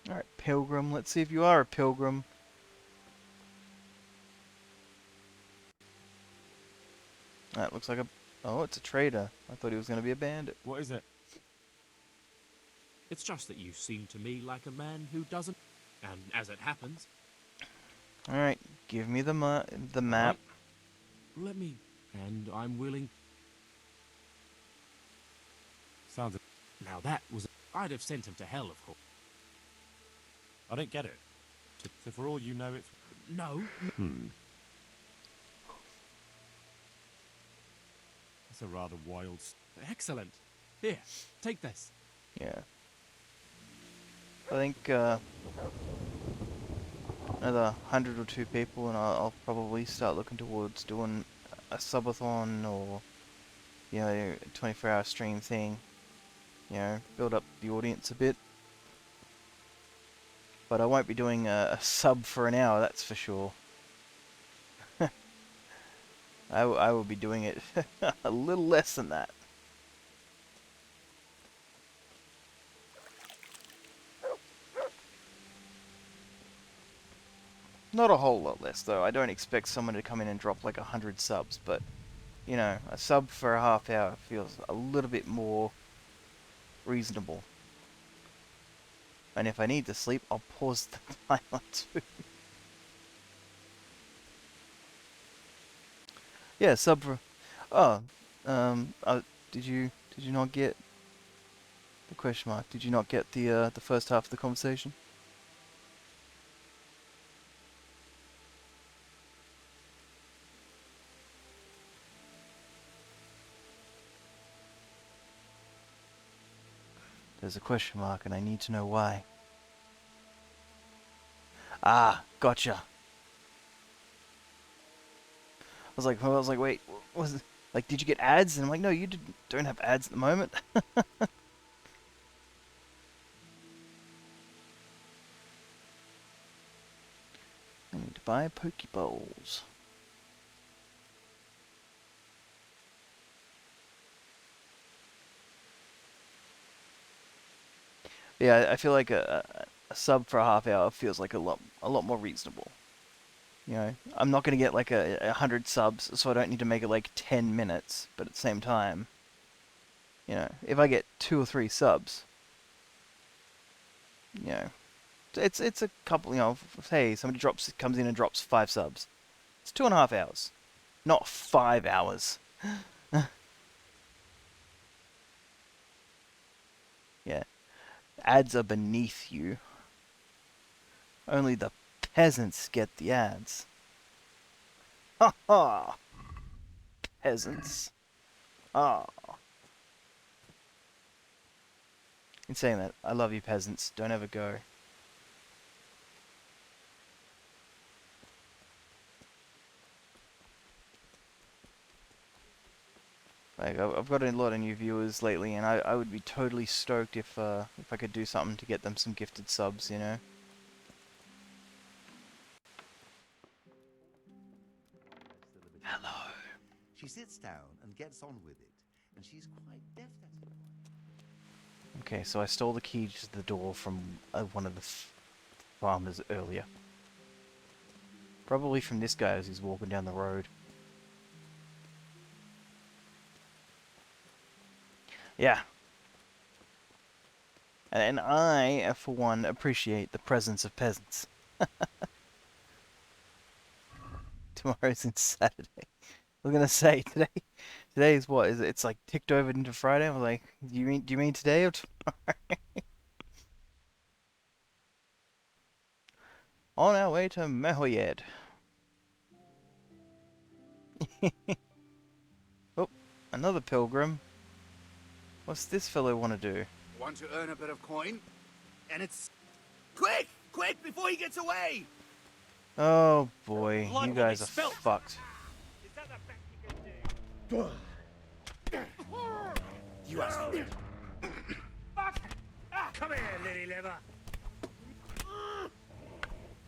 Alright, pilgrim. Let's see if you are a pilgrim. That looks like a... Oh, it's a trader. I thought he was going to be a bandit. What is it? It's just that you seem to me like a man who doesn't... And as it happens... Alright, give me the map. let me... And I'm willing... Sounds... Now that was... I'd have sent him to hell, of course. I don't get it. So for all you know, it's... No. That's a rather wild... Excellent. Here, take this. Yeah. I think another 100 or 2 people, and I'll probably start looking towards doing a subathon or, you know, a 24-hour stream thing. You know, build up the audience a bit. But I won't be doing a sub for an hour, that's for sure. I will be doing it a little less than that. Not a whole lot less, though. I don't expect someone to come in and drop like 100 subs, but, you know, a sub for a half hour feels a little bit more reasonable. And if I need to sleep, I'll pause the timer too. Yeah, sub for... Oh, did you not get the question mark? Did you not get the first half of the conversation? There's a question mark, and I need to know why. Ah, gotcha. I was like, wait, was it, like, did you get ads? And I'm like, no, you don't have ads at the moment. I need to buy Pokeballs. Yeah, I feel like a sub for a half hour feels like a lot more reasonable. You know, I'm not gonna get like 100 subs, so I don't need to make it like 10 minutes. But at the same time, you know, if I get 2 or 3 subs, you know, it's a couple. You know, hey, somebody comes in and drops 5 subs. It's 2.5 hours, not 5 hours. Yeah. Ads are beneath you. Only the peasants get the ads. Ha ha! Peasants. Ah. In saying that, I love you peasants. Don't ever go. Like, I've got a lot of new viewers lately, and I would be totally stoked if I could do something to get them some gifted subs, you know? Hello. She sits down and gets on with it, and she's quite deft at it. Okay, so I stole the key to the door from one of the farmers earlier. Probably from this guy as he's walking down the road. Yeah. And I, for one, appreciate the presence of peasants. Tomorrow's in Saturday. I was gonna say today is what? Is it? It's like ticked over into Friday. I was like, do you mean today or tomorrow? On our way to Mehoyed. Oh, another pilgrim. What's this fellow want to do? Want to earn a bit of coin? And it's... Quick! Quick, before he gets away! Oh boy, Blood you will guys be are spilt. fucked. Is that the best you can do? You asked for it. Fuck! Come here, lily liver.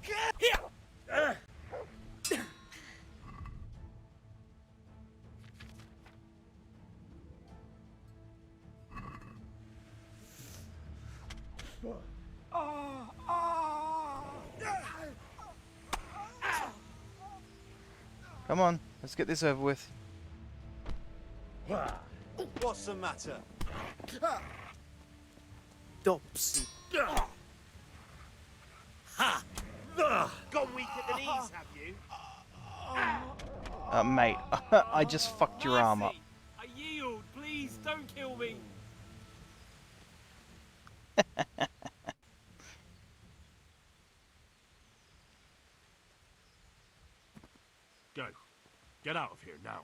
Here! Come on, let's get this over with. What's the matter? Dops. Ha! Gone weak at the knees, have you? Mate, I just fucked your arm up. I yield. Please don't kill me. Go. Get out of here now.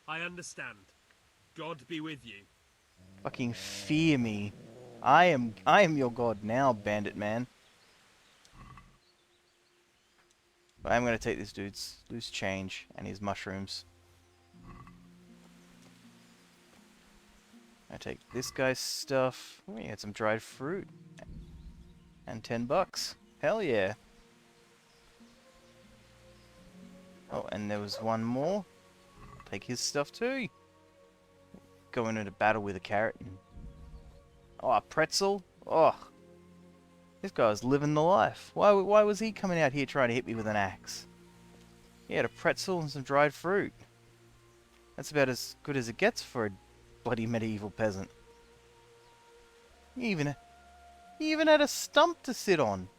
I understand. God be with you. Fucking fear me. I am your god now, bandit man. But I'm gonna take this dude's loose change and his mushrooms. I take this guy's stuff. Oh, he had some dried fruit. And $10. Hell yeah. Oh, and there was one more. Take his stuff too. Go into battle with a carrot. And... oh, a pretzel. Oh. This guy was living the life. Why was he coming out here trying to hit me with an axe? He had a pretzel and some dried fruit. That's about as good as it gets for a bloody medieval peasant. He even had a stump to sit on.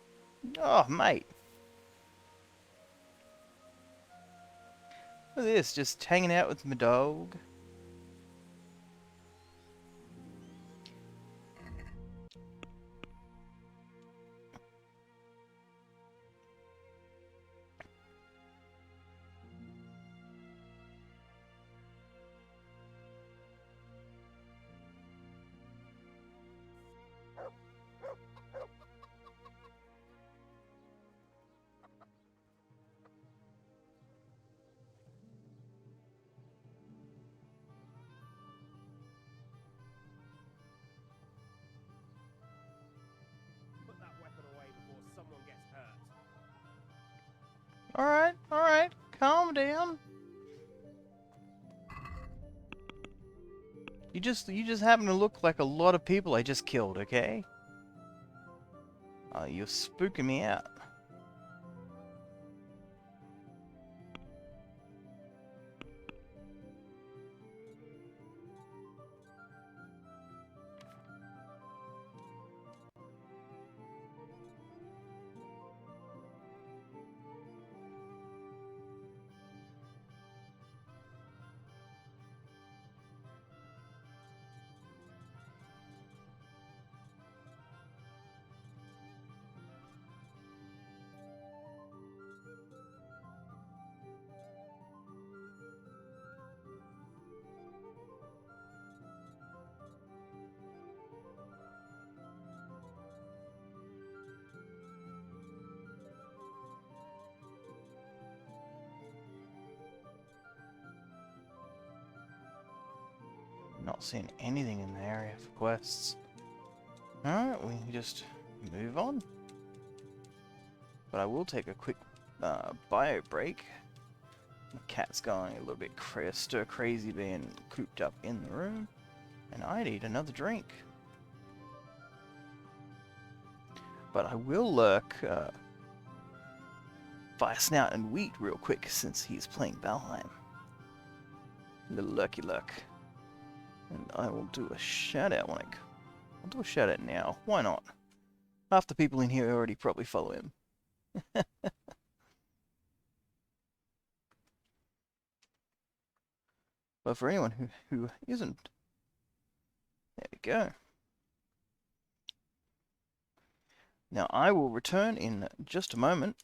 Oh, mate. Look at this, just hanging out with my dog. Put that weapon away before someone gets hurt. Alright, calm down. You just happen to look like a lot of people I just killed, okay? You're spooking me out. Not seeing anything in the area for quests. Alright, we can just move on. But I will take a quick bio break. The cat's going a little bit stir crazy being cooped up in the room. And I need another drink. But I will lurk Fire Snout and Wheat real quick since he's playing Valheim. Little lurky lurk. And I will do a shout out when I'll do a shout out now. Why not? Half the people in here already probably follow him. But for anyone who isn't, there we go. Now I will return in just a moment.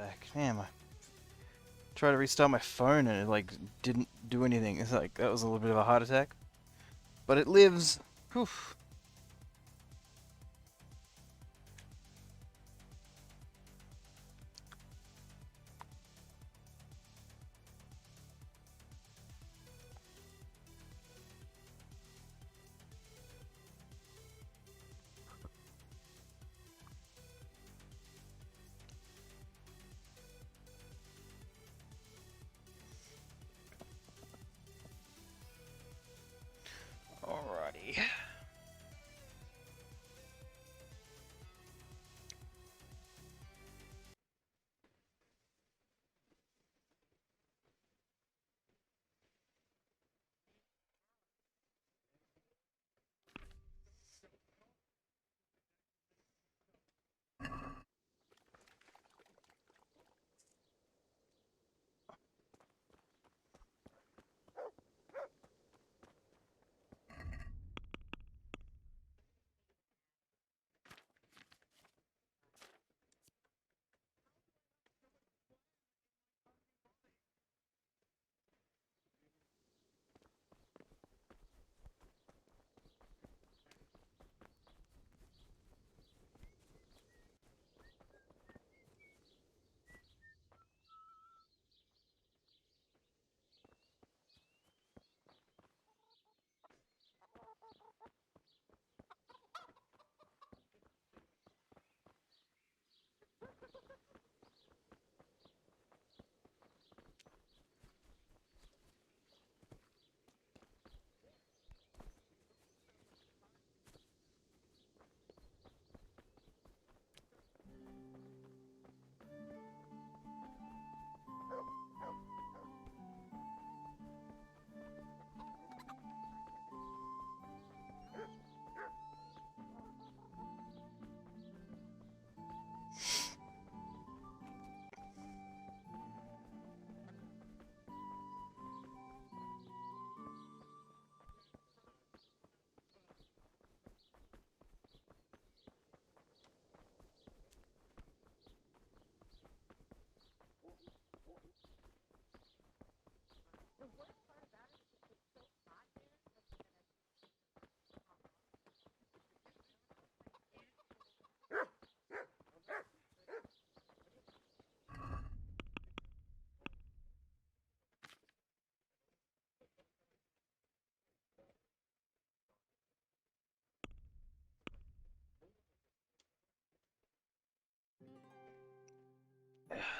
back. Damn, I tried to restart my phone and it like didn't do anything. It's like that was a little bit of a heart attack. But it lives. Whew. Alrighty.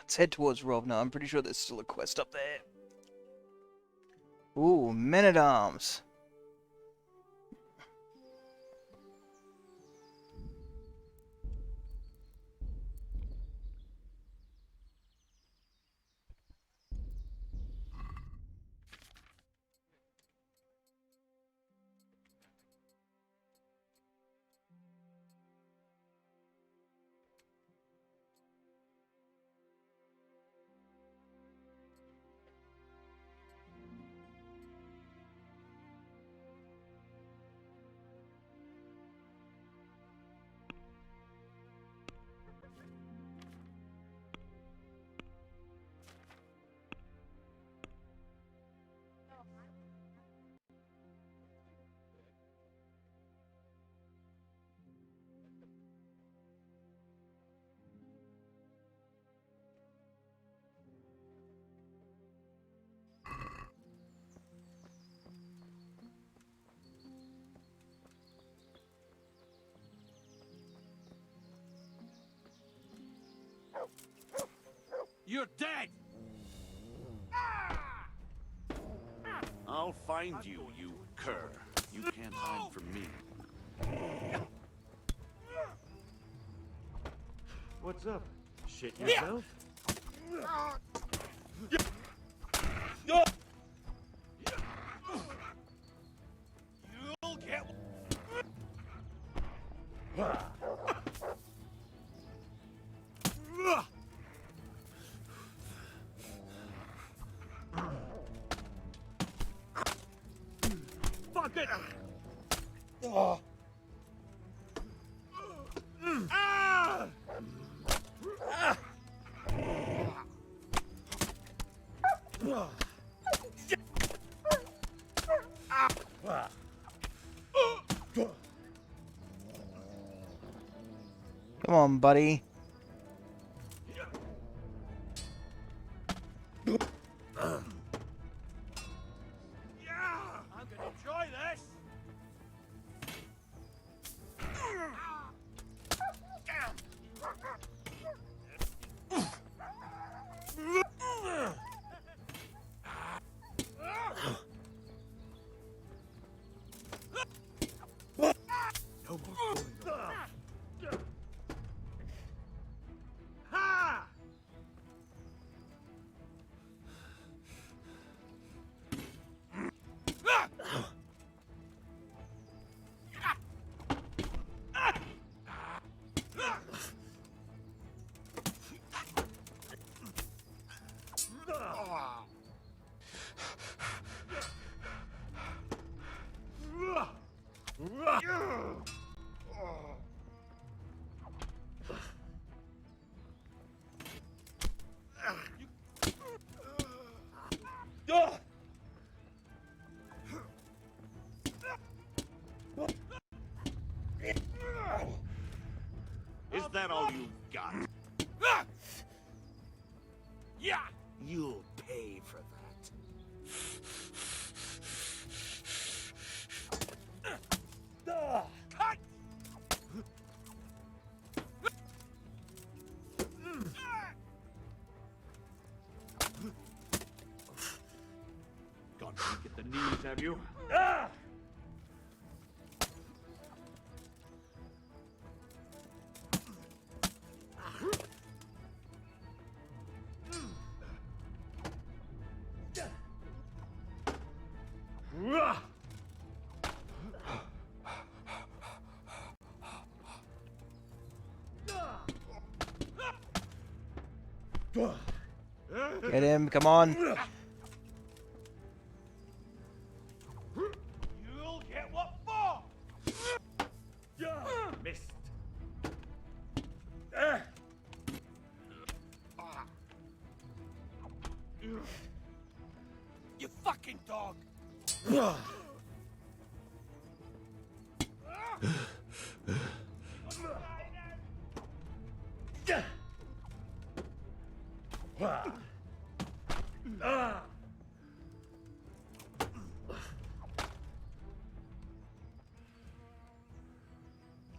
Let's head towards Rob now. I'm pretty sure there's still a quest up there. Ooh, Men-at-Arms. You're dead! I'll find you, you cur. You can't hide from me. What's up? Shit yourself? You'll get... Fuck it! Ah! Ah! Come on, buddy. I'm gonna enjoy this. No more fooling around. Ha! Is that all you've got? Yeah! You'll pay for that. Cut! Gone weak at the knees, have you? Get him, come on. You'll get what for! Missed. You fucking dog!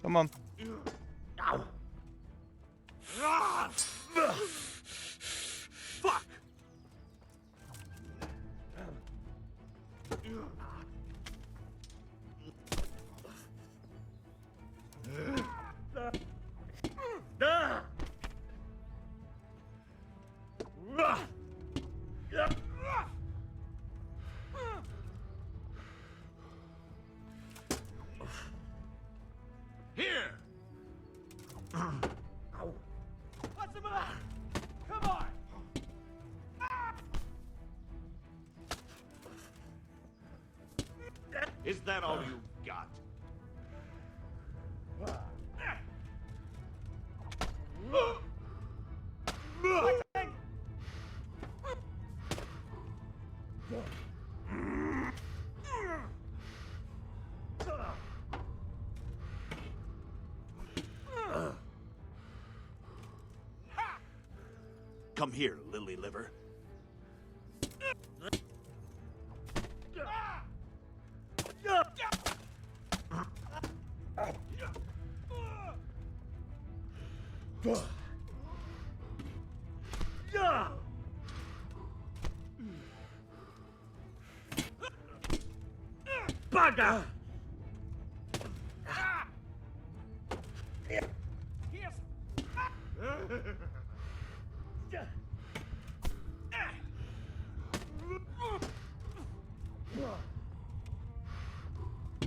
Come on. Fuck! Here! What's the matter? Come on! Is that all you've got? Come here, lily liver. Bugger!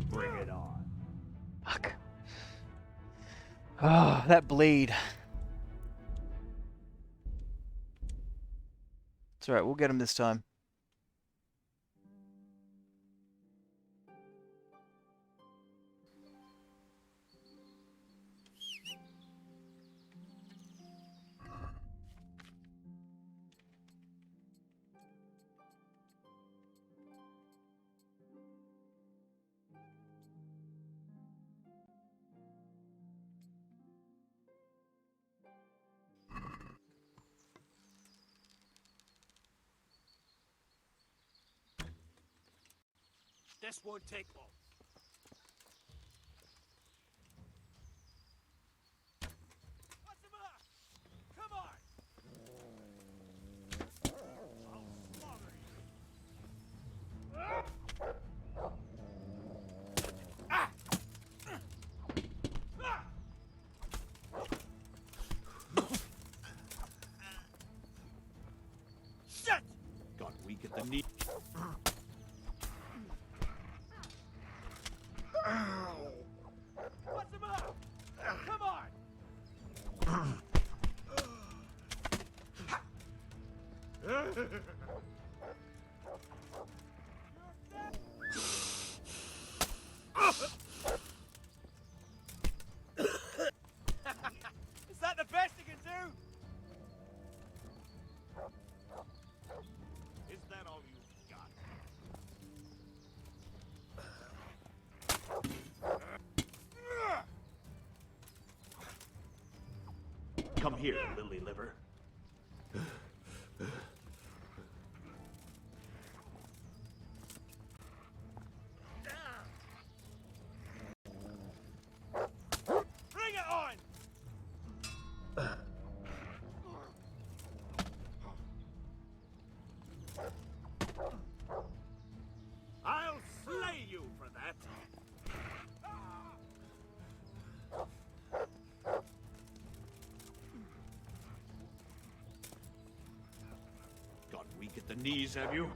Bring it on. Fuck. Ah, that bleed. It's alright, we'll get him this time. This won't take long. What's the matter? Come on! I'll slaughter you. Ah! Shit! Got weak at the knee. What's the matter? Come on! Is that the best you can do? Is that all you've got? Come here, lily liver. Bring it on! I'll slay you for that. Got weak at the knees, have you?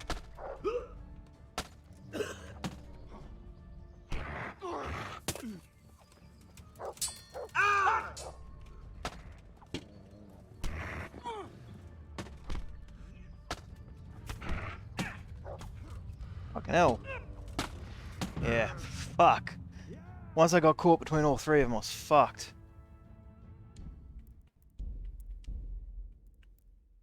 Ah! Fucking hell. Yeah, fuck. Once I got caught between all three of them, I was fucked.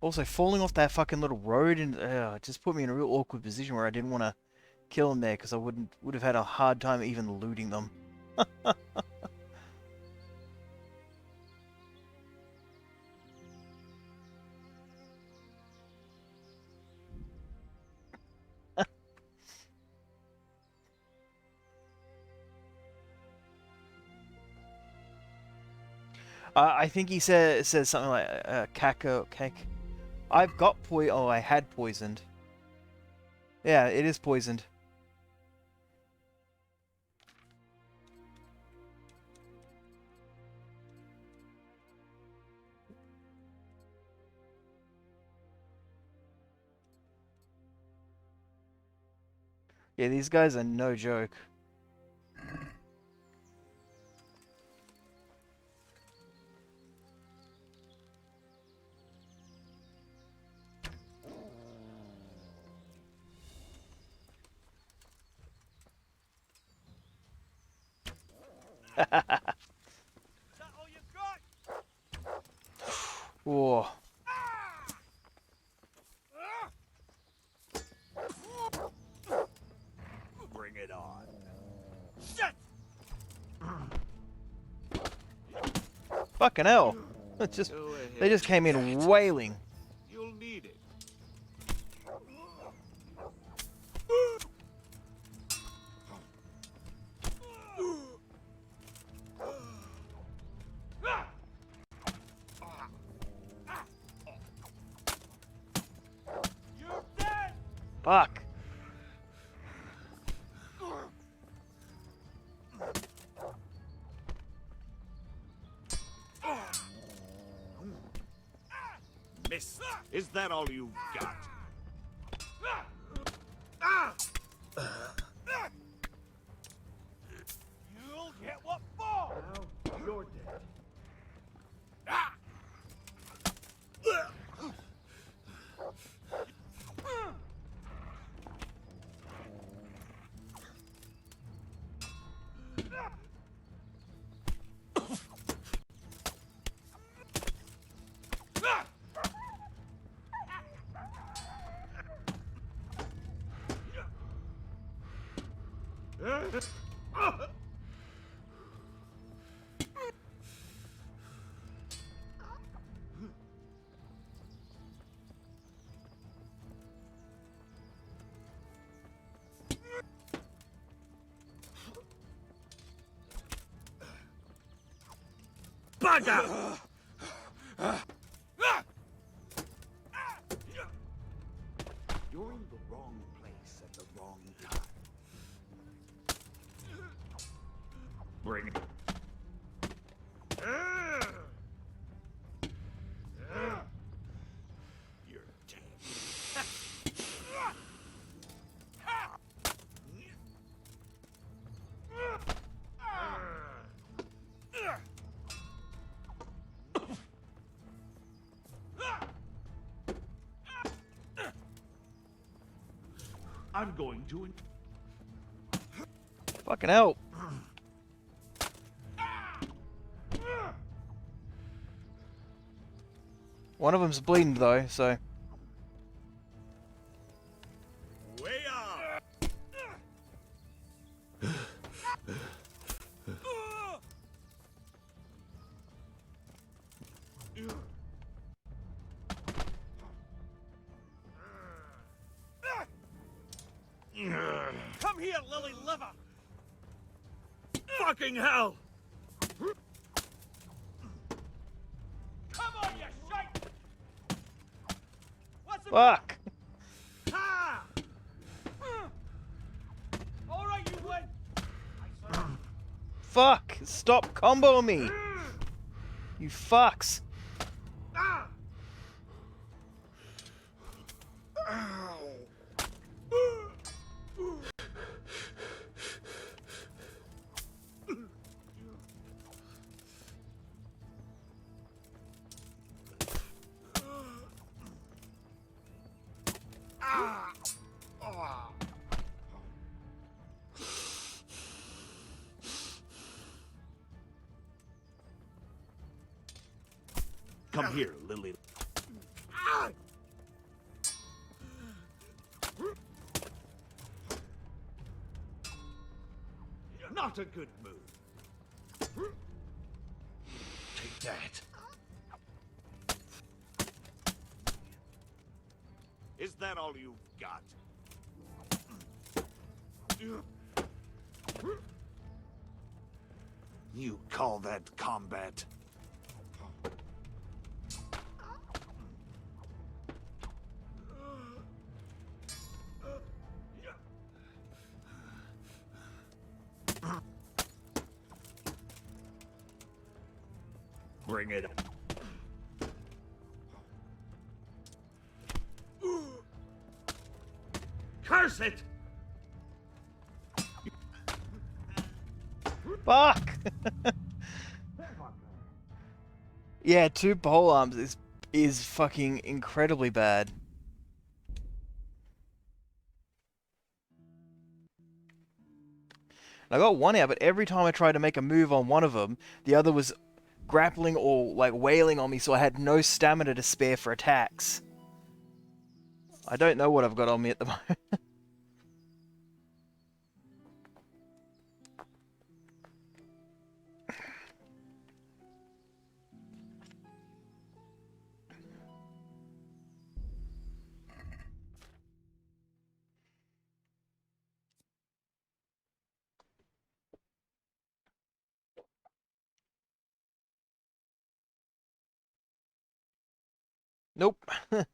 Also, falling off that fucking little road and it just put me in a real awkward position where I didn't want to kill them there because I would have had a hard time even looting them. I think he says something like cake. I've got oh, I had poisoned. Yeah, it is poisoned. Yeah, these guys are no joke. Whoa. Bring it on. Shit! Fucking hell. They just came in wailing. You'll need it. You're dead! Fuck. Miss, is that all you've got? You'll get what for! Now you're dead. Bugger! You're in the wrong place at the wrong time. Bring it. You're dead. I'm going to... Fucking hell. One of them's bleeding though, so. Way up! Come here, lily liver! Fucking hell! Come on, you shite! What's the Fuck! Ha! All right, you win. Fuck! Stop comboing me! You fucks! Ah! Come here, Lily. Not a good move. Take that. Is that all you've got? You call that combat? Bring it up. Curse it! Fuck! Yeah, 2 pole arms is fucking incredibly bad. I got one out, but every time I tried to make a move on one of them, the other was grappling or like wailing on me, so I had no stamina to spare for attacks. I don't know what I've got on me at the moment. Nope. I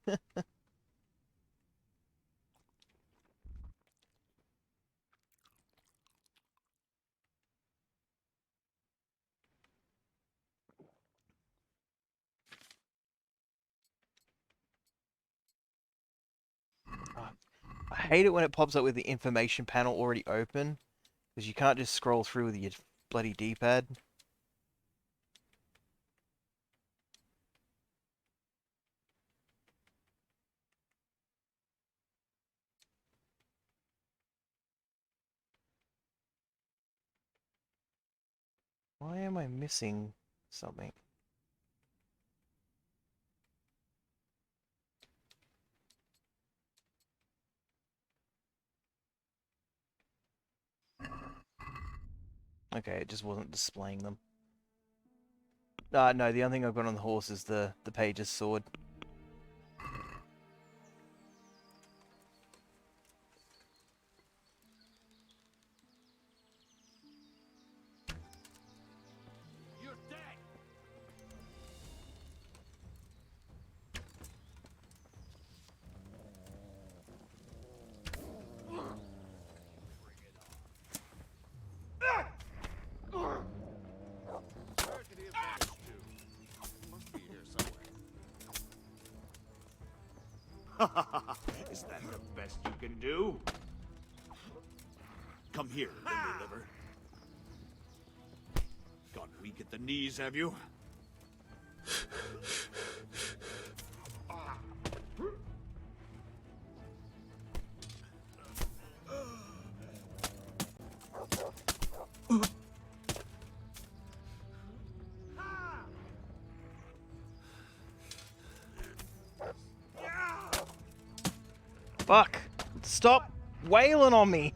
hate it when it pops up with the information panel already open, because you can't just scroll through with your bloody D-pad. Why am I missing something? Okay, it just wasn't displaying them. No, the only thing I've got on the horse is the page's sword. You're dead. Is that the best you can do? Come here, Lily Liver. Got weak at the knees, have you? Fuck! Stop wailing on me!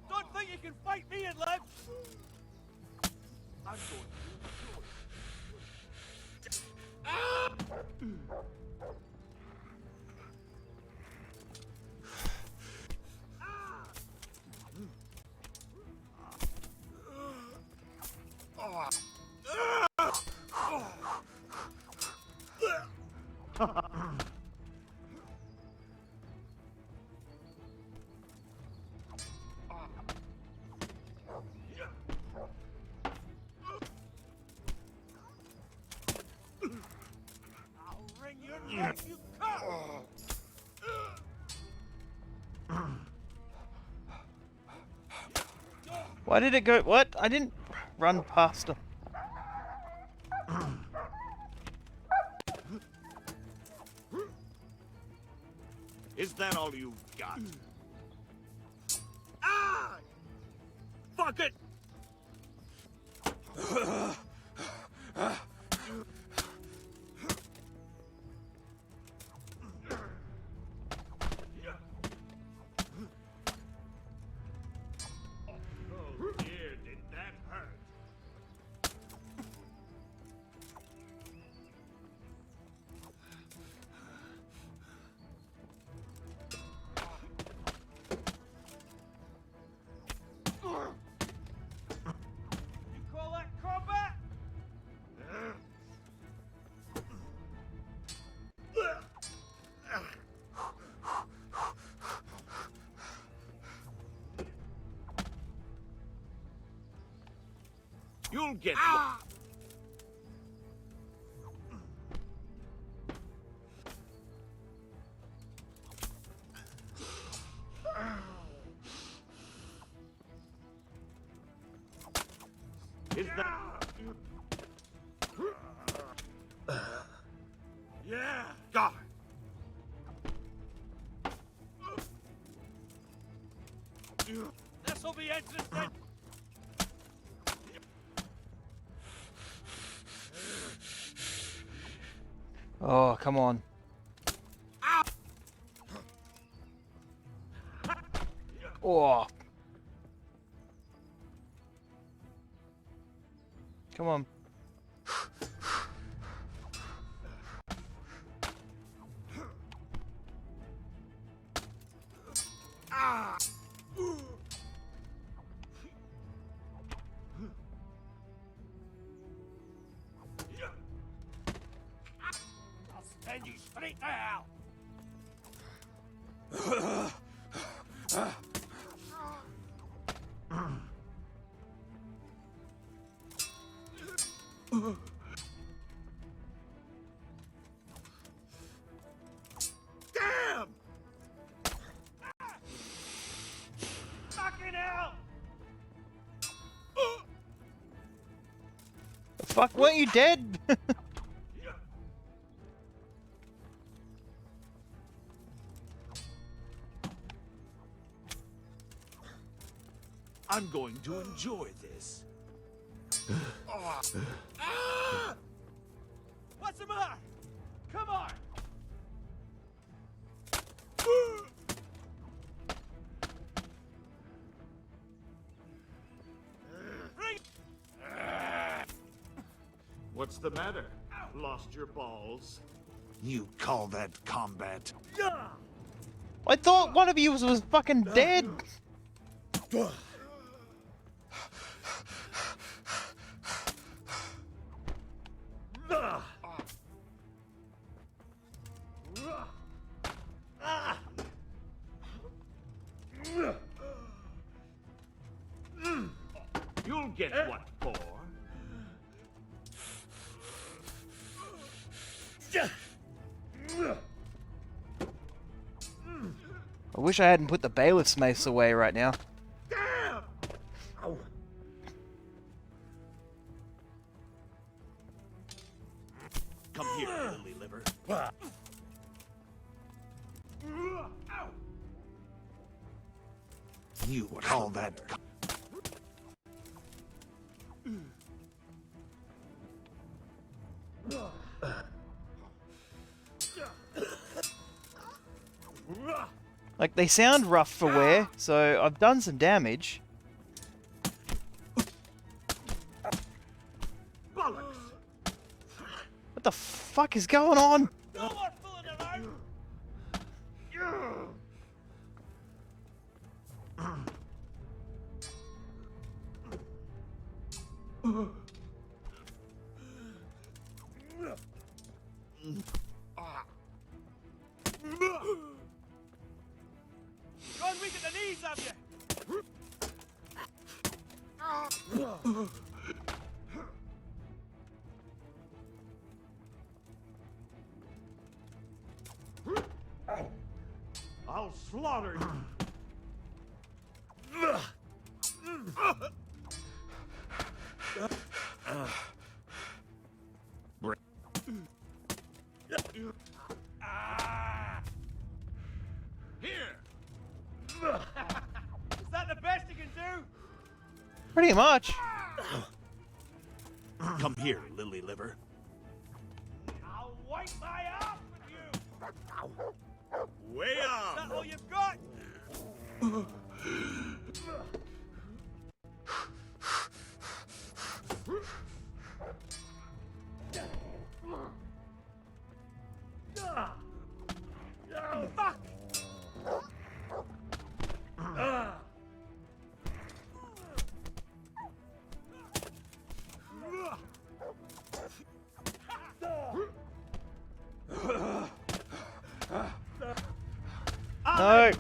Don't think you can fight me and live! I'm going I'll wring your neck, you cunt! Why did it go? What? I didn't run past him. Is that all you've got? Ah! Fuck it! Oh dear, did that hurt? You call that combat? You'll get Is that... Yeah! God! This'll be interesting! Oh, come on. Oh. Come on. I'll send you straight to hell! Damn! Fucking hell! The fuck, weren't you dead? I'm going to enjoy this. What's the matter? Come on! What's the matter? Lost your balls? You call that combat? I thought one of you was fucking dead. You'll get what for. I wish I hadn't put the bailiff's mace away right now. Damn! Ow. Come here, lily liver. Ow. You would call that. Like, they sound rough for wear, so I've done some damage. Bollocks! What the fuck is going on? No more fooling around! Go and weaken the knees of you! I'll slaughter you! Here! Is that the best you can do? Pretty much. Come here, lily liver. I'll wipe my ass with you! Way Is up! that all you've got? Fuck! No.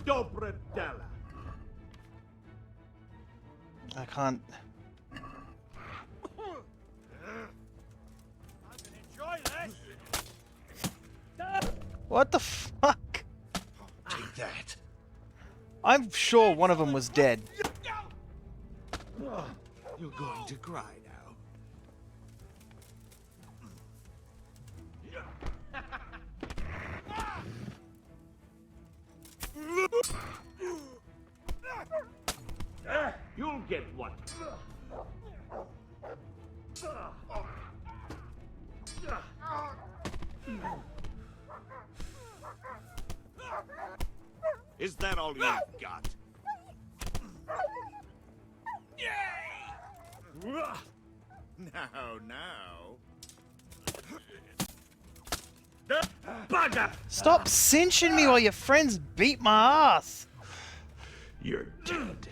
Dobrodella. I can't. Enjoy this! What the fuck? Take that. I'm sure one of them was dead. You're going to cry now. You'll get one. Is that all you've got? Now. Bugger! Stop cinching me while your friends beat my ass. You're dead.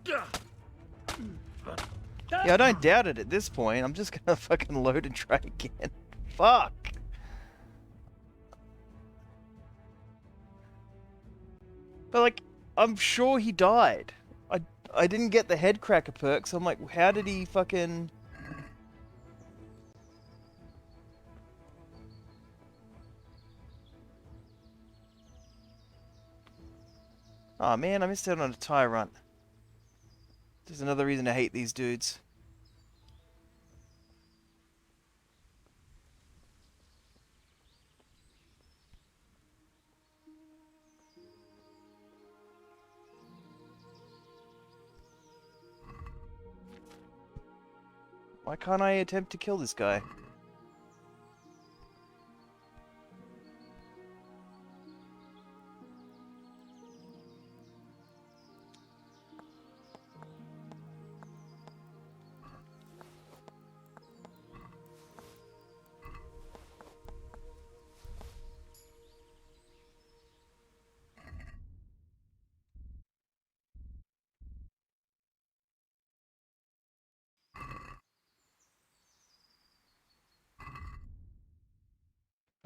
Yeah, I don't doubt it at this point. I'm just gonna fucking load and try again. Fuck. But like, I'm sure he died. I didn't get the head cracker perk, so I'm like, how did he fucking... Oh man, I missed out on a tyrant. There's another reason to hate these dudes. Why can't I attempt to kill this guy?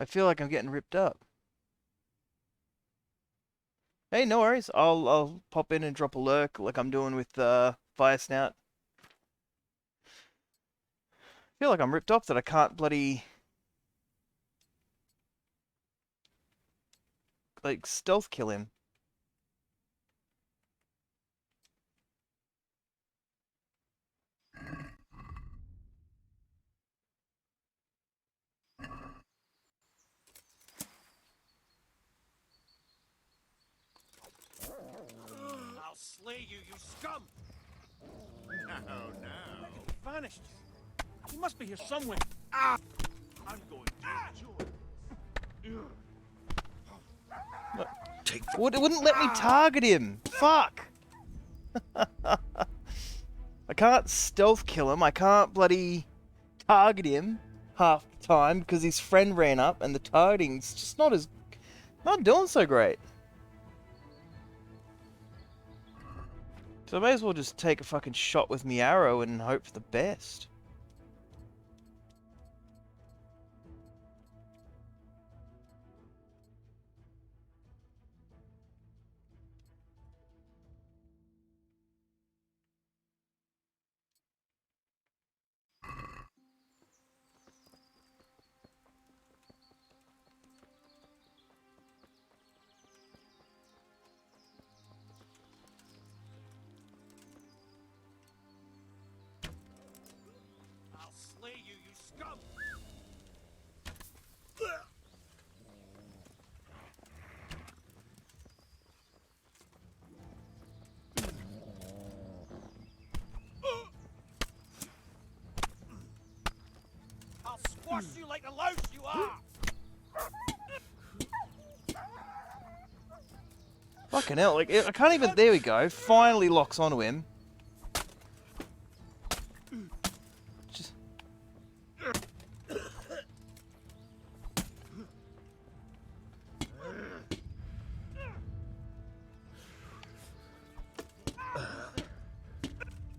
I feel like I'm getting ripped up. Hey, no worries. I'll pop in and drop a lurk like I'm doing with Fire Snout. I feel like I'm ripped off that I can't bloody like stealth kill him. I'll slay you, you scum! No, no. He vanished. He must be here somewhere. Ah! I'm going to enjoy this. It wouldn't let me target him. Fuck. I can't stealth kill him. I can't bloody target him half the time because his friend ran up and the targeting's just not doing so great. So I may as well just take a fucking shot with me arrow and hope for the best. I'll slay you, you scum! I'll squash you like the louse you are! Fucking hell, like, I can't even... There we go. Finally locks onto him. Just...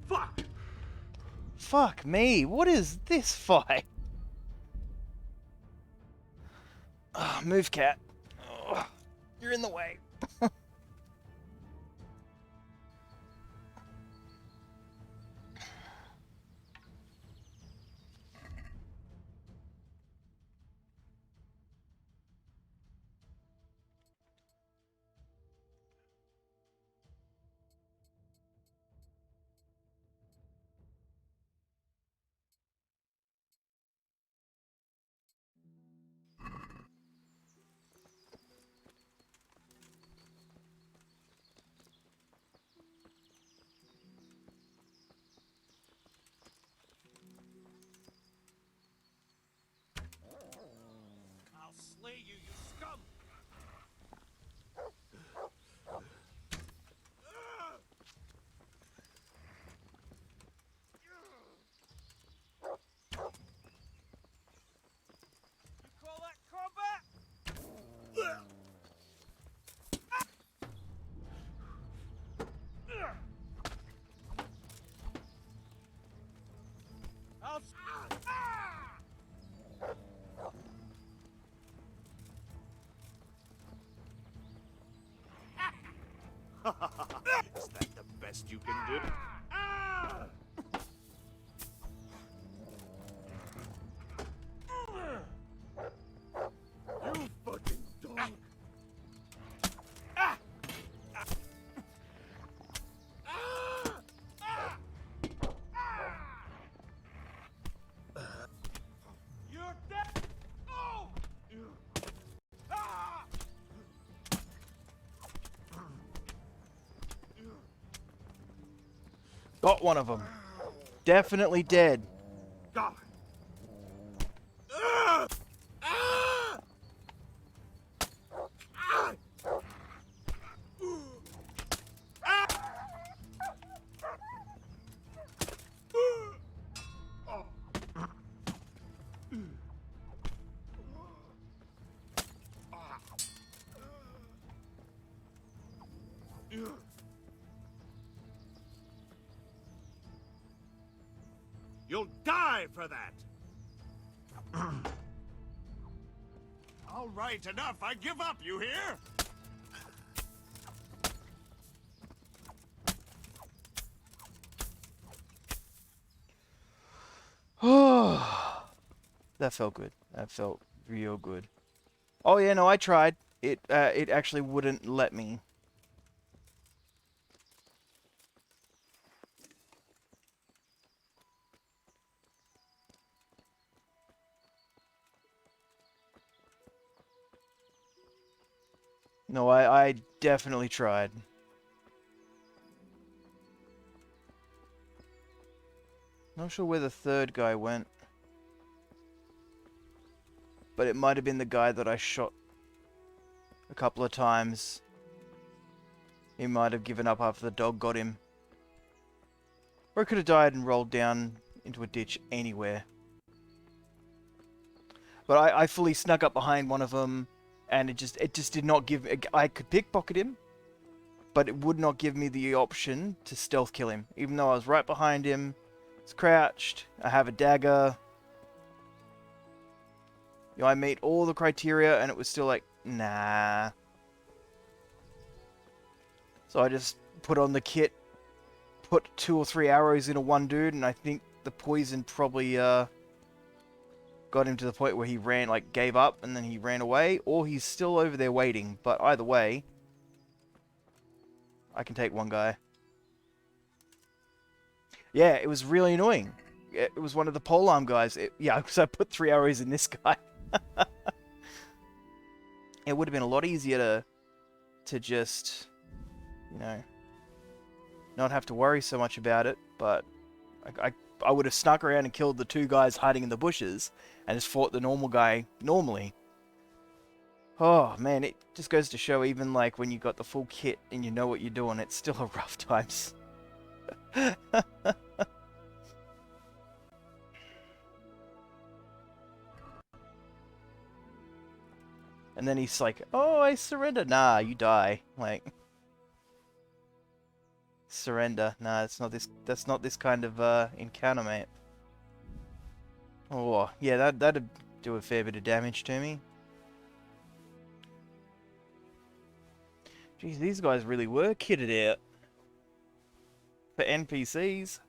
Fuck! Fuck me. What is this fight? Move, cat. Ugh, you're in the way. I'll slay you, you scum! You call that combat? I'll... Is that the best you can do? You fucking dog! You're dead! Oh! Ah! Got one of them. Definitely dead. God! You'll die for that! All right, enough. I give up, you hear? That felt good. That felt real good. Oh yeah, no, I tried. It actually wouldn't let me. No, I definitely tried. Not sure where the third guy went. But it might have been the guy that I shot a couple of times. He might have given up after the dog got him. Or he could have died and rolled down into a ditch anywhere. But I fully snuck up behind one of them, and it just did not give... I could pickpocket him, but it would not give me the option to stealth kill him. Even though I was right behind him, it's crouched, I have a dagger. You know, I meet all the criteria, and it was still like, nah. So I just put on the kit, put 2 or 3 arrows into one dude, and I think the poison probably got him to the point where he ran, like, gave up, and then he ran away, or he's still over there waiting. But either way, I can take one guy. Yeah, it was really annoying. It was one of the polearm guys. Yeah, so I put 3 arrows in this guy. It would have been a lot easier to just, you know, not have to worry so much about it, but I would have snuck around and killed the 2 guys hiding in the bushes and just fought the normal guy normally. Oh, man, it just goes to show even, like, when you got the full kit and you know what you're doing, it's still a rough times. And then he's like, oh, I surrender. Nah, you die. Like, surrender. Nah, that's not this kind of encounter, mate. Oh, yeah, that'd do a fair bit of damage to me. Jeez, these guys really were kitted out for NPCs.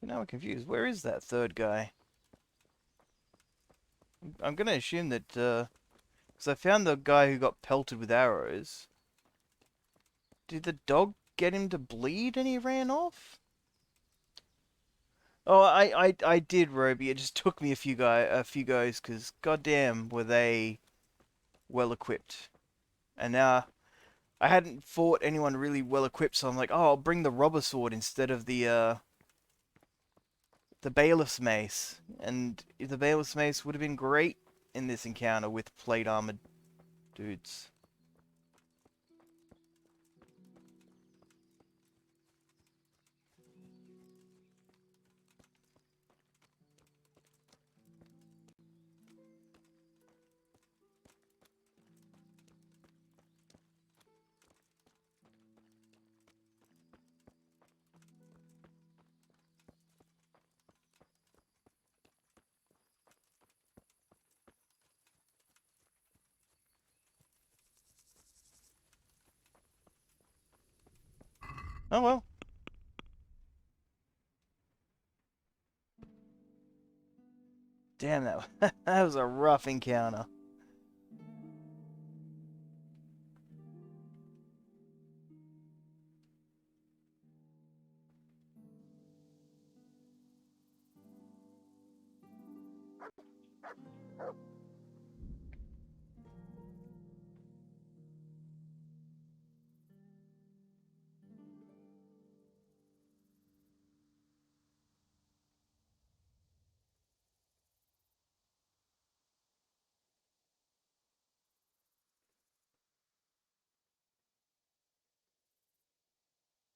Now I'm confused. Where is that third guy? I'm gonna assume that, because I found the guy who got pelted with arrows. Did the dog get him to bleed and he ran off? Oh, I did, Roby. It just took me a few goes, because goddamn were they well equipped. And now I hadn't fought anyone really well equipped, so I'm like, oh, I'll bring the robber sword instead of the bailiff's mace. And the bailiff's mace would have been great in this encounter with plate armored dudes. Oh well. Damn, that was a rough encounter.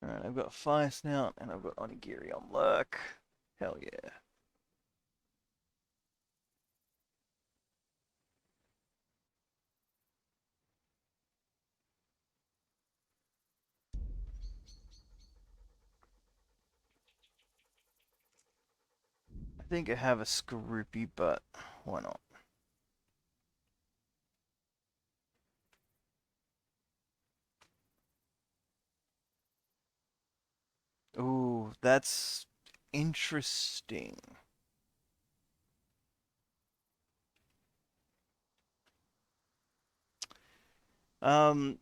Alright, I've got Fire Snout and I've got Onigiri on Lurk. Hell yeah. I think I have a Scroopy, but why not? Ooh, that's interesting. Because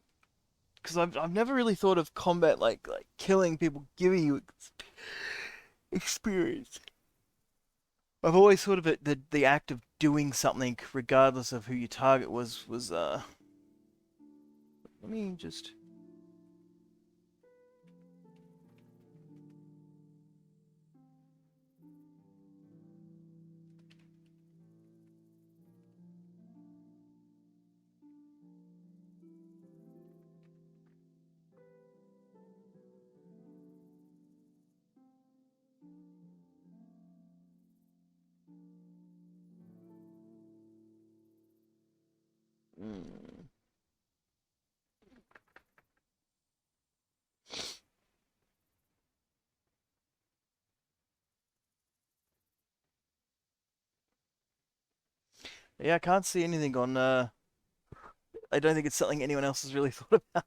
I've never really thought of combat like killing people, giving you experience. I've always thought of it the act of doing something, regardless of who your target was. Let me just. Hmm. Yeah, I can't see anything on. I don't think it's something anyone else has really thought about.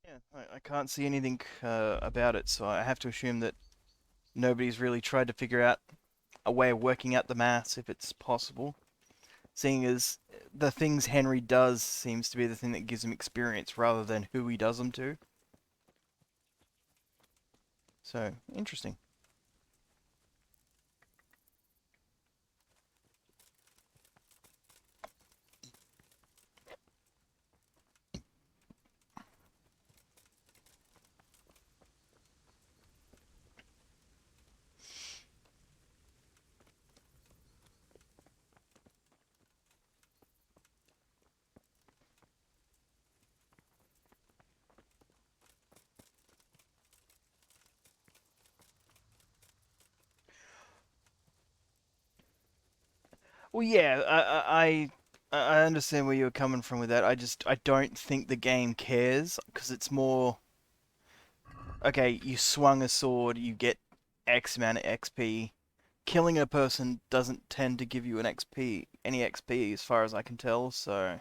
Yeah, I can't see anything about it, so I have to assume that nobody's really tried to figure out a way of working out the maths if it's possible. Seeing as the things Henry does seems to be the thing that gives him experience rather than who he does them to. So, interesting. Well, yeah, I understand where you're coming from with that. I don't think the game cares because it's more okay. You swung a sword, you get X amount of XP. Killing a person doesn't tend to give you any XP, as far as I can tell. So.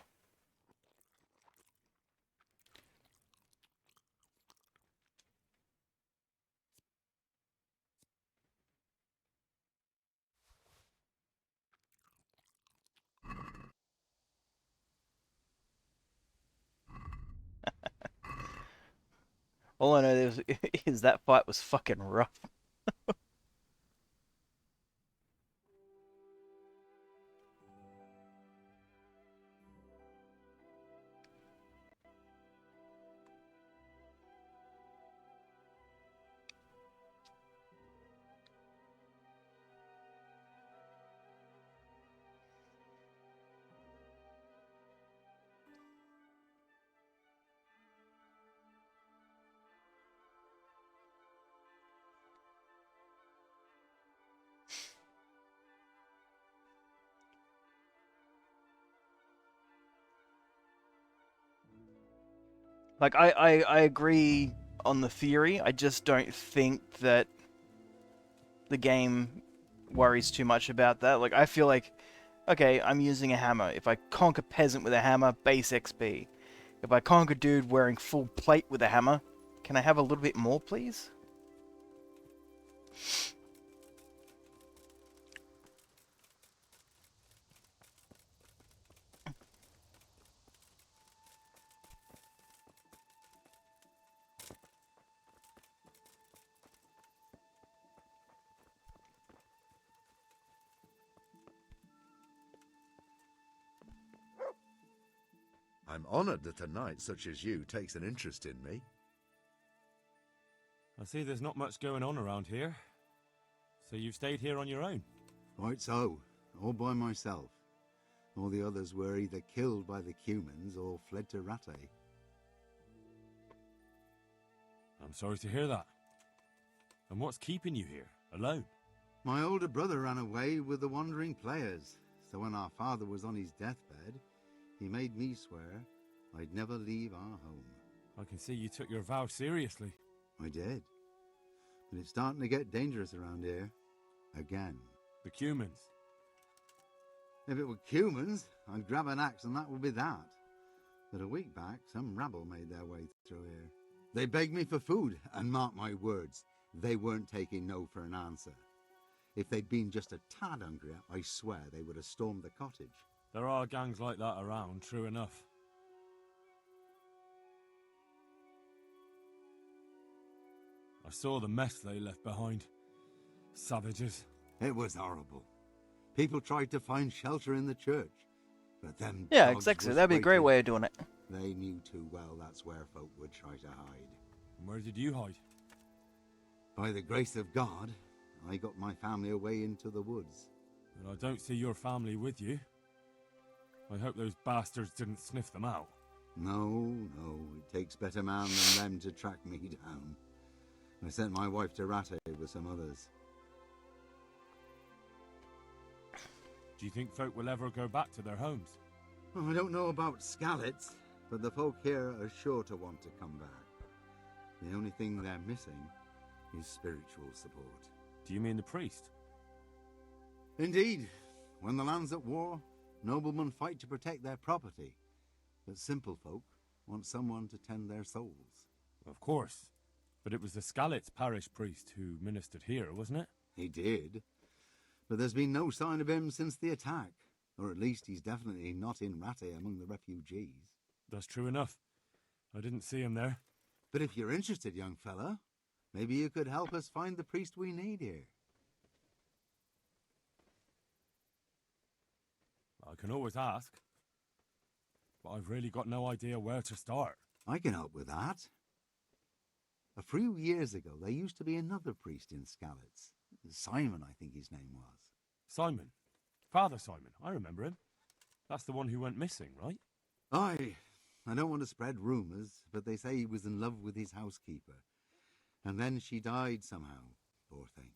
All I know is that fight was fucking rough. Like, I agree on the theory. I just don't think that the game worries too much about that. Like, I feel like, okay, I'm using a hammer. If I conk a peasant with a hammer, base XP. If I conk a dude wearing full plate with a hammer, can I have a little bit more, please? I'm honored that a knight such as you takes an interest in me. I see there's not much going on around here. So you've stayed here on your own? Quite so, all by myself. All the others were either killed by the Cumans or fled to Rattay. I'm sorry to hear that. And what's keeping you here, alone? My older brother ran away with the wandering players, so when our father was on his deathbed, he made me swear I'd never leave our home. I can see you took your vow seriously. I did. But it's starting to get dangerous around here. Again. The Cumans? If it were Cumans, I'd grab an axe and that would be that. But a week back, some rabble made their way through here. They begged me for food, and mark my words, they weren't taking no for an answer. If they'd been just a tad hungrier, I swear they would have stormed the cottage. There are gangs like that around, true enough. I saw the mess they left behind. Savages. It was horrible. People tried to find shelter in the church, but them Yeah, dogs exactly. was That'd be a great waiting. way of doing it. They knew too well that's where folk would try to hide. And where did you hide? By the grace of God, I got my family away into the woods. But I don't see your family with you. I hope those bastards didn't sniff them out. No, it takes better man than them to track me down. I sent my wife to Rattay with some others. Do you think folk will ever go back to their homes? Well, I don't know about Skalitz, but the folk here are sure to want to come back. The only thing they're missing is spiritual support. Do you mean the priest? Indeed. When the land's at war, noblemen fight to protect their property, but simple folk want someone to tend their souls. Of course. But it was the Skalitz parish priest who ministered here, wasn't it? He did. But there's been no sign of him since the attack. Or at least he's definitely not in Rattay among the refugees. That's true enough. I didn't see him there. But if you're interested, young fella, maybe you could help us find the priest we need here. I can always ask. But I've really got no idea where to start. I can help with that. A few years ago, there used to be another priest in Skalitz. Simon, I think his name was. Simon? Father Simon, I remember him. That's the one who went missing, right? Aye. I don't want to spread rumours, but they say he was in love with his housekeeper. And then she died somehow, poor thing.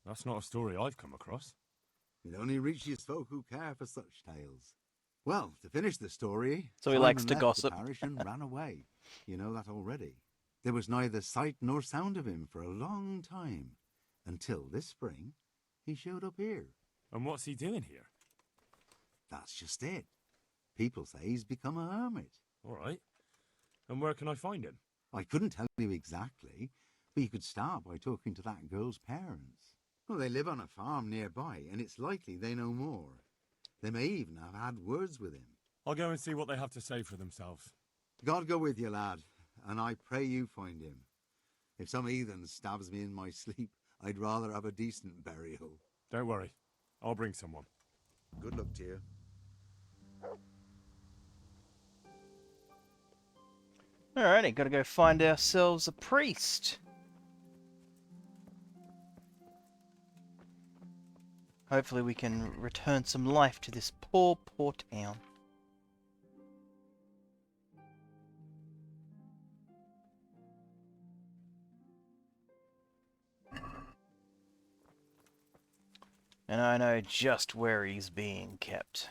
That's not a story I've come across. It only reaches folk who care for such tales. Well, to finish the story, So he Simon likes to left gossip. the parish and ran away. You know that already. There was neither sight nor sound of him for a long time, until this spring he showed up here. And what's he doing here? That's just it. People say he's become a hermit. All right. And where can I find him? I couldn't tell you exactly, but you could start by talking to that girl's parents. Well, they live on a farm nearby, and it's likely they know more. They may even have had words with him. I'll go and see what they have to say for themselves. God go with you, lad, and I pray you find him. If some heathen stabs me in my sleep, I'd rather have a decent burial. Don't worry. I'll bring someone. Good luck to you. Alrighty, gotta go find ourselves a priest. Hopefully we can return some life to this poor, poor town. And I know just where he's being kept.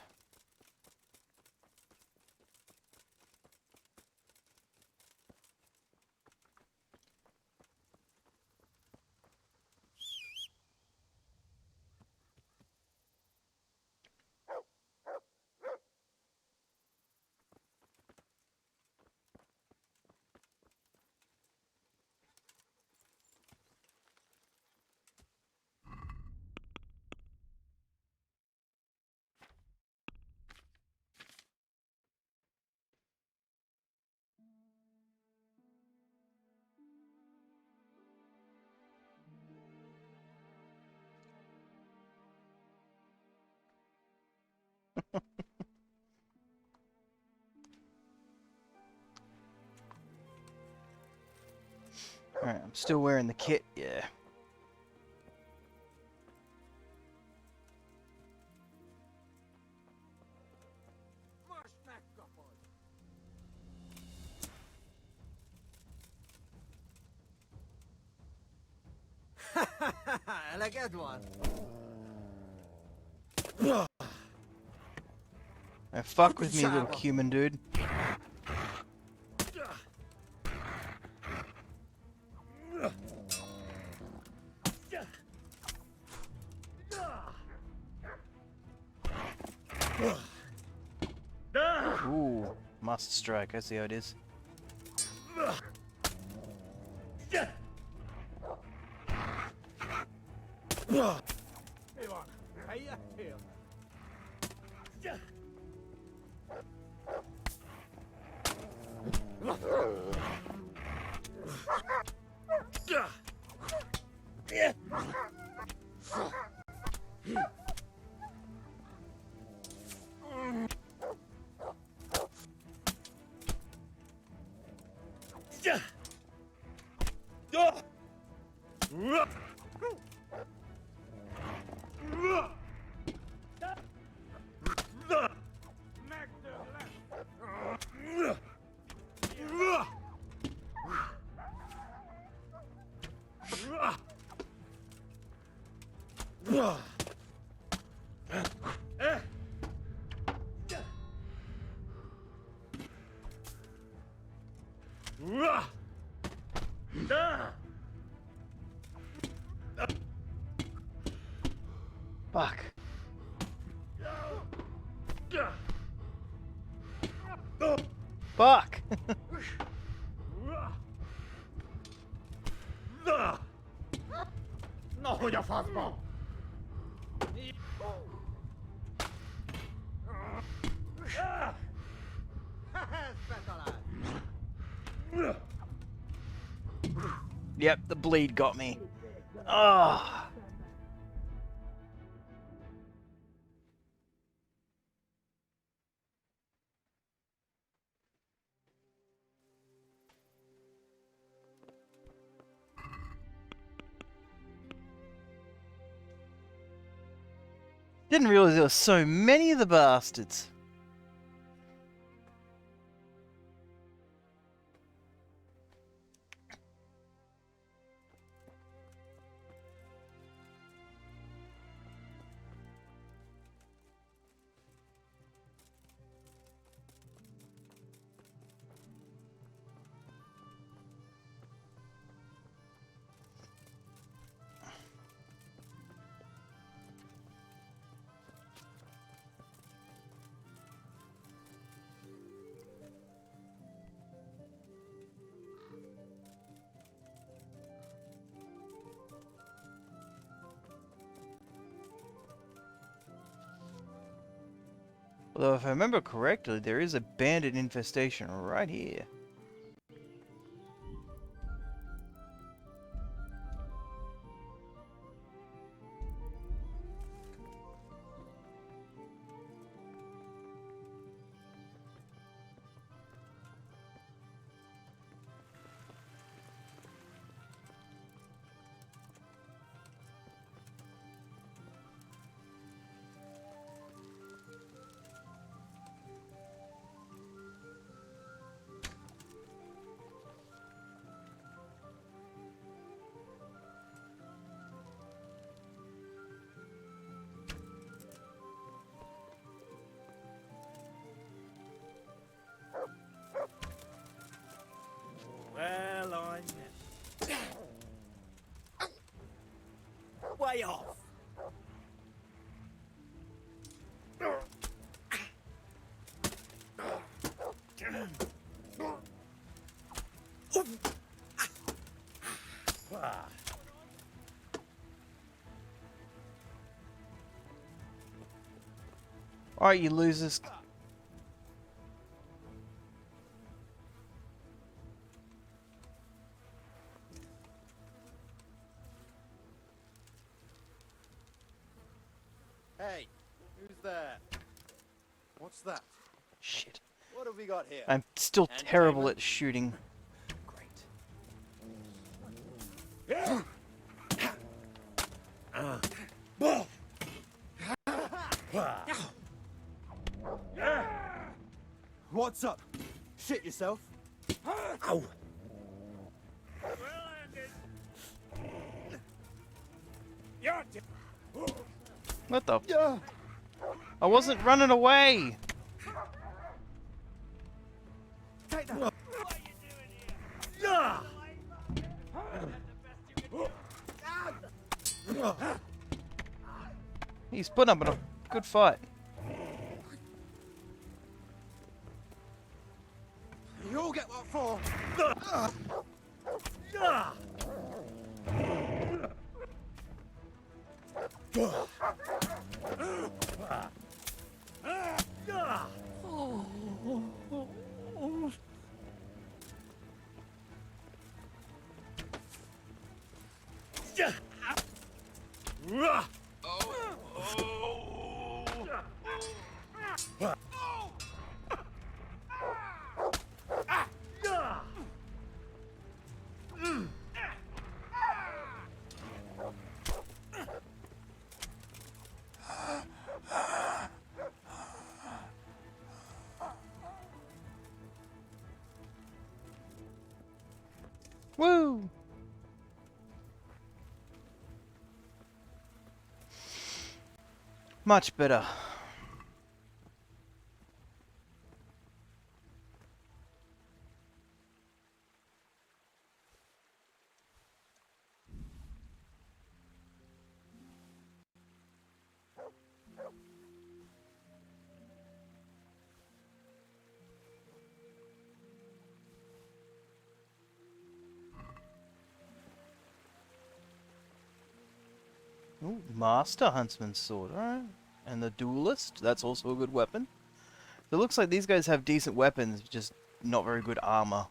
Alright, I'm still wearing the kit, yeah. And a good one. Now fuck with me, little human dude. Ooh, Master Strike, I see how it is. Fuck. Fuck! No, your fastball. Yep, the bleed got me. Ah. Didn't realize there were so many of the bastards. Although, if I remember correctly, there is a bandit infestation right here. Well, I'm way off. Alright, you losers. Hey, who's there? What's that? Shit. What have we got here? I'm still terrible at shooting. What's up? Shit yourself? Ow. What the? I wasn't running away. Take that. He's putting up a good fight. You all get what for? Woo! Much better. Ooh, Master Huntsman's sword, alright. And the Duelist, that's also a good weapon. It looks like these guys have decent weapons, just not very good armor.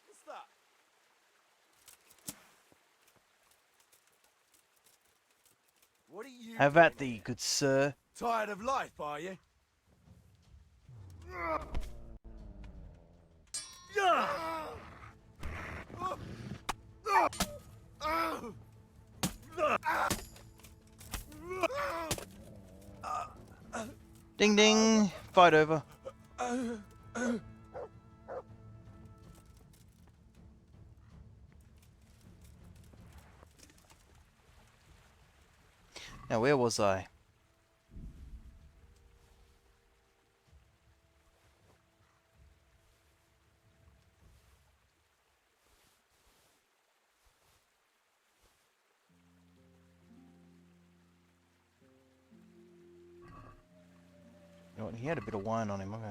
What's that? What are you Have at thee, good sir. tired of life, are you? Ding ding! Fight over. Now, where was I? You know what? He had a bit of wine on him. Okay.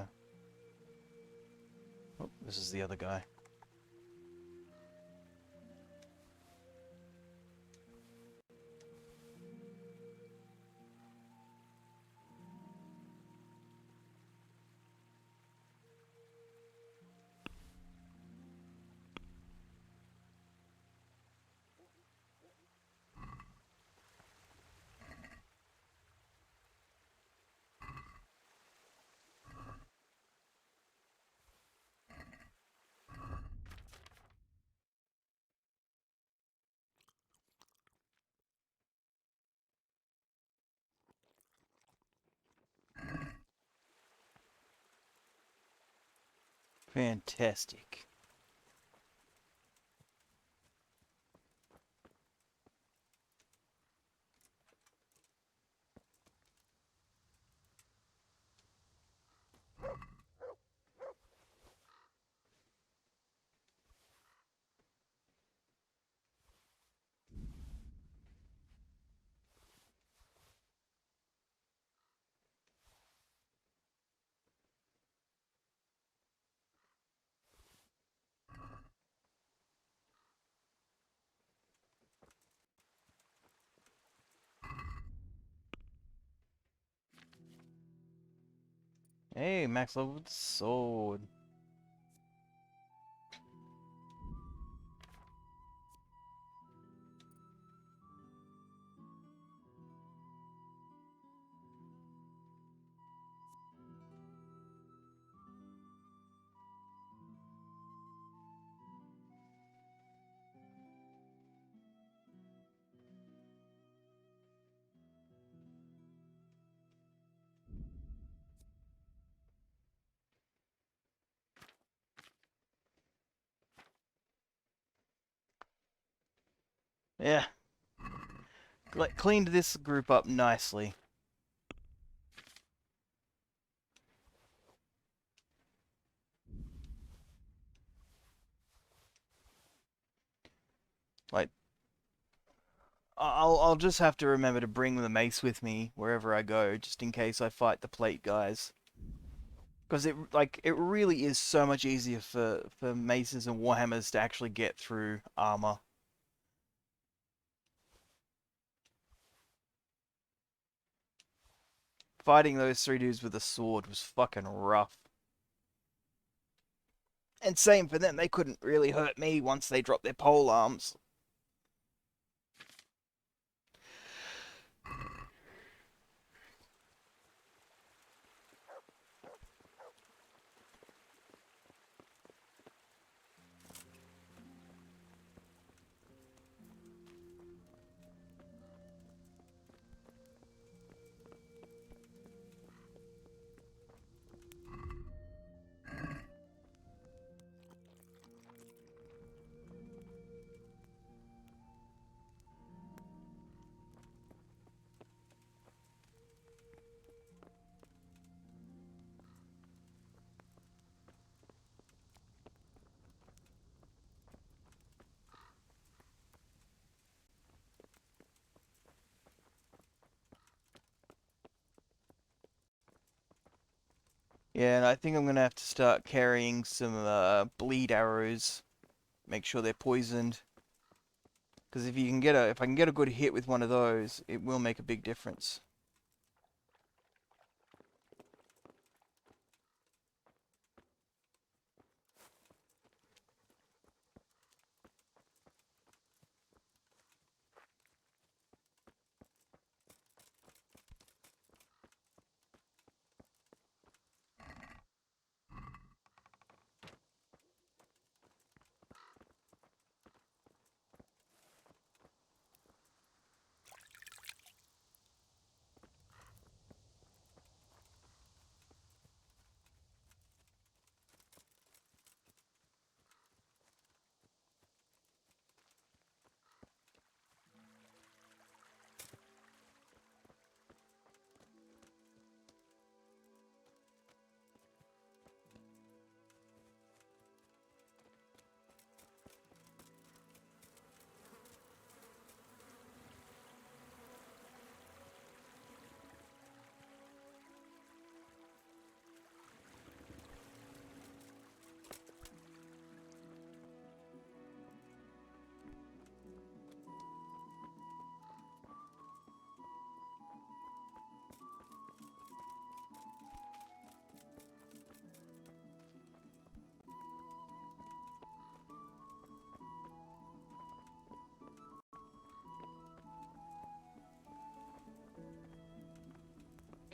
Oh, this is the other guy. Fantastic. Hey, max level with the sword. Yeah. Cleaned this group up nicely. Like, I'll just have to remember to bring the mace with me wherever I go, just in case I fight the plate guys. Because it really is so much easier for maces and warhammers to actually get through armor. Fighting those three dudes with a sword was fucking rough. And same for them, they couldn't really hurt me once they dropped their pole arms. Yeah, and I think I'm gonna have to start carrying some bleed arrows. Make sure they're poisoned. Because if I can get a good hit with one of those, it will make a big difference.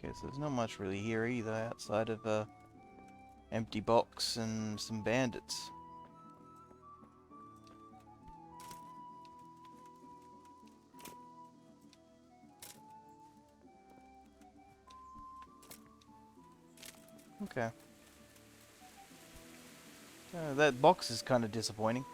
Okay, so there's not much really here either, outside of a empty box and some bandits. Okay. That box is kind of disappointing.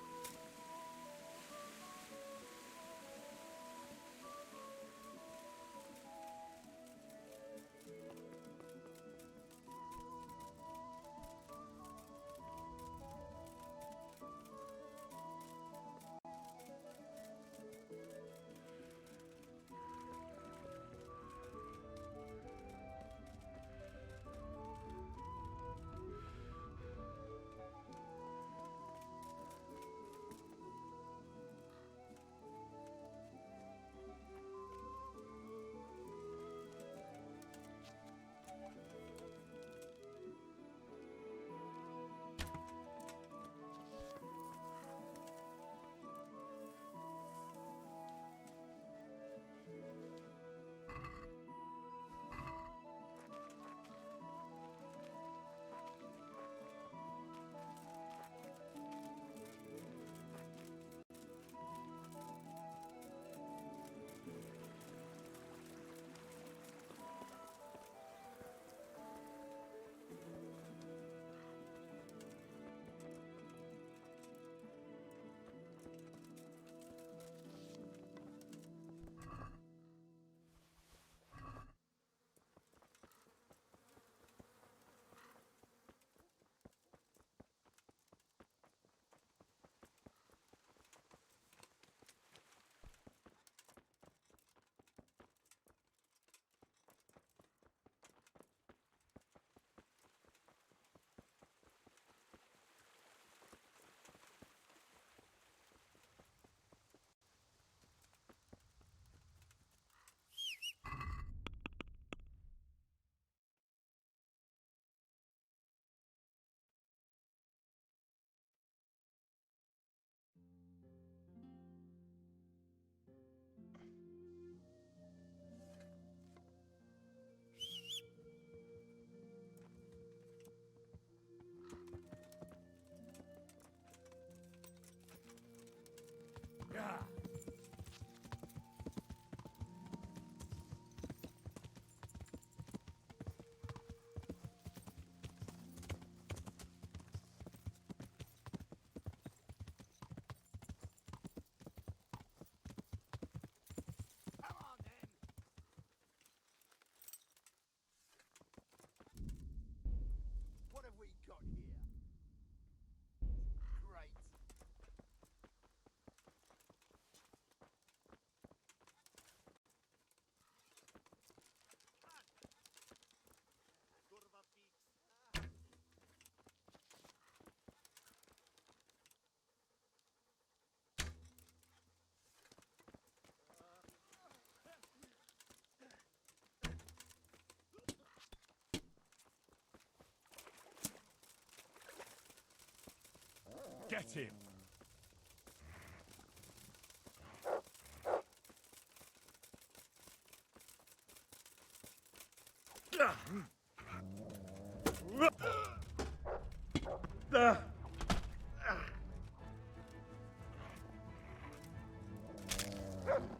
What have we got here? Great. Get him!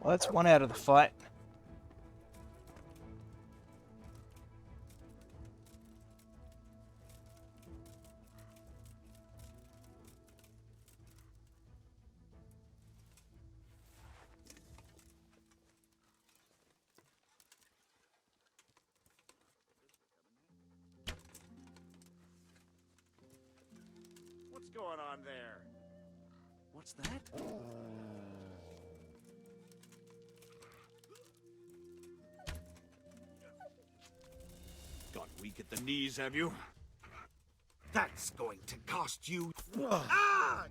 Well, that's one out of the fight. What's going on there? What's that? Got weak at the knees, have you? That's going to cost you. Ah!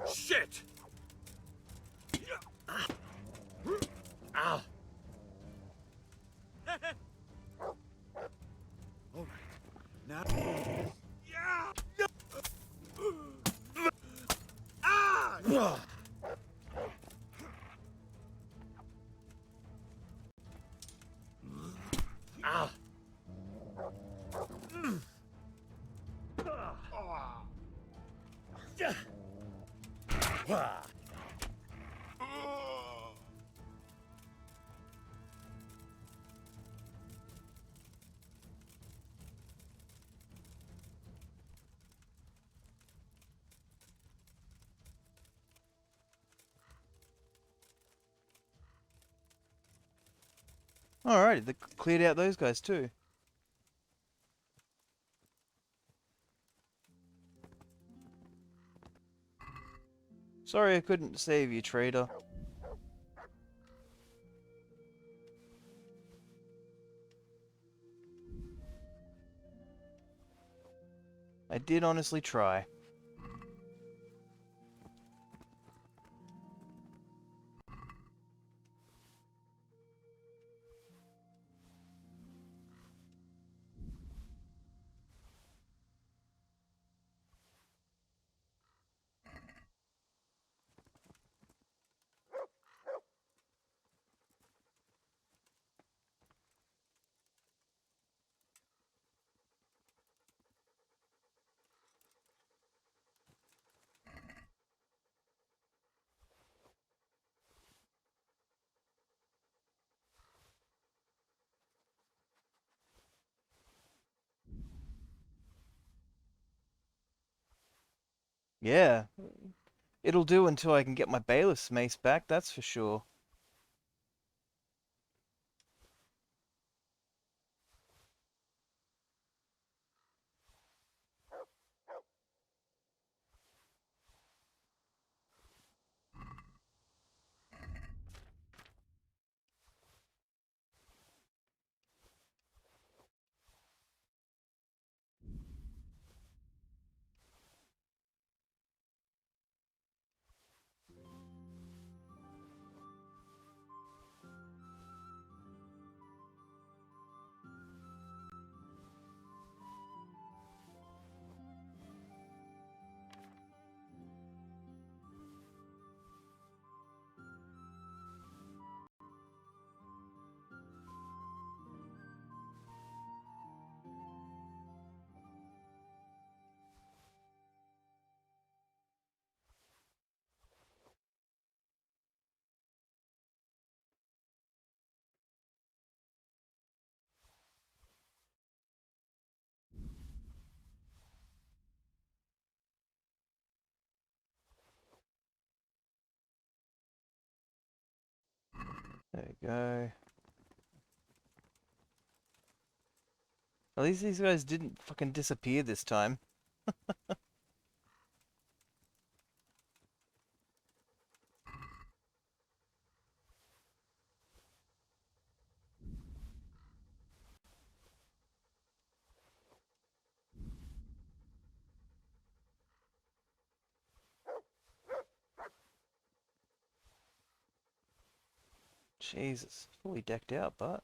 Shit! Ow! All right. Now. Ah! Ow! Alrighty, they cleared out those guys too. Sorry I couldn't save you, trader. I did honestly try. Yeah, it'll do until I can get my bailiff's mace back, that's for sure. There we go. At least these guys didn't fucking disappear this time. Jesus, fully decked out, but...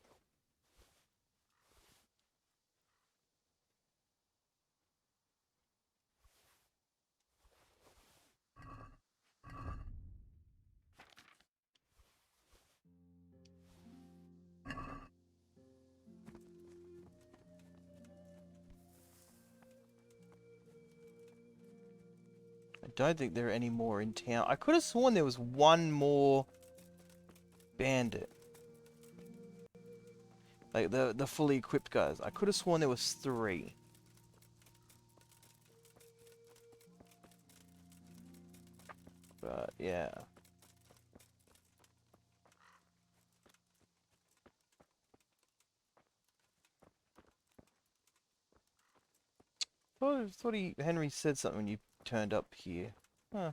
I don't think there are any more in town. I could have sworn there was one more bandit. Like the fully equipped guys. I could have sworn there was 3. But yeah. thought Henry said something when you turned up here. Huh.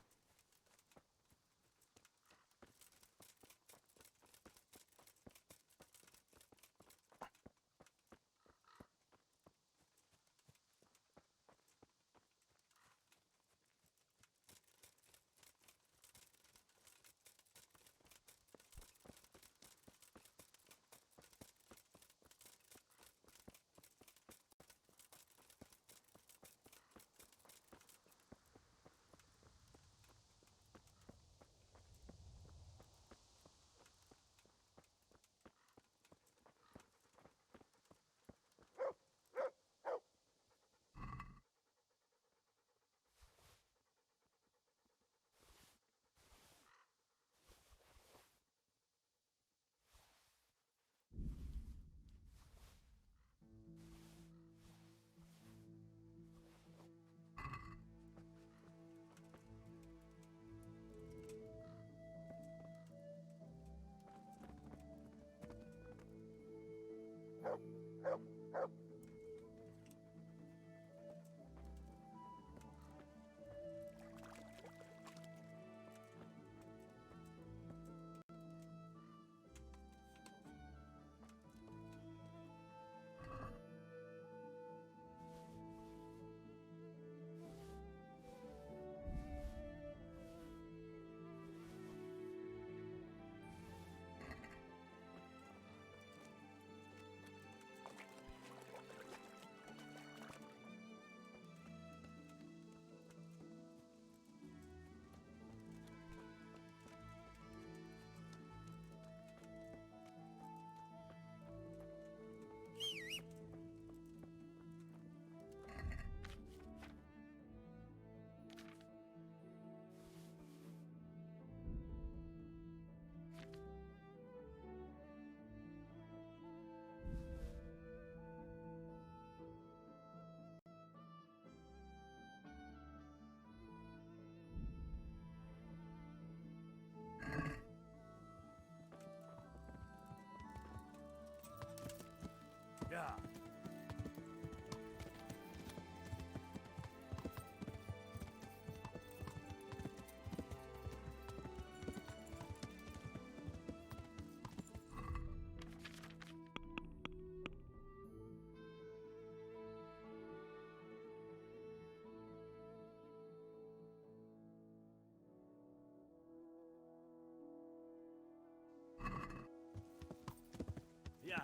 Yeah. Yeah.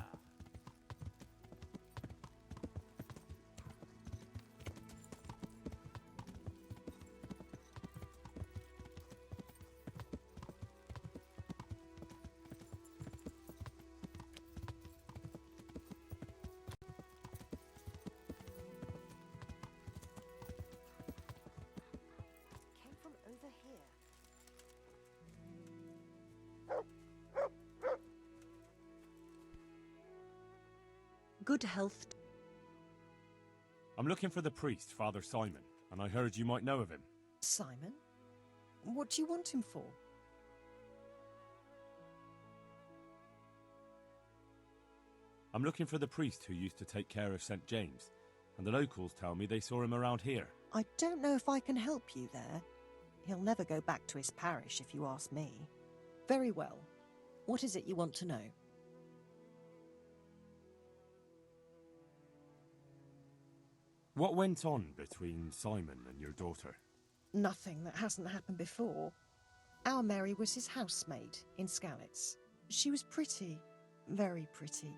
Came from over here. Good health. I'm looking for the priest, Father Simon, and I heard you might know of him. Simon? What do you want him for? I'm looking for the priest who used to take care of St. James, and the locals tell me they saw him around here. I don't know if I can help you there. He'll never go back to his parish, if you ask me. Very well. What is it you want to know? What went on between Simon and your daughter? Nothing that hasn't happened before. Our Mary was his housemaid in Skalitz. She was pretty, very pretty.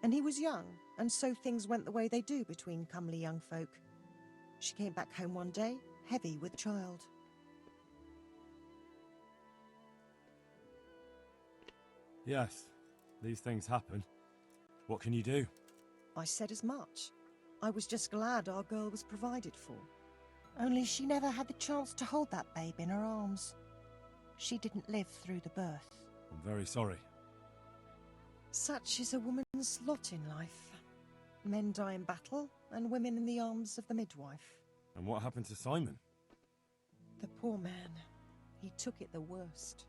And he was young, and so things went the way they do between comely young folk. She came back home one day, heavy with child. Yes, these things happen. What can you do? I said as much. I was just glad our girl was provided for. Only she never had the chance to hold that babe in her arms. She didn't live through the birth. I'm very sorry. Such is a woman's lot in life. Men die in battle, and women in the arms of the midwife. And what happened to Simon? The poor man. He took it the worst.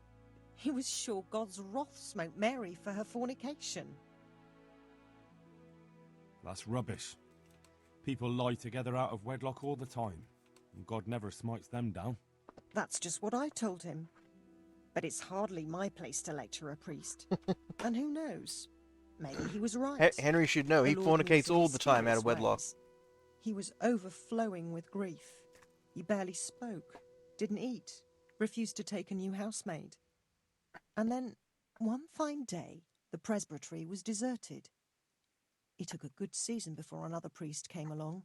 He was sure God's wrath smote Mary for her fornication. That's rubbish. People lie together out of wedlock all the time, and God never smites them down. That's just what I told him. But it's hardly my place to lecture a priest. And who knows? Maybe he was right. Henry should know. He The Lord moves fornicates in all the time out mysterious of wedlock. ways. He was overflowing with grief. He barely spoke, didn't eat, refused to take a new housemaid. And then, one fine day, the presbytery was deserted. It took a good season before another priest came along.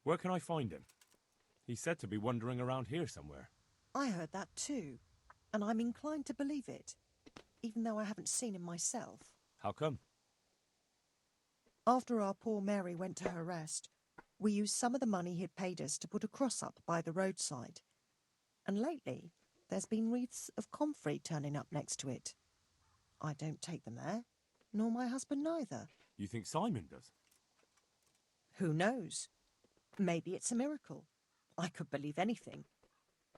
Where can I find him? He's said to be wandering around here somewhere. I heard that too, and I'm inclined to believe it, even though I haven't seen him myself. How come? After our poor Mary went to her rest, we used some of the money he'd paid us to put a cross up by the roadside. And lately, there's been wreaths of comfrey turning up next to it. I don't take them there, nor my husband neither. You think Simon does? Who knows? Maybe it's a miracle. I could believe anything.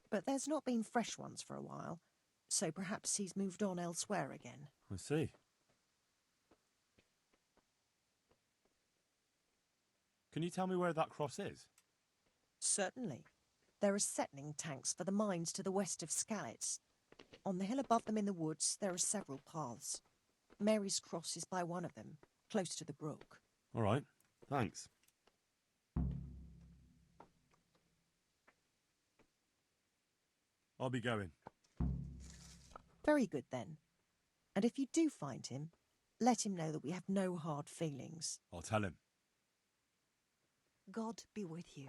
But there's not been fresh ones for a while, so perhaps he's moved on elsewhere again. I see. Can you tell me where that cross is? Certainly. There are settling tanks for the mines to the west of Skalitz. On the hill above them in the woods, there are several paths. Mary's Cross is by one of them, close to the brook. All right, thanks. I'll be going. Very good, then. And if you do find him, let him know that we have no hard feelings. I'll tell him. God be with you.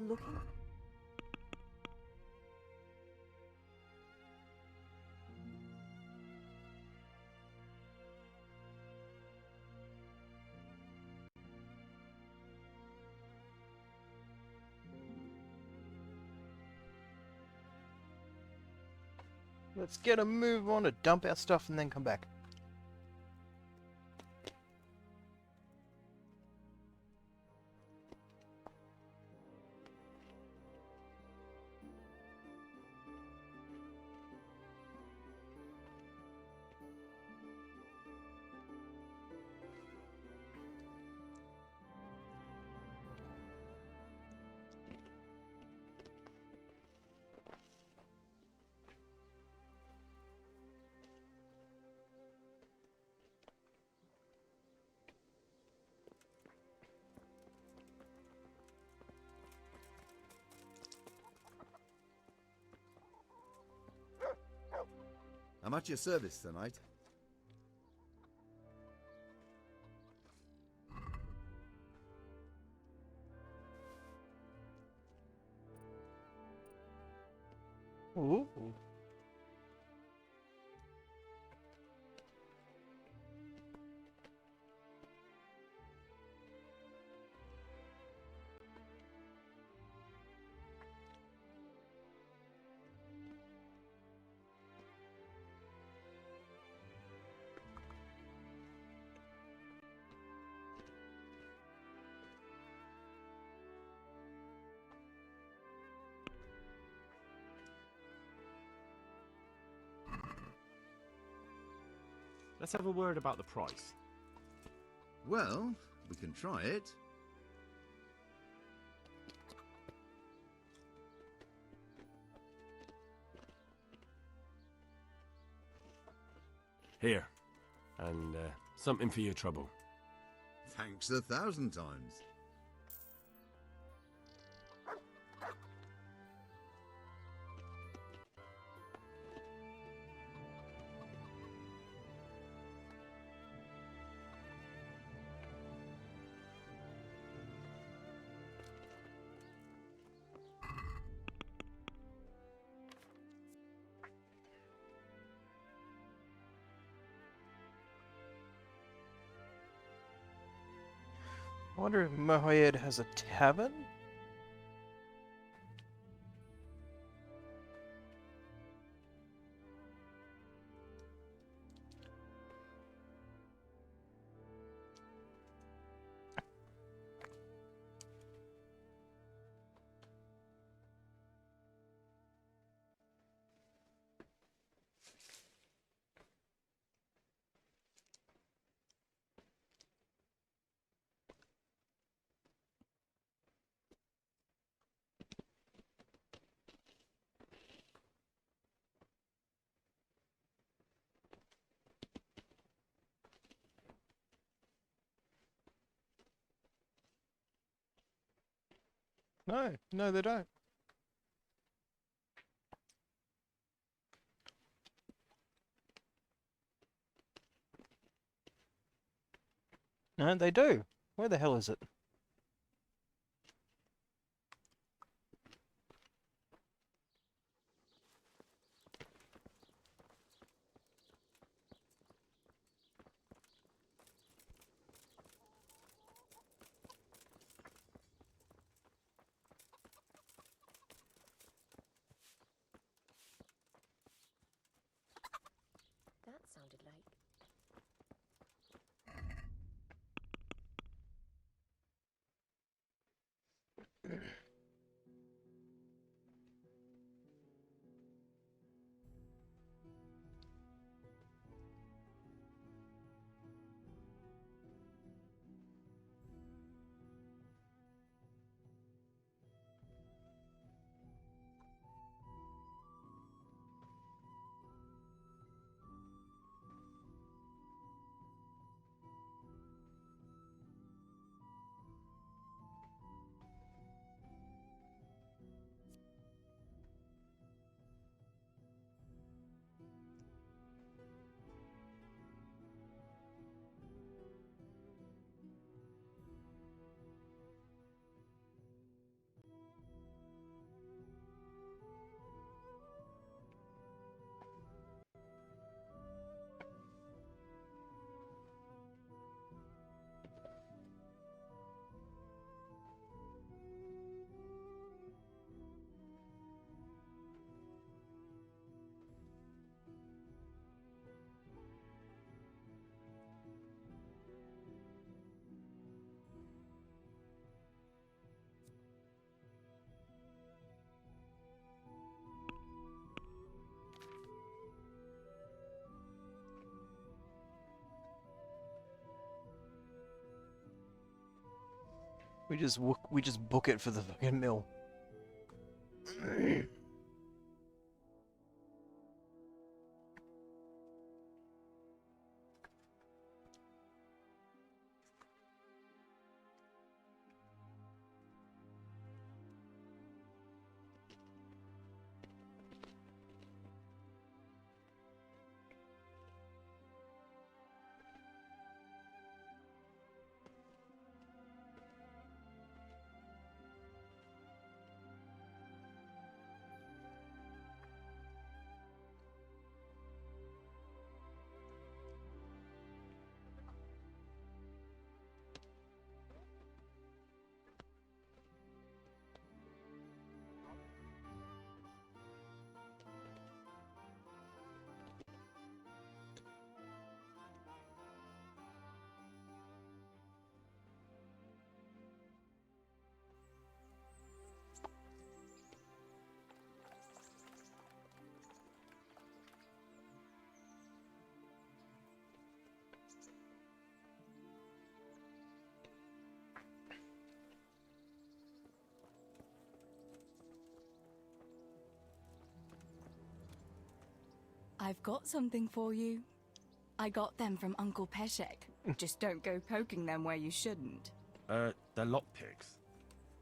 Looking. Let's get a move on to dump our stuff and then come back. I'm at your service tonight. Ooh. Let's have a word about the price. Well, we can try it. Here. And something for your trouble. Thanks 1,000 times. I wonder if Mohoyed has a tavern? No, no, they don't. No, they do. Where the hell is it? That sounded like... We just book it for the fucking mill. I've got something for you. I got them from Uncle Peshek. Just don't go poking them where you shouldn't. They're lockpicks.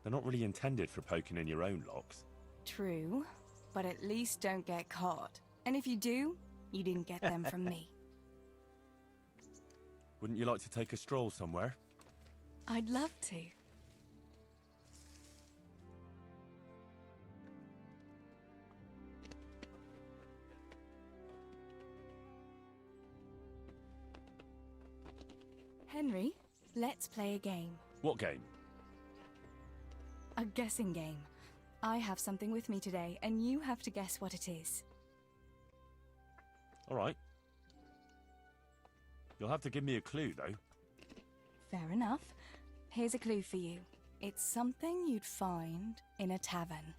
They're not really intended for poking in your own locks. True, but at least don't get caught. And if you do, you didn't get them from me. Wouldn't you like to take a stroll somewhere? I'd love to. Henry, let's play a game. What game? A guessing game. I have something with me today, and you have to guess what it is. All right. You'll have to give me a clue, though. Fair enough. Here's a clue for you. It's something you'd find in a tavern.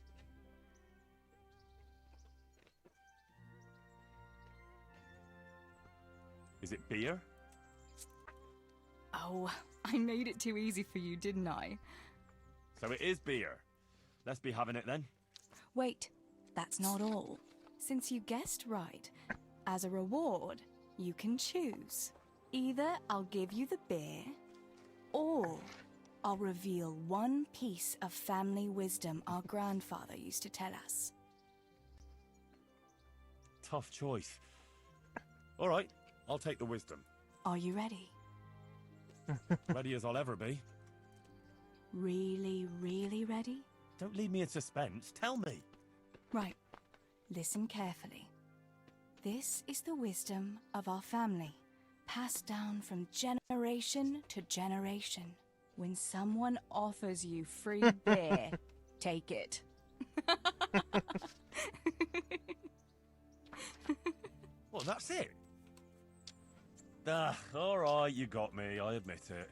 Is it beer? Oh, I made it too easy for you, didn't I? So it is beer. Let's be having it then. Wait, that's not all. Since you guessed right, as a reward, you can choose. Either I'll give you the beer, or I'll reveal one piece of family wisdom our grandfather used to tell us. Tough choice. All right, I'll take the wisdom. Are you ready? Ready as I'll ever be. Really, really ready? Don't leave me in suspense. Tell me. Right. Listen carefully. This is the wisdom of our family, passed down from generation to generation. When someone offers you free beer, take it. Well, that's it. All right, you got me. I admit it.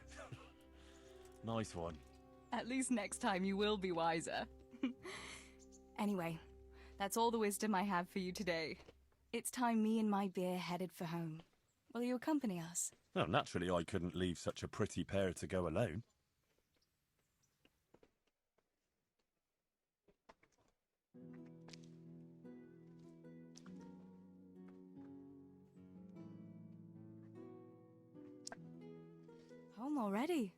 Nice one. At least next time you will be wiser. Anyway, that's all the wisdom I have for you today. It's time me and my beer headed for home. Will you accompany us? Well, naturally, I couldn't leave such a pretty pair to go alone. Home already.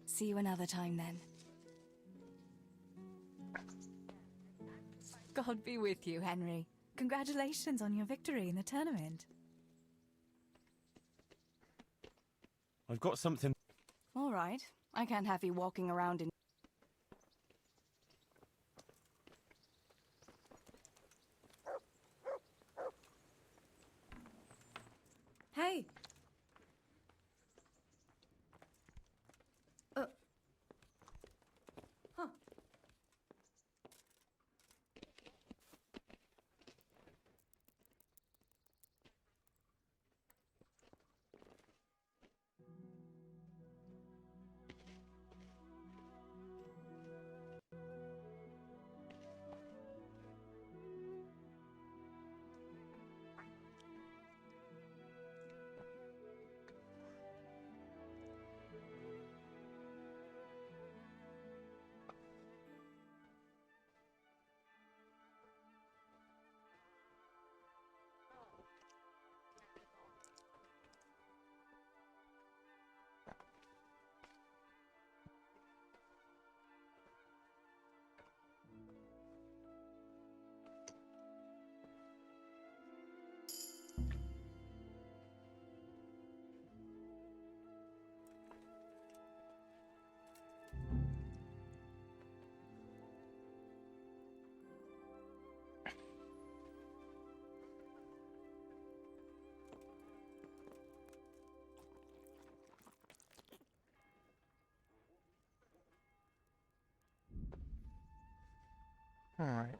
See you another time then. God be with you, Henry. Congratulations on your victory in the tournament. I've got something... All right. I can't have you walking around in... Hey! Huh. All right.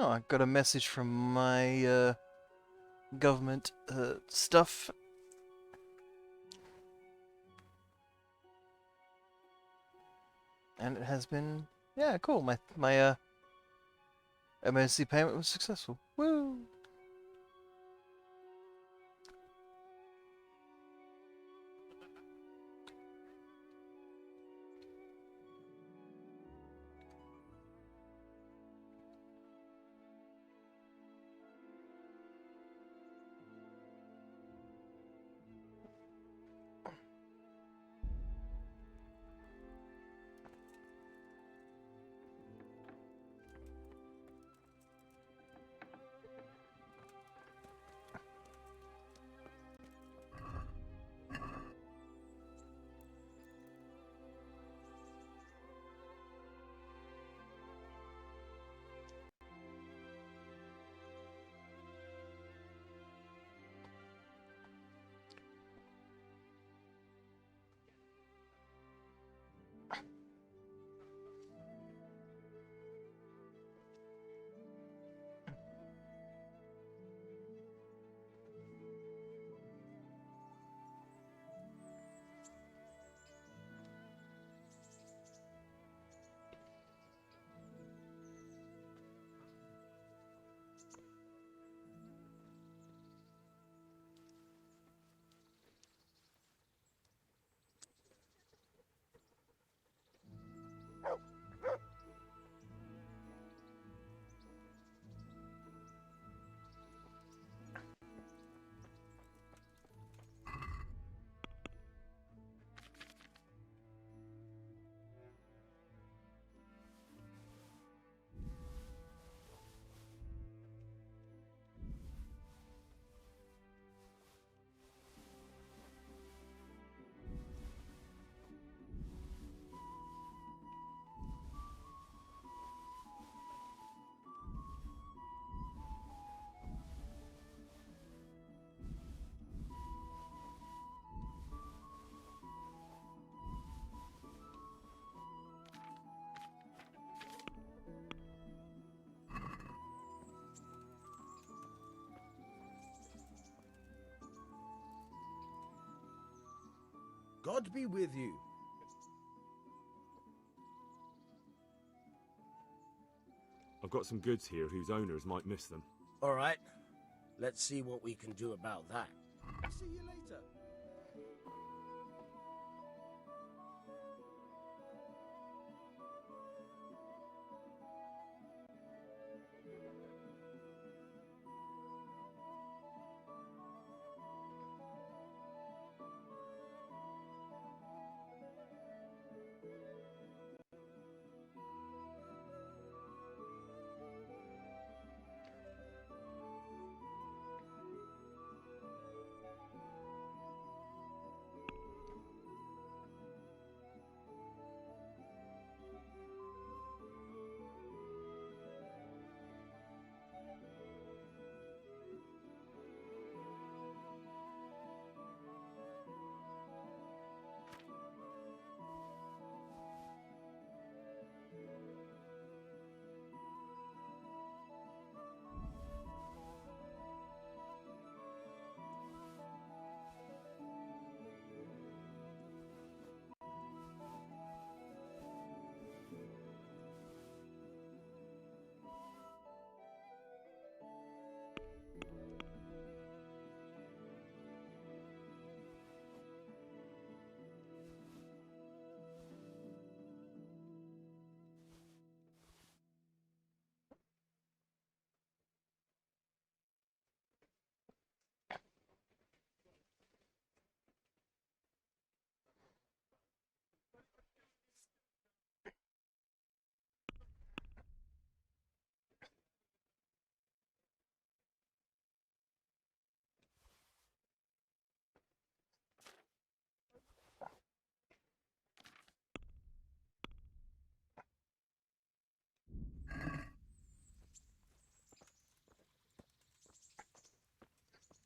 Oh, I got a message from my government stuff. And it has been, yeah, cool. My emergency payment was successful. Woo! God be with you. I've got some goods here whose owners might miss them. All right. Let's see what we can do about that. See you later.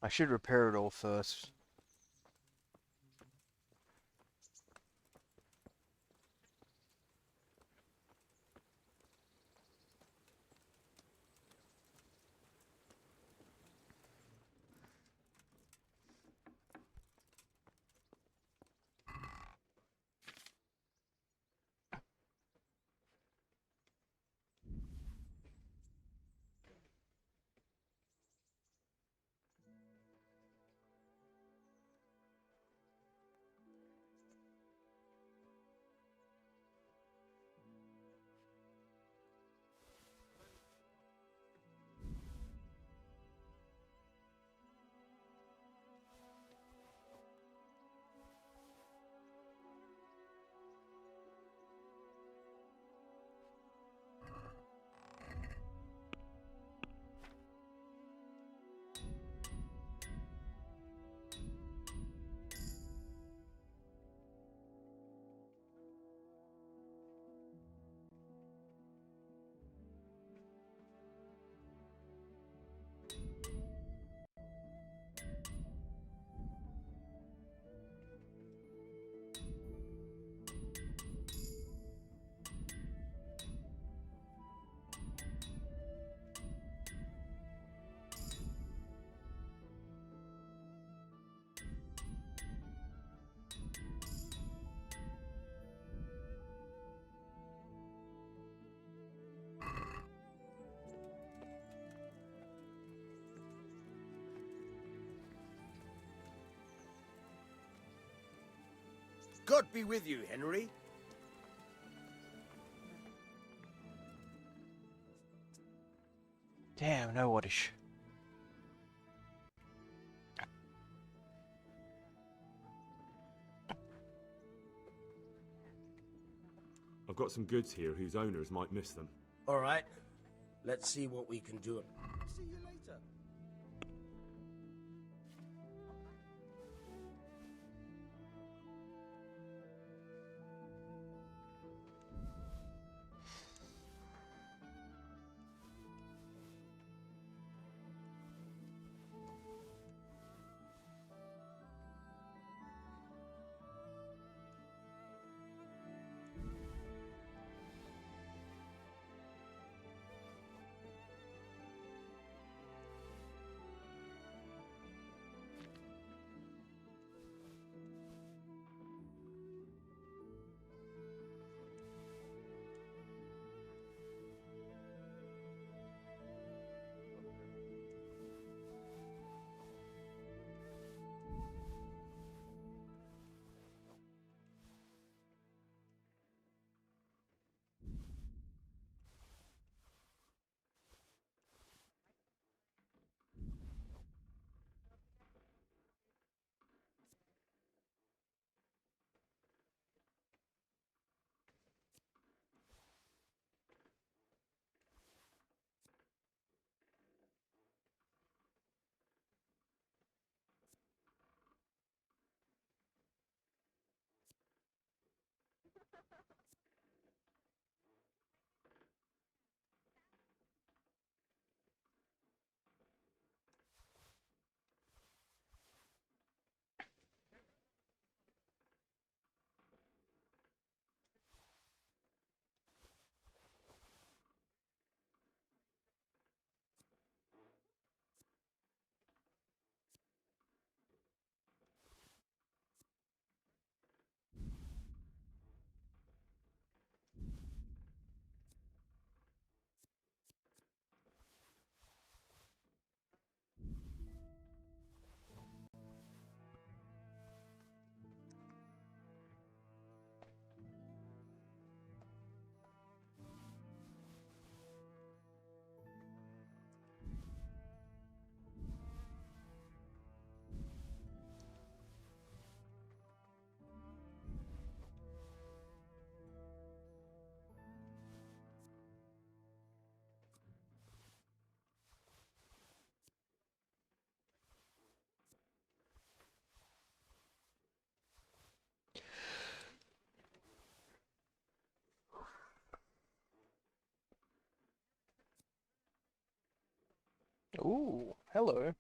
I should repair it all first. God be with you, Henry. Damn, no oddish. I've got some goods here whose owners might miss them. All right. Let's see what we can do. See you later. Ooh, hello.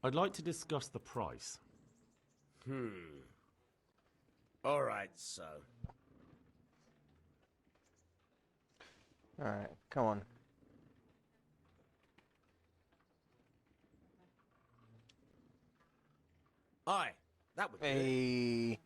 I'd like to discuss the price. All right, so. Alright, come on. Aye, that would do it. Hey.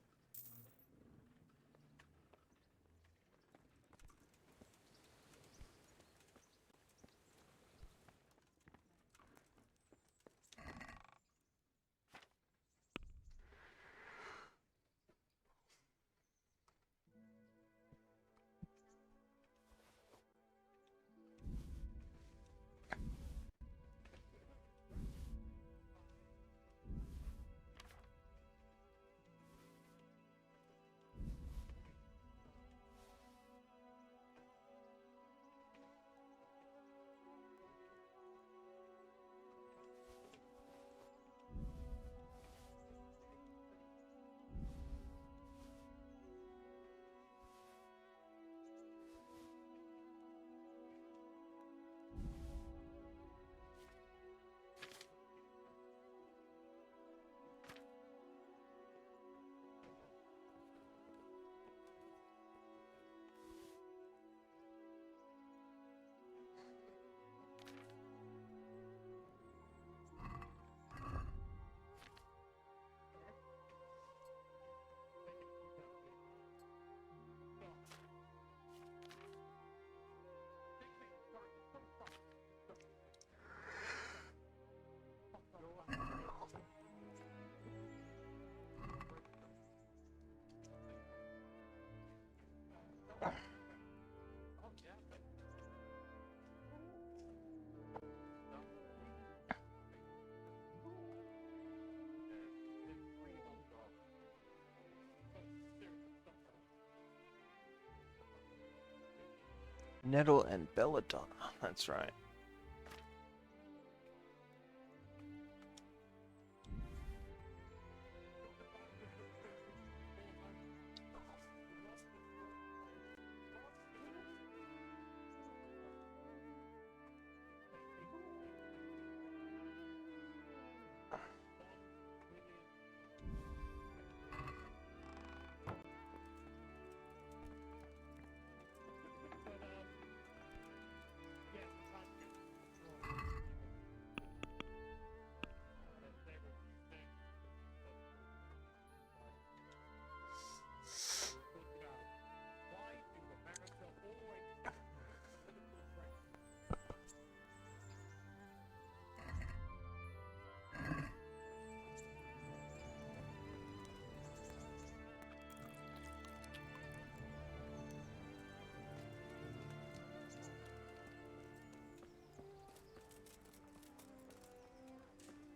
Nettle and Belladonna. That's right.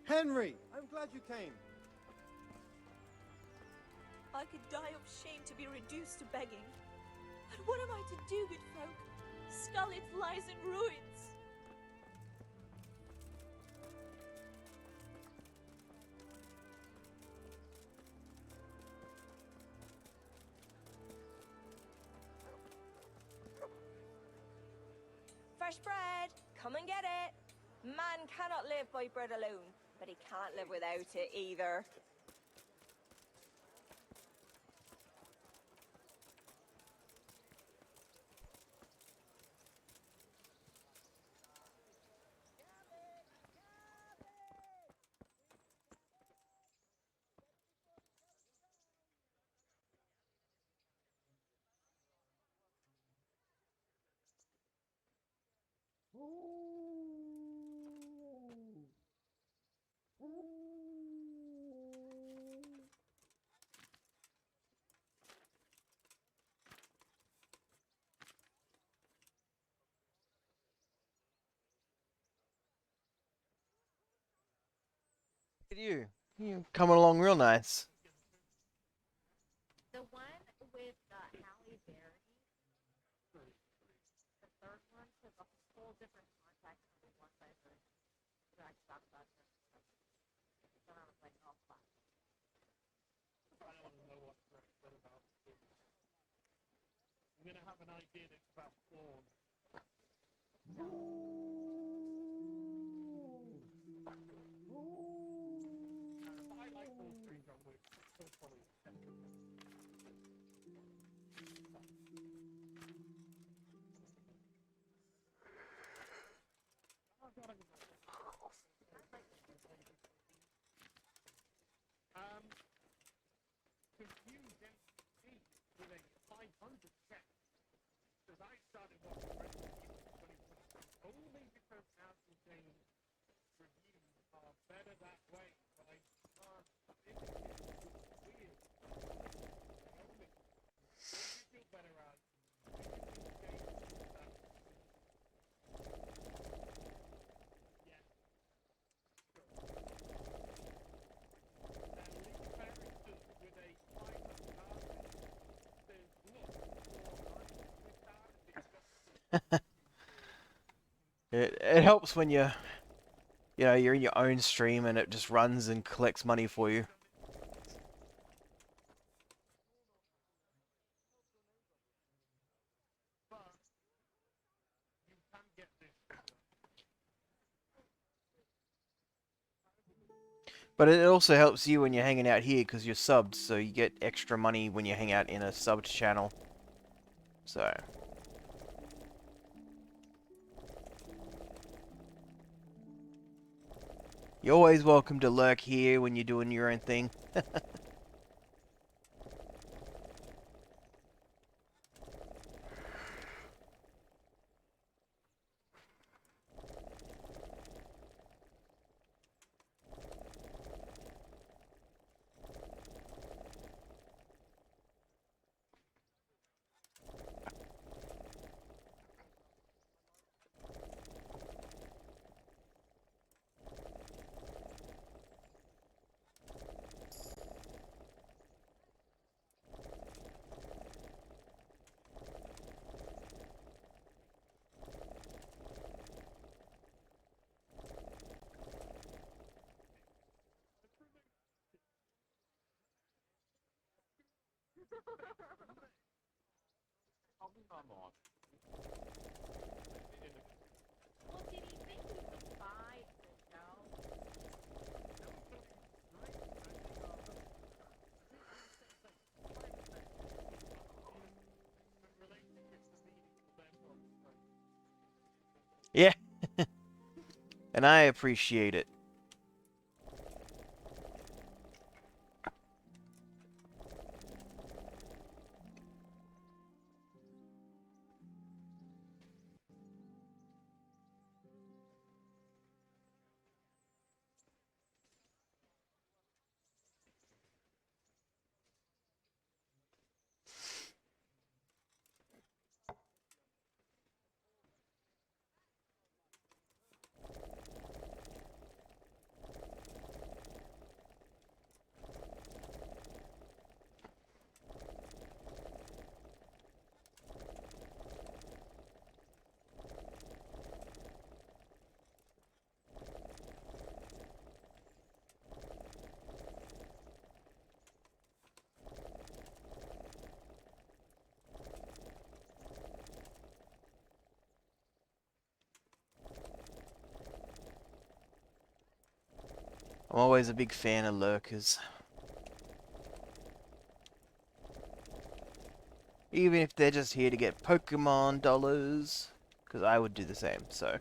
Henry, I'm glad you came. I could die of shame to be reduced to begging. But what am I to do, good folk? Scarlet lies in ruins. Fresh bread! Come and get it! Man cannot live by bread alone, but he can't live without it either. Look at you. You coming along real nice. The one with Halle Berry, the third one took a whole different context from the ones I heard. So I talked about them. So I was like, oh, fuck. I don't want to know what Rex said about it. I'm going to have an idea that's about porn. I like all three John Wick. So funny. Oh, God, I can It helps when you're in your own stream and it just runs and collects money for you. But it also helps you when you're hanging out here because you're subbed, so you get extra money when you hang out in a subbed channel. So. You're always welcome to lurk here when you're doing your own thing. Well, did he think we would buy the show? Yeah. And I appreciate it. I'm always a big fan of lurkers. Even if they're just here to get Pokemon dollars. Because I would do the same, so.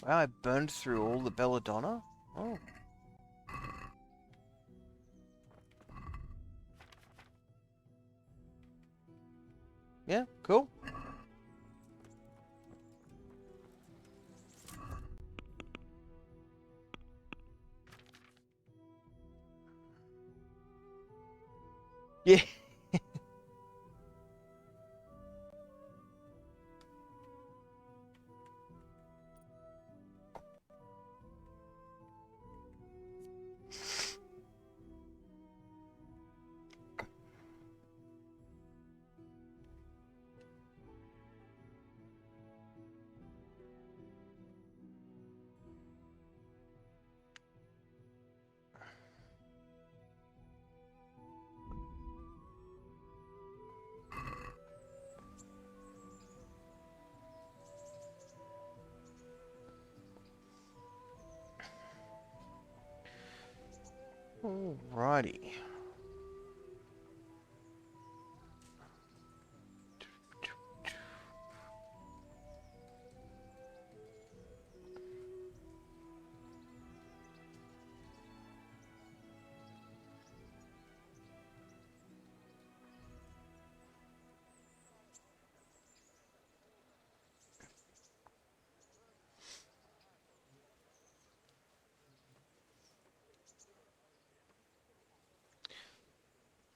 Wow, I burned through all the belladonna? Oh. Yeah, cool. Yeah. Alrighty.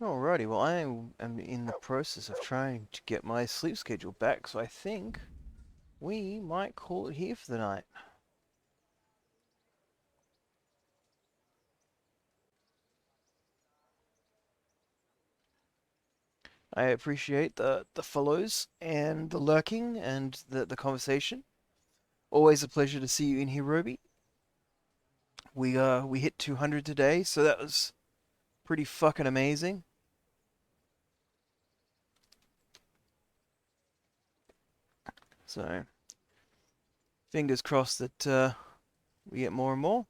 Alrighty, well I am in the process of trying to get my sleep schedule back, so I think we might call it here for the night. I appreciate the follows and the lurking and the conversation. Always a pleasure to see you in here, Roby. We hit 200 today, so that was pretty fucking amazing. So fingers crossed that we get more and more.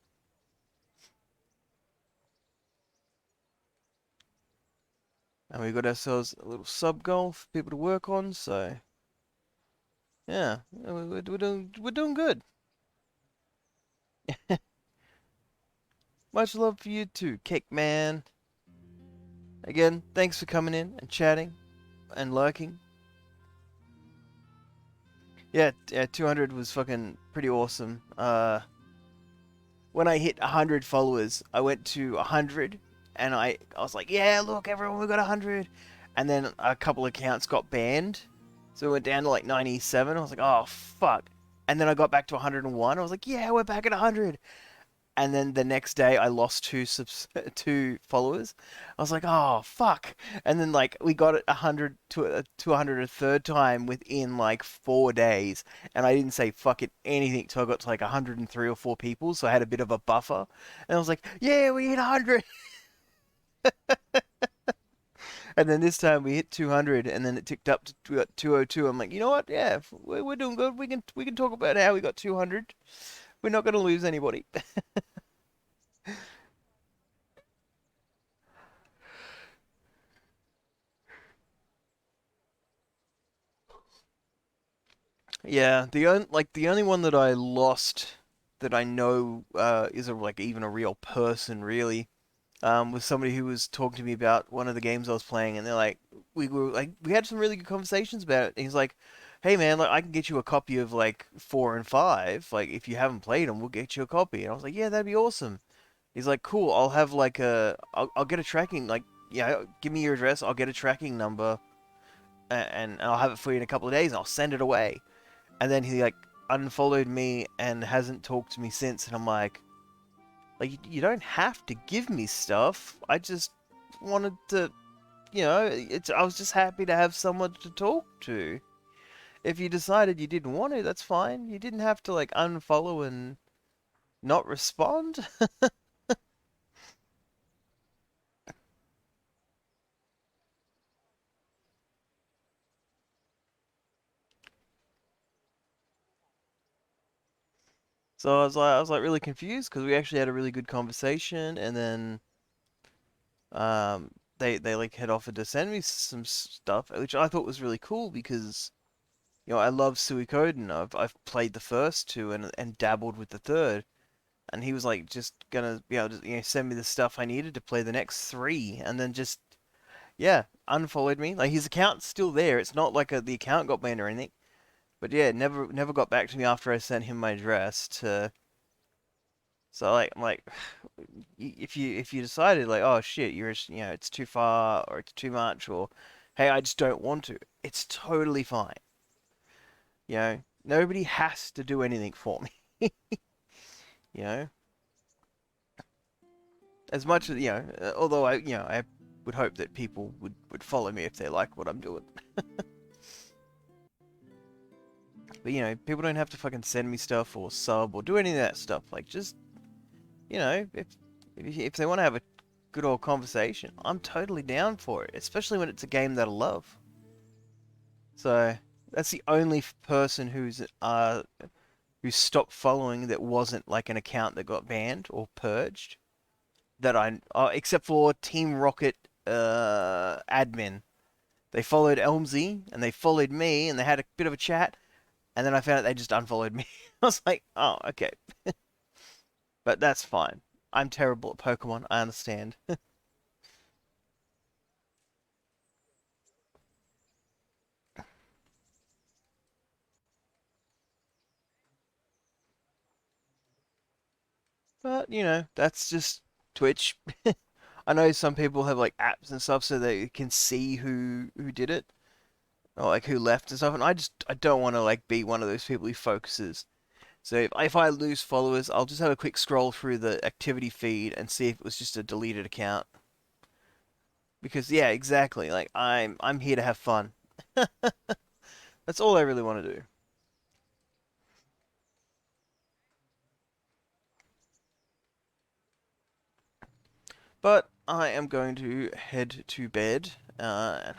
And we got ourselves a little sub goal for people to work on, so yeah, we're doing good. Much love for you too, Cake Man. Again, thanks for coming in and chatting and lurking. Yeah, 200 was fucking pretty awesome. When I hit 100 followers, I went to 100, and I was like, yeah, look, everyone, we got 100. And then a couple accounts got banned, so we went down to like 97. I was like, oh, fuck. And then I got back to 101. I was like, yeah, we're back at 100. And then the next day I lost two followers. I was like, oh fuck. And then like we got it 100 to 100 a third time within like 4 days, and I didn't say fucking anything till I got to like 103 or 4 people, so I had a bit of a buffer. And I was like, yeah, we hit 100. And then this time we hit 200, and then it ticked up to we got 202. I'm like, you know what? Yeah, we're doing good. We can talk about how we got 200. We're not going to lose anybody. Yeah, the only one that I lost that I know is even a real person really was somebody who was talking to me about one of the games I was playing, and they're like, we had some really good conversations about it. And he's like, hey man, like I can get you a copy of like 4 and 5, like if you haven't played them, we'll get you a copy. And I was like, yeah, that'd be awesome. He's like, cool, I'll have I'll get a tracking, like, yeah, give me your address, I'll get a tracking number, and I'll have it for you in a couple of days, and I'll send it away. And then he like unfollowed me and hasn't talked to me since, and I'm like you don't have to give me stuff. I just wanted to, I was just happy to have someone to talk to. If you decided you didn't want to, that's fine. You didn't have to like unfollow and not respond. So I was like really confused because we actually had a really good conversation, and then um they like had offered to send me some stuff, which I thought was really cool because I love Suikoden. I've played the first two and dabbled with the third, and he was like just gonna be able to send me the stuff I needed to play the next three, and then just yeah unfollowed me. Like his account's still there. It's not like the account got banned or anything, but yeah, never got back to me after I sent him my address to. So like I'm like, if you decided like, oh shit, it's too far or it's too much, or hey, I just don't want to, it's totally fine. Nobody has to do anything for me. you know, as much as although I would hope that people would follow me if they like what I'm doing. But people don't have to fucking send me stuff or sub or do any of that stuff. Like just if they want to have a good old conversation, I'm totally down for it. Especially when it's a game that I love. So that's the only person who stopped following that wasn't like an account that got banned or purged. That except for Team Rocket admin. They followed Elmsy and they followed me and they had a bit of a chat, and then I found out they just unfollowed me. I was like, oh, okay. But that's fine. I'm terrible at Pokemon, I understand. But, that's just Twitch. I know some people have like apps and stuff so they can see who did it or like who left and stuff, and I don't want to like be one of those people who focuses. So if I lose followers, I'll just have a quick scroll through the activity feed and see if it was just a deleted account. Because yeah, exactly. Like I'm here to have fun. That's all I really want to do. But I am going to head to bed. And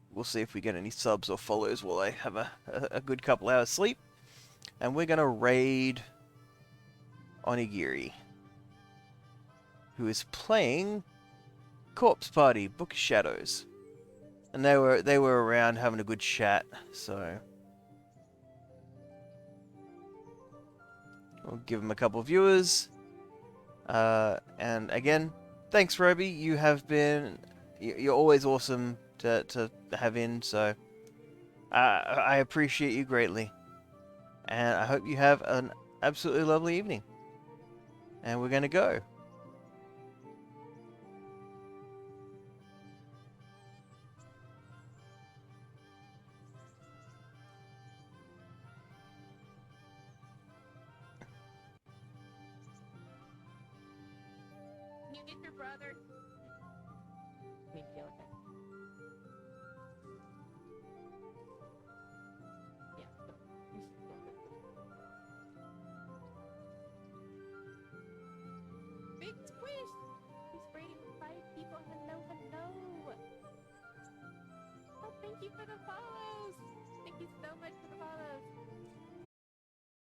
we'll see if we get any subs or follows while I have a good couple hours sleep. And we're gonna raid Onigiri, who is playing Corpse Party, Book of Shadows. And they were around having a good chat, so we'll give them a couple of viewers. And again, thanks Roby, you're always awesome to have in, so I appreciate you greatly. And I hope you have an absolutely lovely evening. And we're gonna go. You get your brother. Me feel okay. Yeah. Big squish! He's rating 5 people. Hello, hello! Oh, thank you for the follows! Thank you so much for the follows!